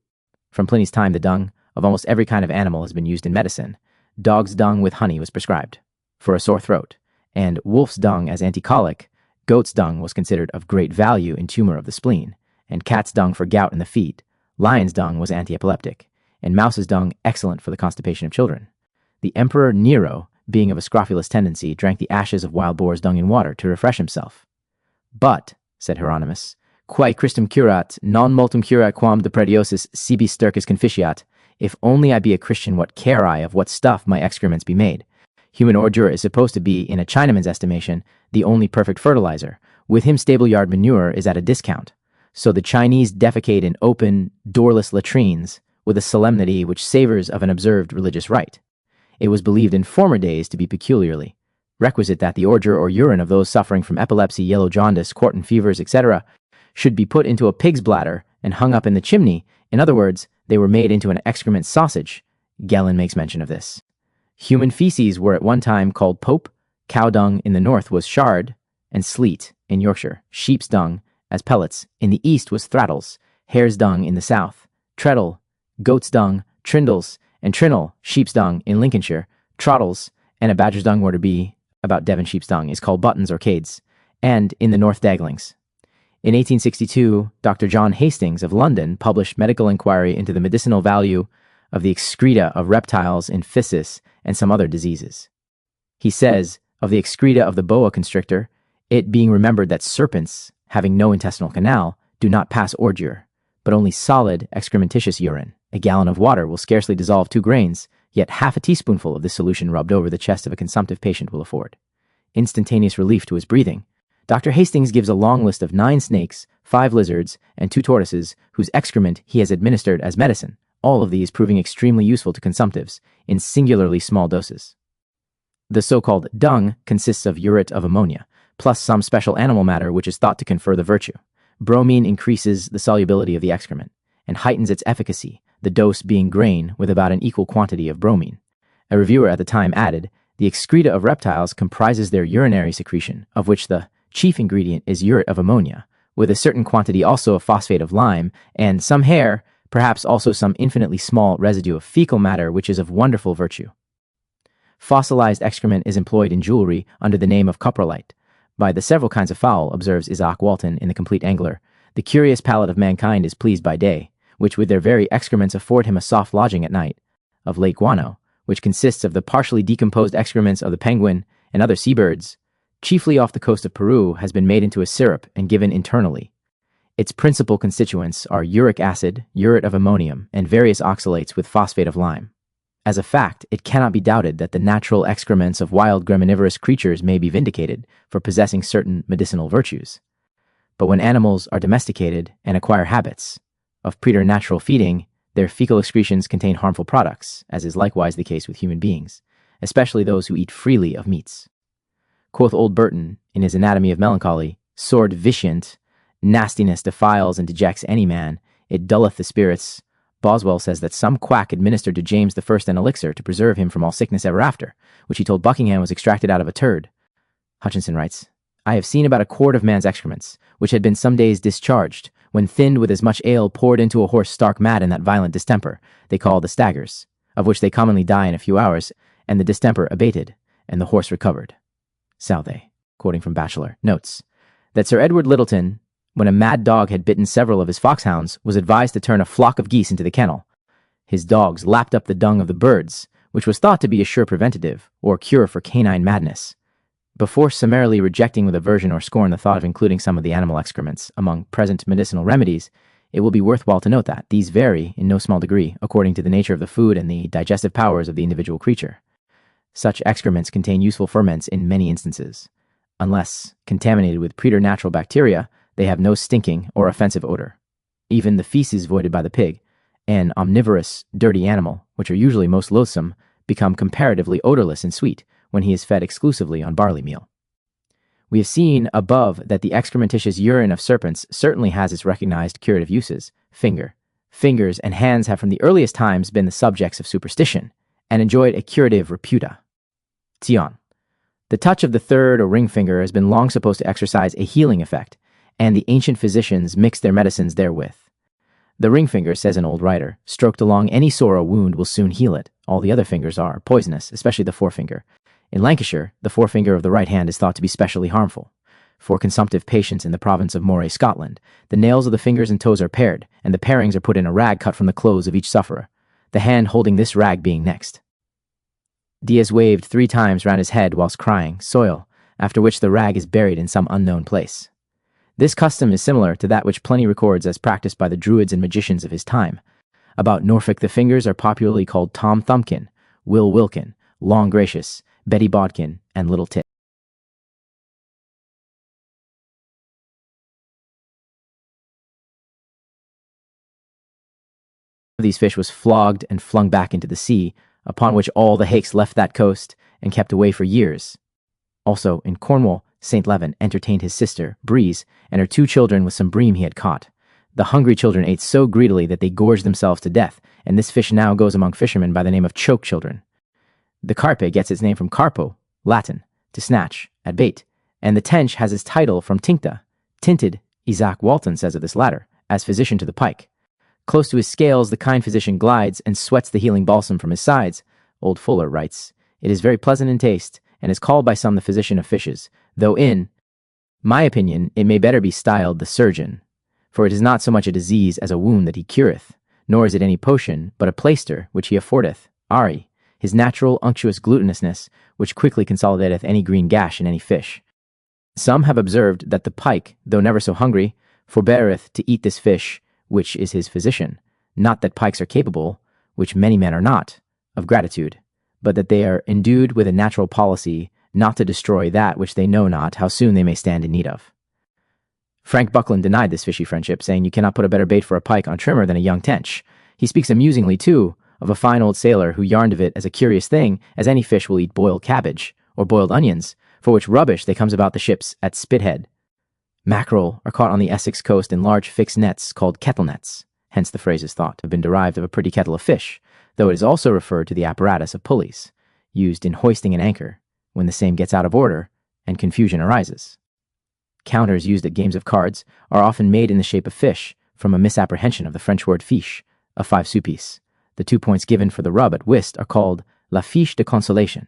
Speaker 1: From Pliny's time, the dung of almost every kind of animal has been used in medicine. Dog's dung with honey was prescribed for a sore throat, and wolf's dung as anticolic. Goat's dung was considered of great value in tumor of the spleen, and cat's dung for gout in the feet. Lion's dung was antiepileptic, and mouse's dung excellent for the constipation of children. The Emperor Nero, being of a scrofulous tendency, drank the ashes of wild boar's dung in water to refresh himself. But, said Hieronymus, quae Christum curat, non multum curat quam de prediosis sibi stercus conficiat. If only I be a Christian, what care I of what stuff my excrements be made? Human ordure is supposed to be, in a Chinaman's estimation, the only perfect fertilizer. With him stable-yard manure is at a discount. So the Chinese defecate in open, doorless latrines with a solemnity which savors of an observed religious rite. It was believed in former days to be peculiarly requisite that the ordure or urine of those suffering from epilepsy, yellow jaundice, quartan fevers, etc., should be put into a pig's bladder and hung up in the chimney. In other words, they were made into an excrement sausage. Gellin makes mention of this. Human feces were at one time called pope, cow dung in the north was shard, and sleet in Yorkshire, sheep's dung as pellets in the east was thrattles, hare's dung in the south, treadle, goat's dung, trindles, and trinnel, sheep's dung in Lincolnshire, trottles, and a badger's dung were to be about Devon sheep's dung is called buttons or cades, and in the north daglings. In 1862, Dr. John Hastings of London published medical inquiry into the medicinal value of the excreta of reptiles in phthisis and some other diseases. He says, of the excreta of the boa constrictor, it being remembered that serpents, having no intestinal canal, do not pass ordure, but only solid excrementitious urine. A gallon of water will scarcely dissolve 2 grains, yet half a teaspoonful of this solution rubbed over the chest of a consumptive patient will afford instantaneous relief to his breathing. Dr. Hastings gives a long list of 9 snakes, 5 lizards, and 2 tortoises whose excrement he has administered as medicine, all of these proving extremely useful to consumptives in singularly small doses. The so-called dung consists of urate of ammonia, plus some special animal matter which is thought to confer the virtue. Bromine increases the solubility of the excrement and heightens its efficacy, the dose being grain with about an equal quantity of bromine. A reviewer at the time added, the excreta of reptiles comprises their urinary secretion, of which the chief ingredient is urate of ammonia, with a certain quantity also of phosphate of lime, and some hair, perhaps also some infinitely small residue of fecal matter which is of wonderful virtue. Fossilized excrement is employed in jewelry under the name of coprolite. By the several kinds of fowl, observes Isaac Walton in The Complete Angler, the curious palate of mankind is pleased by day, which with their very excrements afford him a soft lodging at night, of lake guano, which consists of the partially decomposed excrements of the penguin and other seabirds, chiefly off the coast of Peru, has been made into a syrup and given internally. Its principal constituents are uric acid, urate of ammonium, and various oxalates with phosphate of lime. As a fact, it cannot be doubted that the natural excrements of wild graminivorous creatures may be vindicated for possessing certain medicinal virtues. But when animals are domesticated and acquire habits of preternatural feeding, their fecal excretions contain harmful products, as is likewise the case with human beings, especially those who eat freely of meats. Quoth old Burton, in his Anatomy of Melancholy, sword viciant, nastiness defiles and dejects any man, it dulleth the spirits. Boswell says that some quack administered to James I an elixir to preserve him from all sickness ever after, which he told Buckingham was extracted out of a turd. Hutchinson writes, I have seen about a quart of man's excrements, which had been some days discharged, when thinned with as much ale poured into a horse stark mad in that violent distemper, they call the staggers, of which they commonly die in a few hours, and the distemper abated, and the horse recovered. Southey, quoting from Batchelor, notes that Sir Edward Littleton, when a mad dog had bitten several of his foxhounds, was advised to turn a flock of geese into the kennel. His dogs lapped up the dung of the birds, which was thought to be a sure preventative, or cure for canine madness. Before summarily rejecting with aversion or scorn the thought of including some of the animal excrements among present medicinal remedies, it will be worthwhile to note that these vary, in no small degree, according to the nature of the food and the digestive powers of the individual creature. Such excrements contain useful ferments in many instances. Unless contaminated with preternatural bacteria, they have no stinking or offensive odor. Even the feces voided by the pig, an omnivorous, dirty animal, which are usually most loathsome, become comparatively odorless and sweet when he is fed exclusively on barley meal. We have seen above that the excrementitious urine of serpents certainly has its recognized curative uses. Fingers and hands have from the earliest times been the subjects of superstition and enjoyed a curative reputa. Tion. The touch of the third or ring finger has been long supposed to exercise a healing effect, and the ancient physicians mixed their medicines therewith. The ring finger, says an old writer, stroked along any sore or wound will soon heal it. All the other fingers are poisonous, especially the forefinger. In Lancashire, the forefinger of the right hand is thought to be specially harmful. For consumptive patients in the province of Moray, Scotland, the nails of the fingers and toes are pared, and the parings are put in a rag cut from the clothes of each sufferer, the hand holding this rag being next. Diaz waved 3 times round his head whilst crying, "Soil," after which the rag is buried in some unknown place. This custom is similar to that which Pliny records as practiced by the druids and magicians of his time. About Norfolk, the fingers are popularly called Tom Thumbkin, Will Wilkin, Long Gracious, Betty Bodkin, and Little Tit. These fish was flogged and flung back into the sea, upon which all the hakes left that coast and kept away for years. Also, in Cornwall, St. Levan entertained his sister, Breeze, and her 2 children with some bream he had caught. The hungry children ate so greedily that they gorged themselves to death, and this fish now goes among fishermen by the name of choke children. The carpe gets its name from carpo, Latin, to snatch, at bait, and the tench has its title from tincta, tinted, Isaac Walton says of this latter, as physician to the pike. Close to his scales, the kind physician glides and sweats the healing balsam from his sides. Old Fuller writes, "It is very pleasant in taste, and is called by some the physician of fishes, though in my opinion it may better be styled the surgeon. For it is not so much a disease as a wound that he cureth, nor is it any potion, but a plaister which he affordeth, Ari, his natural unctuous glutinousness, which quickly consolidateth any green gash in any fish. Some have observed that the pike, though never so hungry, forbeareth to eat this fish, which is his physician. Not that pikes are capable, which many men are not, of gratitude, but that they are endued with a natural policy not to destroy that which they know not how soon they may stand in need of." Frank Buckland denied this fishy friendship, saying you cannot put a better bait for a pike on trimmer than a young tench. He speaks amusingly, too, of a fine old sailor who yarned of it as a curious thing, as any fish will eat boiled cabbage, or boiled onions, for which rubbish they comes about the ships at Spithead. Mackerel are caught on the Essex coast in large fixed nets called kettle nets, hence the phrase is thought to have been derived of a pretty kettle of fish, though it is also referred to the apparatus of pulleys, used in hoisting an anchor, when the same gets out of order and confusion arises. Counters used at games of cards are often made in the shape of fish, from a misapprehension of the French word fiche, a 5-sou piece. The 2 points given for the rub at whist are called la fiche de consolation.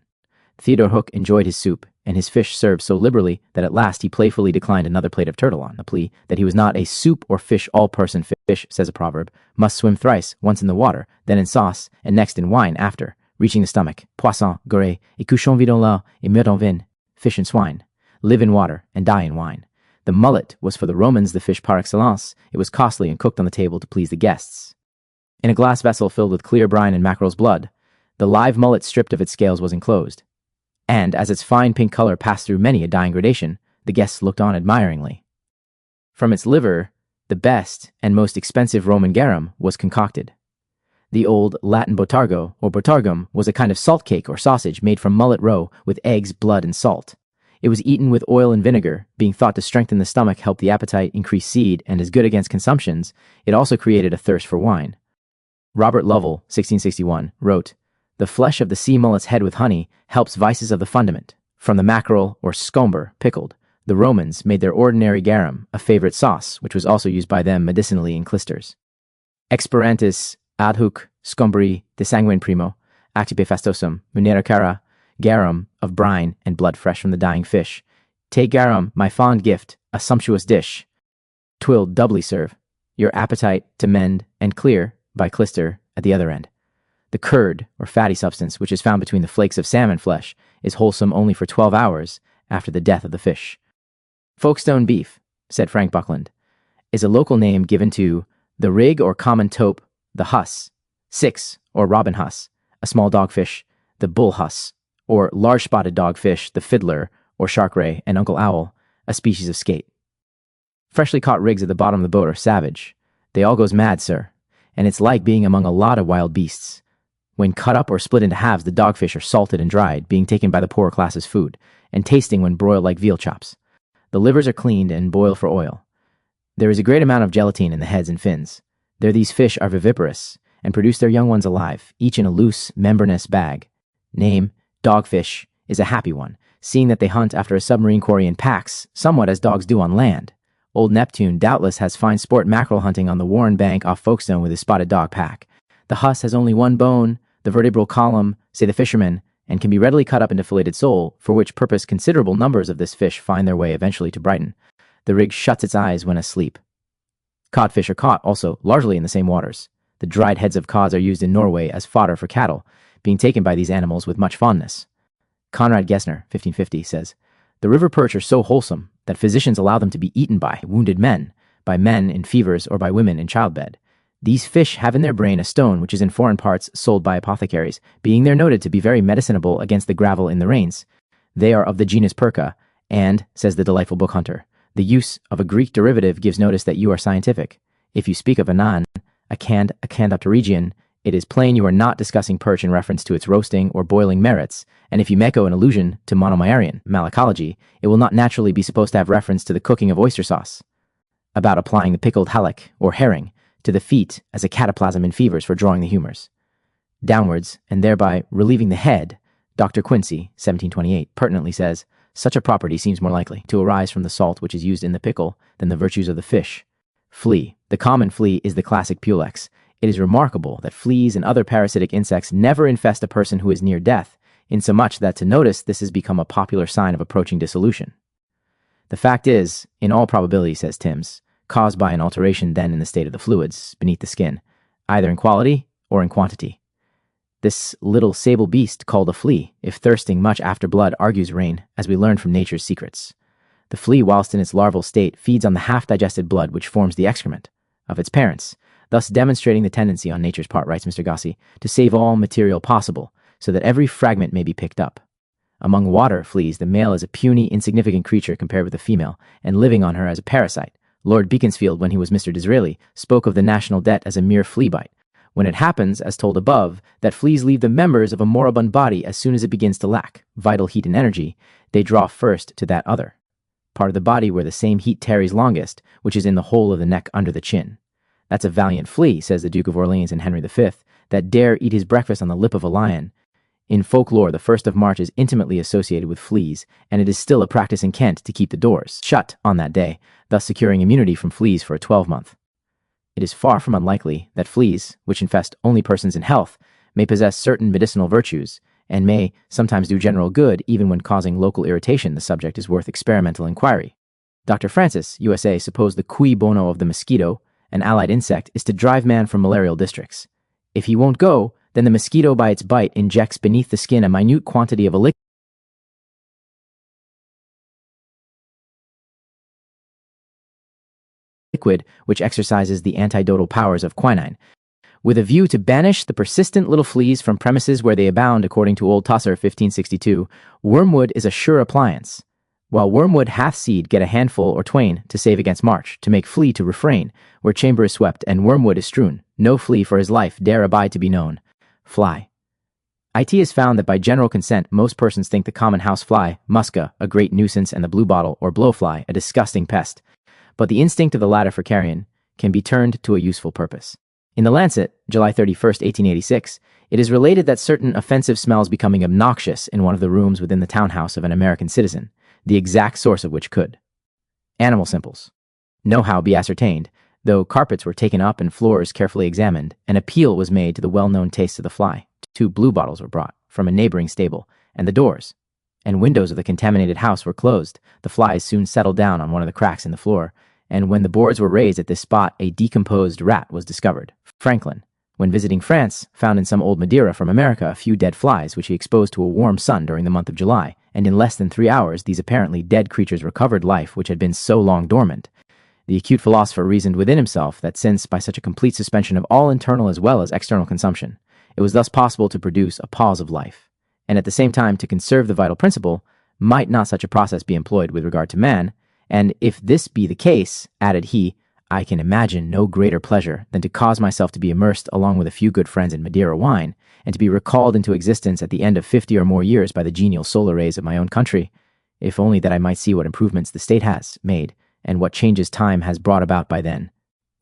Speaker 1: Theodore Hook enjoyed his soup, and his fish served so liberally that at last he playfully declined another plate of turtle on the plea that he was not a soup or fish all-person fish, says a proverb, must swim thrice, once in the water, then in sauce, and next in wine after, reaching the stomach, poisson, goré, et couchon vide en l'eau, et meurt en vin, fish and swine, live in water and die in wine. The mullet was for the Romans the fish par excellence. It was costly and cooked on the table to please the guests. In a glass vessel filled with clear brine and mackerel's blood, the live mullet stripped of its scales was enclosed, and as its fine pink color passed through many a dying gradation, the guests looked on admiringly. From its liver, the best and most expensive Roman garum was concocted. The old Latin botargo, or botargum, was a kind of salt cake or sausage made from mullet roe with eggs, blood, and salt. It was eaten with oil and vinegar, being thought to strengthen the stomach, help the appetite, increase seed, and is good against consumptions. It also created a thirst for wine. Robert Lovell, 1661, wrote, "The flesh of the sea mullet's head with honey helps vices of the fundament. From the mackerel, or scomber, pickled, the Romans made their ordinary garum, a favorite sauce, which was also used by them medicinally in clysters. Experantis ad hoc scombri de sanguine primo, actipe fastosum, munera cara, garum of brine and blood fresh from the dying fish. Take garum, my fond gift, a sumptuous dish. 'Twill doubly serve your appetite to mend and clear by clyster at the other end. The curd, or fatty substance, which is found between the flakes of salmon flesh, is wholesome only for 12 hours after the death of the fish." Folkestone beef, said Frank Buckland, is a local name given to the rig or common taupe, the huss, six, or robin huss, a small dogfish, the bull huss, or large spotted dogfish, the fiddler, or shark ray, and uncle owl, a species of skate. Freshly caught rigs at the bottom of the boat are savage. They all goes mad, sir, and it's like being among a lot of wild beasts. When cut up or split into halves, the dogfish are salted and dried, being taken by the poorer class as food, and tasting when broiled like veal chops. The livers are cleaned and boiled for oil. There is a great amount of gelatine in the heads and fins. These fish are viviparous, and produce their young ones alive, each in a loose, membranous bag. Name, dogfish, is a happy one, seeing that they hunt after a submarine quarry in packs, somewhat as dogs do on land. Old Neptune doubtless has fine sport mackerel hunting on the Warren Bank off Folkestone with his spotted dog pack. The huss has only one bone, the vertebral column, say the fishermen, and can be readily cut up into filleted sole, for which purpose considerable numbers of this fish find their way eventually to Brighton. The rig shuts its eyes when asleep. Codfish are caught, also, largely in the same waters. The dried heads of cods are used in Norway as fodder for cattle, being taken by these animals with much fondness. Conrad Gessner, 1550, says, "The river perch are so wholesome that physicians allow them to be eaten by wounded men, by men in fevers, or by women in childbed. These fish have in their brain a stone which is in foreign parts sold by apothecaries, being there noted to be very medicinable against the gravel in the rains. They are of the genus Perca, and, says the delightful book hunter, the use of a Greek derivative gives notice that you are scientific. If you speak of anan, a candopterygian, it is plain you are not discussing perch in reference to its roasting or boiling merits, and if you make an allusion to monomyarian, malacology, it will not naturally be supposed to have reference to the cooking of oyster sauce. About applying the pickled halleck, or herring, to the feet as a cataplasm in fevers for drawing the humors. Downwards, and thereby relieving the head, Dr. Quincy, 1728, pertinently says, such a property seems more likely to arise from the salt which is used in the pickle than the virtues of the fish. Flea. The common flea is the classic pulex. It is remarkable that fleas and other parasitic insects never infest a person who is near death, insomuch that to notice this has become a popular sign of approaching dissolution. The fact is, in all probability, says Timms, caused by an alteration then in the state of the fluids beneath the skin, either in quality or in quantity. This little sable beast called a flea, if thirsting much after blood, argues reign, as we learn from nature's secrets. The flea, whilst in its larval state, feeds on the half-digested blood which forms the excrement of its parents, thus demonstrating the tendency on nature's part, writes Mr. Gossi, to save all material possible, so that every fragment may be picked up. Among water fleas, the male is a puny, insignificant creature compared with the female, and living on her as a parasite. Lord Beaconsfield, when he was Mr. Disraeli, spoke of the national debt as a mere flea bite. When it happens, as told above, that fleas leave the members of a moribund body as soon as it begins to lack vital heat and energy, they draw first to that other part of the body where the same heat tarries longest, which is in the hole of the neck under the chin. That's a valiant flea, says the Duke of Orleans in Henry V, that dare eat his breakfast on the lip of a lion. In folklore, the 1st of March is intimately associated with fleas, and it is still a practice in Kent to keep the doors shut on that day, thus securing immunity from fleas for a 12-month. It is far from unlikely that fleas, which infest only persons in health, may possess certain medicinal virtues, and may sometimes do general good even when causing local irritation. The subject is worth experimental inquiry. Dr. Francis, USA, supposed the cui bono of the mosquito, an allied insect, is to drive man from malarial districts. If he won't go, then the mosquito by its bite injects beneath the skin a minute quantity of a liquid which exercises the antidotal powers of quinine, with a view to banish the persistent little fleas from premises where they abound. According to old Tusser, 1562, wormwood is a sure appliance. While wormwood hath seed, get a handful or twain to save against March, to make flea to refrain, where chamber is swept and wormwood is strewn, no flea for his life dare abide to be known. Fly. It is found that by general consent most persons think the common house fly, musca, a great nuisance, and the bluebottle or blowfly a disgusting pest, but the instinct of the latter for carrion can be turned to a useful purpose. In the Lancet, July 31st, 1886, it is related that certain offensive smells becoming obnoxious in one of the rooms within the townhouse of an American citizen, the exact source of which could. Animal simples. Know-how be ascertained, though carpets were taken up and floors carefully examined, an appeal was made to the well-known taste of the fly. 2 bluebottles were brought from a neighboring stable, and the doors and windows of the contaminated house were closed. The flies soon settled down on one of the cracks in the floor, and when the boards were raised at this spot, a decomposed rat was discovered. Franklin, when visiting France, found in some old Madeira from America a few dead flies which he exposed to a warm sun during the month of July, and in less than 3 hours these apparently dead creatures recovered life which had been so long dormant. The acute philosopher reasoned within himself that since, by such a complete suspension of all internal as well as external consumption, it was thus possible to produce a pause of life, and at the same time to conserve the vital principle, might not such a process be employed with regard to man? And if this be the case, added he, I can imagine no greater pleasure than to cause myself to be immersed along with a few good friends in Madeira wine, and to be recalled into existence at the end of 50 or more years by the genial solar rays of my own country, if only that I might see what improvements the state has made, and what changes time has brought about by then.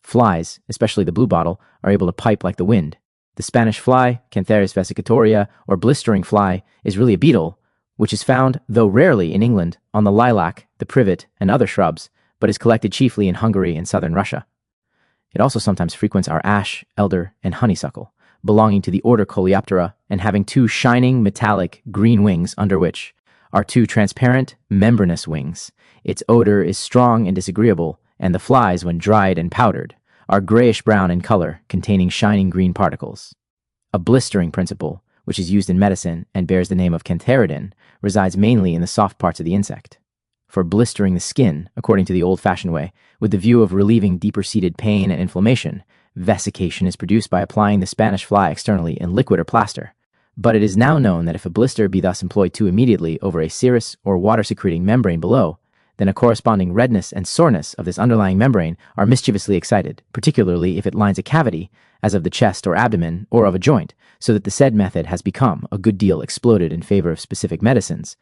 Speaker 1: Flies, especially the bluebottle, are able to pipe like the wind. The Spanish fly, Cantharis vesicatoria, or blistering fly, is really a beetle, which is found, though rarely in England, on the lilac, the privet, and other shrubs, but is collected chiefly in Hungary and southern Russia. It also sometimes frequents our ash, elder, and honeysuckle, belonging to the order Coleoptera and having two shining, metallic, green wings under which are two transparent, membranous wings. Its odor is strong and disagreeable, and the flies, when dried and powdered, are grayish-brown in color, containing shining green particles. A blistering principle, which is used in medicine and bears the name of cantharidin, resides mainly in the soft parts of the insect. For blistering the skin, according to the old-fashioned way, with the view of relieving deeper-seated pain and inflammation, vesication is produced by applying the Spanish fly externally in liquid or plaster. But it is now known that if a blister be thus employed too immediately over a serous or water-secreting membrane below, then a corresponding redness and soreness of this underlying membrane are mischievously excited, particularly if it lines a cavity, as of the chest or abdomen, or of a joint, so that the said method has become a good deal exploded in favor of specific medicines.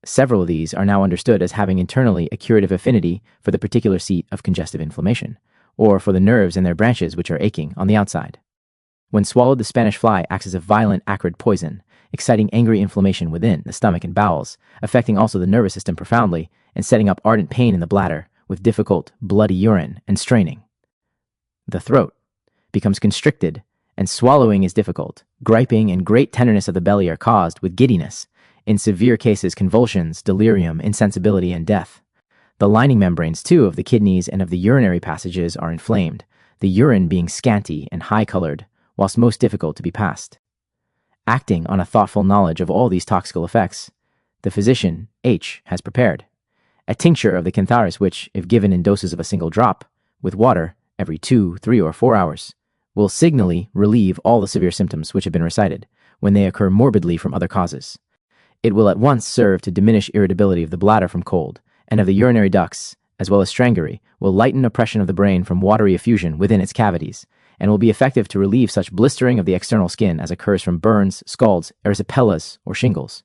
Speaker 1: Several of these are now understood as having internally a curative affinity for the particular seat of congestive inflammation, or for the nerves in their branches which are aching on the outside. When swallowed, the Spanish fly acts as a violent acrid poison, exciting angry inflammation within the stomach and bowels, affecting also the nervous system profoundly, and setting up ardent pain in the bladder, with difficult, bloody urine and straining. The throat becomes constricted, and swallowing is difficult. Griping and great tenderness of the belly are caused with giddiness, in severe cases convulsions, delirium, insensibility, and death. The lining membranes, too, of the kidneys and of the urinary passages are inflamed, the urine being scanty and high-colored, whilst most difficult to be passed. Acting on a thoughtful knowledge of all these toxical effects, the physician, H., has prepared a tincture of the cantharis which, if given in doses of a single drop, with water, every 2, 3, or 4 hours, will signally relieve all the severe symptoms which have been recited, when they occur morbidly from other causes. It will at once serve to diminish irritability of the bladder from cold, and of the urinary ducts, as well as strangury, will lighten oppression of the brain from watery effusion within its cavities, and will be effective to relieve such blistering of the external skin as occurs from burns, scalds, erysipelas, or shingles.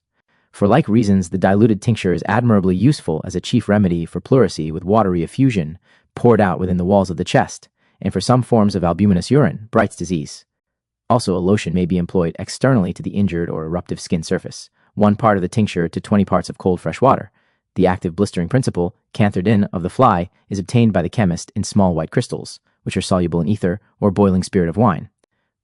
Speaker 1: For like reasons, the diluted tincture is admirably useful as a chief remedy for pleurisy with watery effusion poured out within the walls of the chest, and for some forms of albuminous urine, Bright's disease. Also, a lotion may be employed externally to the injured or eruptive skin surface, 1 part of the tincture to 20 parts of cold fresh water. The active blistering principle, cantharidin of the fly, is obtained by the chemist in small white crystals, which are soluble in ether or boiling spirit of wine.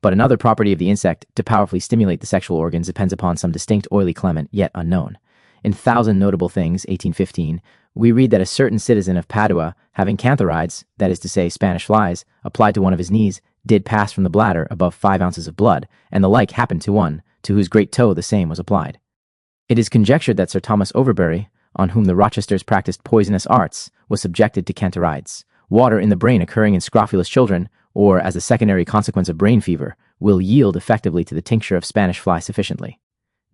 Speaker 1: But another property of the insect to powerfully stimulate the sexual organs depends upon some distinct oily clement yet unknown. In Thousand Notable Things, 1815, we read that a certain citizen of Padua, having cantharides, that is to say Spanish flies, applied to one of his knees, did pass from the bladder above 5 ounces of blood, and the like happened to one, to whose great toe the same was applied. It is conjectured that Sir Thomas Overbury, on whom the Rochesters practiced poisonous arts, was subjected to cantharides. Water in the brain occurring in scrofulous children, or as a secondary consequence of brain fever, will yield effectively to the tincture of Spanish fly sufficiently.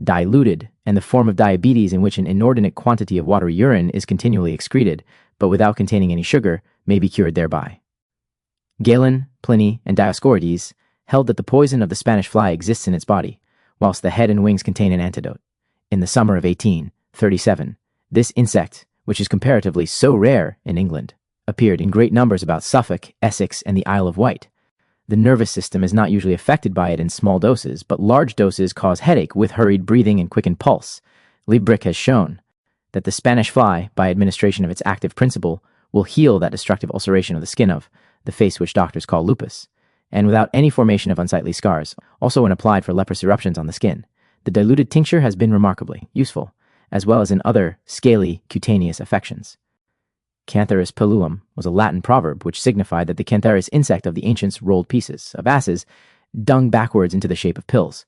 Speaker 1: Diluted, and the form of diabetes in which an inordinate quantity of watery urine is continually excreted, but without containing any sugar, may be cured thereby. Galen, Pliny, and Dioscorides held that the poison of the Spanish fly exists in its body, whilst the head and wings contain an antidote. In the summer of 1837, this insect, which is comparatively so rare in England, appeared in great numbers about Suffolk, Essex, and the Isle of Wight. The nervous system is not usually affected by it in small doses, but large doses cause headache with hurried breathing and quickened pulse. Liebrich has shown that the Spanish fly, by administration of its active principle, will heal that destructive ulceration of the skin of the face which doctors call lupus, and without any formation of unsightly scars, also when applied for leprous eruptions on the skin. The diluted tincture has been remarkably useful, as well as in other scaly cutaneous affections. Cantharus pilulum was a Latin proverb which signified that the cantharus insect of the ancients rolled pieces of asses dung backwards into the shape of pills.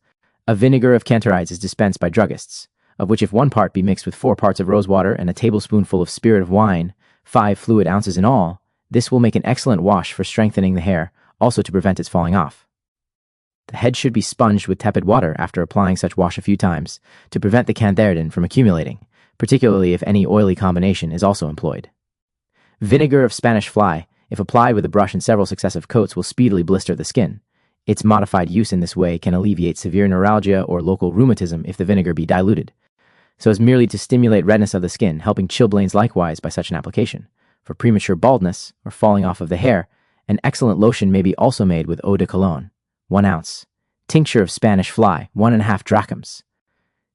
Speaker 1: A vinegar of cantharides is dispensed by druggists, of which if 1 part be mixed with 4 parts of rosewater and a tablespoonful of spirit of wine, 5 fluid ounces in all, this will make an excellent wash for strengthening the hair, also to prevent its falling off. The head should be sponged with tepid water after applying such wash a few times to prevent the cantharidin from accumulating, particularly if any oily combination is also employed. Vinegar of Spanish fly, if applied with a brush in several successive coats, will speedily blister the skin. Its modified use in this way can alleviate severe neuralgia or local rheumatism if the vinegar be diluted, so as merely to stimulate redness of the skin, helping chilblains likewise by such an application. For premature baldness or falling off of the hair, an excellent lotion may be also made with eau de cologne, 1 ounce. Tincture of Spanish fly, 1½ drachms.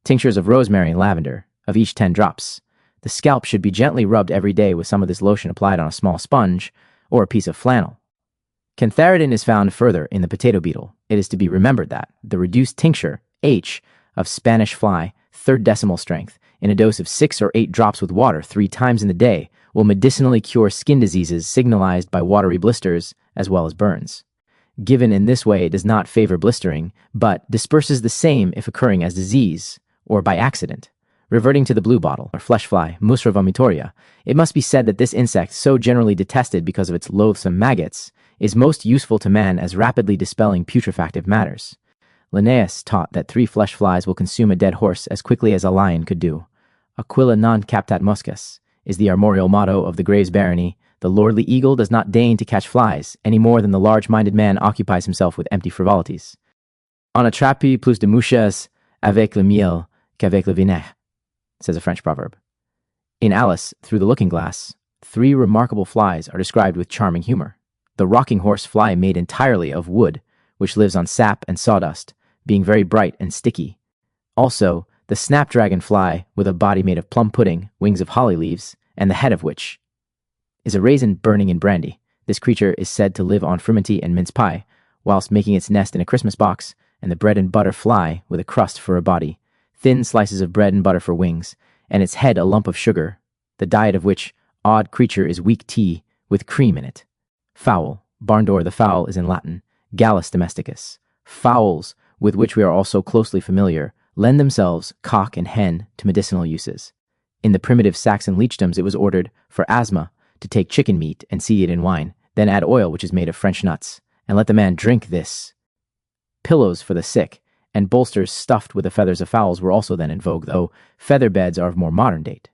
Speaker 1: Tinctures of rosemary and lavender, of each 10 drops. The scalp should be gently rubbed every day with some of this lotion applied on a small sponge or a piece of flannel. Cantharidin is found further in the potato beetle. It is to be remembered that the reduced tincture, H, of Spanish fly, 3rd decimal strength, in a dose of 6 or 8 drops with water 3 times in the day, will medicinally cure skin diseases signalized by watery blisters as well as burns. Given in this way, it does not favor blistering, but disperses the same if occurring as disease or by accident. Reverting to the blue bottle, or flesh fly, Musra vomitoria, it must be said that this insect, so generally detested because of its loathsome maggots, is most useful to man as rapidly dispelling putrefactive matters. Linnaeus taught that 3 flesh flies will consume a dead horse as quickly as a lion could do. Aquila non captat muscas is the armorial motto of the Graves barony. The lordly eagle does not deign to catch flies, any more than the large-minded man occupies himself with empty frivolities. On attrape plus de mouches avec le miel qu'avec le vinaigre, says a French proverb. In Alice, Through the Looking Glass, 3 remarkable flies are described with charming humor. The rocking horse fly made entirely of wood, which lives on sap and sawdust, being very bright and sticky. Also, the snapdragon fly, with a body made of plum pudding, wings of holly leaves, and the head of which is a raisin burning in brandy. This creature is said to live on frumenty and mince pie, whilst making its nest in a Christmas box, and the bread and butter fly with a crust for a body, thin slices of bread and butter for wings, and its head a lump of sugar, the diet of which odd creature is weak tea with cream in it. Fowl, barn door the fowl is in Latin, Gallus domesticus. Fowls, with which we are also closely familiar, lend themselves, cock and hen, to medicinal uses. In the primitive Saxon leechdoms it was ordered, for asthma, to take chicken meat and seed it in wine, then add oil which is made of French nuts, and let the man drink this. Pillows for the sick, and bolsters stuffed with the feathers of fowls were also then in vogue, though feather beds are of more modern date.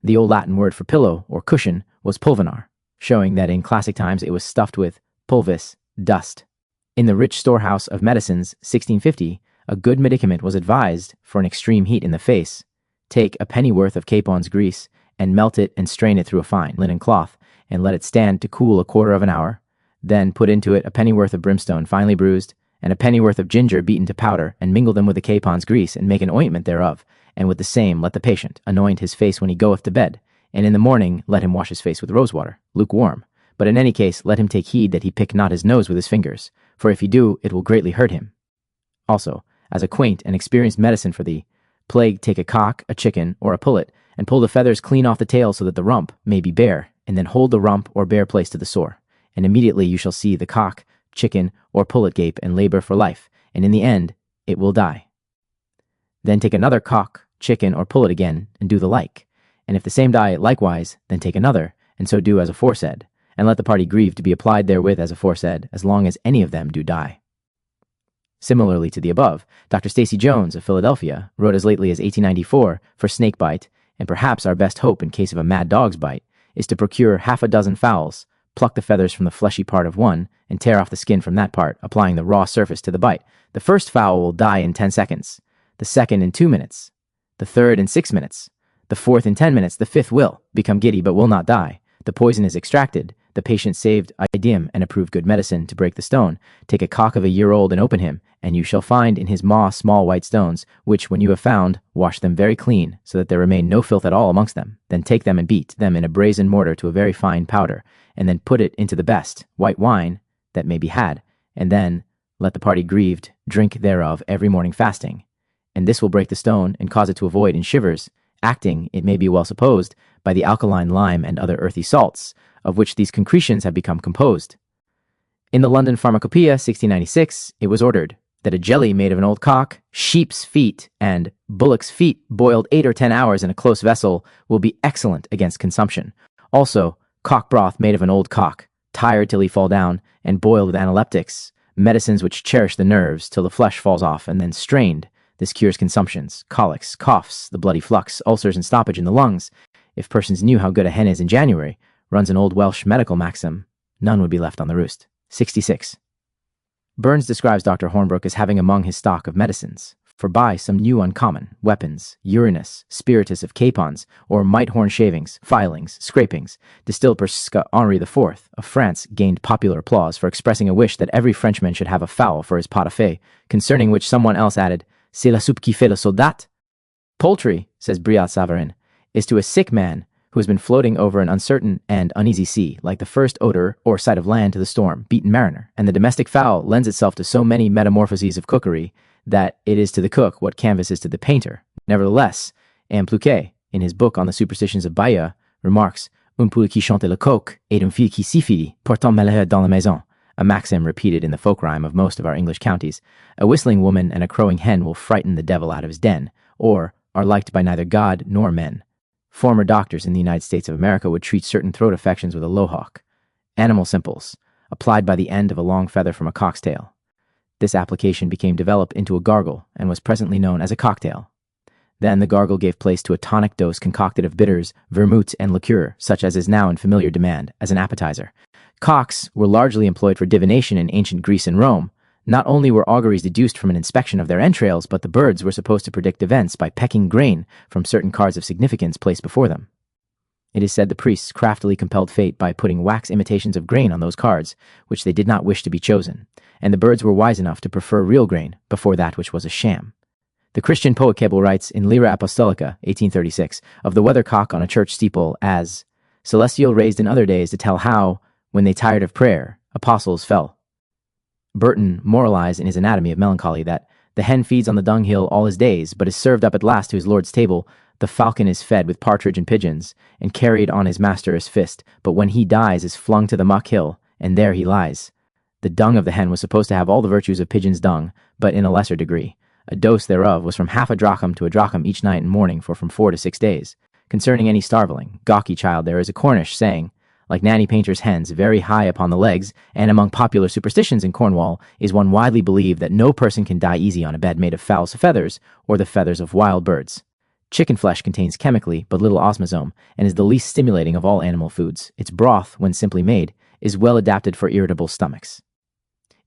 Speaker 1: The old Latin word for pillow, or cushion, was pulvinar, showing that in classic times it was stuffed with pulvis, dust. In the rich storehouse of medicines, 1650, a good medicament was advised for an extreme heat in the face. Take a pennyworth of capon's grease, and melt it and strain it through a fine linen cloth, and let it stand to cool 1/4 hour. Then put into it a pennyworth of brimstone finely bruised, and a pennyworth of ginger beaten to powder, and mingle them with the capon's grease, and make an ointment thereof, and with the same let the patient anoint his face when he goeth to bed, and in the morning let him wash his face with rosewater, lukewarm. But in any case let him take heed that he pick not his nose with his fingers, for if he do, it will greatly hurt him. Also, as a quaint and experienced medicine for the plague, take a cock, a chicken, or a pullet, and pull the feathers clean off the tail so that the rump may be bare, and then hold the rump or bare place to the sore, and immediately you shall see the cock, chicken, or pullet gape and labor for life, and in the end it will die. Then take another cock, chicken, or pullet again, and do the like, and if the same die likewise, then take another, and so do as aforesaid, and let the party grieve to be applied therewith as aforesaid, as long as any of them do die. Similarly to the above, Dr. Stacy Jones of Philadelphia wrote as lately as 1894 for snake bite, and perhaps our best hope in case of a mad dog's bite is to procure 6 fowls, pluck the feathers from the fleshy part of one, and tear off the skin from that part, applying the raw surface to the bite. The first fowl will die in 10 seconds, the second in 2 minutes, the third in 6 minutes, the fourth in 10 minutes, the fifth will become giddy but will not die. The poison is extracted, the patient saved idiom and approved good medicine to break the stone. Take a cock of a year old and open him, and you shall find in his maw small white stones, which when you have found, wash them very clean, so that there remain no filth at all amongst them. Then take them and beat them in a brazen mortar to a very fine powder, and then put it into the best white wine that may be had, and then let the party grieved drink thereof every morning fasting. And this will break the stone and cause it to avoid in shivers, acting, it may be well supposed, by the alkaline lime and other earthy salts, of which these concretions have become composed. In the London Pharmacopoeia, 1696, it was ordered that a jelly made of an old cock, sheep's feet, and bullock's feet boiled 8 or 10 hours in a close vessel will be excellent against consumption. Also, cock broth made of an old cock, tired till he fall down, and boiled with analeptics, medicines which cherish the nerves till the flesh falls off, and then strained. This cures consumptions, colics, coughs, the bloody flux, ulcers, and stoppage in the lungs. If persons knew how good a hen is in January, runs an old Welsh medical maxim, none would be left on the roost. 66. Burns describes Dr. Hornbrook as having among his stock of medicines, for by some new uncommon weapons, urinous, spiritus of capons, or mite-horn shavings, filings, scrapings, distilled per Sca Henri IV of France, gained popular applause for expressing a wish that every Frenchman should have a fowl for his pot au feu, concerning which someone else added, "C'est la soupe qui fait le soldat." Poultry, says Brillat Savarin, is to a sick man who has been floating over an uncertain and uneasy sea, like the first odor or sight of land to the storm-beaten mariner, and the domestic fowl lends itself to so many metamorphoses of cookery that it is to the cook what canvas is to the painter. Nevertheless, M. Pluquet, in his book on the superstitions of Bile, remarks, "Un poulet qui chante le coq et un fille qui s'y fie, portant malheur dans la maison," a maxim repeated in the folk rhyme of most of our English counties. A whistling woman and a crowing hen will frighten the devil out of his den, or are liked by neither God nor men. Former doctors in the United States of America would treat certain throat affections with a lohawk. Animal simples, applied by the end of a long feather from a cock's tail. This application became developed into a gargle and was presently known as a cocktail. Then the gargle gave place to a tonic dose concocted of bitters, vermouth, and liqueur, such as is now in familiar demand as an appetizer. Cocks were largely employed for divination in ancient Greece and Rome. Not only were auguries deduced from an inspection of their entrails, but the birds were supposed to predict events by pecking grain from certain cards of significance placed before them. It is said the priests craftily compelled fate by putting wax imitations of grain on those cards, which they did not wish to be chosen, and the birds were wise enough to prefer real grain before that which was a sham. The Christian poet Clickable writes in Lyra Apostolica, 1836, of the weathercock on a church steeple as, "Celestial raised in other days to tell how, when they tired of prayer, apostles fell." Burton moralized in his Anatomy of Melancholy that the hen feeds on the dunghill all his days, but is served up at last to his lord's table. The falcon is fed with partridge and pigeons, and carried on his master's fist, but when he dies is flung to the muck hill, and there he lies. The dung of the hen was supposed to have all the virtues of pigeon's dung, but in a lesser degree. A dose thereof was from half a drachm to a drachm each night and morning for from 4 to 6 days. Concerning any starveling, gawky child, there is a Cornish saying, like Nanny Painter's hens, very high upon the legs, and among popular superstitions in Cornwall, is one widely believed that no person can die easy on a bed made of fowl's feathers, or the feathers of wild birds. Chicken flesh contains chemically but little osmosome, and is the least stimulating of all animal foods. Its broth, when simply made, is well adapted for irritable stomachs.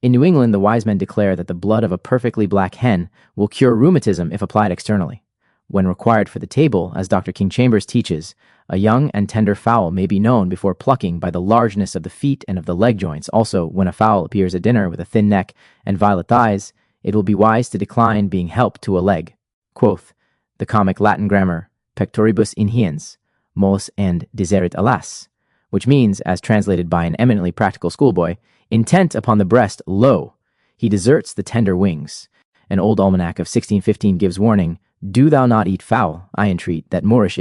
Speaker 1: In New England, the wise men declare that the blood of a perfectly black hen will cure rheumatism if applied externally. When required for the table, as Dr. King Chambers teaches, a young and tender fowl may be known before plucking by the largeness of the feet and of the leg joints. Also, when a fowl appears at dinner with a thin neck and violet thighs, it will be wise to decline being helped to a leg. Quoth the comic Latin grammar, pectoribus inhians, mos and deserit alas, which means, as translated by an eminently practical schoolboy, intent upon the breast, lo, he deserts the tender wings. An old almanac of 1615 gives warning, "Do thou not eat fowl, I entreat, that Moorish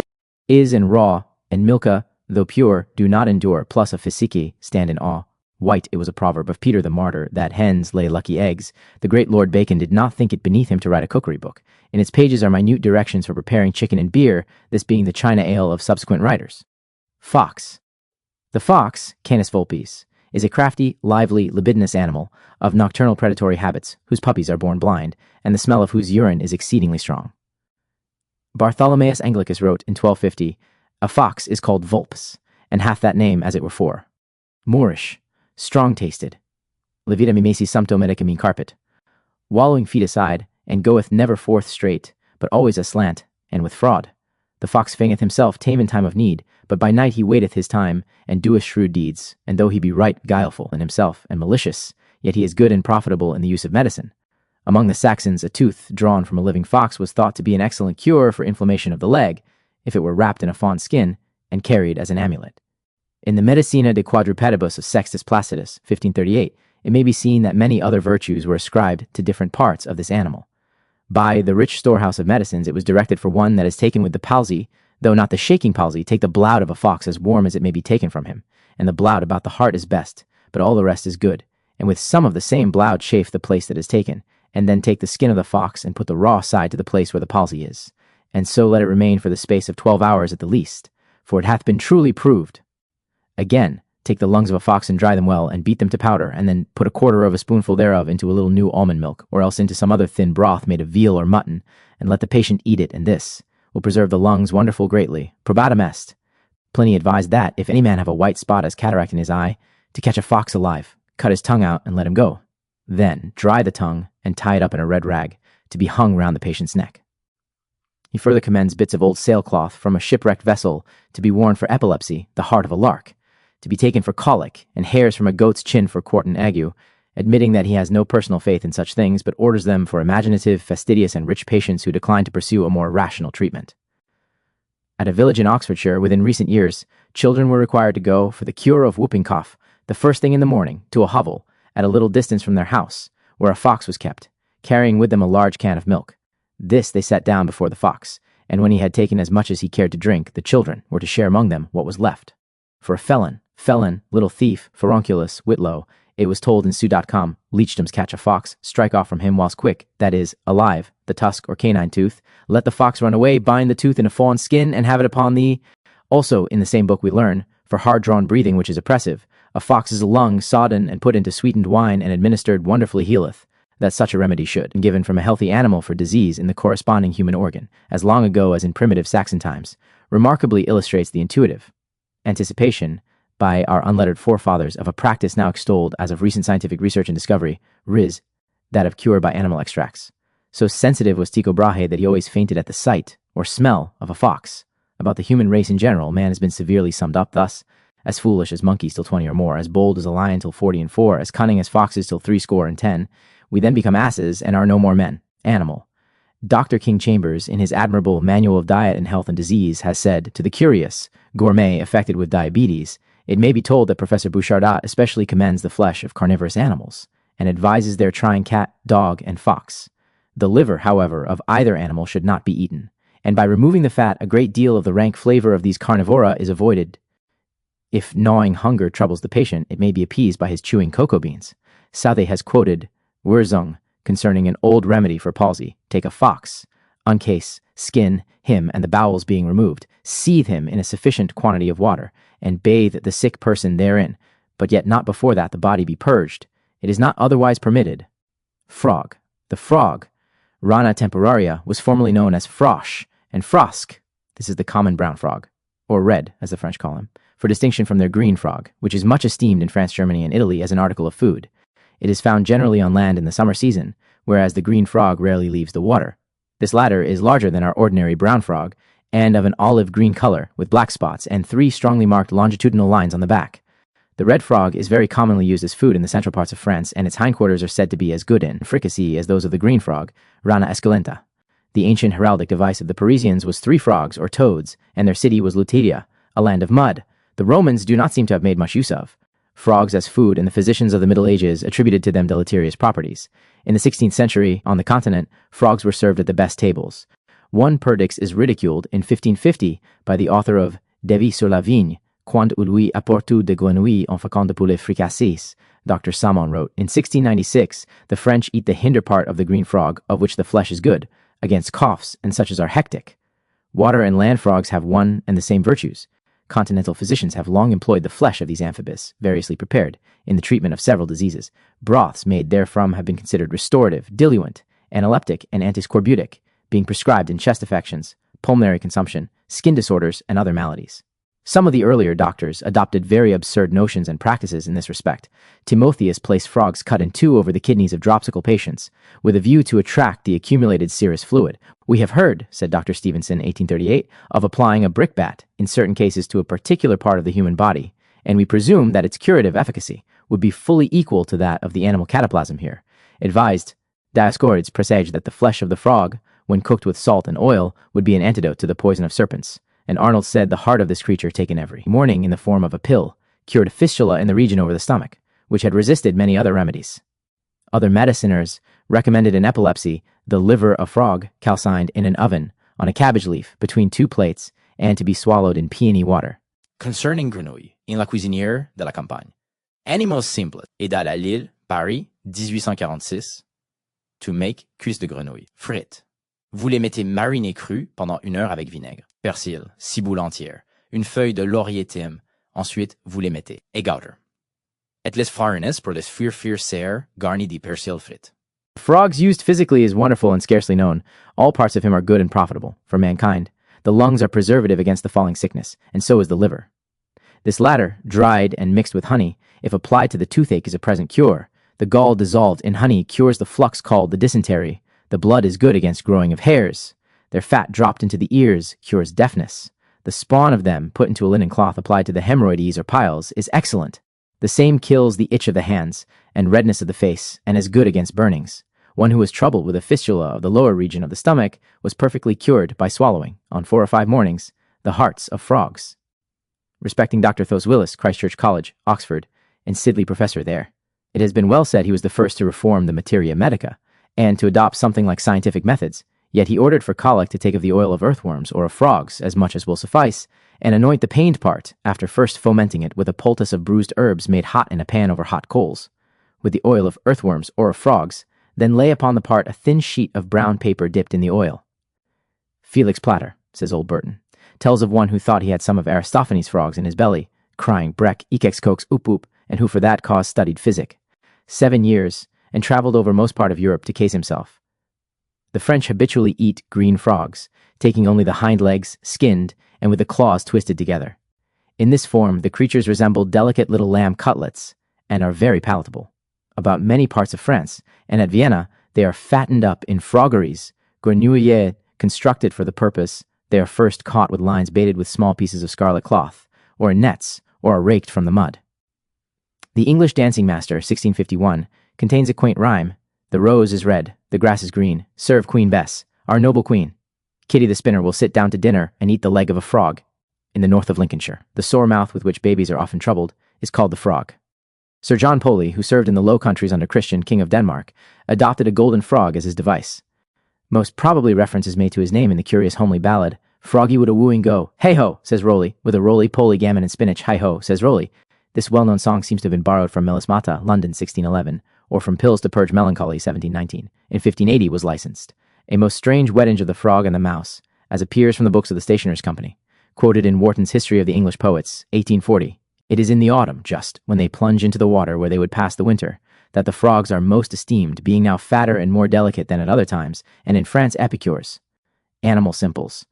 Speaker 1: is and raw, and milka, though pure, do not endure, plus a physici, stand in awe." White, it was a proverb of Peter the Martyr, that hens lay lucky eggs. The great Lord Bacon did not think it beneath him to write a cookery book. In its pages are minute directions for preparing chicken and beer, this being the China ale of subsequent writers. Fox. The fox, Canis vulpes, is a crafty, lively, libidinous animal of nocturnal predatory habits, whose puppies are born blind, and the smell of whose urine is exceedingly strong. Bartholomeus Anglicus wrote in 1250, "A fox is called vulpes, and hath that name as it were fore. Moorish, strong-tasted. Levita mimesi sumpto medicamine carpet. Wallowing feet aside, and goeth never forth straight, but always aslant, and with fraud. The fox feigneth himself tame in time of need, but by night he waiteth his time, and doeth shrewd deeds, and though he be right guileful in himself and malicious, yet he is good and profitable in the use of medicine. Among the Saxons, a tooth drawn from a living fox was thought to be an excellent cure for inflammation of the leg, if it were wrapped in a fawn's skin, and carried as an amulet. In the Medicina de Quadrupedibus of Sextus Placidus, 1538, it may be seen that many other virtues were ascribed to different parts of this animal. By the rich storehouse of medicines, it was directed for one that is taken with the palsy, though not the shaking palsy, take the bloud of a fox as warm as it may be taken from him, and the bloud about the heart is best, but all the rest is good, and with some of the same bloud chafe the place that is taken, and then take the skin of the fox and put the raw side to the place where the palsy is, and so let it remain for the space of 12 hours at the least, for it hath been truly proved. Again, Take the lungs of a fox and dry them well, and beat them to powder, and then put a quarter of a spoonful thereof into a little new almond milk, or else into some other thin broth made of veal or mutton, and let the patient eat it, and this will preserve the lungs wonderful greatly. Probatum est. Pliny advised that, if any man have a white spot as cataract in his eye, to catch a fox alive, cut his tongue out, and let him go. Then dry the tongue, and tie it up in a red rag, to be hung round the patient's neck. He further commends bits of old sailcloth from a shipwrecked vessel to be worn for epilepsy, the heart of a lark, to be taken for colic, and hairs from a goat's chin for quartan ague, admitting that he has no personal faith in such things, but orders them for imaginative, fastidious, and rich patients who decline to pursue a more rational treatment. At a village in Oxfordshire within recent years, children were required to go, for the cure of whooping cough, the first thing in the morning, to a hovel, at a little distance from their house, where a fox was kept, carrying with them a large can of milk. This they set down before the fox, and when he had taken as much as he cared to drink, the children were to share among them what was left. For a felon, little thief, furunculus, whitlow, it was told in Sioux.com, leechdoms catch a fox, strike off from him whilst quick, that is, alive, the tusk or canine tooth, let the fox run away, bind the tooth in a fawn's skin, and have it upon thee. Also, in the same book we learn, for hard-drawn breathing which is oppressive, a fox's lung sodden and put into sweetened wine and administered wonderfully healeth, that such a remedy should, and given from a healthy animal for disease in the corresponding human organ, as long ago as in primitive Saxon times, remarkably illustrates the intuitive anticipation by our unlettered forefathers of a practice now extolled as of recent scientific research and discovery, viz., that of cure by animal extracts. So sensitive was Tycho Brahe that he always fainted at the sight, or smell, of a fox. About the human race in general, man has been severely summed up thus: as foolish as monkeys till 20 or more, as bold as a lion till 40 and 4, as cunning as foxes till 70 and 10. We then become asses and are no more men. Animal. Dr. King Chambers, in his admirable Manual of Diet and Health and Disease, has said, to the curious gourmet affected with diabetes, it may be told that Professor Bouchardot especially commends the flesh of carnivorous animals, and advises their trying cat, dog, and fox. The liver, however, of either animal should not be eaten, and by removing the fat, a great deal of the rank flavor of these carnivora is avoided. If gnawing hunger troubles the patient, it may be appeased by his chewing cocoa beans. Southey has quoted Wurzung concerning an old remedy for palsy: take a fox, uncase, skin him, and the bowels being removed, seethe him in a sufficient quantity of water, and bathe the sick person therein, but yet not before that the body be purged. It is not otherwise permitted. Frog. The frog, Rana temporaria, was formerly known as frosch and frosque. This is the common brown frog, or red, as the French call him, for distinction from their green frog, which is much esteemed in France, Germany, and Italy as an article of food. It is found generally on land in the summer season, whereas the green frog rarely leaves the water. This latter is larger than our ordinary brown frog, and of an olive-green color, with black spots and 3 strongly marked longitudinal lines on the back. The red frog is very commonly used as food in the central parts of France, and its hindquarters are said to be as good in fricassee as those of the green frog, Rana esculenta. The ancient heraldic device of the Parisians was 3 frogs, or toads, and their city was Lutetia, a land of mud. The Romans do not seem to have made much use of frogs as food, and the physicians of the Middle Ages attributed to them deleterious properties. In the 16th century, on the continent, frogs were served at the best tables. One Perdix is ridiculed in 1550 by the author of De vie sur la vigne, quand il lui apportu de grenouilles en facant de poulet fricassés. Dr. Samon wrote, in 1696, the French eat the hinder part of the green frog, of which the flesh is good, against coughs and such as are hectic. Water and land frogs have one and the same virtues. Continental physicians have long employed the flesh of these amphibians, variously prepared, in the treatment of several diseases. Broths made therefrom have been considered restorative, diluent, analeptic, and antiscorbutic, being prescribed in chest affections, pulmonary consumption, skin disorders, and other maladies. Some of the earlier doctors adopted very absurd notions and practices in this respect. Timotheus placed frogs cut in 2 over the kidneys of dropsical patients, with a view to attract the accumulated serous fluid. We have heard, said Dr. Stevenson, 1838, of applying a brickbat in certain cases to a particular part of the human body, and we presume that its curative efficacy would be fully equal to that of the animal cataplasm here. Advised, Dioscorides presaged that the flesh of the frog, when cooked with salt and oil, would be an antidote to the poison of serpents. And Arnold said the heart of this creature taken every morning in the form of a pill cured a fistula in the region over the stomach, which had resisted many other remedies. Other mediciners recommended in epilepsy the liver of frog calcined in an oven on a cabbage leaf between 2 plates and to be swallowed in peony water.
Speaker 2: Concerning grenouille, in la cuisinière de la campagne. Animals simple, aidé à Lille, Paris, 1846, to make cuisses de grenouille, frites. Vous les mettez marinés crus pendant 1 heure avec vinaigre, persil, ciboule entière, une feuille de laurier thym, Ensuite, vous les mettez. Égoutter. Et les farines pour les faire serre garni di persil frit.
Speaker 1: Frogs used physically is wonderful and scarcely known. All parts of him are good and profitable for mankind. The lungs are preservative against the falling sickness, and so is the liver. This latter, dried and mixed with honey, if applied to the toothache, is a present cure. The gall dissolved in honey cures the flux called the dysentery. The blood is good against growing of hairs. Their fat dropped into the ears cures deafness. The spawn of them, put into a linen cloth applied to the hemorrhoides or piles, is excellent. The same kills the itch of the hands and redness of the face, and is good against burnings. One who was troubled with a fistula of the lower region of the stomach was perfectly cured by swallowing, on 4 or 5 mornings, the hearts of frogs. Respecting Dr. Thos Willis, Christchurch College, Oxford, and Sidley Professor there, it has been well said he was the first to reform the materia medica, and to adopt something like scientific methods, yet he ordered for colic to take of the oil of earthworms or of frogs, as much as will suffice, and anoint the pained part, after first fomenting it with a poultice of bruised herbs made hot in a pan over hot coals, with the oil of earthworms or of frogs, then lay upon the part a thin sheet of brown paper dipped in the oil. Felix Platter, says old Burton, tells of one who thought he had some of Aristophanes' frogs in his belly, crying brek, ekex cox oop oop, and who for that cause studied physic 7 years, and travelled over most part of Europe to case himself. The French habitually eat green frogs, taking only the hind legs, skinned, and with the claws twisted together. In this form, the creatures resemble delicate little lamb cutlets, and are very palatable. About many parts of France, and at Vienna, they are fattened up in froggeries, grenouilles constructed for the purpose. They are first caught with lines baited with small pieces of scarlet cloth, or in nets, or are raked from the mud. The English Dancing Master, 1651, contains a quaint rhyme. The rose is red, the grass is green, serve Queen Bess, our noble queen. Kitty the spinner will sit down to dinner and eat the leg of a frog. In the north of Lincolnshire, the sore mouth with which babies are often troubled is called the frog. Sir John Poley, who served in the Low Countries under Christian, King of Denmark, adopted a golden frog as his device. Most probably reference is made to his name in the curious homely ballad, Froggy would a wooing go, hey-ho, says Rolly, with a roly-poly gammon and spinach, hi-ho, says Rolly. This well-known song seems to have been borrowed from Melismata, London, 1611, or from Pills to Purge Melancholy, 1719. In 1580 was licensed. A most strange wedge of the frog and the mouse, as appears from the books of the Stationers' Company, quoted in Warton's History of the English Poets, 1840. It is in the autumn, just, when they plunge into the water where they would pass the winter, that the frogs are most esteemed, being now fatter and more delicate than at other times, and in France epicures, animal simples,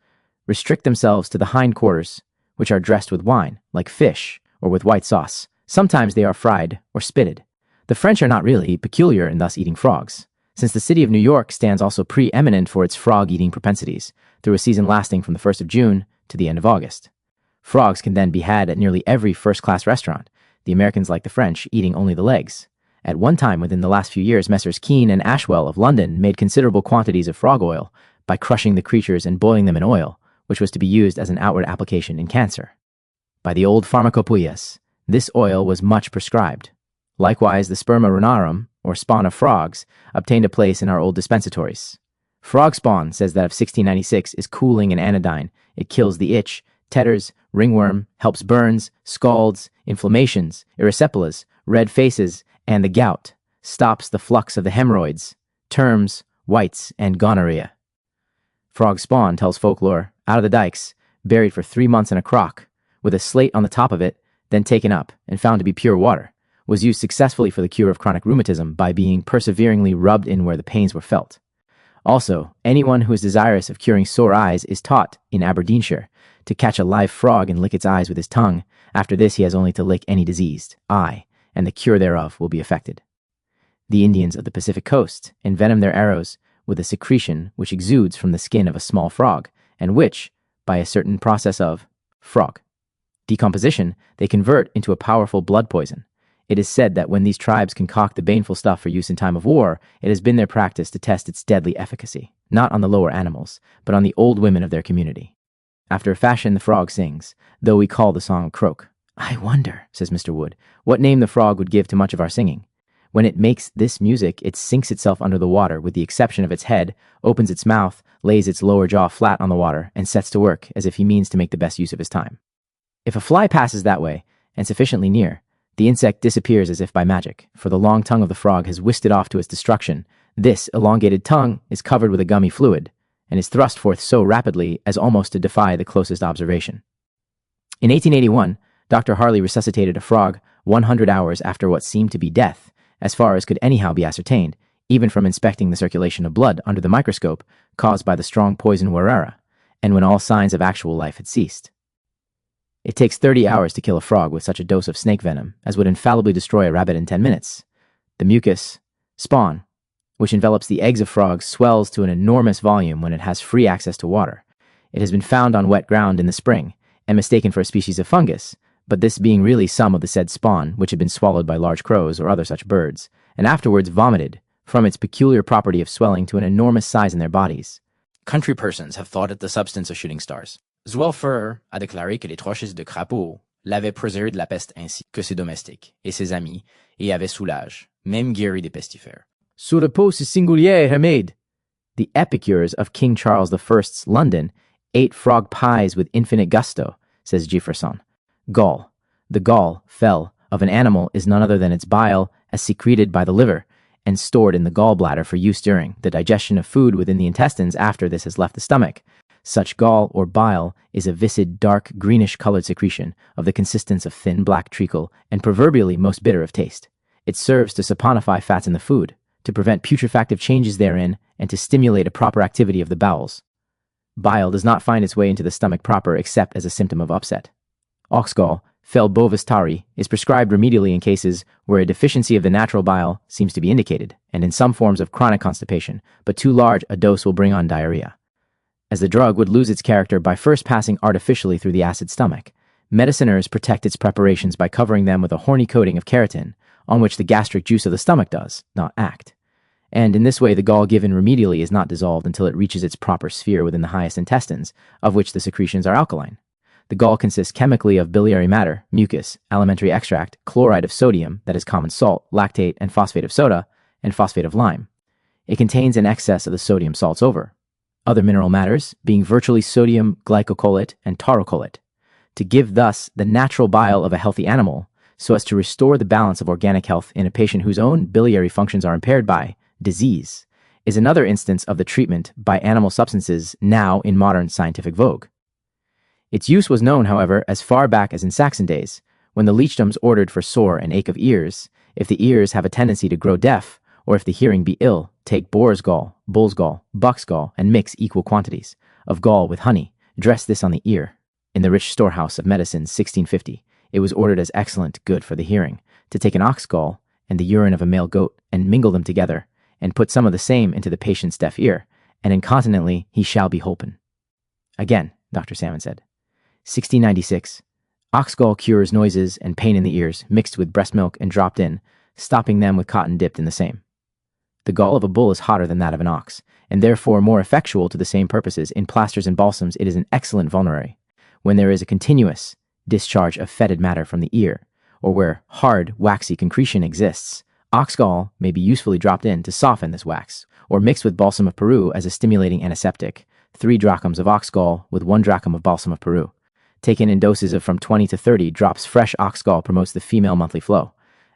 Speaker 1: restrict themselves to the hind quarters, which are dressed with wine, like fish, or with white sauce. Sometimes they are fried or spitted. The French are not really peculiar in thus eating frogs, since the city of New York stands also preeminent for its frog-eating propensities, through a season lasting from the 1st of June to the end of August. Frogs can then be had at nearly every first-class restaurant, the Americans, like the French, eating only the legs. At one time within the last few years, Messrs. Keane and Ashwell of London made considerable quantities of frog oil by crushing the creatures and boiling them in oil, which was to be used as an outward application in cancer. By the old pharmacopoeias, this oil was much prescribed. Likewise, the sperma renarum, or spawn of frogs, obtained a place in our old dispensatories. Frog spawn says that of 1696 is cooling and anodyne. It kills the itch, tetters, ringworm, helps burns, scalds, inflammations, erysipelas, red faces, and the gout, stops the flux of the hemorrhoids, terms, whites, and gonorrhea. Frog spawn, tells folklore, out of the dikes, buried for 3 months in a crock, with a slate on the top of it, then taken up and found to be pure water, was used successfully for the cure of chronic rheumatism by being perseveringly rubbed in where the pains were felt. Also, anyone who is desirous of curing sore eyes is taught, in Aberdeenshire, to catch a live frog and lick its eyes with his tongue. After this, he has only to lick any diseased eye, and the cure thereof will be effected. The Indians of the Pacific coast envenom their arrows with a secretion which exudes from the skin of a small frog, and which, by a certain process of frog decomposition, they convert into a powerful blood poison. It is said that when these tribes concoct the baneful stuff for use in time of war, it has been their practice to test its deadly efficacy, not on the lower animals, but on the old women of their community. After a fashion, the frog sings, though we call the song croak. I wonder, says Mr. Wood, what name the frog would give to much of our singing. When it makes this music, it sinks itself under the water, with the exception of its head, opens its mouth, lays its lower jaw flat on the water, and sets to work as if he means to make the best use of his time. If a fly passes that way, and sufficiently near, the insect disappears as if by magic, for the long tongue of the frog has whisked it off to its destruction. This elongated tongue is covered with a gummy fluid, and is thrust forth so rapidly as almost to defy the closest observation. In 1881, Dr. Harley resuscitated a frog 100 hours after what seemed to be death, as far as could anyhow be ascertained, even from inspecting the circulation of blood under the microscope caused by the strong poison warara, and when all signs of actual life had ceased. It takes 30 hours to kill a frog with such a dose of snake venom as would infallibly destroy a rabbit in 10 minutes. The mucus, spawn, which envelops the eggs of frogs, swells to an enormous volume when it has free access to water. It has been found on wet ground in the spring and mistaken for a species of fungus, but this being really some of the said spawn which had been swallowed by large crows or other such birds, and afterwards vomited from its peculiar property of swelling to an enormous size in their bodies.
Speaker 2: Country persons have thought it the substance of shooting stars. Zwölfer a déclaré que les troches de crapaud l'avaient préservé de la peste ainsi que ses domestiques et ses amis, et avait soulage, même guéri des pestifères.
Speaker 1: Sur repos singulier remède. The epicures of King Charles I's London ate frog pies with infinite gusto, says Jefferson. Gall. The gall, fell, of an animal is none other than its bile as secreted by the liver and stored in the gallbladder for use during the digestion of food within the intestines after this has left the stomach. Such gall or bile is a viscid, dark, greenish-colored secretion of the consistence of thin black treacle and proverbially most bitter of taste. It serves to saponify fats in the food, to prevent putrefactive changes therein, and to stimulate a proper activity of the bowels. Bile does not find its way into the stomach proper except as a symptom of upset. Oxgall, fel bovis tari, is prescribed remedially in cases where a deficiency of the natural bile seems to be indicated, and in some forms of chronic constipation, but too large a dose will bring on diarrhea. As the drug would lose its character by first passing artificially through the acid stomach, mediciners protect its preparations by covering them with a horny coating of keratin, on which the gastric juice of the stomach does not act. And in this way the gall given remedially is not dissolved until it reaches its proper sphere within the highest intestines, of which the secretions are alkaline. The gall consists chemically of biliary matter, mucus, alimentary extract, chloride of sodium, that is common salt, lactate and phosphate of soda, and phosphate of lime. It contains an excess of the sodium salts over. Other mineral matters being virtually sodium glycocholate and taurocholate, to give thus the natural bile of a healthy animal, so as to restore the balance of organic health in a patient whose own biliary functions are impaired by disease, is another instance of the treatment by animal substances now in modern scientific vogue. Its use was known, however, as far back as in Saxon days, when the leechdoms ordered for sore and ache of ears, if the ears have a tendency to grow deaf, or if the hearing be ill, take boar's gall, bull's gall, buck's gall, and mix equal quantities of gall with honey. Dress this on the ear. In the rich storehouse of medicine 1650, it was ordered as excellent good for the hearing, to take an ox gall and the urine of a male goat, and mingle them together, and put some of the same into the patient's deaf ear, and incontinently he shall be holpen. Again, Dr. Salmon said. 1696. Ox gall cures noises and pain in the ears, mixed with breast milk and dropped in, stopping them with cotton dipped in the same. The gall of a bull is hotter than that of an ox, and therefore more effectual to the same purposes. In plasters and balsams it is an excellent vulnerary, when there is a continuous discharge of fetid matter from the ear, or where hard, waxy concretion exists. Ox gall may be usefully dropped in to soften this wax, or mixed with balsam of Peru as a stimulating antiseptic, 3 drachms of ox gall with 1 drachm of balsam of Peru. Taken in doses of from 20 to 30 drops fresh ox gall promotes the female monthly flow.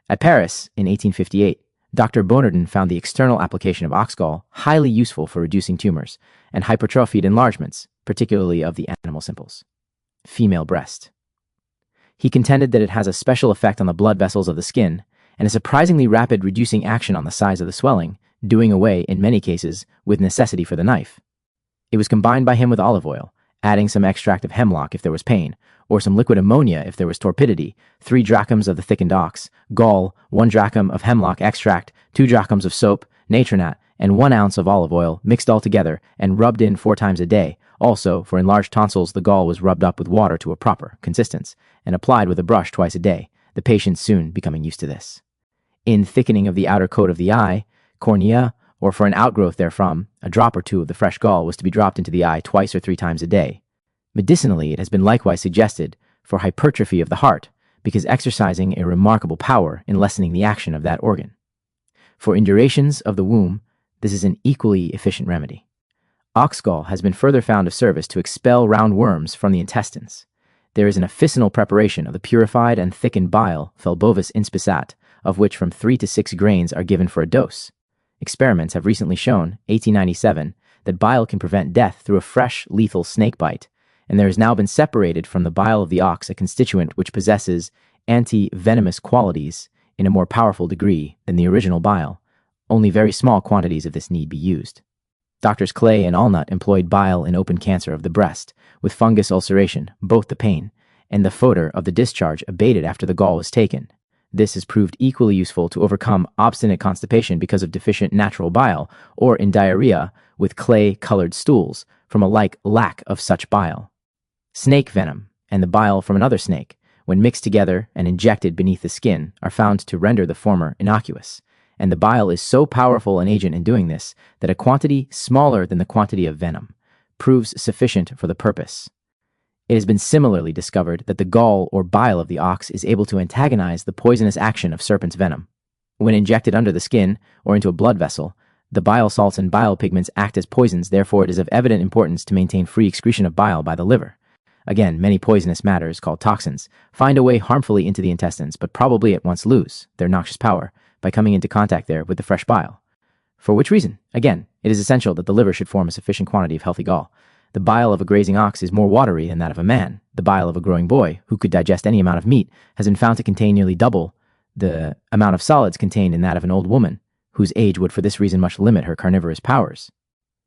Speaker 1: At Paris, in 1858, Dr. Bonardin found the external application of ox gall highly useful for reducing tumors and hypertrophied enlargements, particularly of the animal simples. Female breast. He contended that it has a special effect on the blood vessels of the skin and a surprisingly rapid reducing action on the size of the swelling, doing away, in many cases, with necessity for the knife. It was combined by him with olive oil, adding some extract of hemlock if there was pain, or some liquid ammonia if there was torpidity, 3 drachms of the thickened ox, gall, 1 drachm of hemlock extract, 2 drachms of soap, natronat, and 1 ounce of olive oil mixed all together and rubbed in 4 times a day. Also, for enlarged tonsils, the gall was rubbed up with water to a proper consistence and applied with a brush twice a day, the patient soon becoming used to this. In thickening of the outer coat of the eye, cornea, or for an outgrowth therefrom, a drop or 2 of the fresh gall was to be dropped into the eye 2 or 3 times a day. Medicinally, it has been likewise suggested for hypertrophy of the heart, because exercising a remarkable power in lessening the action of that organ. For indurations of the womb, this is an equally efficient remedy. Ox gall has been further found of service to expel round worms from the intestines. There is an officinal preparation of the purified and thickened bile, fel bovis inspisat, of which from 3 to 6 grains are given for a dose. Experiments have recently shown, 1897, that bile can prevent death through a fresh, lethal snake bite, and there has now been separated from the bile of the ox a constituent which possesses anti-venomous qualities in a more powerful degree than the original bile. Only very small quantities of this need be used. Doctors Clay and Allnut employed bile in open cancer of the breast, with fungus ulceration, both the pain, and the fodor of the discharge abated after the gall was taken. This has proved equally useful to overcome obstinate constipation because of deficient natural bile, or in diarrhea with clay-colored stools from a like lack of such bile. Snake venom and the bile from another snake, when mixed together and injected beneath the skin, are found to render the former innocuous, and the bile is so powerful an agent in doing this that a quantity smaller than the quantity of venom proves sufficient for the purpose. It has been similarly discovered that the gall or bile of the ox is able to antagonize the poisonous action of serpent's venom. When injected under the skin or into a blood vessel, the bile salts and bile pigments act as poisons, therefore it is of evident importance to maintain free excretion of bile by the liver. Again, many poisonous matters, called toxins, find a way harmfully into the intestines, but probably at once lose their noxious power by coming into contact there with the fresh bile. For which reason, again, it is essential that the liver should form a sufficient quantity of healthy gall. The bile of a grazing ox is more watery than that of a man. The bile of a growing boy, who could digest any amount of meat, has been found to contain nearly double the amount of solids contained in that of an old woman, whose age would for this reason much limit her carnivorous powers.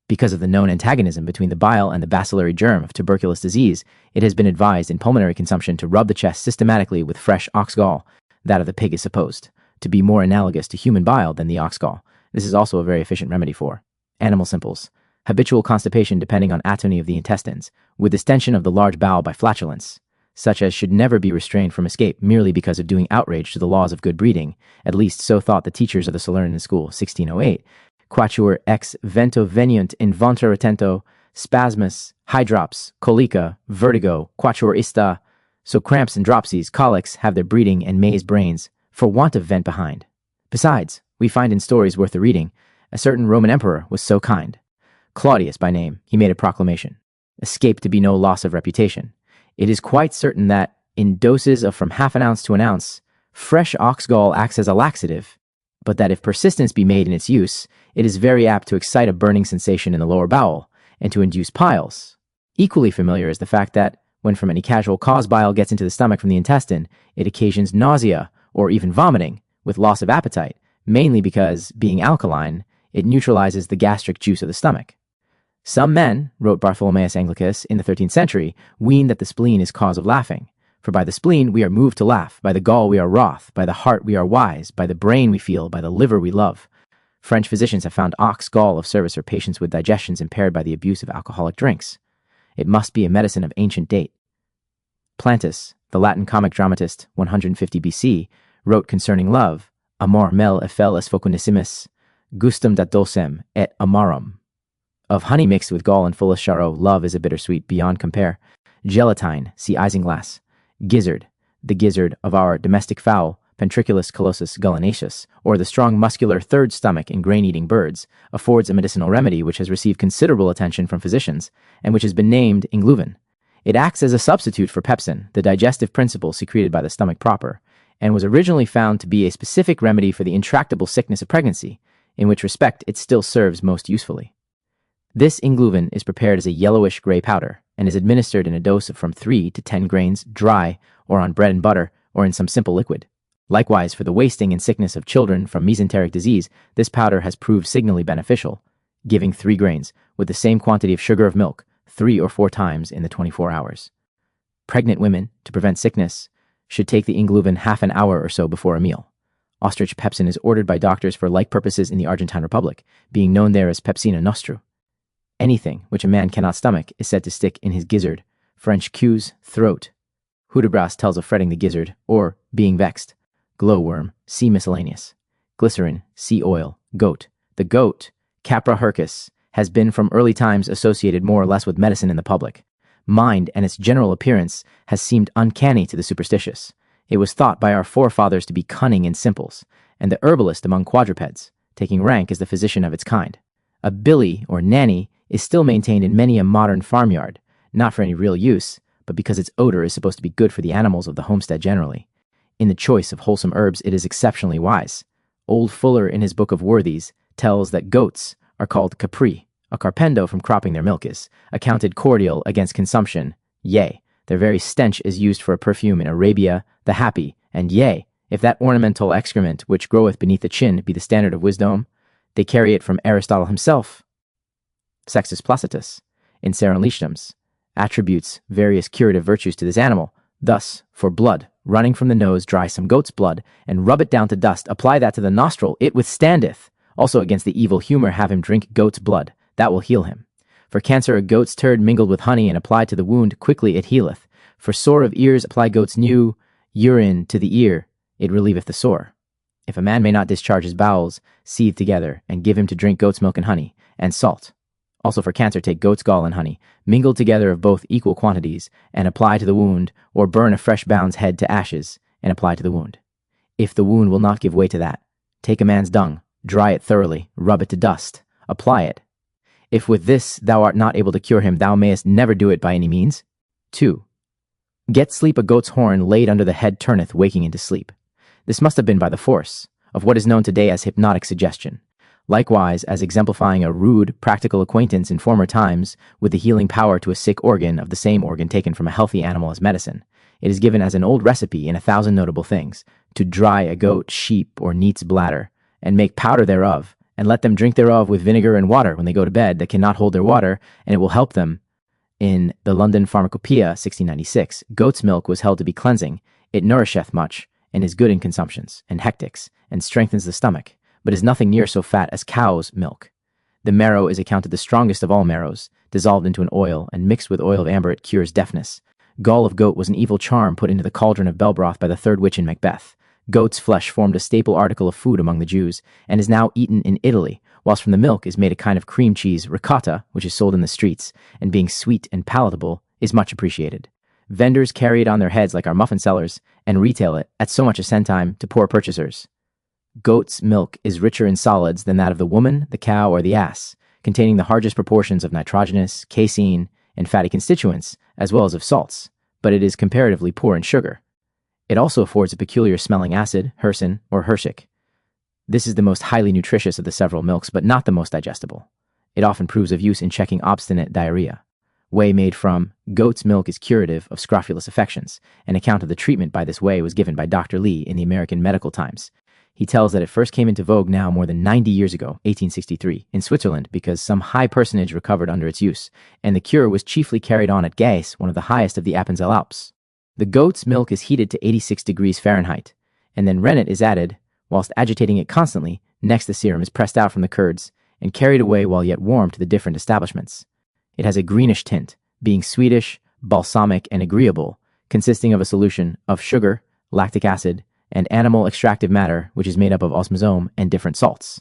Speaker 1: Because of the known antagonism between the bile and the bacillary germ of tuberculous disease, it has been advised in pulmonary consumption to rub the chest systematically with fresh ox gall. That of the pig is supposed to be more analogous to human bile than the ox gall. This is also a very efficient remedy for animal simples, habitual constipation depending on atony of the intestines, with distension of the large bowel by flatulence, such as should never be restrained from escape merely because of doing outrage to the laws of good breeding. At least so thought the teachers of the Salernitan school, 1608. Quatuor ex vento veniunt in ventre retento, spasmus, hydrops, colica, vertigo, quatuor ista. So cramps and dropsies, colics have their breeding and maize brains, for want of vent behind. Besides, we find in stories worth the reading, a certain Roman emperor was so kind. Claudius by name, he made a proclamation. Escape to be no loss of reputation. It is quite certain that, in doses of from half an ounce to an ounce, fresh ox gall acts as a laxative, but that if persistence be made in its use, it is very apt to excite a burning sensation in the lower bowel, and to induce piles. Equally familiar is the fact that, when from any casual cause bile gets into the stomach from the intestine, it occasions nausea, or even vomiting, with loss of appetite, mainly because, being alkaline, it neutralizes the gastric juice of the stomach. Some men, wrote Bartholomeus Anglicus in the 13th century, ween that the spleen is cause of laughing. For by the spleen we are moved to laugh, by the gall we are wroth, by the heart we are wise, by the brain we feel, by the liver we love. French physicians have found ox gall of service for patients with digestions impaired by the abuse of alcoholic drinks. It must be a medicine of ancient date. Plantus, the Latin comic dramatist, 150 BC, wrote concerning love, amor mel effel es fecundissimus, gustum dat dulcem et amarum. Of honey mixed with gall and full of charo, love is a bittersweet beyond compare. Gelatine, see isinglass. Gizzard, the gizzard of our domestic fowl, Pentriculus colossus gallinaceus, or the strong muscular third stomach in grain-eating birds, affords a medicinal remedy which has received considerable attention from physicians, and which has been named ingluvin. It acts as a substitute for pepsin, the digestive principle secreted by the stomach proper, and was originally found to be a specific remedy for the intractable sickness of pregnancy, in which respect it still serves most usefully. This ingluvin is prepared as a yellowish-gray powder, and is administered in a dose of from 3 to 10 grains, dry, or on bread and butter, or in some simple liquid. Likewise, for the wasting and sickness of children from mesenteric disease, this powder has proved signally beneficial, giving 3 grains, with the same quantity of sugar of milk, 3 or 4 times in the 24 hours. Pregnant women, to prevent sickness, should take the ingluvin half an hour or so before a meal. Ostrich pepsin is ordered by doctors for like purposes in the Argentine Republic, being known there as pepsina nostru. Anything which a man cannot stomach is said to stick in his gizzard, French queue, throat. Hudibras tells of fretting the gizzard, or being vexed. Glowworm, see miscellaneous. Glycerin, see oil. Goat. The goat, Capra hircus, has been from early times associated more or less with medicine in the public. Mind and its general appearance has seemed uncanny to the superstitious. It was thought by our forefathers to be cunning in simples, and the herbalist among quadrupeds, taking rank as the physician of its kind. A billy, or nanny, is still maintained in many a modern farmyard, not for any real use, but because its odor is supposed to be good for the animals of the homestead generally. In the choice of wholesome herbs it is exceptionally wise. Old Fuller in his Book of Worthies tells that goats are called capri. A carpendo from cropping their milk is accounted cordial against consumption, Yea, their very stench is used for a perfume in Arabia, the happy, and yea, if that ornamental excrement which groweth beneath the chin be the standard of wisdom, they carry it from Aristotle himself. Sextus Placitus, in Serenliciums, attributes various curative virtues to this animal. Thus, for blood, running from the nose, dry some goat's blood, and rub it down to dust, apply that to the nostril, it withstandeth. Also against the evil humor have him drink goat's blood, that will heal him. For cancer, a goat's turd mingled with honey and applied to the wound, quickly it healeth. For sore of ears, apply goat's new urine to the ear, it relieveth the sore. If a man may not discharge his bowels, seethe together, and give him to drink goat's milk and honey, and salt. Also for cancer, take goat's gall and honey, mingle together of both equal quantities, and apply to the wound, or burn a fresh bound's head to ashes, and apply to the wound. If the wound will not give way to that, take a man's dung, dry it thoroughly, rub it to dust, apply it. If with this thou art not able to cure him, thou mayest never do it by any means. 2. Get sleep, a goat's horn laid under the head turneth waking into sleep. This must have been by the force of what is known today as hypnotic suggestion. Likewise, as exemplifying a rude, practical acquaintance in former times with the healing power to a sick organ of the same organ taken from a healthy animal as medicine, it is given as an old recipe in 1,000 notable things, to dry a goat, sheep, or neat's bladder, and make powder thereof, and let them drink thereof with vinegar and water when they go to bed that cannot hold their water, and it will help them. In the London Pharmacopoeia, 1696, goat's milk was held to be cleansing. It nourisheth much, and is good in consumptions, and hectics, and strengthens the stomach, but is nothing near so fat as cow's milk. The marrow is accounted the strongest of all marrows, dissolved into an oil, and mixed with oil of amber it cures deafness. Gall of goat was an evil charm put into the cauldron of bell broth by the third witch in Macbeth. Goat's flesh formed a staple article of food among the Jews, and is now eaten in Italy, whilst from the milk is made a kind of cream cheese, ricotta, which is sold in the streets, and being sweet and palatable, is much appreciated. Vendors carry it on their heads like our muffin sellers, and retail it at so much a centime to poor purchasers. Goat's milk is richer in solids than that of the woman, the cow, or the ass, containing the largest proportions of nitrogenous, casein, and fatty constituents, as well as of salts, but it is comparatively poor in sugar. It also affords a peculiar smelling acid, hirsin, or hirsic. This is the most highly nutritious of the several milks, but not the most digestible. It often proves of use in checking obstinate diarrhea. Whey made from goat's milk is curative of scrofulous affections. An account of the treatment by this whey was given by Dr. Lee in the American Medical Times. He tells that it first came into vogue now more than 90 years ago, 1863, in Switzerland because some high personage recovered under its use, and the cure was chiefly carried on at Gais, one of the highest of the Appenzell Alps. The goat's milk is heated to 86 degrees Fahrenheit, and then rennet is added, whilst agitating it constantly. Next the serum is pressed out from the curds and carried away while yet warm to the different establishments. It has a greenish tint, being sweetish, balsamic, and agreeable, consisting of a solution of sugar, lactic acid, and animal extractive matter, which is made up of osmosome and different salts.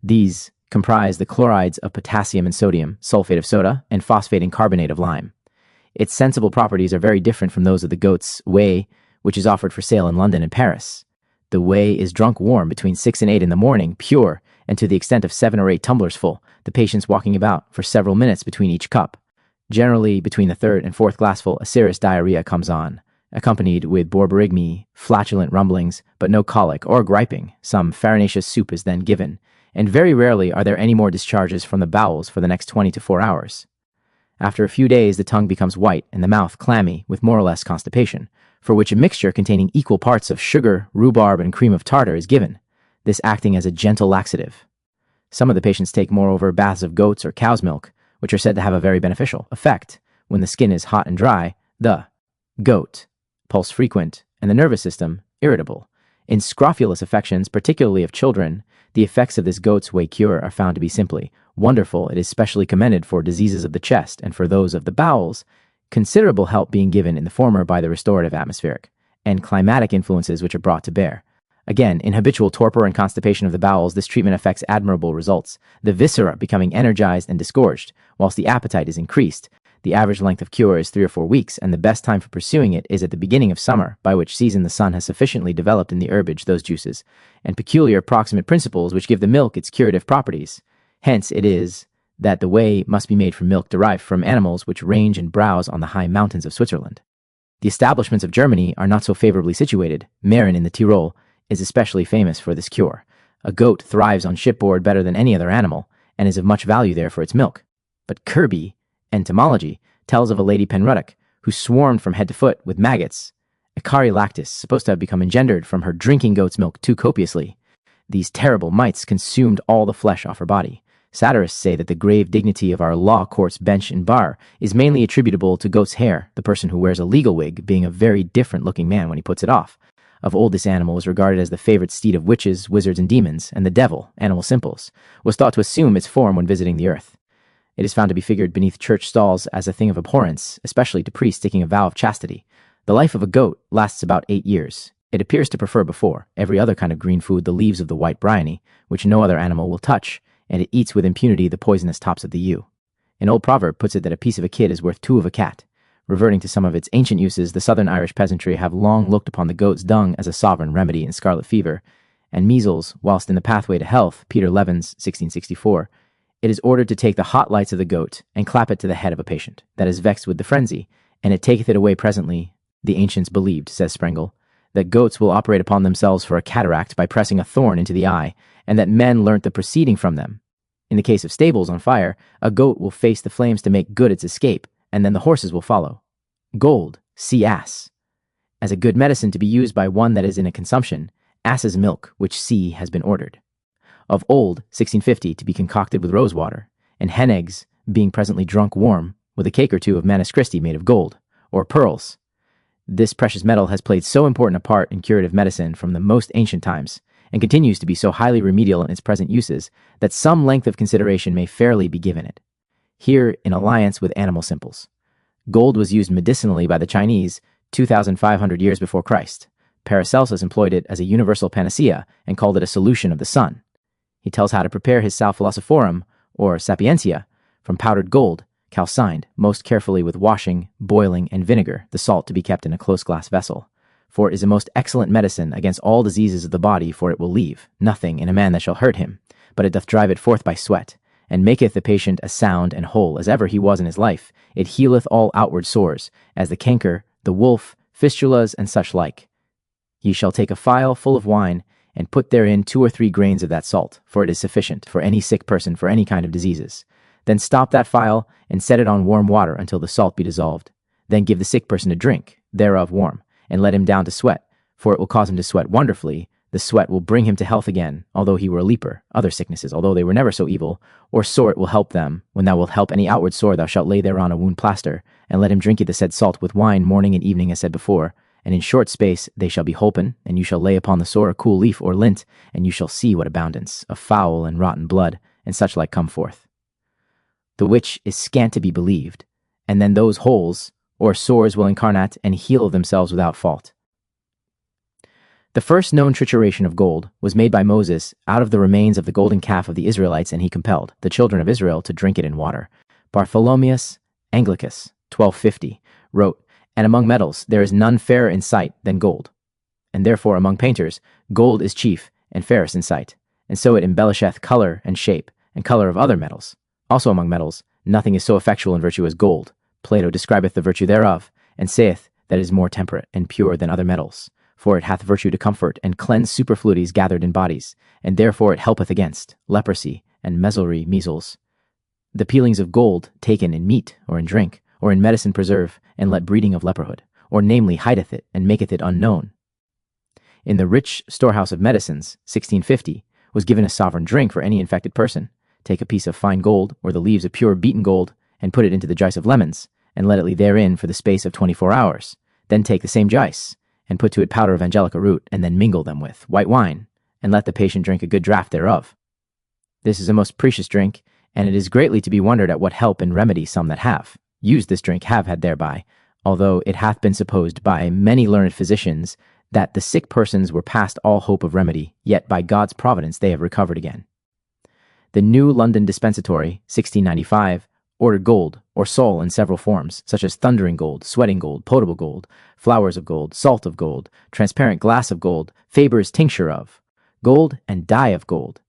Speaker 1: These comprise the chlorides of potassium and sodium, sulfate of soda, and phosphate and carbonate of lime. Its sensible properties are very different from those of the goat's whey, which is offered for sale in London and Paris. The whey is drunk warm between 6 and 8 in the morning, pure, and to the extent of 7 or 8 tumblers full, the patients walking about for several minutes between each cup. Generally, between the 3rd and 4th glassful, a serious diarrhea comes on, accompanied with borborygmi, flatulent rumblings, but no colic or griping. Some farinaceous soup is then given, and very rarely are there any more discharges from the bowels for the next 24 hours. After a few days, the tongue becomes white and the mouth clammy with more or less constipation, for which a mixture containing equal parts of sugar, rhubarb, and cream of tartar is given, this acting as a gentle laxative. Some of the patients take moreover baths of goat's or cow's milk, which are said to have a very beneficial effect when the skin is hot and dry, the goat, pulse frequent, and the nervous system irritable. In scrofulous affections, particularly of children, the effects of this goat's whey cure are found to be simply wonderful. It is specially commended for diseases of the chest, and for those of the bowels, considerable help being given in the former by the restorative atmospheric and climatic influences which are brought to bear. Again, in habitual torpor and constipation of the bowels, this treatment effects admirable results, the viscera becoming energized and disgorged, whilst the appetite is increased. The average length of cure is 3 or 4 weeks, and the best time for pursuing it is at the beginning of summer, by which season the sun has sufficiently developed in the herbage those juices, and peculiar proximate principles which give the milk its curative properties. Hence it is that the whey must be made from milk derived from animals which range and browse on the high mountains of Switzerland. The establishments of Germany are not so favorably situated. Mähren in the Tyrol is especially famous for this cure. A goat thrives on shipboard better than any other animal, and is of much value there for its milk. But Kirby, entomology, tells of a lady Penruddock who swarmed from head to foot with maggots, Icari lactis, supposed to have become engendered from her drinking goat's milk too copiously. These terrible mites consumed all the flesh off her body. Satirists say that the grave dignity of our law court's bench and bar is mainly attributable to goat's hair, the person who wears a legal wig being a very different-looking man when he puts it off. Of old, this animal was regarded as the favorite steed of witches, wizards, and demons, and the devil, animal simples, was thought to assume its form when visiting the earth. It is found to be figured beneath church stalls as a thing of abhorrence, especially to priests taking a vow of chastity. The life of a goat lasts about 8 years. It appears to prefer before every other kind of green food the leaves of the white bryony, which no other animal will touch, and it eats with impunity the poisonous tops of the yew. An old proverb puts it that a piece of a kid is worth 2 of a cat. Reverting to some of its ancient uses, the southern Irish peasantry have long looked upon the goat's dung as a sovereign remedy in scarlet fever and measles, whilst in the Pathway to Health, Peter Levin's 1664, it is ordered to take the hot lights of the goat and clap it to the head of a patient that is vexed with the frenzy, and it taketh it away presently. The ancients believed, says Sprengel, that goats will operate upon themselves for a cataract by pressing a thorn into the eye, and that men learnt the proceeding from them. In the case of stables on fire, a goat will face the flames to make good its escape, and then the horses will follow. Gold, see ass. As a good medicine to be used by one that is in a consumption, ass's milk, which C has been ordered. Of old, 1650, to be concocted with rosewater, and hen eggs being presently drunk warm, with a cake or two of Manus Christi made of gold, or pearls. This precious metal has played so important a part in curative medicine from the most ancient times, and continues to be so highly remedial in its present uses, that some length of consideration may fairly be given it. Here, in alliance with animal simples. Gold was used medicinally by the Chinese 2,500 years before Christ. Paracelsus employed it as a universal panacea and called it a solution of the sun. He tells how to prepare his Sal Philosophorum, or Sapientia, from powdered gold, calcined, most carefully with washing, boiling, and vinegar, the salt to be kept in a close glass vessel. For it is a most excellent medicine against all diseases of the body, for it will leave nothing in a man that shall hurt him, but it doth drive it forth by sweat, and maketh the patient as sound and whole as ever he was in his life. It healeth all outward sores, as the canker, the wolf, fistulas, and such like. Ye shall take a phial full of wine, and put therein 2 or 3 grains of that salt, for it is sufficient for any sick person for any kind of diseases. Then stop that phial, and set it on warm water until the salt be dissolved. Then give the sick person a drink, thereof warm, and let him down to sweat, for it will cause him to sweat wonderfully. The sweat will bring him to health again, although he were a leaper. Other sicknesses, although they were never so evil, or sore it will help them. When thou wilt help any outward sore, thou shalt lay thereon a wound plaster, and let him drink it the said salt with wine morning and evening as said before, and in short space they shall be holpen, and you shall lay upon the sore a cool leaf or lint, and you shall see what abundance of foul and rotten blood, and such like come forth. The which is scant to be believed, and then those holes, or sores will incarnate and heal of themselves without fault. The first known trituration of gold was made by Moses out of the remains of the golden calf of the Israelites, and he compelled the children of Israel to drink it in water. Bartholomeus Anglicus, 1250, wrote, "And among metals there is none fairer in sight than gold. And therefore among painters gold is chief and fairest in sight, and so it embellisheth colour and shape, and colour of other metals. Also among metals nothing is so effectual in virtue as gold. Plato describeth the virtue thereof, and saith that it is more temperate and pure than other metals. For it hath virtue to comfort and cleanse superfluities gathered in bodies, and therefore it helpeth against leprosy and measles, measles. The peelings of gold taken in meat or in drink, or in medicine preserve, and let breeding of leperhood, or namely hideth it, and maketh it unknown. In the rich storehouse of medicines, 1650, was given a sovereign drink for any infected person. Take a piece of fine gold, or the leaves of pure beaten gold, and put it into the jice of lemons, and let it lie therein for the space of 24 hours. Then take the same jice, and put to it powder of angelica root, and then mingle them with white wine, and let the patient drink a good draught thereof. This is a most precious drink, and it is greatly to be wondered at what help and remedy some that have used this drink have had thereby, although it hath been supposed by many learned physicians that the sick persons were past all hope of remedy, yet by God's providence they have recovered again. The New London Dispensatory, 1695, ordered gold, or sol in several forms, such as thundering gold, sweating gold, potable gold, flowers of gold, salt of gold, transparent glass of gold, Faber's tincture of gold, and dye of gold.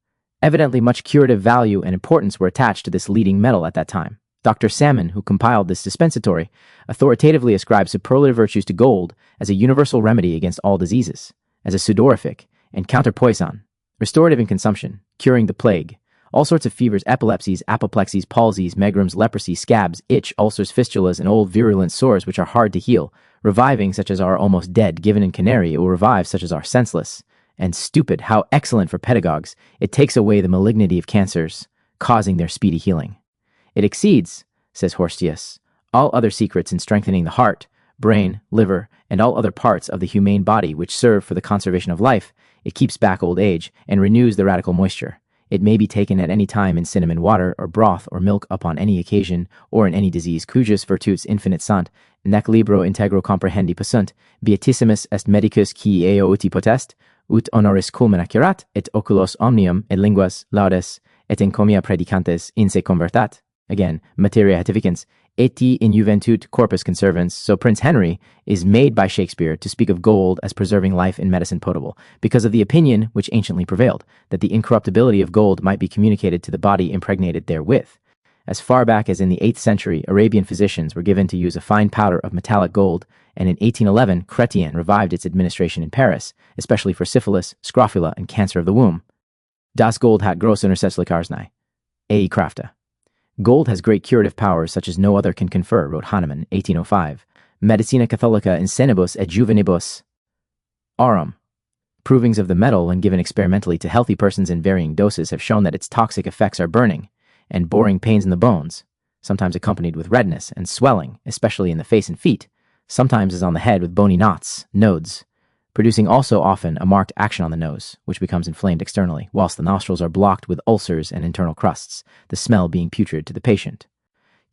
Speaker 1: Evidently much curative value and importance were attached to this leading metal at that time. Dr. Salmon, who compiled this dispensatory, authoritatively ascribed superlative virtues to gold as a universal remedy against all diseases, as a sudorific and counterpoison, restorative in consumption, curing the plague, All sorts of fevers, epilepsies, apoplexies, palsies, megrims, leprosy, scabs, itch, ulcers, fistulas, and old virulent sores which are hard to heal. Reviving such as are almost dead, given in Canary, it will revive such as are senseless. And stupid, how excellent for pedagogues, it takes away the malignity of cancers, causing their speedy healing. It exceeds, says Horstius, all other secrets in strengthening the heart, brain, liver, and all other parts of the humane body which serve for the conservation of life. It keeps back old age, and renews the radical moisture. It may be taken at any time in cinnamon water, or broth, or milk upon any occasion, or in any disease, cujus virtuts infinite sunt, nec libro integro comprehendi possunt, beatissimus est medicus qui eo uti potest, ut honoris culmina curat, et oculos omnium, et linguas, laudes, et encomia predicantes in se convertat. Again, materia hatificans, eti in juventud corpus conservans. So Prince Henry is made by Shakespeare to speak of gold as preserving life in medicine potable, because of the opinion which anciently prevailed, that the incorruptibility of gold might be communicated to the body impregnated therewith. As far back as in the 8th century, Arabian physicians were given to use a fine powder of metallic gold, and in 1811, Chrétien revived its administration in Paris, especially for syphilis, scrofula, and cancer of the womb. Das Gold hat große Untersetzlichkeiten. A. Crafta. Gold has great curative powers such as no other can confer, wrote Hahnemann, 1805. Medicina Catholica insenibus et juvenibus aurum. Provings of the metal when given experimentally to healthy persons in varying doses have shown that its toxic effects are burning and boring pains in the bones, sometimes accompanied with redness and swelling, especially in the face and feet, sometimes as on the head with bony knots, nodes, producing also often a marked action on the nose, which becomes inflamed externally, whilst the nostrils are blocked with ulcers and internal crusts, the smell being putrid to the patient.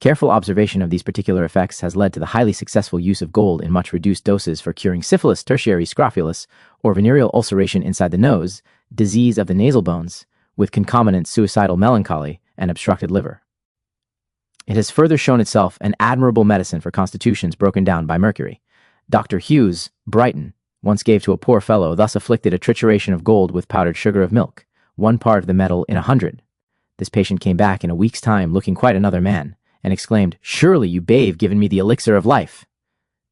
Speaker 1: Careful observation of these particular effects has led to the highly successful use of gold in much reduced doses for curing syphilis, tertiary scrofulus, or venereal ulceration inside the nose, disease of the nasal bones, with concomitant suicidal melancholy and obstructed liver. It has further shown itself an admirable medicine for constitutions broken down by mercury. Dr. Hughes, Brighton, once gave to a poor fellow thus afflicted a trituration of gold with powdered sugar of milk, 1 part of the metal in 100. This patient came back in a week's time looking quite another man, and exclaimed, "Surely you have given me the elixir of life."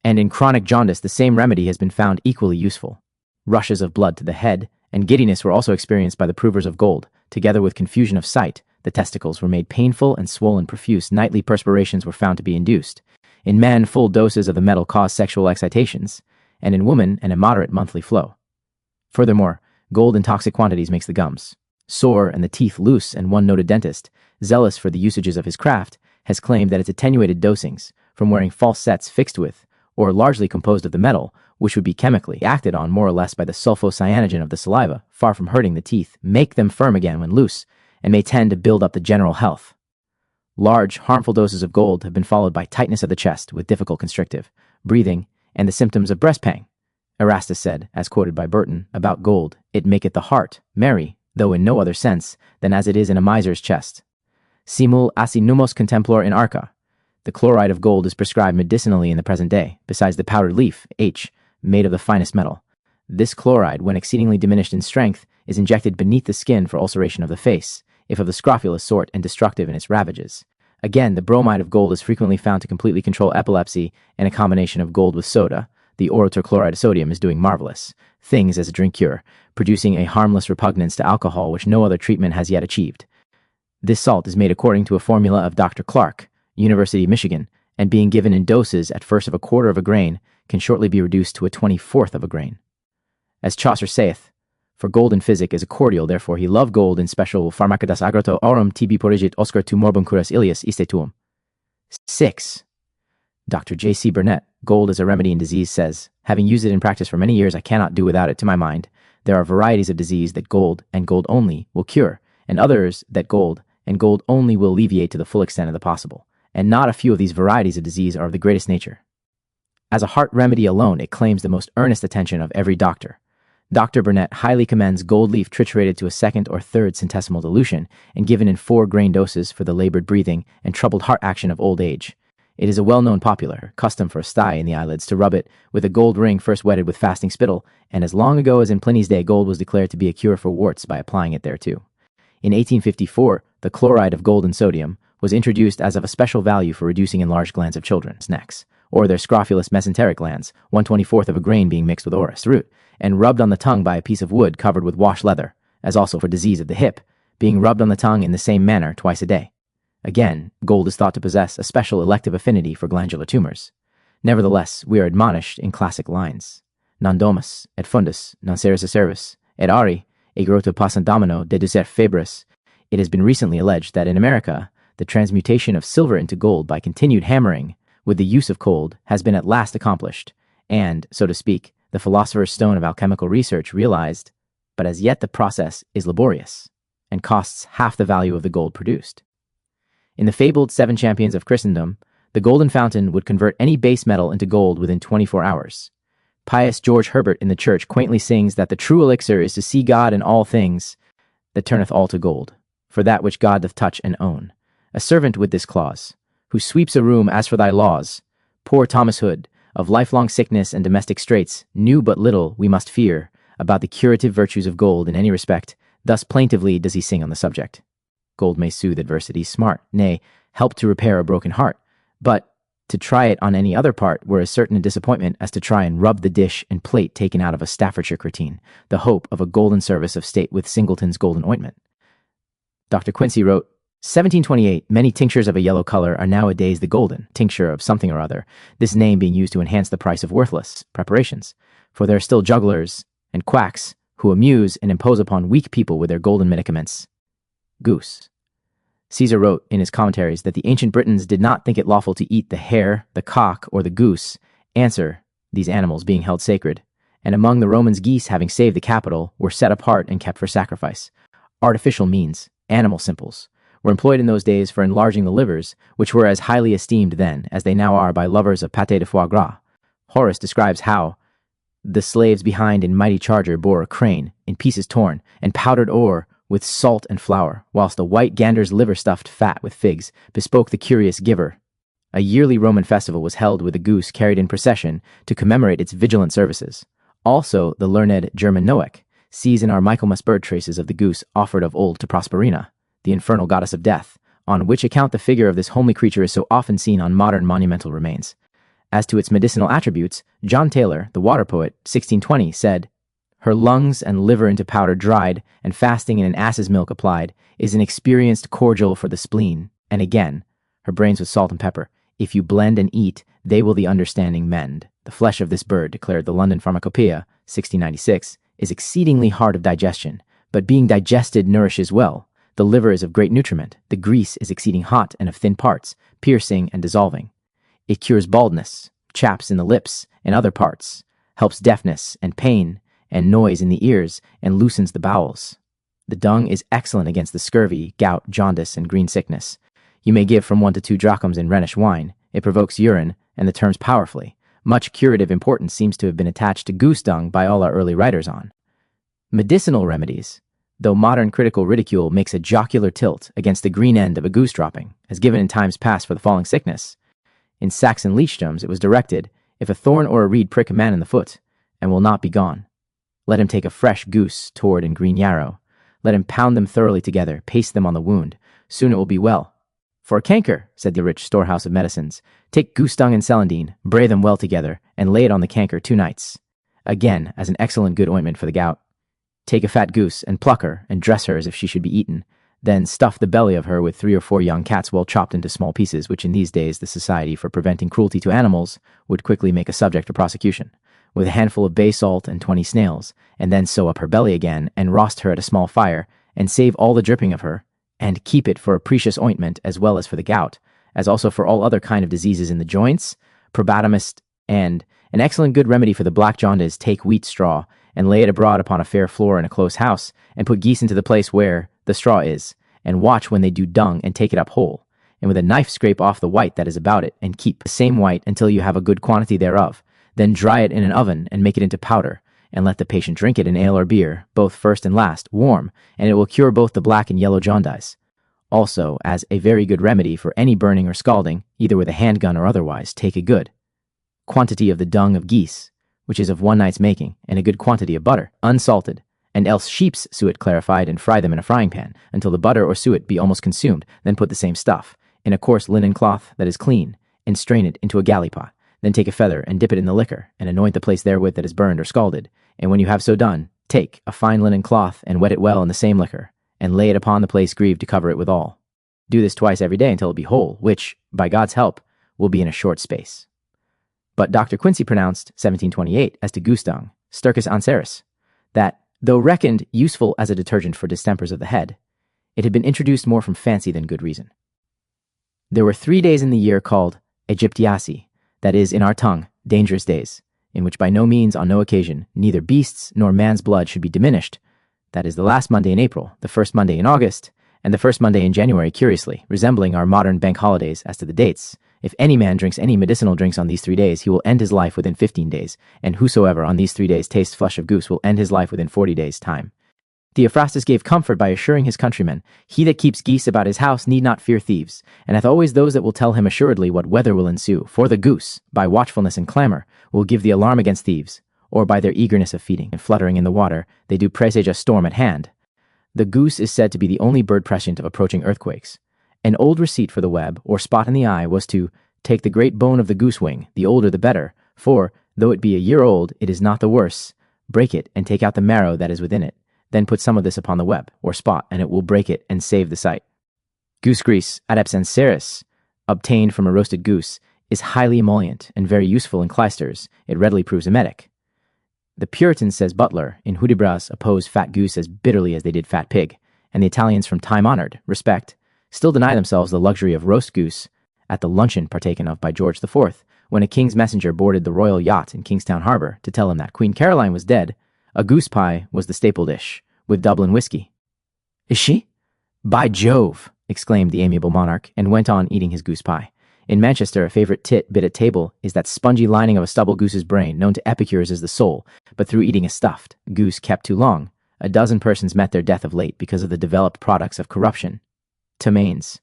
Speaker 1: And in chronic jaundice the same remedy has been found equally useful. Rushes of blood to the head and giddiness were also experienced by the provers of gold, together with confusion of sight. The testicles were made painful and swollen, profuse nightly perspirations were found to be induced. In men, full doses of the metal cause sexual excitations, and in women, an immoderate monthly flow. Furthermore, gold in toxic quantities makes the gums sore and the teeth loose, and one noted dentist, zealous for the usages of his craft, has claimed that its attenuated dosings, from wearing false sets fixed with, or largely composed of the metal, which would be chemically acted on more or less by the sulfocyanogen of the saliva, far from hurting the teeth, make them firm again when loose, and may tend to build up the general health. Large, harmful doses of gold have been followed by tightness of the chest with difficult constrictive breathing, and the symptoms of breast pang. Erastus said, as quoted by Burton, about gold, "It maketh the heart merry, though in no other sense than as it is in a miser's chest. Simul assi numos contemplor in arca." The chloride of gold is prescribed medicinally in the present day, besides the powdered leaf, H, made of the finest metal. This chloride, when exceedingly diminished in strength, is injected beneath the skin for ulceration of the face, if of the scrofulous sort and destructive in its ravages. Again, the bromide of gold is frequently found to completely control epilepsy, and a combination of gold with soda, the orotor chloride of sodium, is doing marvelous things as a drink cure, producing a harmless repugnance to alcohol which no other treatment has yet achieved. This salt is made according to a formula of Dr. Clark, University of Michigan, and being given in doses at first of 1/4 of a grain, can shortly be reduced to 1/24 of a grain. As Chaucer saith, "For gold in physic is a cordial, therefore he loved gold in special pharmacadas agrato aurum tibi porigit oscar tu morbum curas ilias iste tuum." 6. Dr. J.C. Burnett, Gold as a Remedy in Disease, says, "Having used it in practice for many years, I cannot do without it. To my mind, there are varieties of disease that gold, and gold only, will cure, and others that gold, and gold only will alleviate to the full extent of the possible. And not a few of these varieties of disease are of the greatest nature. As a heart remedy alone, it claims the most earnest attention of every doctor. Dr. Burnett highly commends gold leaf triturated to a 2nd or 3rd centesimal dilution and given in 4 grain doses for the labored breathing and troubled heart action of old age. It is a well-known popular custom for a sty in the eyelids to rub it with a gold ring first wetted with fasting spittle, and as long ago as in Pliny's day, gold was declared to be a cure for warts by applying it thereto. In 1854, the chloride of gold and sodium was introduced as of a special value for reducing enlarged glands of children's necks, or their scrofulous mesenteric glands, 1/24 of a grain being mixed with orris root, and rubbed on the tongue by a piece of wood covered with wash leather, as also for disease of the hip, being rubbed on the tongue in the same manner twice a day. Again, gold is thought to possess a special elective affinity for glandular tumors. Nevertheless, we are admonished in classic lines. Non domus, et fundus, non seris acervis, et ari, e grotto passant domino deducer febris. It has been recently alleged that in America, the transmutation of silver into gold by continued hammering with the use of cold has been at last accomplished, and, so to speak, the philosopher's stone of alchemical research realized, but as yet the process is laborious, and costs half the value of the gold produced. In the fabled Seven Champions of Christendom, the golden fountain would convert any base metal into gold within 24 hours. Pious George Herbert in the church quaintly sings that the true elixir is to see God in all things, that turneth all to gold, for that which God doth touch and own. A servant with this clause, who sweeps a room as for thy laws. Poor Thomas Hood, of lifelong sickness and domestic straits, knew but little, we must fear, about the curative virtues of gold in any respect. Thus plaintively does he sing on the subject. Gold may soothe adversity smart, nay, help to repair a broken heart, but to try it on any other part were as certain a disappointment as to try and rub the dish and plate taken out of a Staffordshire cretin, the hope of a golden service of state with Singleton's golden ointment. Dr. Quincy wrote, 1728, many tinctures of a yellow color are nowadays the golden tincture of something or other, this name being used to enhance the price of worthless preparations, for there are still jugglers and quacks who amuse and impose upon weak people with their golden medicaments. Goose. Caesar wrote in his commentaries that the ancient Britons did not think it lawful to eat the hare, the cock, or the goose, answer, these animals being held sacred, and among the Romans geese having saved the capital were set apart and kept for sacrifice. Artificial means, animal simples, were employed in those days for enlarging the livers, which were as highly esteemed then as they now are by lovers of pâté de foie gras. Horace describes how the slaves behind in mighty charger bore a crane, in pieces torn, and powdered o'er with salt and flour, whilst a white gander's liver stuffed fat with figs bespoke the curious giver. A yearly Roman festival was held with a goose carried in procession to commemorate its vigilant services. Also, the learned German Noack sees in our Michaelmas bird traces of the goose offered of old to Prosperina, the infernal goddess of death, on which account the figure of this homely creature is so often seen on modern monumental remains. As to its medicinal attributes, John Taylor, the water poet, 1620, said, her lungs and liver into powder dried, and fasting in an ass's milk applied, is an experienced cordial for the spleen. And again, her brains with salt and pepper. If you blend and eat, they will the understanding mend. The flesh of this bird, declared the London Pharmacopoeia, 1696, is exceedingly hard of digestion, but being digested nourishes well. The liver is of great nutriment. The grease is exceeding hot and of thin parts, piercing and dissolving. It cures baldness, chaps in the lips and other parts, helps deafness and pain, and noise in the ears, and loosens the bowels. The dung is excellent against the scurvy, gout, jaundice, and green sickness. You may give from 1 to 2 drachms in Rhenish wine. It provokes urine, and the terms powerfully. Much curative importance seems to have been attached to goose dung by all our early writers on. Medicinal remedies, though modern critical ridicule makes a jocular tilt against the green end of a goose dropping, as given in times past for the falling sickness. In Saxon leechdoms it was directed, if a thorn or a reed prick a man in the foot, and will not be gone, let him take a fresh goose, toward and green yarrow. Let him pound them thoroughly together, paste them on the wound. Soon it will be well. For a canker, said the rich storehouse of medicines, take goose dung and celandine, bray them well together, and lay it on the canker 2 nights. Again, as an excellent good ointment for the gout. Take a fat goose, and pluck her, and dress her as if she should be eaten. Then stuff the belly of her with 3 or 4 young cats well chopped into small pieces, which in these days the Society for Preventing Cruelty to Animals would quickly make a subject for prosecution. With a handful of bay salt and 20 snails, and then sew up her belly again, and roast her at a small fire, and save all the dripping of her, and keep it for a precious ointment as well as for the gout, as also for all other kind of diseases in the joints, probatomist, and an excellent good remedy for the black jaundice. Take wheat straw, and lay it abroad upon a fair floor in a close house, and put geese into the place where the straw is, and watch when they do dung, and take it up whole, and with a knife scrape off the white that is about it, and keep the same white until you have a good quantity thereof. Then dry it in an oven, and make it into powder, and let the patient drink it in ale or beer, both first and last, warm, and it will cure both the black and yellow jaundice. Also, as a very good remedy for any burning or scalding, either with a handgun or otherwise, take a good quantity of the dung of geese, which is of 1 night's making, and a good quantity of butter, unsalted, and else sheep's suet clarified, and fry them in a frying pan, until the butter or suet be almost consumed. Then put the same stuff in a coarse linen cloth that is clean, and strain it into a galley pot. Then take a feather, and dip it in the liquor, and anoint the place therewith that is burned or scalded. And when you have so done, take a fine linen cloth, and wet it well in the same liquor, and lay it upon the place grieved to cover it withal. Do this twice every day until it be whole, which, by God's help, will be in a short space. But Dr. Quincy pronounced 1728 as to goose dung, Stercus anceris, that, though reckoned useful as a detergent for distempers of the head, it had been introduced more from fancy than good reason. There were 3 days in the year called Aegyptiaci, that is, in our tongue, dangerous days, in which by no means on no occasion neither beasts nor man's blood should be diminished, that is, the last Monday in April, the first Monday in August, and the first Monday in January, curiously, resembling our modern bank holidays as to the dates. If any man drinks any medicinal drinks on these 3 days, he will end his life within 15 days, and whosoever on these 3 days tastes flesh of goose will end his life within 40 days' time. Theophrastus gave comfort by assuring his countrymen, he that keeps geese about his house need not fear thieves, and hath always those that will tell him assuredly what weather will ensue, for the goose, by watchfulness and clamour, will give the alarm against thieves, or by their eagerness of feeding and fluttering in the water, they do presage a storm at hand. The goose is said to be the only bird prescient of approaching earthquakes. An old receipt for the web, or spot in the eye, was to take the great bone of the goose wing, the older the better, for, though it be a year old, it is not the worse. Break it, and take out the marrow that is within it. Then put some of this upon the web, or spot, and it will break it and save the sight. Goose grease, adepts anceris, obtained from a roasted goose, is highly emollient and very useful in clysters. It readily proves emetic. The Puritans, says Butler, in Hudibras oppose fat goose as bitterly as they did fat pig, and the Italians from time-honored respect still deny themselves the luxury of roast goose at the luncheon partaken of by George IV, when a king's messenger boarded the royal yacht in Kingstown Harbor to tell him that Queen Caroline was dead. A goose pie was the staple dish, with Dublin whiskey. Is she? By Jove! Exclaimed the amiable monarch, and went on eating his goose pie. In Manchester, a favourite bit at table is that spongy lining of a stubble goose's brain, known to epicures as the soul, but through eating a stuffed goose kept too long, a dozen persons met their death of late because of the developed products of corruption. Tomaines.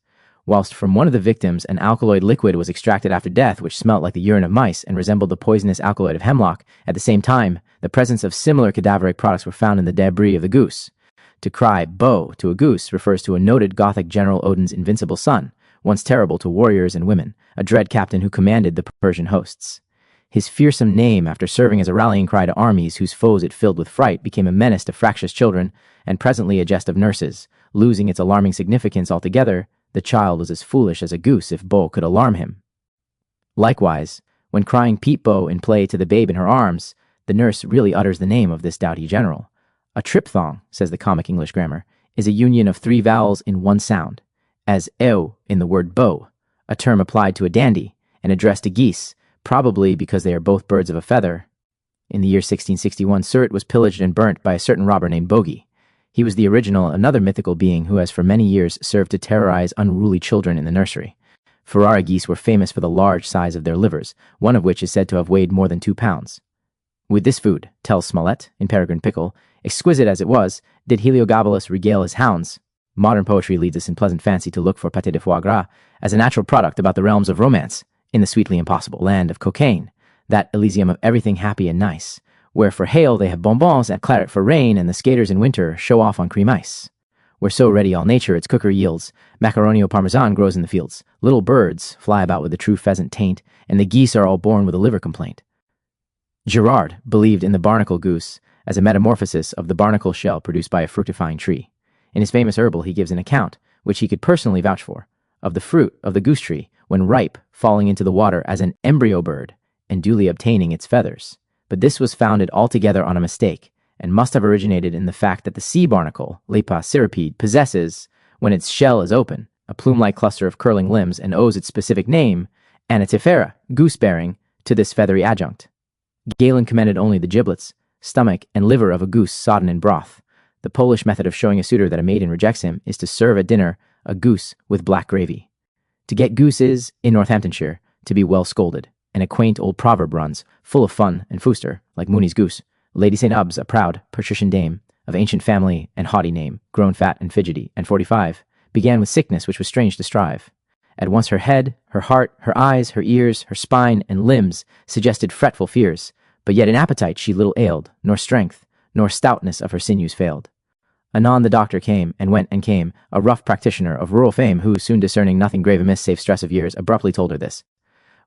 Speaker 1: Whilst from one of the victims an alkaloid liquid was extracted after death which smelt like the urine of mice and resembled the poisonous alkaloid of hemlock, at the same time, the presence of similar cadaveric products were found in the debris of the goose. To cry "Bo" to a goose refers to a noted Gothic general Odin's invincible son, once terrible to warriors and women, a dread captain who commanded the Persian hosts. His fearsome name, after serving as a rallying cry to armies whose foes it filled with fright, became a menace to fractious children, and presently a jest of nurses. Losing its alarming significance altogether, the child was as foolish as a goose if Bo could alarm him. Likewise, when crying "Peep Bo" in play to the babe in her arms, the nurse really utters the name of this doughty general. A tripthong, says the comic English grammar, is a union of 3 vowels in one sound, as "ew" in the word bow, a term applied to a dandy, and addressed to geese, probably because they are both birds of a feather. In the year 1661, Surat was pillaged and burnt by a certain robber named Bogey. He was the original, another mythical being who has for many years served to terrorize unruly children in the nursery. Ferrara geese were famous for the large size of their livers, one of which is said to have weighed more than 2 pounds. With this food, tells Smollett, in Peregrine Pickle, exquisite as it was, did Heliogabalus regale his hounds. Modern poetry leads us in pleasant fancy to look for pâté de foie gras as a natural product about the realms of romance, in the sweetly impossible land of cocaine, that Elysium of everything happy and nice, where for hail they have bonbons and claret for rain, and the skaters in winter show off on cream ice. Where so ready all nature its cookery yields, macaroni au parmesan grows in the fields, little birds fly about with the true pheasant taint, and the geese are all born with a liver complaint. Gerard believed in the Barnacle Goose as a metamorphosis of the barnacle shell produced by a fructifying tree. In his famous herbal he gives an account, which he could personally vouch for, of the fruit of the goose tree, when ripe, falling into the water as an embryo bird, and duly obtaining its feathers. But this was founded altogether on a mistake, and must have originated in the fact that the sea barnacle, Lepa cirripede, possesses, when its shell is open, a plume-like cluster of curling limbs, and owes its specific name, Anatifera, goose-bearing, to this feathery adjunct. Galen commended only the giblets, stomach, and liver of a goose sodden in broth. The Polish method of showing a suitor that a maiden rejects him is to serve at dinner a goose with black gravy. To get goose is, in Northamptonshire, to be well scolded, and a quaint old proverb runs, full of fun and fooster, like Mooney's goose. Lady St. Ubs, a proud, patrician dame, of ancient family and haughty name, grown fat and fidgety, and 45, began with sickness which was strange to strive. At once her head, her heart, her eyes, her ears, her spine, and limbs suggested fretful fears, but yet in appetite she little ailed, nor strength, nor stoutness of her sinews failed. Anon the doctor came, and went and came, a rough practitioner of rural fame, who, soon discerning nothing grave amiss save stress of years, abruptly told her this.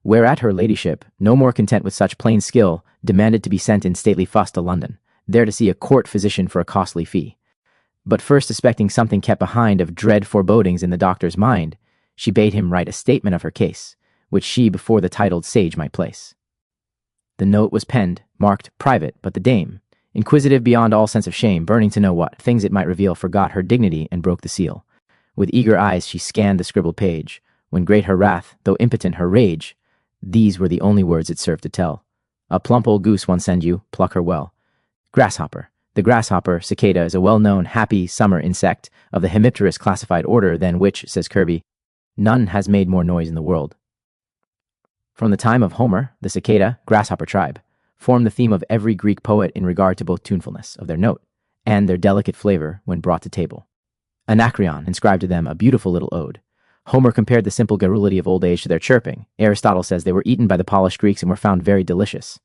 Speaker 1: Whereat her ladyship, no more content with such plain skill, demanded to be sent in stately fuss to London, there to see a court physician for a costly fee. But first suspecting something kept behind of dread forebodings in the doctor's mind, she bade him write a statement of her case, which she before the titled sage might place. The note was penned, marked private, but the dame, inquisitive beyond all sense of shame, burning to know what things it might reveal, forgot her dignity and broke the seal. With eager eyes she scanned the scribbled page, when great her wrath, though impotent her rage. These were the only words it served to tell. A plump old goose one send you, pluck her well. Grasshopper. The grasshopper, cicada, is a well-known, happy summer insect of the hemipterous classified order than which, says Kirby, none has made more noise in the world. From the time of Homer, the cicada, grasshopper tribe, formed the theme of every Greek poet in regard to both tunefulness of their note and their delicate flavor when brought to table. Anacreon inscribed to them a beautiful little ode. Homer compared the simple garrulity of old age to their chirping. Aristotle says they were eaten by the polished Greeks and were found very delicious.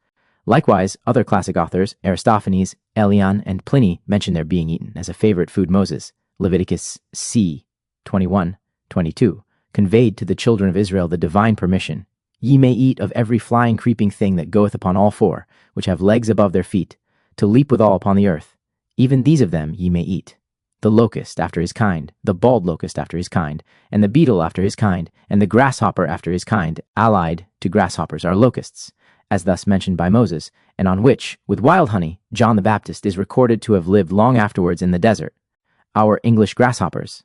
Speaker 1: Likewise, other classic authors, Aristophanes, Elian, and Pliny, mention their being eaten as a favorite food. Moses, Leviticus c. 21:22, conveyed to the children of Israel the divine permission, "Ye may eat of every flying creeping thing that goeth upon all four, which have legs above their feet, to leap withal upon the earth. Even these of them ye may eat. The locust after his kind, the bald locust after his kind, and the beetle after his kind, and the grasshopper after his kind, allied to grasshoppers are locusts, as thus mentioned by Moses, and on which, with wild honey, John the Baptist is recorded to have lived long afterwards in the desert. Our English grasshoppers,"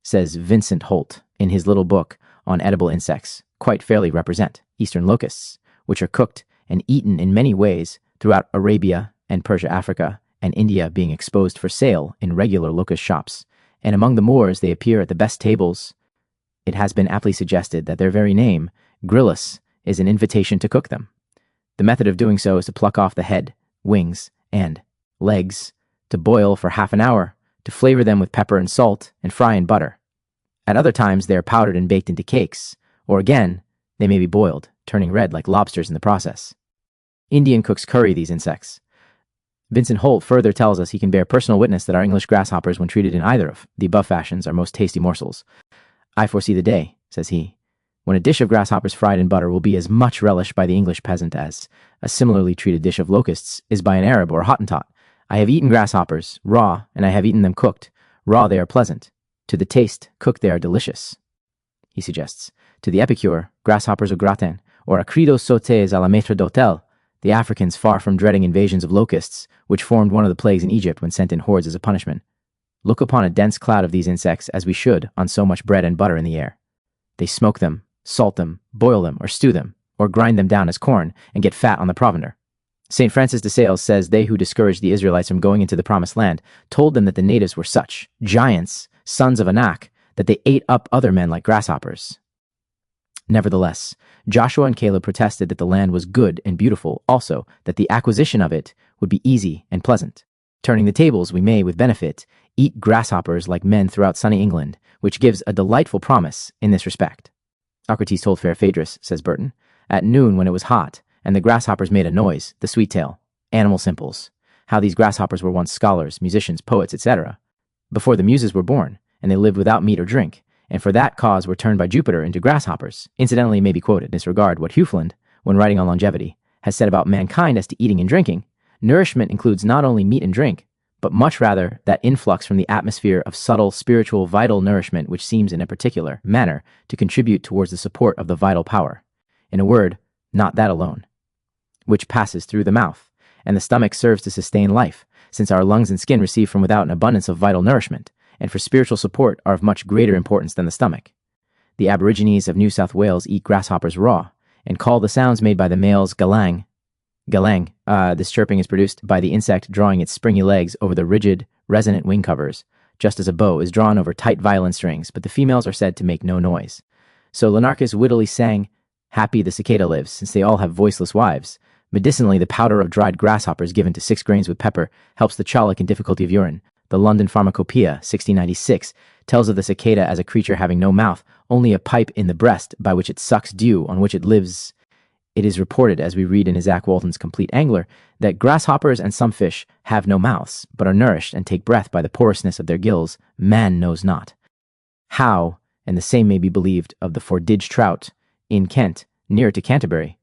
Speaker 1: says Vincent Holt in his little book on edible insects, "quite fairly represent eastern locusts, which are cooked and eaten in many ways throughout Arabia and Persia, Africa, and India, being exposed for sale in regular locust shops, and among the Moors they appear at the best tables. It has been aptly suggested that their very name, gryllus, is an invitation to cook them. The method of doing so is to pluck off the head, wings, and legs, to boil for half an hour, to flavor them with pepper and salt, and fry in butter. At other times they are powdered and baked into cakes, or again, they may be boiled, turning red like lobsters in the process. Indian cooks curry these insects. Vincent Holt further tells us he can bear personal witness that our English grasshoppers, when treated in either of the above fashions, are most tasty morsels. I foresee the day, says he, when a dish of grasshoppers fried in butter will be as much relished by the English peasant as a similarly treated dish of locusts is by an Arab or a Hottentot. I have eaten grasshoppers raw, and I have eaten them cooked. Raw they are pleasant. To the taste, cooked they are delicious. He suggests, to the epicure, grasshoppers au gratin, or acridos sautés à la maître d'hôtel, the Africans, far from dreading invasions of locusts, which formed one of the plagues in Egypt when sent in hordes as a punishment, look upon a dense cloud of these insects as we should on so much bread and butter in the air. They smoke them, salt them, boil them, or stew them, or grind them down as corn, and get fat on the provender. St. Francis de Sales says they who discouraged the Israelites from going into the promised land told them that the natives were such giants, sons of Anak, that they ate up other men like grasshoppers. Nevertheless, Joshua and Caleb protested that the land was good and beautiful, also that the acquisition of it would be easy and pleasant. Turning the tables, we may, with benefit, eat grasshoppers like men throughout sunny England, which gives a delightful promise in this respect. Socrates told fair Phaedrus, says Burton, at noon when it was hot, and the grasshoppers made a noise, the sweet tale, animal simples, how these grasshoppers were once scholars, musicians, poets, etc., before the muses were born, and they lived without meat or drink, and for that cause were turned by Jupiter into grasshoppers. Incidentally, may be quoted in this regard what Hufeland, when writing on longevity, has said about mankind as to eating and drinking. Nourishment includes not only meat and drink, but much rather that influx from the atmosphere of subtle, spiritual, vital nourishment which seems in a particular manner to contribute towards the support of the vital power. In a word, not that alone, which passes through the mouth, and the stomach serves to sustain life, since our lungs and skin receive from without an abundance of vital nourishment, and for spiritual support are of much greater importance than the stomach. The Aborigines of New South Wales eat grasshoppers raw, and call the sounds made by the males galang. Galang, this chirping is produced by the insect drawing its springy legs over the rigid, resonant wing covers, just as a bow is drawn over tight violin strings, but the females are said to make no noise. So Lenarchus wittily sang, "Happy the cicada lives, since they all have voiceless wives." Medicinally, the powder of dried grasshoppers given to 6 grains with pepper helps the cholic and difficulty of urine. The London Pharmacopoeia, 1696, tells of the cicada as a creature having no mouth, only a pipe in the breast by which it sucks dew on which it lives. It is reported, as we read in Isaac Walton's Complete Angler, that grasshoppers and some fish have no mouths, but are nourished and take breath by the porousness of their gills, man knows not. How, and the same may be believed of the Fordidge trout in Kent, near to Canterbury,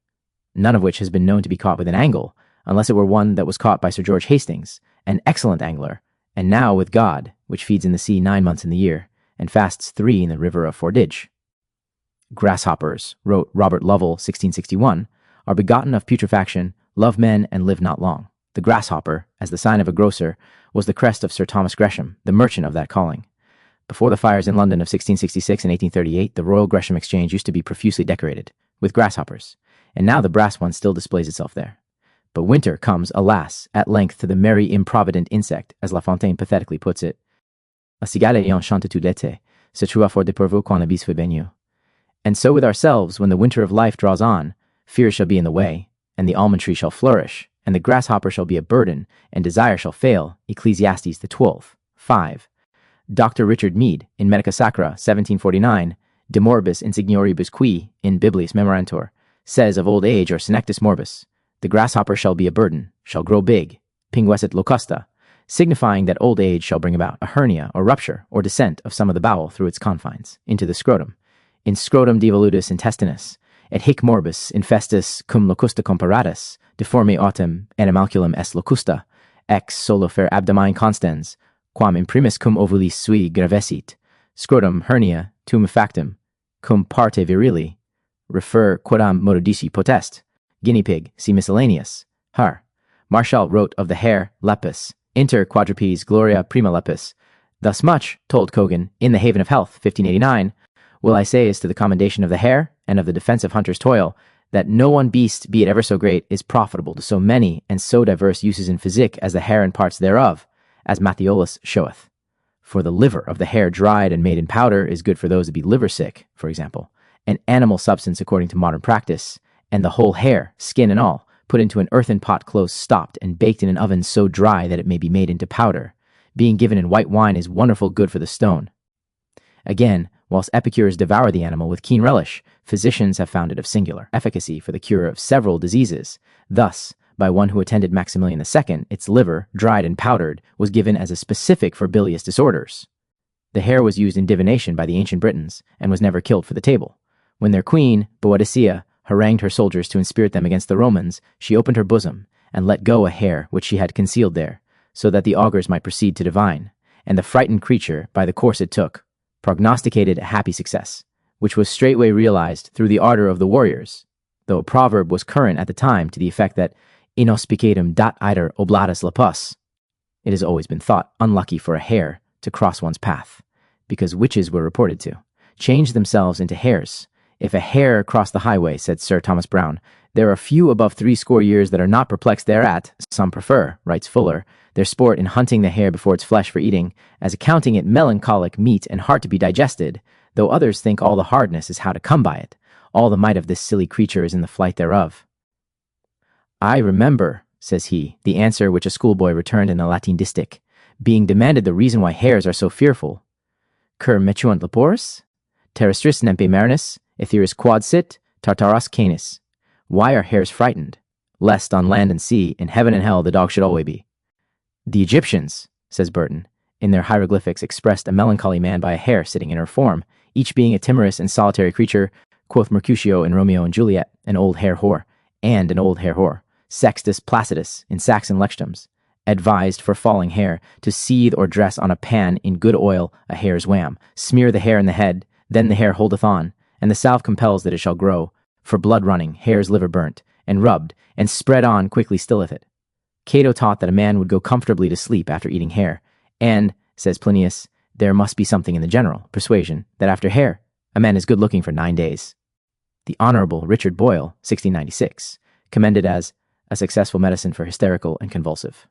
Speaker 1: none of which has been known to be caught with an angle, unless it were one that was caught by Sir George Hastings, an excellent angler, and now, with God, which feeds in the sea 9 months in the year, and fasts 3 in the river of Fordidge. Grasshoppers, wrote Robert Lovell, 1661, are begotten of putrefaction, love men, and live not long. The grasshopper, as the sign of a grocer, was the crest of Sir Thomas Gresham, the merchant of that calling. Before the fires in London of 1666 and 1838, the Royal Gresham Exchange used to be profusely decorated with grasshoppers, and now the brass one still displays itself there. But winter comes, alas, at length to the merry improvident insect, as La Fontaine pathetically puts it. La cigale ayant chanté tout l'été, se trouva fort dépourvu quand l'abysse fut baigné. And so with ourselves, when the winter of life draws on, fear shall be in the way, and the almond tree shall flourish, and the grasshopper shall be a burden, and desire shall fail. Ecclesiastes the 12th, 5. Dr. Richard Mead, in Medica Sacra, 1749, De morbis insignioribus qui, in Biblius Memorantur, says of old age or senectus morbus, the grasshopper shall be a burden, shall grow big, pinguescit locusta, signifying that old age shall bring about a hernia or rupture or descent of some of the bowel through its confines, into the scrotum. In scrotum devolutus intestinus, et hic morbus infestus cum locusta comparatus, deforme autem animalculum est locusta, ex solo fer abdomine constans, quam imprimis cum ovulis sui gravesit, scrotum hernia tum factum, cum parte virili, refer quodam mododici potest. Guinea Pig, see miscellaneous. Har. Martial wrote of the hare, lepus, inter quadrupes gloria prima lepus. Thus much, told Cogan, in the Haven of Health, 1589, will I say as to the commendation of the hare, and of the defense of hunter's toil, that no one beast, be it ever so great, is profitable to so many and so diverse uses in physic as the hare and parts thereof, as Matthiolus showeth. For the liver of the hare dried and made in powder is good for those that be liver sick, for example, an animal substance according to modern practice, and the whole hare, skin and all, put into an earthen pot close stopped and baked in an oven so dry that it may be made into powder, being given in white wine is wonderful good for the stone. Again, whilst epicures devour the animal with keen relish, physicians have found it of singular efficacy for the cure of several diseases. Thus, by one who attended Maximilian II, its liver, dried and powdered, was given as a specific for bilious disorders. The hare was used in divination by the ancient Britons, and was never killed for the table. When their queen, Boadicea, harangued her soldiers to inspirit them against the Romans, she opened her bosom, and let go a hare which she had concealed there, so that the augurs might proceed to divine, and the frightened creature, by the course it took, prognosticated a happy success, which was straightway realized through the ardor of the warriors, though a proverb was current at the time to the effect that inauspicatum dat eider oblatus lepus. It has always been thought unlucky for a hare to cross one's path, because witches were reported to change themselves into hares. If a hare cross the highway, said Sir Thomas Browne, there are few above 80 years that are not perplexed thereat. Some prefer, writes Fuller, their sport in hunting the hare before its flesh for eating, as accounting it melancholic meat and hard to be digested, though others think all the hardness is how to come by it. All the might of this silly creature is in the flight thereof. I remember, says he, the answer which a schoolboy returned in a Latin distich, being demanded the reason why hares are so fearful. Cur metuant lepores? Terrestris nempe marinus, etheris quod sit, tartaros canis. Why are hares frightened? Lest on land and sea, in heaven and hell, the dog should always be. The Egyptians, says Burton, in their hieroglyphics expressed a melancholy man by a hare sitting in her form, each being a timorous and solitary creature, quoth Mercutio in Romeo and Juliet, an old hare whore, and an old hare whore, Sextus Placidus in Saxon Lectums, advised for falling hair to seethe or dress on a pan in good oil a hare's wham, smear the hair in the head, then the hair holdeth on, and the salve compels that it shall grow, for blood running, hare's liver burnt, and rubbed, and spread on quickly stilleth it. Cato taught that a man would go comfortably to sleep after eating hare, and, says Plinius, there must be something in the general persuasion that after hare, a man is good looking for 9 days. The Honorable Richard Boyle, 1696, commended as a successful medicine for hysterical and convulsive.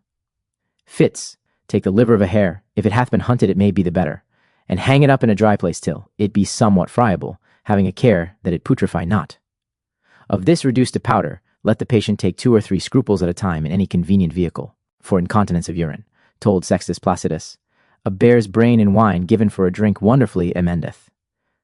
Speaker 1: Fits, take the liver of a hare, if it hath been hunted it may be the better, and hang it up in a dry place till it be somewhat friable, having a care that it putrefy not. Of this reduced to powder, let the patient take 2 or 3 scruples at a time in any convenient vehicle, for incontinence of urine, told Sextus Placidus. A bear's brain in wine given for a drink wonderfully amendeth.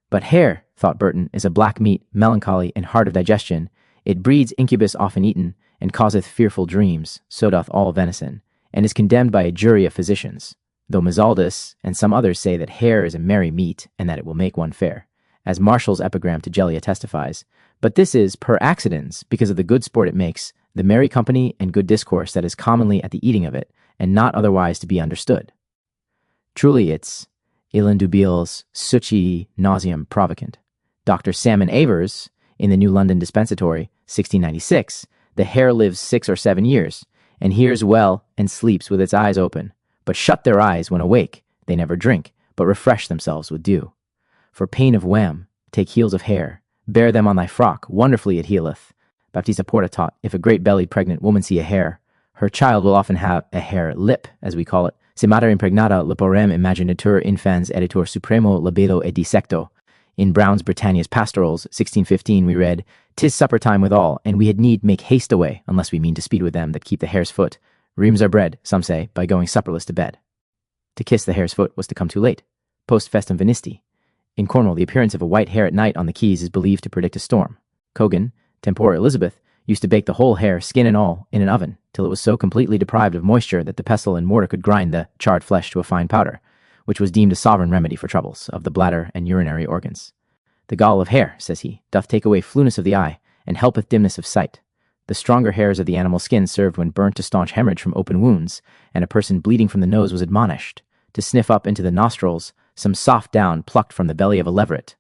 Speaker 1: But hare, thought Burton, is a black meat, melancholy, and hard of digestion. It breeds incubus often eaten, and causeth fearful dreams, so doth all venison, and is condemned by a jury of physicians, though Mizaldus and some others say that hare is a merry meat, and that it will make one fair, as Martial's epigram to Gellia testifies. But this is per accidens, because of the good sport it makes, the merry company and good discourse that is commonly at the eating of it, and not otherwise to be understood. Truly it's ilindubiles succi nauseam provocant. Dr. Salmon Avers, in the New London Dispensatory, 1696, the hare lives 6 or 7 years, and hears well and sleeps with its eyes open, but shut their eyes when awake. They never drink, but refresh themselves with dew. For pain of wham, take heels of hare, bear them on thy frock, wonderfully it healeth. Baptista Porta taught, if a great-bellied pregnant woman see a hare, her child will often have a hare lip, as we call it. Se mater impregnata leporem imaginatur infans editor supremo libido et dissecto. In Brown's Britannia's Pastorals, 1615, we read, "'Tis supper time withal, and we had need make haste away, unless we mean to speed with them that keep the hare's foot. Reams are bred, some say, by going supperless to bed." To kiss the hare's foot was to come too late. Post festum venisti. In Cornwall, the appearance of a white hare at night on the quays is believed to predict a storm. Cogan, Tempora Elizabeth, used to bake the whole hare, skin and all, in an oven, till it was so completely deprived of moisture that the pestle and mortar could grind the charred flesh to a fine powder, which was deemed a sovereign remedy for troubles of the bladder and urinary organs. "The gall of hare," says he, "doth take away flueness of the eye, and helpeth dimness of sight. The stronger hairs of the animal skin served when burnt to staunch hemorrhage from open wounds, and a person bleeding from the nose was admonished to sniff up into the nostrils some soft down plucked from the belly of a leveret.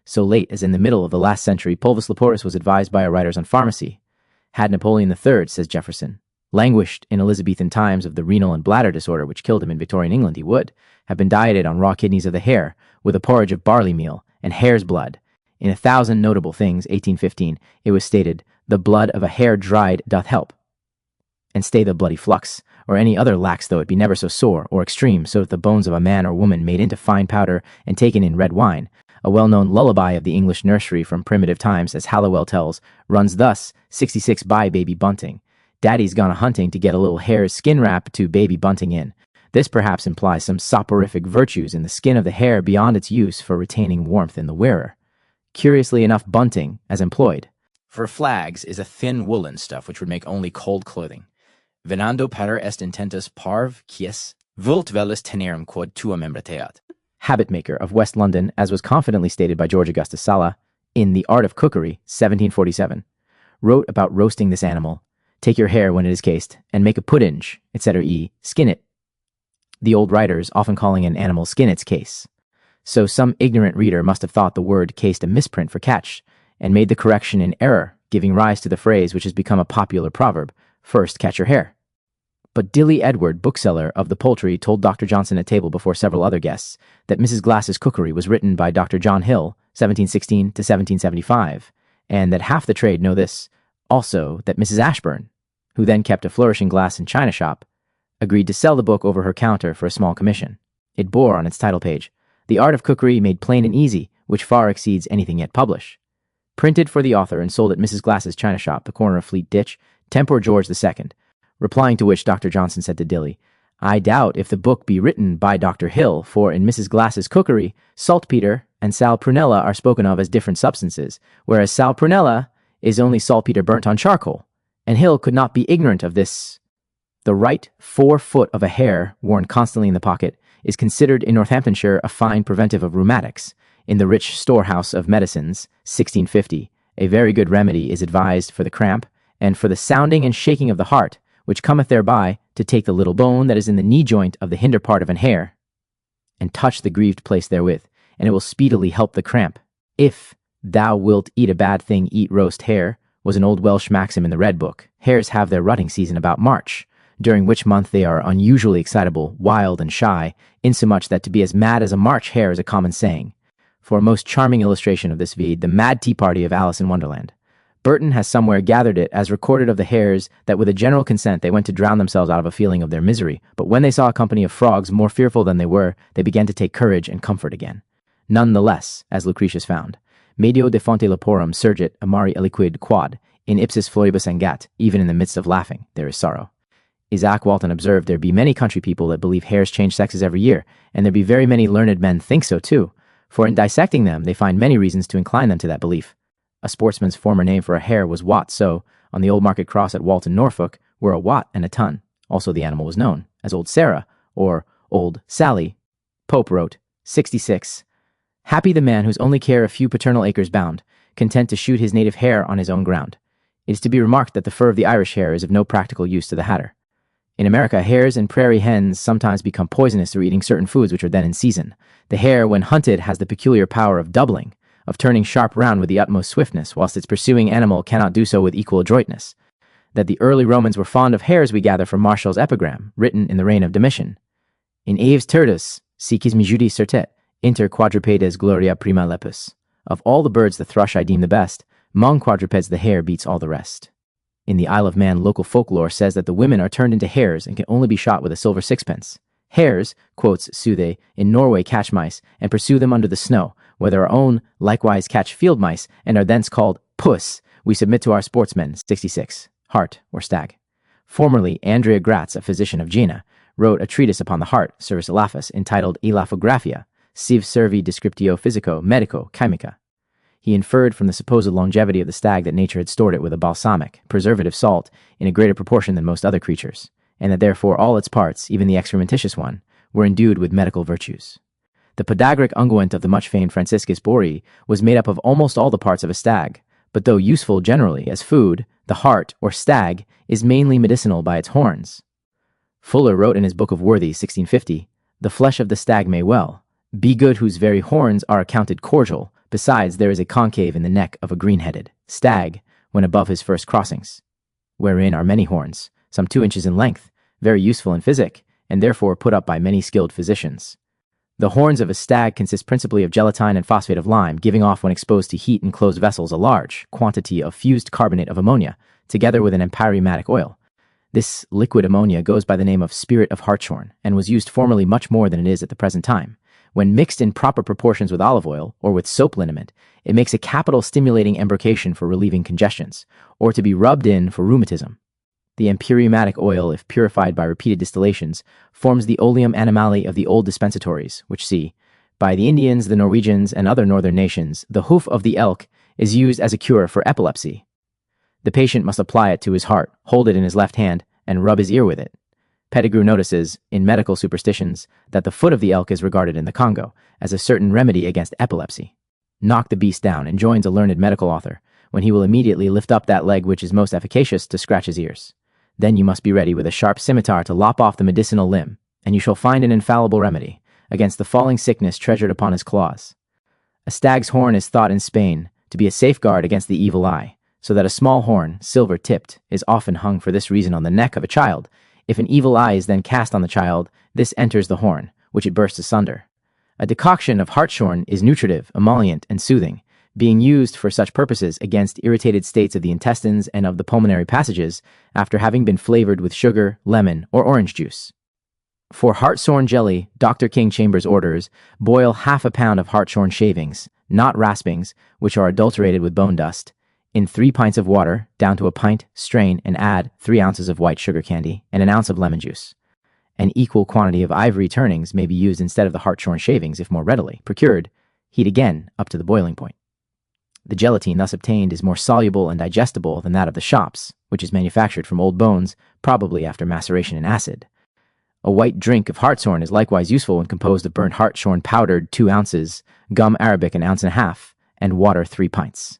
Speaker 1: So late as in the middle of the last century, Pulvis Leporus was advised by our writers on pharmacy. Had Napoleon III, says Jefferson, languished in Elizabethan times of the renal and bladder disorder which killed him in Victorian England, he would have been dieted on raw kidneys of the hare, with a porridge of barley meal and hare's blood. In 1,000 Notable Things, 1815, it was stated, "The blood of a hare dried doth help, and stay the bloody flux, or any other lax though it be never so sore or extreme, so that the bones of a man or woman made into fine powder and taken in red wine." A well-known lullaby of the English nursery from primitive times, as Halliwell tells, runs thus, 66 by Baby Bunting. Daddy's gone a-hunting to get a little hare's skin wrap to Baby Bunting in. This perhaps implies some soporific virtues in the skin of the hare beyond its use for retaining warmth in the wearer. Curiously enough, bunting, as employed
Speaker 2: for flags, is a thin woolen stuff which would make only cold clothing. Venando pater est intentus parv quies vult velis tenerum quod tua membra teat.
Speaker 1: Habit maker of West London, as was confidently stated by George Augustus Sala in The Art of Cookery, 1747, wrote about roasting this animal. Take your hare when it is cased, and make a puddinge, etc. Skin it. The old writers often calling an animal skin its case. So some ignorant reader must have thought the word cased a misprint for catch, and made the correction in error, giving rise to the phrase which has become a popular proverb, "First catch your hare." But Dilly Edward, bookseller of the Poultry, told Dr. Johnson at table before several other guests that Mrs. Glass's Cookery was written by Dr. John Hill, 1716 to 1775, and that half the trade know this, also that Mrs. Ashburn, who then kept a flourishing glass and china shop, agreed to sell the book over her counter for a small commission. It bore on its title page, "The Art of Cookery made plain and easy, which far exceeds anything yet published." Printed for the author and sold at Mrs. Glass's china shop, the corner of Fleet Ditch, Tempor George II. Replying to which Dr. Johnson said to Dilly, "I doubt if the book be written by Dr. Hill, for in Mrs. Glass's Cookery, saltpeter and sal prunella are spoken of as different substances, whereas sal prunella is only saltpeter burnt on charcoal, and Hill could not be ignorant of this." The right 4 foot of a hare, worn constantly in the pocket, is considered in Northamptonshire a fine preventive of rheumatics. In the Rich Storehouse of Medicines, 1650, a very good remedy is advised for the cramp, and for the sounding and shaking of the heart, which cometh thereby, to take the little bone that is in the knee joint of the hinder part of an hare, and touch the grieved place therewith, and it will speedily help the cramp. "If thou wilt eat a bad thing, eat roast hare," was an old Welsh maxim in the Red Book. Hares have their rutting season about March, during which month they are unusually excitable, wild, and shy, insomuch that to be as mad as a March hare is a common saying. For a most charming illustration of this read, the Mad Tea Party of Alice in Wonderland. Burton has somewhere gathered it as recorded of the hares that with a general consent they went to drown themselves out of a feeling of their misery, but when they saw a company of frogs more fearful than they were, they began to take courage and comfort again. None the less, as Lucretius found, medio de fonte leporum surgit amari aliquid quod, in ipsis floribus angat, even in the midst of laughing, there is sorrow. Isaac Walton observed there be many country people that believe hares change sexes every year, and there be very many learned men think so too, for in dissecting them they find many reasons to incline them to that belief. A sportsman's former name for a hare was Wat, so, on the Old Market Cross at Walton, Norfolk, were a Wat and a ton. Also the animal was known as Old Sarah, or Old Sally. Pope wrote, 66, "Happy the man whose only care a few paternal acres bound, content to shoot his native hare on his own ground." It is to be remarked that the fur of the Irish hare is of no practical use to the hatter. In America, hares and prairie hens sometimes become poisonous through eating certain foods which are then in season. The hare, when hunted, has the peculiar power of doubling, of turning sharp round with the utmost swiftness, whilst its pursuing animal cannot do so with equal adroitness. That the early Romans were fond of hares we gather from Martial's epigram, written in the reign of Domitian. In aves turdus, si mi judi certet, inter quadrupeds gloria prima lepus. Of all the birds the thrush I deem the best, among quadrupeds the hare beats all the rest. In the Isle of Man, local folklore says that the women are turned into hares and can only be shot with a silver sixpence. Hares, quotes Sude, in Norway catch mice and pursue them under the snow, where their own likewise catch field mice and are thence called puss. We submit to our sportsmen. 66. Heart, or stag. Formerly, Andrea Gratz, a physician of Jena, wrote a treatise upon the heart, Servus Elaphus, entitled Elaphographia, sive servi descriptio physico medico chimica. He inferred from the supposed longevity of the stag that nature had stored it with a balsamic, preservative salt in a greater proportion than most other creatures, and that therefore all its parts, even the excrementitious one, were endued with medical virtues. The podagric unguent of the much-famed Franciscus Bori was made up of almost all the parts of a stag, but though useful generally as food, the heart, or stag, is mainly medicinal by its horns. Fuller wrote in his Book of Worthies, 1650, "The flesh of the stag may well be good whose very horns are accounted cordial. Besides, there is a concave in the neck of a green-headed stag when above his first crossings, wherein are many horns, some 2 inches in length, very useful in physic, and therefore put up by many skilled physicians. The horns of a stag consist principally of gelatine and phosphate of lime, giving off when exposed to heat in closed vessels a large quantity of fused carbonate of ammonia, together with an empyreumatic oil. This liquid ammonia goes by the name of spirit of hartshorn, and was used formerly much more than it is at the present time. When mixed in proper proportions with olive oil, or with soap liniment, it makes a capital stimulating embrocation for relieving congestions, or to be rubbed in for rheumatism. The empyreumatic oil, if purified by repeated distillations, forms the oleum animale of the old dispensatories, which see, by the Indians, the Norwegians, and other northern nations, the hoof of the elk is used as a cure for epilepsy. The patient must apply it to his heart, hold it in his left hand, and rub his ear with it. Pettigrew notices, in medical superstitions, that the foot of the elk is regarded in the Congo as a certain remedy against epilepsy. Knock the beast down, and joins a learned medical author, when he will immediately lift up that leg which is most efficacious to scratch his ears. Then you must be ready with a sharp scimitar to lop off the medicinal limb, and you shall find an infallible remedy against the falling sickness treasured upon his claws. A stag's horn is thought in Spain to be a safeguard against the evil eye, so that a small horn, silver-tipped, is often hung for this reason on the neck of a child. If an evil eye is then cast on the child, this enters the horn, which it bursts asunder. A decoction of hartshorn is nutritive, emollient, and soothing, being used for such purposes against irritated states of the intestines and of the pulmonary passages after having been flavored with sugar, lemon, or orange juice. For hartshorn jelly, Dr. King Chambers orders, boil 1/2 pound of hartshorn shavings, not raspings, which are adulterated with bone dust, in 3 pints of water, down to a pint, strain, and add 3 ounces of white sugar candy and an ounce of lemon juice. An equal quantity of ivory turnings may be used instead of the hartshorn shavings if more readily procured. Heat again up to the boiling point. The gelatine thus obtained is more soluble and digestible than that of the shops, which is manufactured from old bones, probably after maceration in acid. A white drink of hartshorn is likewise useful when composed of burnt hartshorn powdered 2 ounces, gum arabic 1.5 ounces, and water 3 pints.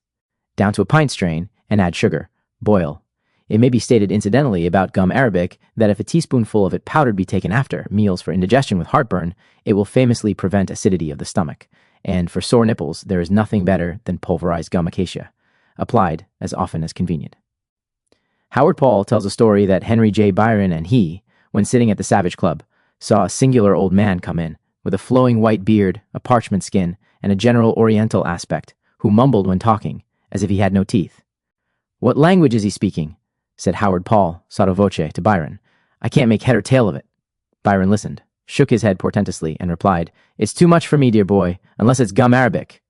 Speaker 1: Down to a pint strain, and add sugar. Boil. It may be stated incidentally about gum arabic that if a teaspoonful of it powdered be taken after meals for indigestion with heartburn, it will famously prevent acidity of the stomach. And for sore nipples, there is nothing better than pulverized gum acacia, applied as often as convenient. Howard Paul tells a story that Henry J. Byron and he, when sitting at the Savage Club, saw a singular old man come in, with a flowing white beard, a parchment skin, and a general oriental aspect, who mumbled when talking, as if he had no teeth. "What language is he speaking?" said Howard Paul, sotto voce, to Byron. "I can't make head or tail of it." Byron listened, shook his head portentously, and replied, "It's too much for me, dear boy, unless it's gum arabic."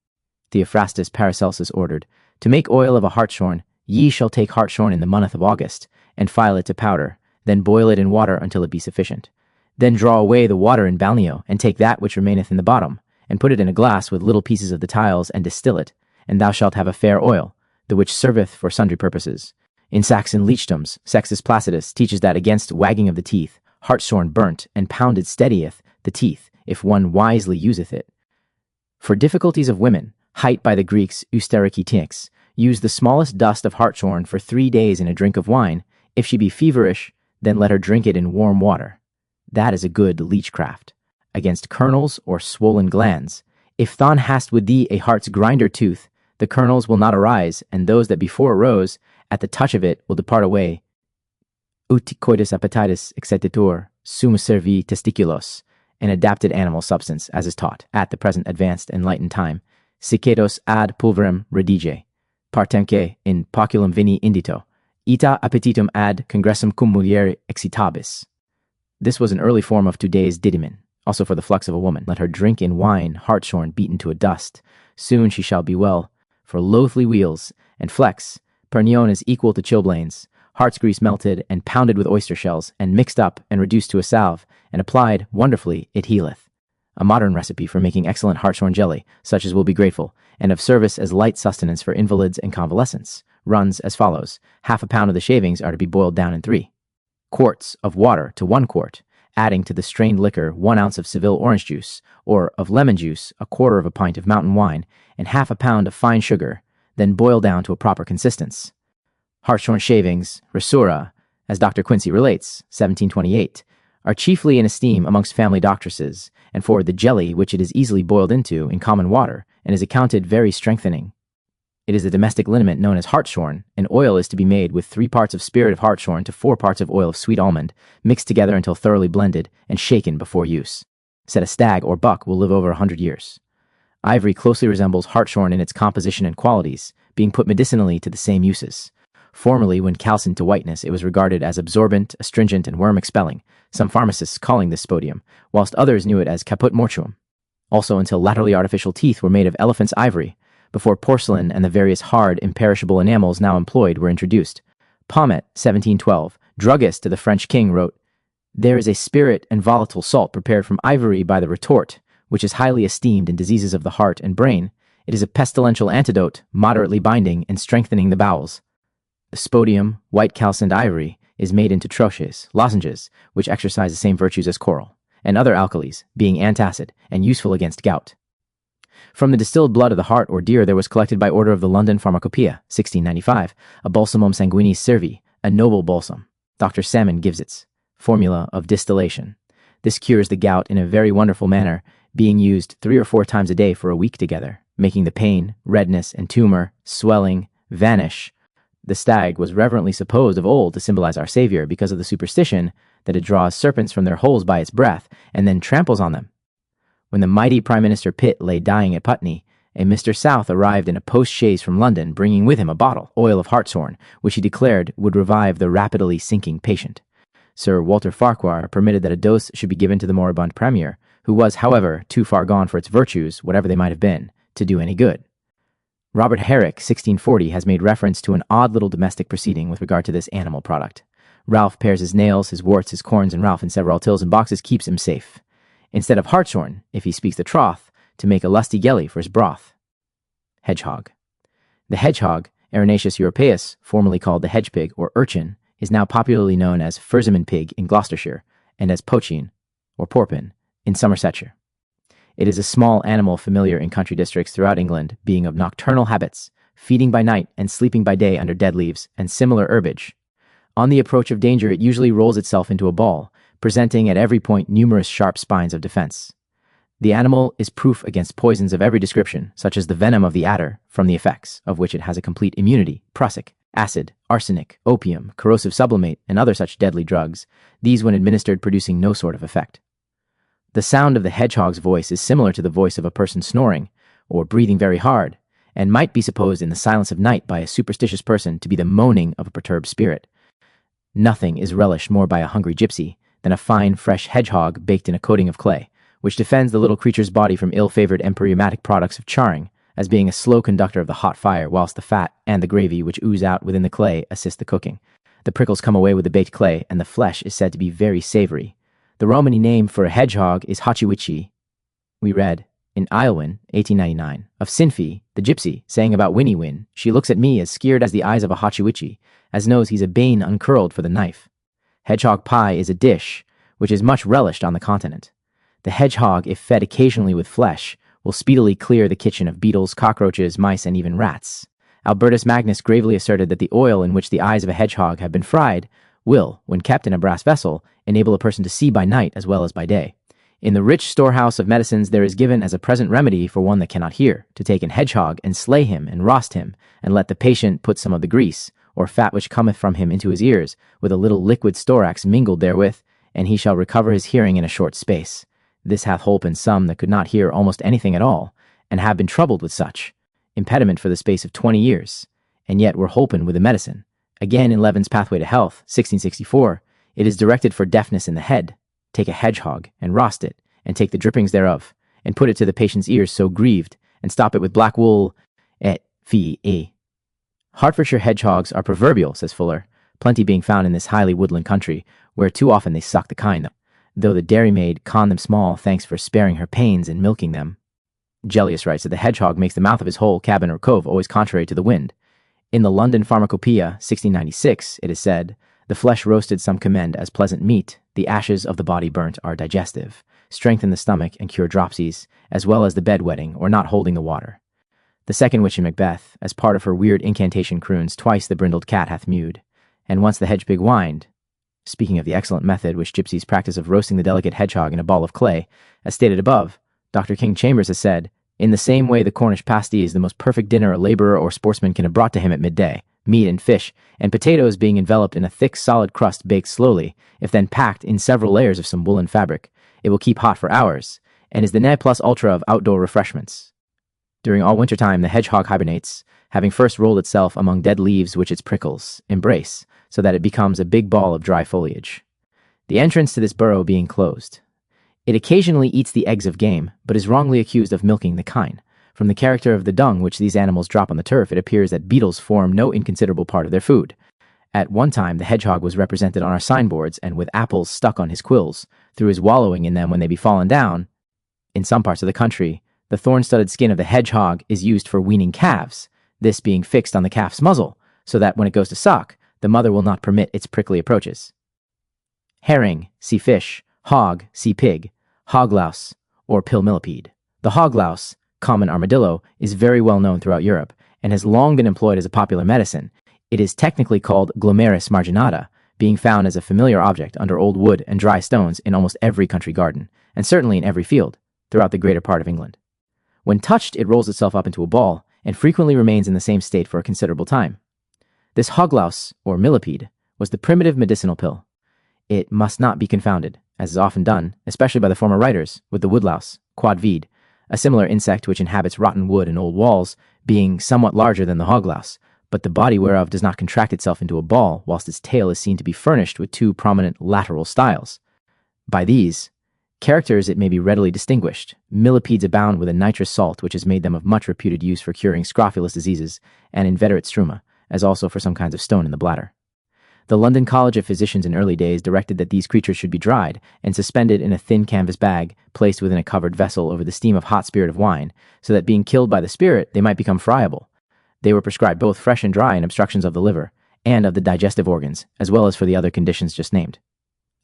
Speaker 1: Theophrastus Paracelsus ordered, "To make oil of a hartshorn, ye shall take hartshorn in the month of August, and file it to powder, then boil it in water until it be sufficient. Then draw away the water in balneo, and take that which remaineth in the bottom, and put it in a glass with little pieces of the tiles, and distill it, and thou shalt have a fair oil, the which serveth for sundry purposes. In Saxon leechdoms, Sextus Placidus teaches that against wagging of the teeth, hartshorn burnt and pounded steadieth the teeth, if one wisely useth it. For difficulties of women, hight by the Greeks eusteriketix, use the smallest dust of hartshorn for 3 days in a drink of wine. If she be feverish, Then let her drink it in warm water. That is a good leechcraft. Against kernels or swollen glands, if thou hast with thee a heart's grinder tooth, the kernels will not arise, and those that before arose, at the touch of it, will depart away. Ut coitus appetitus excitator sum servi testiculos, an adapted animal substance, as is taught, at the present advanced enlightened time, sicetos ad pulverem redige, partemque in poculum vini indito, ita appetitum ad congressum cum muliere excitabis. This was an early form of today's didymin, also for the flux of a woman. Let her drink in wine hartshorn beaten to a dust. Soon she shall be well, for loathly wheels, and flex, pernion is equal to chilblains, heart's grease melted and pounded with oyster shells, and mixed up and reduced to a salve, and applied, wonderfully, it healeth. A modern recipe for making excellent hartshorn jelly, such as will be grateful, and of service as light sustenance for invalids and convalescents, runs as follows. 1/2 pound of the shavings are to be boiled down in 3 quarts of water to 1 quart, adding to the strained liquor 1 ounce of Seville orange juice, or of lemon juice, 1/4 of a pint of mountain wine, and 1/2 pound of fine sugar, then boil down to a proper consistence. Hartshorn shavings, risura, as Dr. Quincy relates, 1728, are chiefly in esteem amongst family doctresses, and for the jelly which it is easily boiled into in common water, and is accounted very strengthening. It is a domestic liniment known as hartshorn, and oil is to be made with 3 parts of spirit of hartshorn to 4 parts of oil of sweet almond, mixed together until thoroughly blended, and shaken before use. Said a stag or buck will live over 100 years. Ivory closely resembles hartshorn in its composition and qualities, being put medicinally to the same uses. Formerly, when calcined to whiteness, it was regarded as absorbent, astringent, and worm-expelling, some pharmacists calling this spodium, whilst others knew it as caput mortuum. Also until latterly artificial teeth were made of elephant's ivory, before porcelain and the various hard, imperishable enamels now employed were introduced. Pommet, 1712, druggist to the French king, wrote, "There is a spirit and volatile salt prepared from ivory by the retort, which is highly esteemed in diseases of the heart and brain. It is a pestilential antidote, moderately binding and strengthening the bowels. The spodium, white calcined ivory, is made into troches, lozenges, which exercise the same virtues as coral, and other alkalis, being antacid, and useful against gout. From the distilled blood of the hart or deer there was collected by order of the London Pharmacopoeia, 1695, a balsamum sanguinis cervi, a noble balsam. Dr. Salmon gives its formula of distillation. This cures the gout in a very wonderful manner, being used 3 or 4 times a day for a week together, making the pain, redness, and tumor, swelling, vanish. The stag was reverently supposed of old to symbolize our Savior because of the superstition that it draws serpents from their holes by its breath and then tramples on them. When the mighty Prime Minister Pitt lay dying at Putney, a Mr. South arrived in a post-chaise from London, bringing with him a bottle, oil of hartshorn, which he declared would revive the rapidly sinking patient. Sir Walter Farquhar permitted that a dose should be given to the moribund Premier, who was, however, too far gone for its virtues, whatever they might have been, to do any good. Robert Herrick, 1640, has made reference to an odd little domestic proceeding with regard to this animal product. Ralph pares his nails, his warts, his corns, and Ralph in several tills and boxes keeps him safe. Instead of hartshorn, if he speaks the troth, to make a lusty gelly for his broth. Hedgehog. The hedgehog, Erinaceus europaeus, formerly called the hedge pig or urchin, is now popularly known as Furzeman pig in Gloucestershire, and as pochin, or porpin, in Somersetshire. It is a small animal familiar in country districts throughout England, being of nocturnal habits, feeding by night and sleeping by day under dead leaves and similar herbage. On the approach of danger, it usually rolls itself into a ball, presenting at every point numerous sharp spines of defense. The animal is proof against poisons of every description, such as the venom of the adder, from the effects of which it has a complete immunity, prussic, acid, arsenic, opium, corrosive sublimate, and other such deadly drugs, these when administered producing no sort of effect. The sound of the hedgehog's voice is similar to the voice of a person snoring, or breathing very hard, and might be supposed in the silence of night by a superstitious person to be the moaning of a perturbed spirit. Nothing is relished more by a hungry gypsy than a fine, fresh hedgehog baked in a coating of clay, which defends the little creature's body from ill-favored empyreumatic products of charring, as being a slow conductor of the hot fire, whilst the fat and the gravy which ooze out within the clay assist the cooking. The prickles come away with the baked clay, and the flesh is said to be very savory. The Romany name for a hedgehog is Hachiwichi. We read, in Iowin, 1899, of Sinfi, the gypsy, saying about Winnie Win, "She looks at me as scared as the eyes of a Hachiwichi, as knows he's a bane uncurled for the knife." Hedgehog pie is a dish which is much relished on the continent. The hedgehog, if fed occasionally with flesh, will speedily clear the kitchen of beetles, cockroaches, mice, and even rats. Albertus Magnus gravely asserted that the oil in which the eyes of a hedgehog have been fried will, when kept in a brass vessel, enable a person to see by night as well as by day. In the rich storehouse of medicines there is given as a present remedy for one that cannot hear, to take an hedgehog, and slay him, and roast him, and let the patient put some of the grease, or fat which cometh from him into his ears, with a little liquid storax mingled therewith, and he shall recover his hearing in a short space. This hath holpen some that could not hear almost anything at all, and have been troubled with such impediment for the space of 20 years, and yet were holpen with the medicine. Again, in Levin's Pathway to Health, 1664, it is directed for deafness in the head. Take a hedgehog, and roast it, and take the drippings thereof, and put it to the patient's ears so grieved, and stop it with black wool, et v.e. Hertfordshire hedgehogs are proverbial, says Fuller, plenty being found in this highly woodland country, where too often they suck the kine, though the dairymaid con them small thanks for sparing her pains in milking them. Gellius writes that the hedgehog makes the mouth of his hole, cabin, or cove always contrary to the wind. In the London Pharmacopoeia, 1696, it is said, the flesh roasted some commend as pleasant meat, the ashes of the body burnt are digestive, strengthen the stomach and cure dropsies, as well as the bed wetting or not holding the water. The second witch in Macbeth, as part of her weird incantation, croons, twice the brindled cat hath mewed, and once the hedge pig whined. Speaking of the excellent method which gypsies practice of roasting the delicate hedgehog in a ball of clay, as stated above, Dr. King Chambers has said, in the same way the Cornish pasty is the most perfect dinner a laborer or sportsman can have brought to him at midday, meat and fish, and potatoes being enveloped in a thick solid crust baked slowly, if then packed in several layers of some woolen fabric, it will keep hot for hours, and is the ne plus ultra of outdoor refreshments. During all winter time the hedgehog hibernates, having first rolled itself among dead leaves which its prickles embrace, so that it becomes a big ball of dry foliage. The entrance to this burrow being closed. It occasionally eats the eggs of game, but is wrongly accused of milking the kine. From the character of the dung which these animals drop on the turf, it appears that beetles form no inconsiderable part of their food. At one time the hedgehog was represented on our signboards, and with apples stuck on his quills, through his wallowing in them when they be fallen down. In some parts of the country, the thorn-studded skin of the hedgehog is used for weaning calves, this being fixed on the calf's muzzle, so that when it goes to suck, the mother will not permit its prickly approaches. Herring, see fish, hog, see pig, hoglouse, or pill millipede. The hoglouse, common armadillo, is very well known throughout Europe, and has long been employed as a popular medicine. It is technically called Glomeris marginata, being found as a familiar object under old wood and dry stones in almost every country garden, and certainly in every field, throughout the greater part of England. When touched, it rolls itself up into a ball, and frequently remains in the same state for a considerable time. This hoglouse, or millipede, was the primitive medicinal pill. It must not be confounded, as is often done, especially by the former writers, with the woodlouse, quod vide, a similar insect which inhabits rotten wood and old walls, being somewhat larger than the hoglouse, but the body whereof does not contract itself into a ball, whilst its tail is seen to be furnished with two prominent lateral styles. By these characters it may be readily distinguished. Millipedes abound with a nitrous salt which has made them of much reputed use for curing scrofulous diseases and inveterate struma, as also for some kinds of stone in the bladder. The London College of Physicians in early days directed that these creatures should be dried and suspended in a thin canvas bag placed within a covered vessel over the steam of hot spirit of wine, so that being killed by the spirit they might become friable. They were prescribed both fresh and dry in obstructions of the liver and of the digestive organs, as well as for the other conditions just named.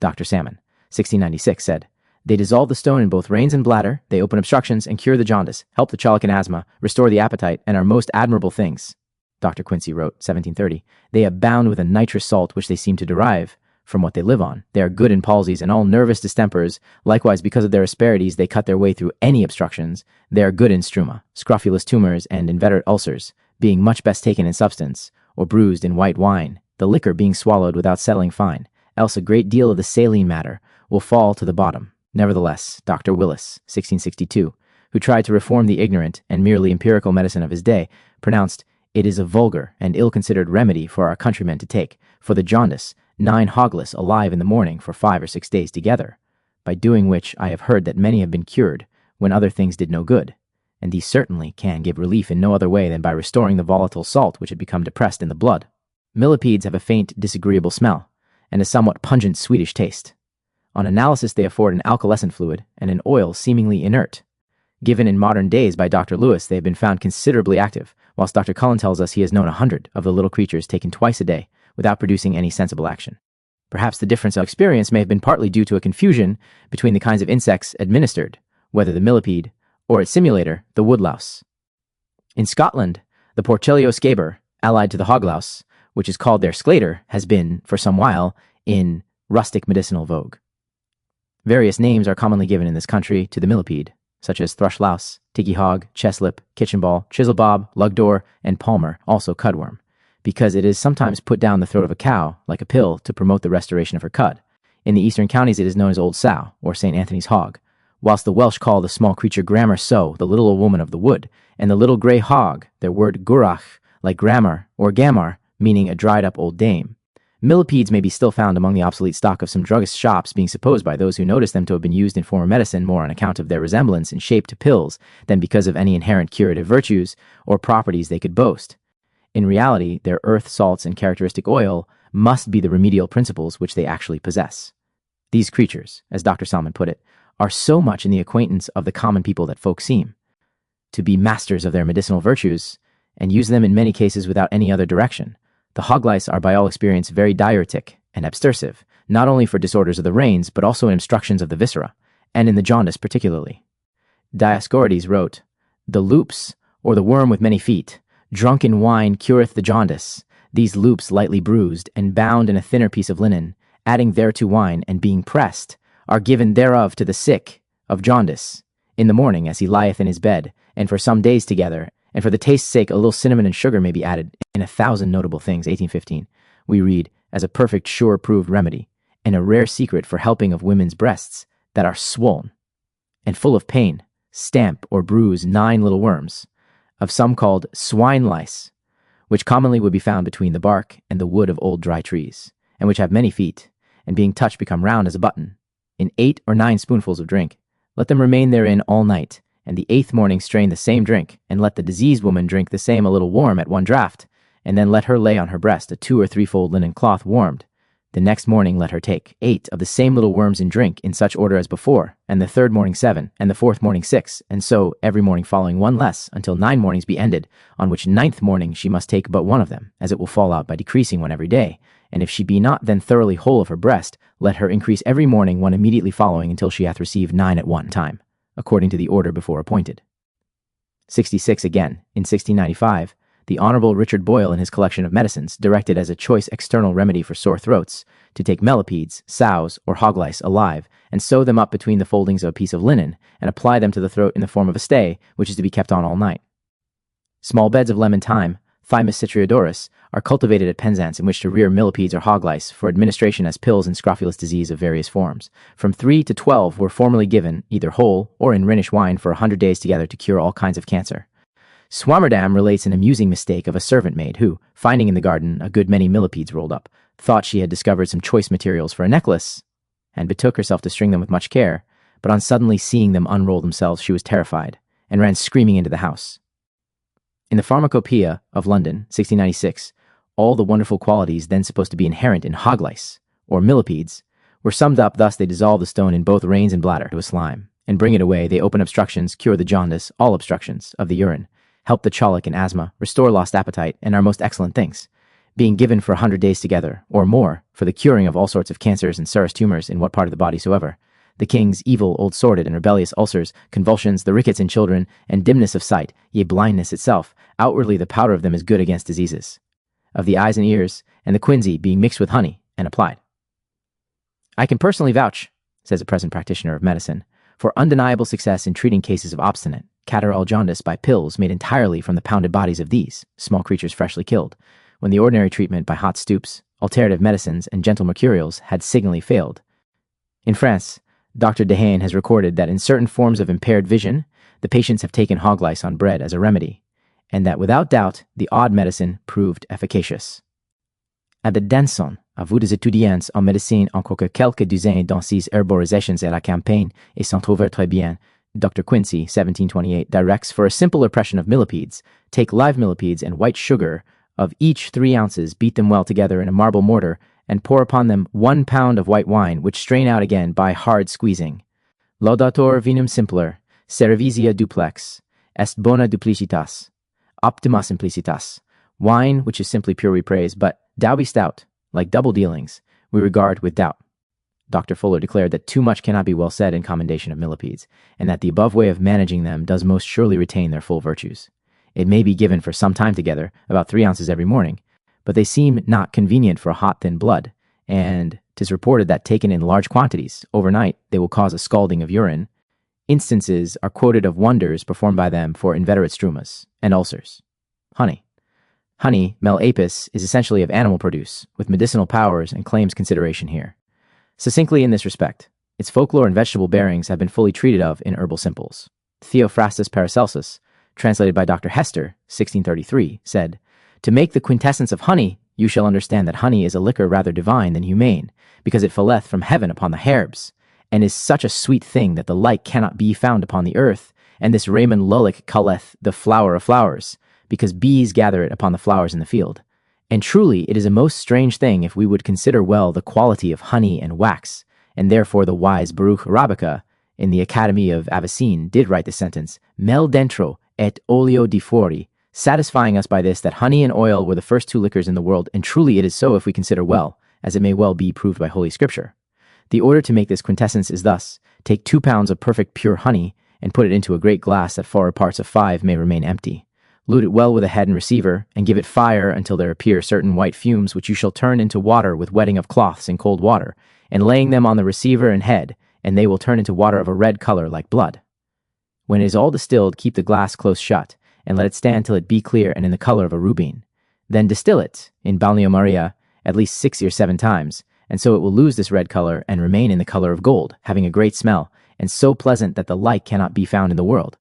Speaker 1: Dr. Salmon, 1696, said, they dissolve the stone in both reins and bladder, they open obstructions and cure the jaundice, help the cholic and asthma, restore the appetite, and are most admirable things. Dr. Quincy wrote, 1730, they abound with a nitrous salt which they seem to derive from what they live on. They are good in palsies and all nervous distempers. Likewise, because of their asperities, they cut their way through any obstructions. They are good in struma, scrofulous tumors, and inveterate ulcers, being much best taken in substance, or bruised in white wine, the liquor being swallowed without settling fine, else a great deal of the saline matter will fall to the bottom. Nevertheless, Dr. Willis, 1662, who tried to reform the ignorant and merely empirical medicine of his day, pronounced, it is a vulgar and ill-considered remedy for our countrymen to take, for the jaundice, 9 hogless alive in the morning for 5 or 6 days together, by doing which I have heard that many have been cured, when other things did no good, and these certainly can give relief in no other way than by restoring the volatile salt which had become depressed in the blood. Millipedes have a faint, disagreeable smell, and a somewhat pungent sweetish taste. On analysis they afford an alcoholescent fluid, and an oil seemingly inert. Given in modern days by Dr. Lewis, they have been found considerably active, whilst Dr. Cullen tells us he has known 100 of the little creatures taken twice a day, without producing any sensible action. Perhaps the difference of experience may have been partly due to a confusion between the kinds of insects administered, whether the millipede, or its simulator, the woodlouse. In Scotland, the Porcellio scaber, allied to the hoglouse, which is called their sclater, has been, for some while, in rustic medicinal vogue. Various names are commonly given in this country to the millipede, such as thrush louse, tiki hog, chesslip, kitchen ball, chisel-bob, lugdor, and palmer, also cudworm, because it is sometimes put down the throat of a cow, like a pill, to promote the restoration of her cud. In the eastern counties it is known as Old Sow, or St. Anthony's hog, whilst the Welsh call the small creature Grammar Sow, the little old woman of the wood, and the little grey hog, their word gurach, like grammar or gamar, meaning a dried-up old dame. Millipedes may be still found among the obsolete stock of some druggist shops, being supposed by those who notice them to have been used in former medicine more on account of their resemblance in shape to pills than because of any inherent curative virtues or properties they could boast. In reality, their earth, salts, and characteristic oil must be the remedial principles which they actually possess. These creatures, as Dr. Salmon put it, are so much in the acquaintance of the common people that folk seem to be masters of their medicinal virtues, and use them in many cases without any other direction. The hog lice are by all experience very diuretic and abstersive, not only for disorders of the reins, but also in obstructions of the viscera, and in the jaundice particularly. Dioscorides wrote, "The loops, or the worm with many feet, drunk in wine cureth the jaundice. These loops lightly bruised, and bound in a thinner piece of linen, adding thereto wine, and being pressed, are given thereof to the sick of jaundice, in the morning as he lieth in his bed, and for some days together, and for the taste's sake a little cinnamon and sugar may be added, in 1,000 notable things." 1815, we read, as a perfect sure proved remedy, and a rare secret for helping of women's breasts that are swollen, and full of pain, stamp or bruise 9 little worms, of some called swine lice, which commonly would be found between the bark and the wood of old dry trees, and which have many feet, and being touched become round as a button. In 8 or 9 spoonfuls of drink, let them remain therein all night, and the 8th morning strain the same drink, and let the diseased woman drink the same a little warm at one draught, and then let her lay on her breast a 2 or 3-fold linen cloth warmed. The next morning let her take 8 of the same little worms in drink in such order as before, and the 3rd morning 7, and the 4th morning 6, and so every morning following one less, until 9 mornings be ended, on which 9th morning she must take but one of them, as it will fall out by decreasing one every day, and if she be not then thoroughly whole of her breast, let her increase every morning one immediately following until she hath received 9 at one time, according to the order before appointed. 66 again, in 1695, the Honorable Richard Boyle in his collection of medicines directed as a choice external remedy for sore throats to take millipedes, sows, or hog lice alive, and sew them up between the foldings of a piece of linen, and apply them to the throat in the form of a stay, which is to be kept on all night. Small beds of lemon thyme, Thymus citriodorus, are cultivated at Penzance in which to rear millipedes or hog lice for administration as pills in scrofulous disease of various forms. From 3 to 12 were formerly given, either whole or in Rhenish wine, for 100 days together to cure all kinds of cancer. Swammerdam relates an amusing mistake of a servant maid who, finding in the garden a good many millipedes rolled up, thought she had discovered some choice materials for a necklace, and betook herself to string them with much care, but on suddenly seeing them unroll themselves she was terrified, and ran screaming into the house. In the Pharmacopoeia of London, 1696, all the wonderful qualities then supposed to be inherent in hog lice, or millipedes, were summed up thus: they dissolve the stone in both reins and bladder to a slime, and bring it away. They open obstructions, cure the jaundice, all obstructions of the urine, help the cholic and asthma, restore lost appetite, and are most excellent things, being given for 100 days together, or more, for the curing of all sorts of cancers and serous tumors in what part of the body soever, the king's evil, old sordid, and rebellious ulcers, convulsions, the rickets in children, and dimness of sight, yea, blindness itself. Outwardly the powder of them is good against diseases of the eyes and ears, and the quinsy being mixed with honey and applied. I can personally vouch, says a present practitioner of medicine, for undeniable success in treating cases of obstinate, catarrhal jaundice by pills made entirely from the pounded bodies of these small creatures freshly killed, when the ordinary treatment by hot stoops, alterative medicines, and gentle mercurials had signally failed. In France, Dr. Dehaene has recorded that in certain forms of impaired vision, the patients have taken hog lice on bread as a remedy, and that without doubt the odd medicine proved efficacious. Abbe Danson, à vous des étudiants en médecine encore que quelques-uns dans ces herborisations et la campagne et s'en trouvent très bien, Dr. Quincy, 1728, directs for a simple oppression of millipedes, take live millipedes and white sugar of each 3 ounces, beat them well together in a marble mortar, and pour upon them 1 pound of white wine, which strain out again by hard squeezing. Laudator vinum simpler, cerevisia duplex, est bona duplicitas, optima simplicitas. Wine, which is simply pure, we praise, but doughty stout, like double dealings, we regard with doubt. Dr. Fuller declared that too much cannot be well said in commendation of millipedes, and that the above way of managing them does most surely retain their full virtues. It may be given for some time together, about 3 ounces every morning, but they seem not convenient for a hot, thin blood, and 'tis reported that taken in large quantities, overnight, they will cause a scalding of urine. Instances are quoted of wonders performed by them for inveterate strumas and ulcers. Honey. Honey, mel apis, is essentially of animal produce, with medicinal powers and claims consideration here. Succinctly in this respect, its folklore and vegetable bearings have been fully treated of in herbal simples. Theophrastus Paracelsus, translated by Dr. Hester, 1633, said, "To make the quintessence of honey, you shall understand that honey is a liquor rather divine than humane, because it falleth from heaven upon the herbs, and is such a sweet thing that the like cannot be found upon the earth, and this Raymond Lullick calleth the flower of flowers, because bees gather it upon the flowers in the field. And truly it is a most strange thing if we would consider well the quality of honey and wax, and therefore the wise Baruch Rabbika, in the Academy of Avicenne, did write the sentence, Mel dentro et oleo di fuori, satisfying us by this that honey and oil were the first two liquors in the world, and truly it is so if we consider well, as it may well be proved by Holy Scripture. The order to make this quintessence is thus: take 2 pounds of perfect pure honey, and put it into a great glass that 4 parts of 5 may remain empty. Lute it well with a head and receiver, and give it fire until there appear certain white fumes, which you shall turn into water with wetting of cloths in cold water, and laying them on the receiver and head, and they will turn into water of a red color like blood. When it is all distilled, keep the glass close shut, and let it stand till it be clear and in the color of a rubine. Then distill it, in balneomaria, at least 6 or 7 times, and so it will lose this red color and remain in the color of gold, having a great smell, and so pleasant that the like cannot be found in the world.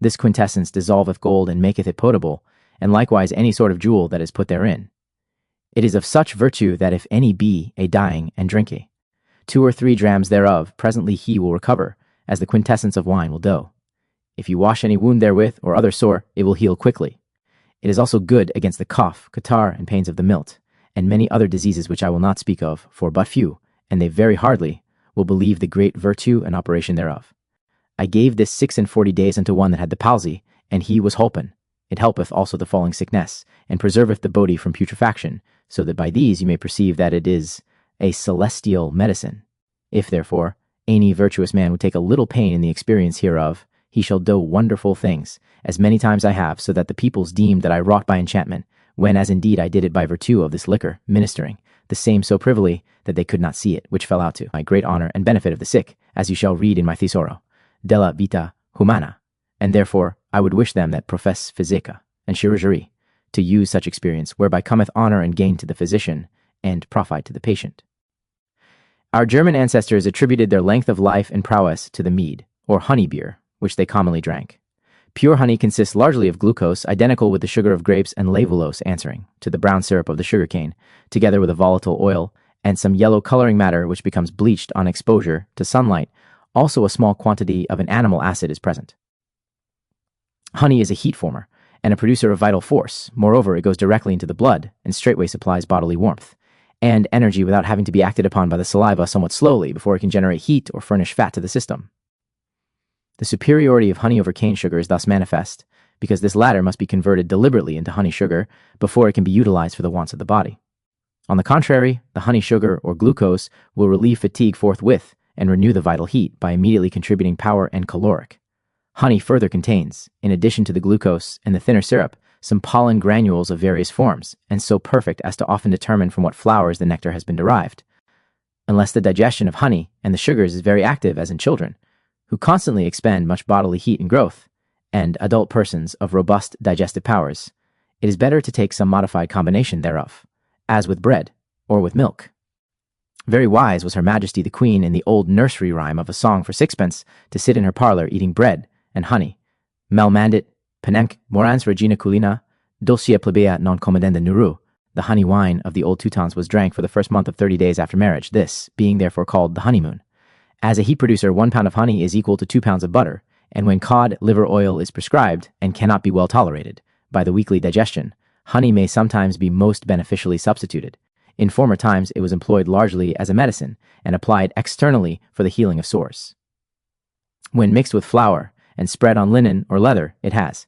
Speaker 1: This quintessence dissolveth gold and maketh it potable, and likewise any sort of jewel that is put therein. It is of such virtue that if any be a dying and drink it, 2 or 3 drams thereof, presently he will recover, as the quintessence of wine will do. If you wash any wound therewith, or other sore, it will heal quickly. It is also good against the cough, catarrh, and pains of the milt, and many other diseases which I will not speak of, for but few, and they very hardly, will believe the great virtue and operation thereof. I gave this 46 days unto one that had the palsy, and he was holpen. It helpeth also the falling sickness, and preserveth the body from putrefaction, so that by these you may perceive that it is a celestial medicine. If, therefore, any virtuous man would take a little pain in the experience hereof, he shall do wonderful things, as many times I have, so that the peoples deemed that I wrought by enchantment, when as indeed I did it by virtue of this liquor, ministering, the same so privily that they could not see it, which fell out to my great honor and benefit of the sick, as you shall read in my Thesauro, della vita humana, and therefore I would wish them that profess physica and chirurgery, to use such experience, whereby cometh honor and gain to the physician, and profit to the patient. Our German ancestors attributed their length of life and prowess to the mead, or honey beer, which they commonly drank. Pure honey consists largely of glucose, identical with the sugar of grapes, and levulose, answering to the brown syrup of the sugarcane, together with a volatile oil, and some yellow coloring matter which becomes bleached on exposure to sunlight. Also a small quantity of an animal acid is present. Honey is a heat former, and a producer of vital force. Moreover, it goes directly into the blood, and straightway supplies bodily warmth and energy without having to be acted upon by the saliva somewhat slowly before it can generate heat or furnish fat to the system. The superiority of honey over cane sugar is thus manifest, because this latter must be converted deliberately into honey sugar before it can be utilized for the wants of the body. On the contrary, the honey sugar or glucose will relieve fatigue forthwith and renew the vital heat by immediately contributing power and caloric. Honey further contains, in addition to the glucose and the thinner syrup, some pollen granules of various forms, and so perfect as to often determine from what flowers the nectar has been derived. Unless the digestion of honey and the sugars is very active, as in children, who constantly expend much bodily heat and growth, and adult persons of robust digestive powers, it is better to take some modified combination thereof, as with bread or with milk. Very wise was Her Majesty the Queen in the old nursery rhyme of a song for sixpence to sit in her parlor eating bread and honey. Mel mandit, penenc morans regina culina, dulcia plebea non commodenda nuru. The honey wine of the old Teutons was drank for the first month of 30 days after marriage, this being therefore called the honeymoon. As a heat producer, 1 pound of honey is equal to 2 pounds of butter, and when cod liver oil is prescribed and cannot be well tolerated by the weakly digestion, honey may sometimes be most beneficially substituted. In former times, it was employed largely as a medicine and applied externally for the healing of sores. When mixed with flour and spread on linen or leather, it has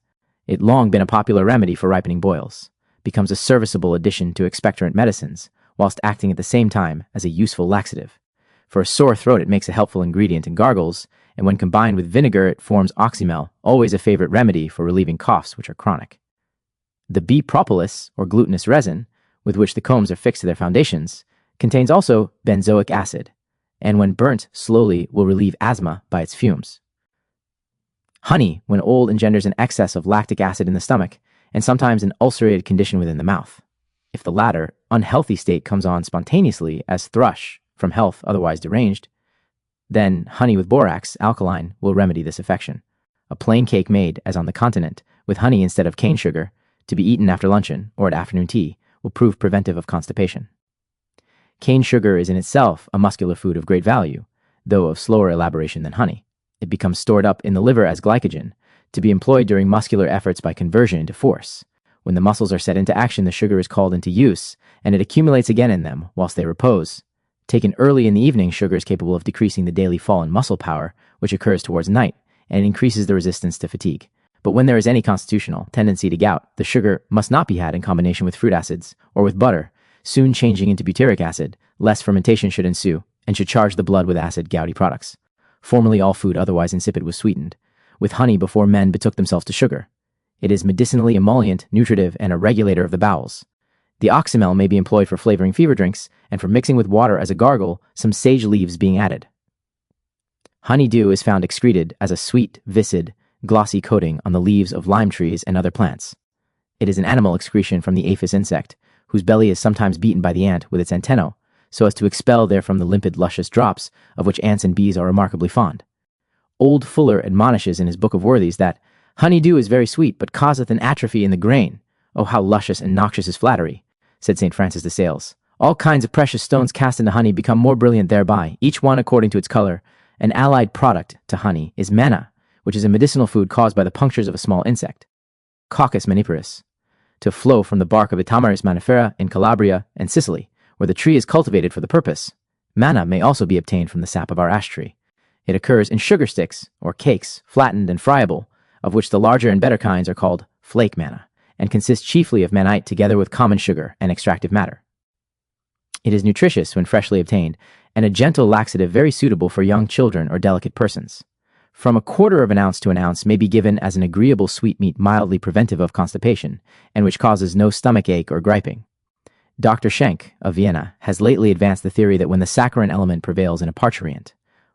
Speaker 1: long been a popular remedy for ripening boils, becomes a serviceable addition to expectorant medicines, whilst acting at the same time as a useful laxative. For a sore throat, it makes a helpful ingredient in gargles, and when combined with vinegar, it forms oxymel, always a favorite remedy for relieving coughs which are chronic. The bee propolis, or glutinous resin, with which the combs are fixed to their foundations, contains also benzoic acid, and when burnt slowly will relieve asthma by its fumes. Honey, when old, engenders an excess of lactic acid in the stomach, and sometimes an ulcerated condition within the mouth. If the latter, unhealthy state comes on spontaneously as thrush, from health otherwise deranged, then honey with borax, alkaline, will remedy this affection. A plain cake made, as on the continent, with honey instead of cane sugar, to be eaten after luncheon or at afternoon tea, will prove preventive of constipation. Cane sugar is in itself a muscular food of great value, though of slower elaboration than honey. It becomes stored up in the liver as glycogen, to be employed during muscular efforts by conversion into force. When the muscles are set into action, the sugar is called into use, and it accumulates again in them whilst they repose. Taken early in the evening, sugar is capable of decreasing the daily fall in muscle power, which occurs towards night, and it increases the resistance to fatigue. But when there is any constitutional tendency to gout, the sugar must not be had in combination with fruit acids or with butter, soon changing into butyric acid. Less fermentation should ensue, and should charge the blood with acid gouty products. Formerly all food otherwise insipid was sweetened, with honey before men betook themselves to sugar. It is medicinally emollient, nutritive, and a regulator of the bowels. The oxymel may be employed for flavoring fever drinks, and for mixing with water as a gargle, some sage leaves being added. Honeydew is found excreted as a sweet, viscid, glossy coating on the leaves of lime trees and other plants. It is an animal excretion from the aphis insect, whose belly is sometimes beaten by the ant with its antennae, so as to expel therefrom the limpid, luscious drops, of which ants and bees are remarkably fond. Old Fuller admonishes in his Book of Worthies that honeydew is very sweet, but causeth an atrophy in the grain. Oh, how luscious and noxious is flattery, said St. Francis de Sales. All kinds of precious stones cast into honey become more brilliant thereby, each one according to its color. An allied product to honey is manna, which is a medicinal food caused by the punctures of a small insect, Coccus maniferus, to flow from the bark of Itamaris manifera in Calabria and Sicily, where the tree is cultivated for the purpose. Manna may also be obtained from the sap of our ash tree. It occurs in sugar sticks, or cakes, flattened and friable, of which the larger and better kinds are called flake manna, and consists chiefly of mannite together with common sugar and extractive matter. It is nutritious when freshly obtained, and a gentle laxative very suitable for young children or delicate persons. From 1/4 ounce to an ounce may be given as an agreeable sweetmeat mildly preventive of constipation, and which causes no stomach ache or griping. Dr. Schenk, of Vienna, has lately advanced the theory that when the saccharine element prevails in a parturient,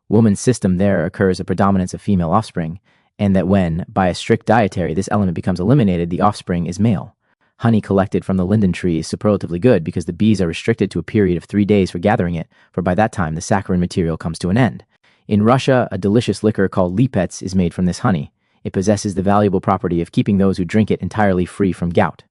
Speaker 1: woman's system there occurs a predominance of female offspring, and that when, by a strict dietary, this element becomes eliminated, the offspring is male. Honey collected from the linden tree is superlatively good because the bees are restricted to a period of 3 days for gathering it, for by that time the saccharine material comes to an end. In Russia, a delicious liquor called lipets is made from this honey. It possesses the valuable property of keeping those who drink it entirely free from gout.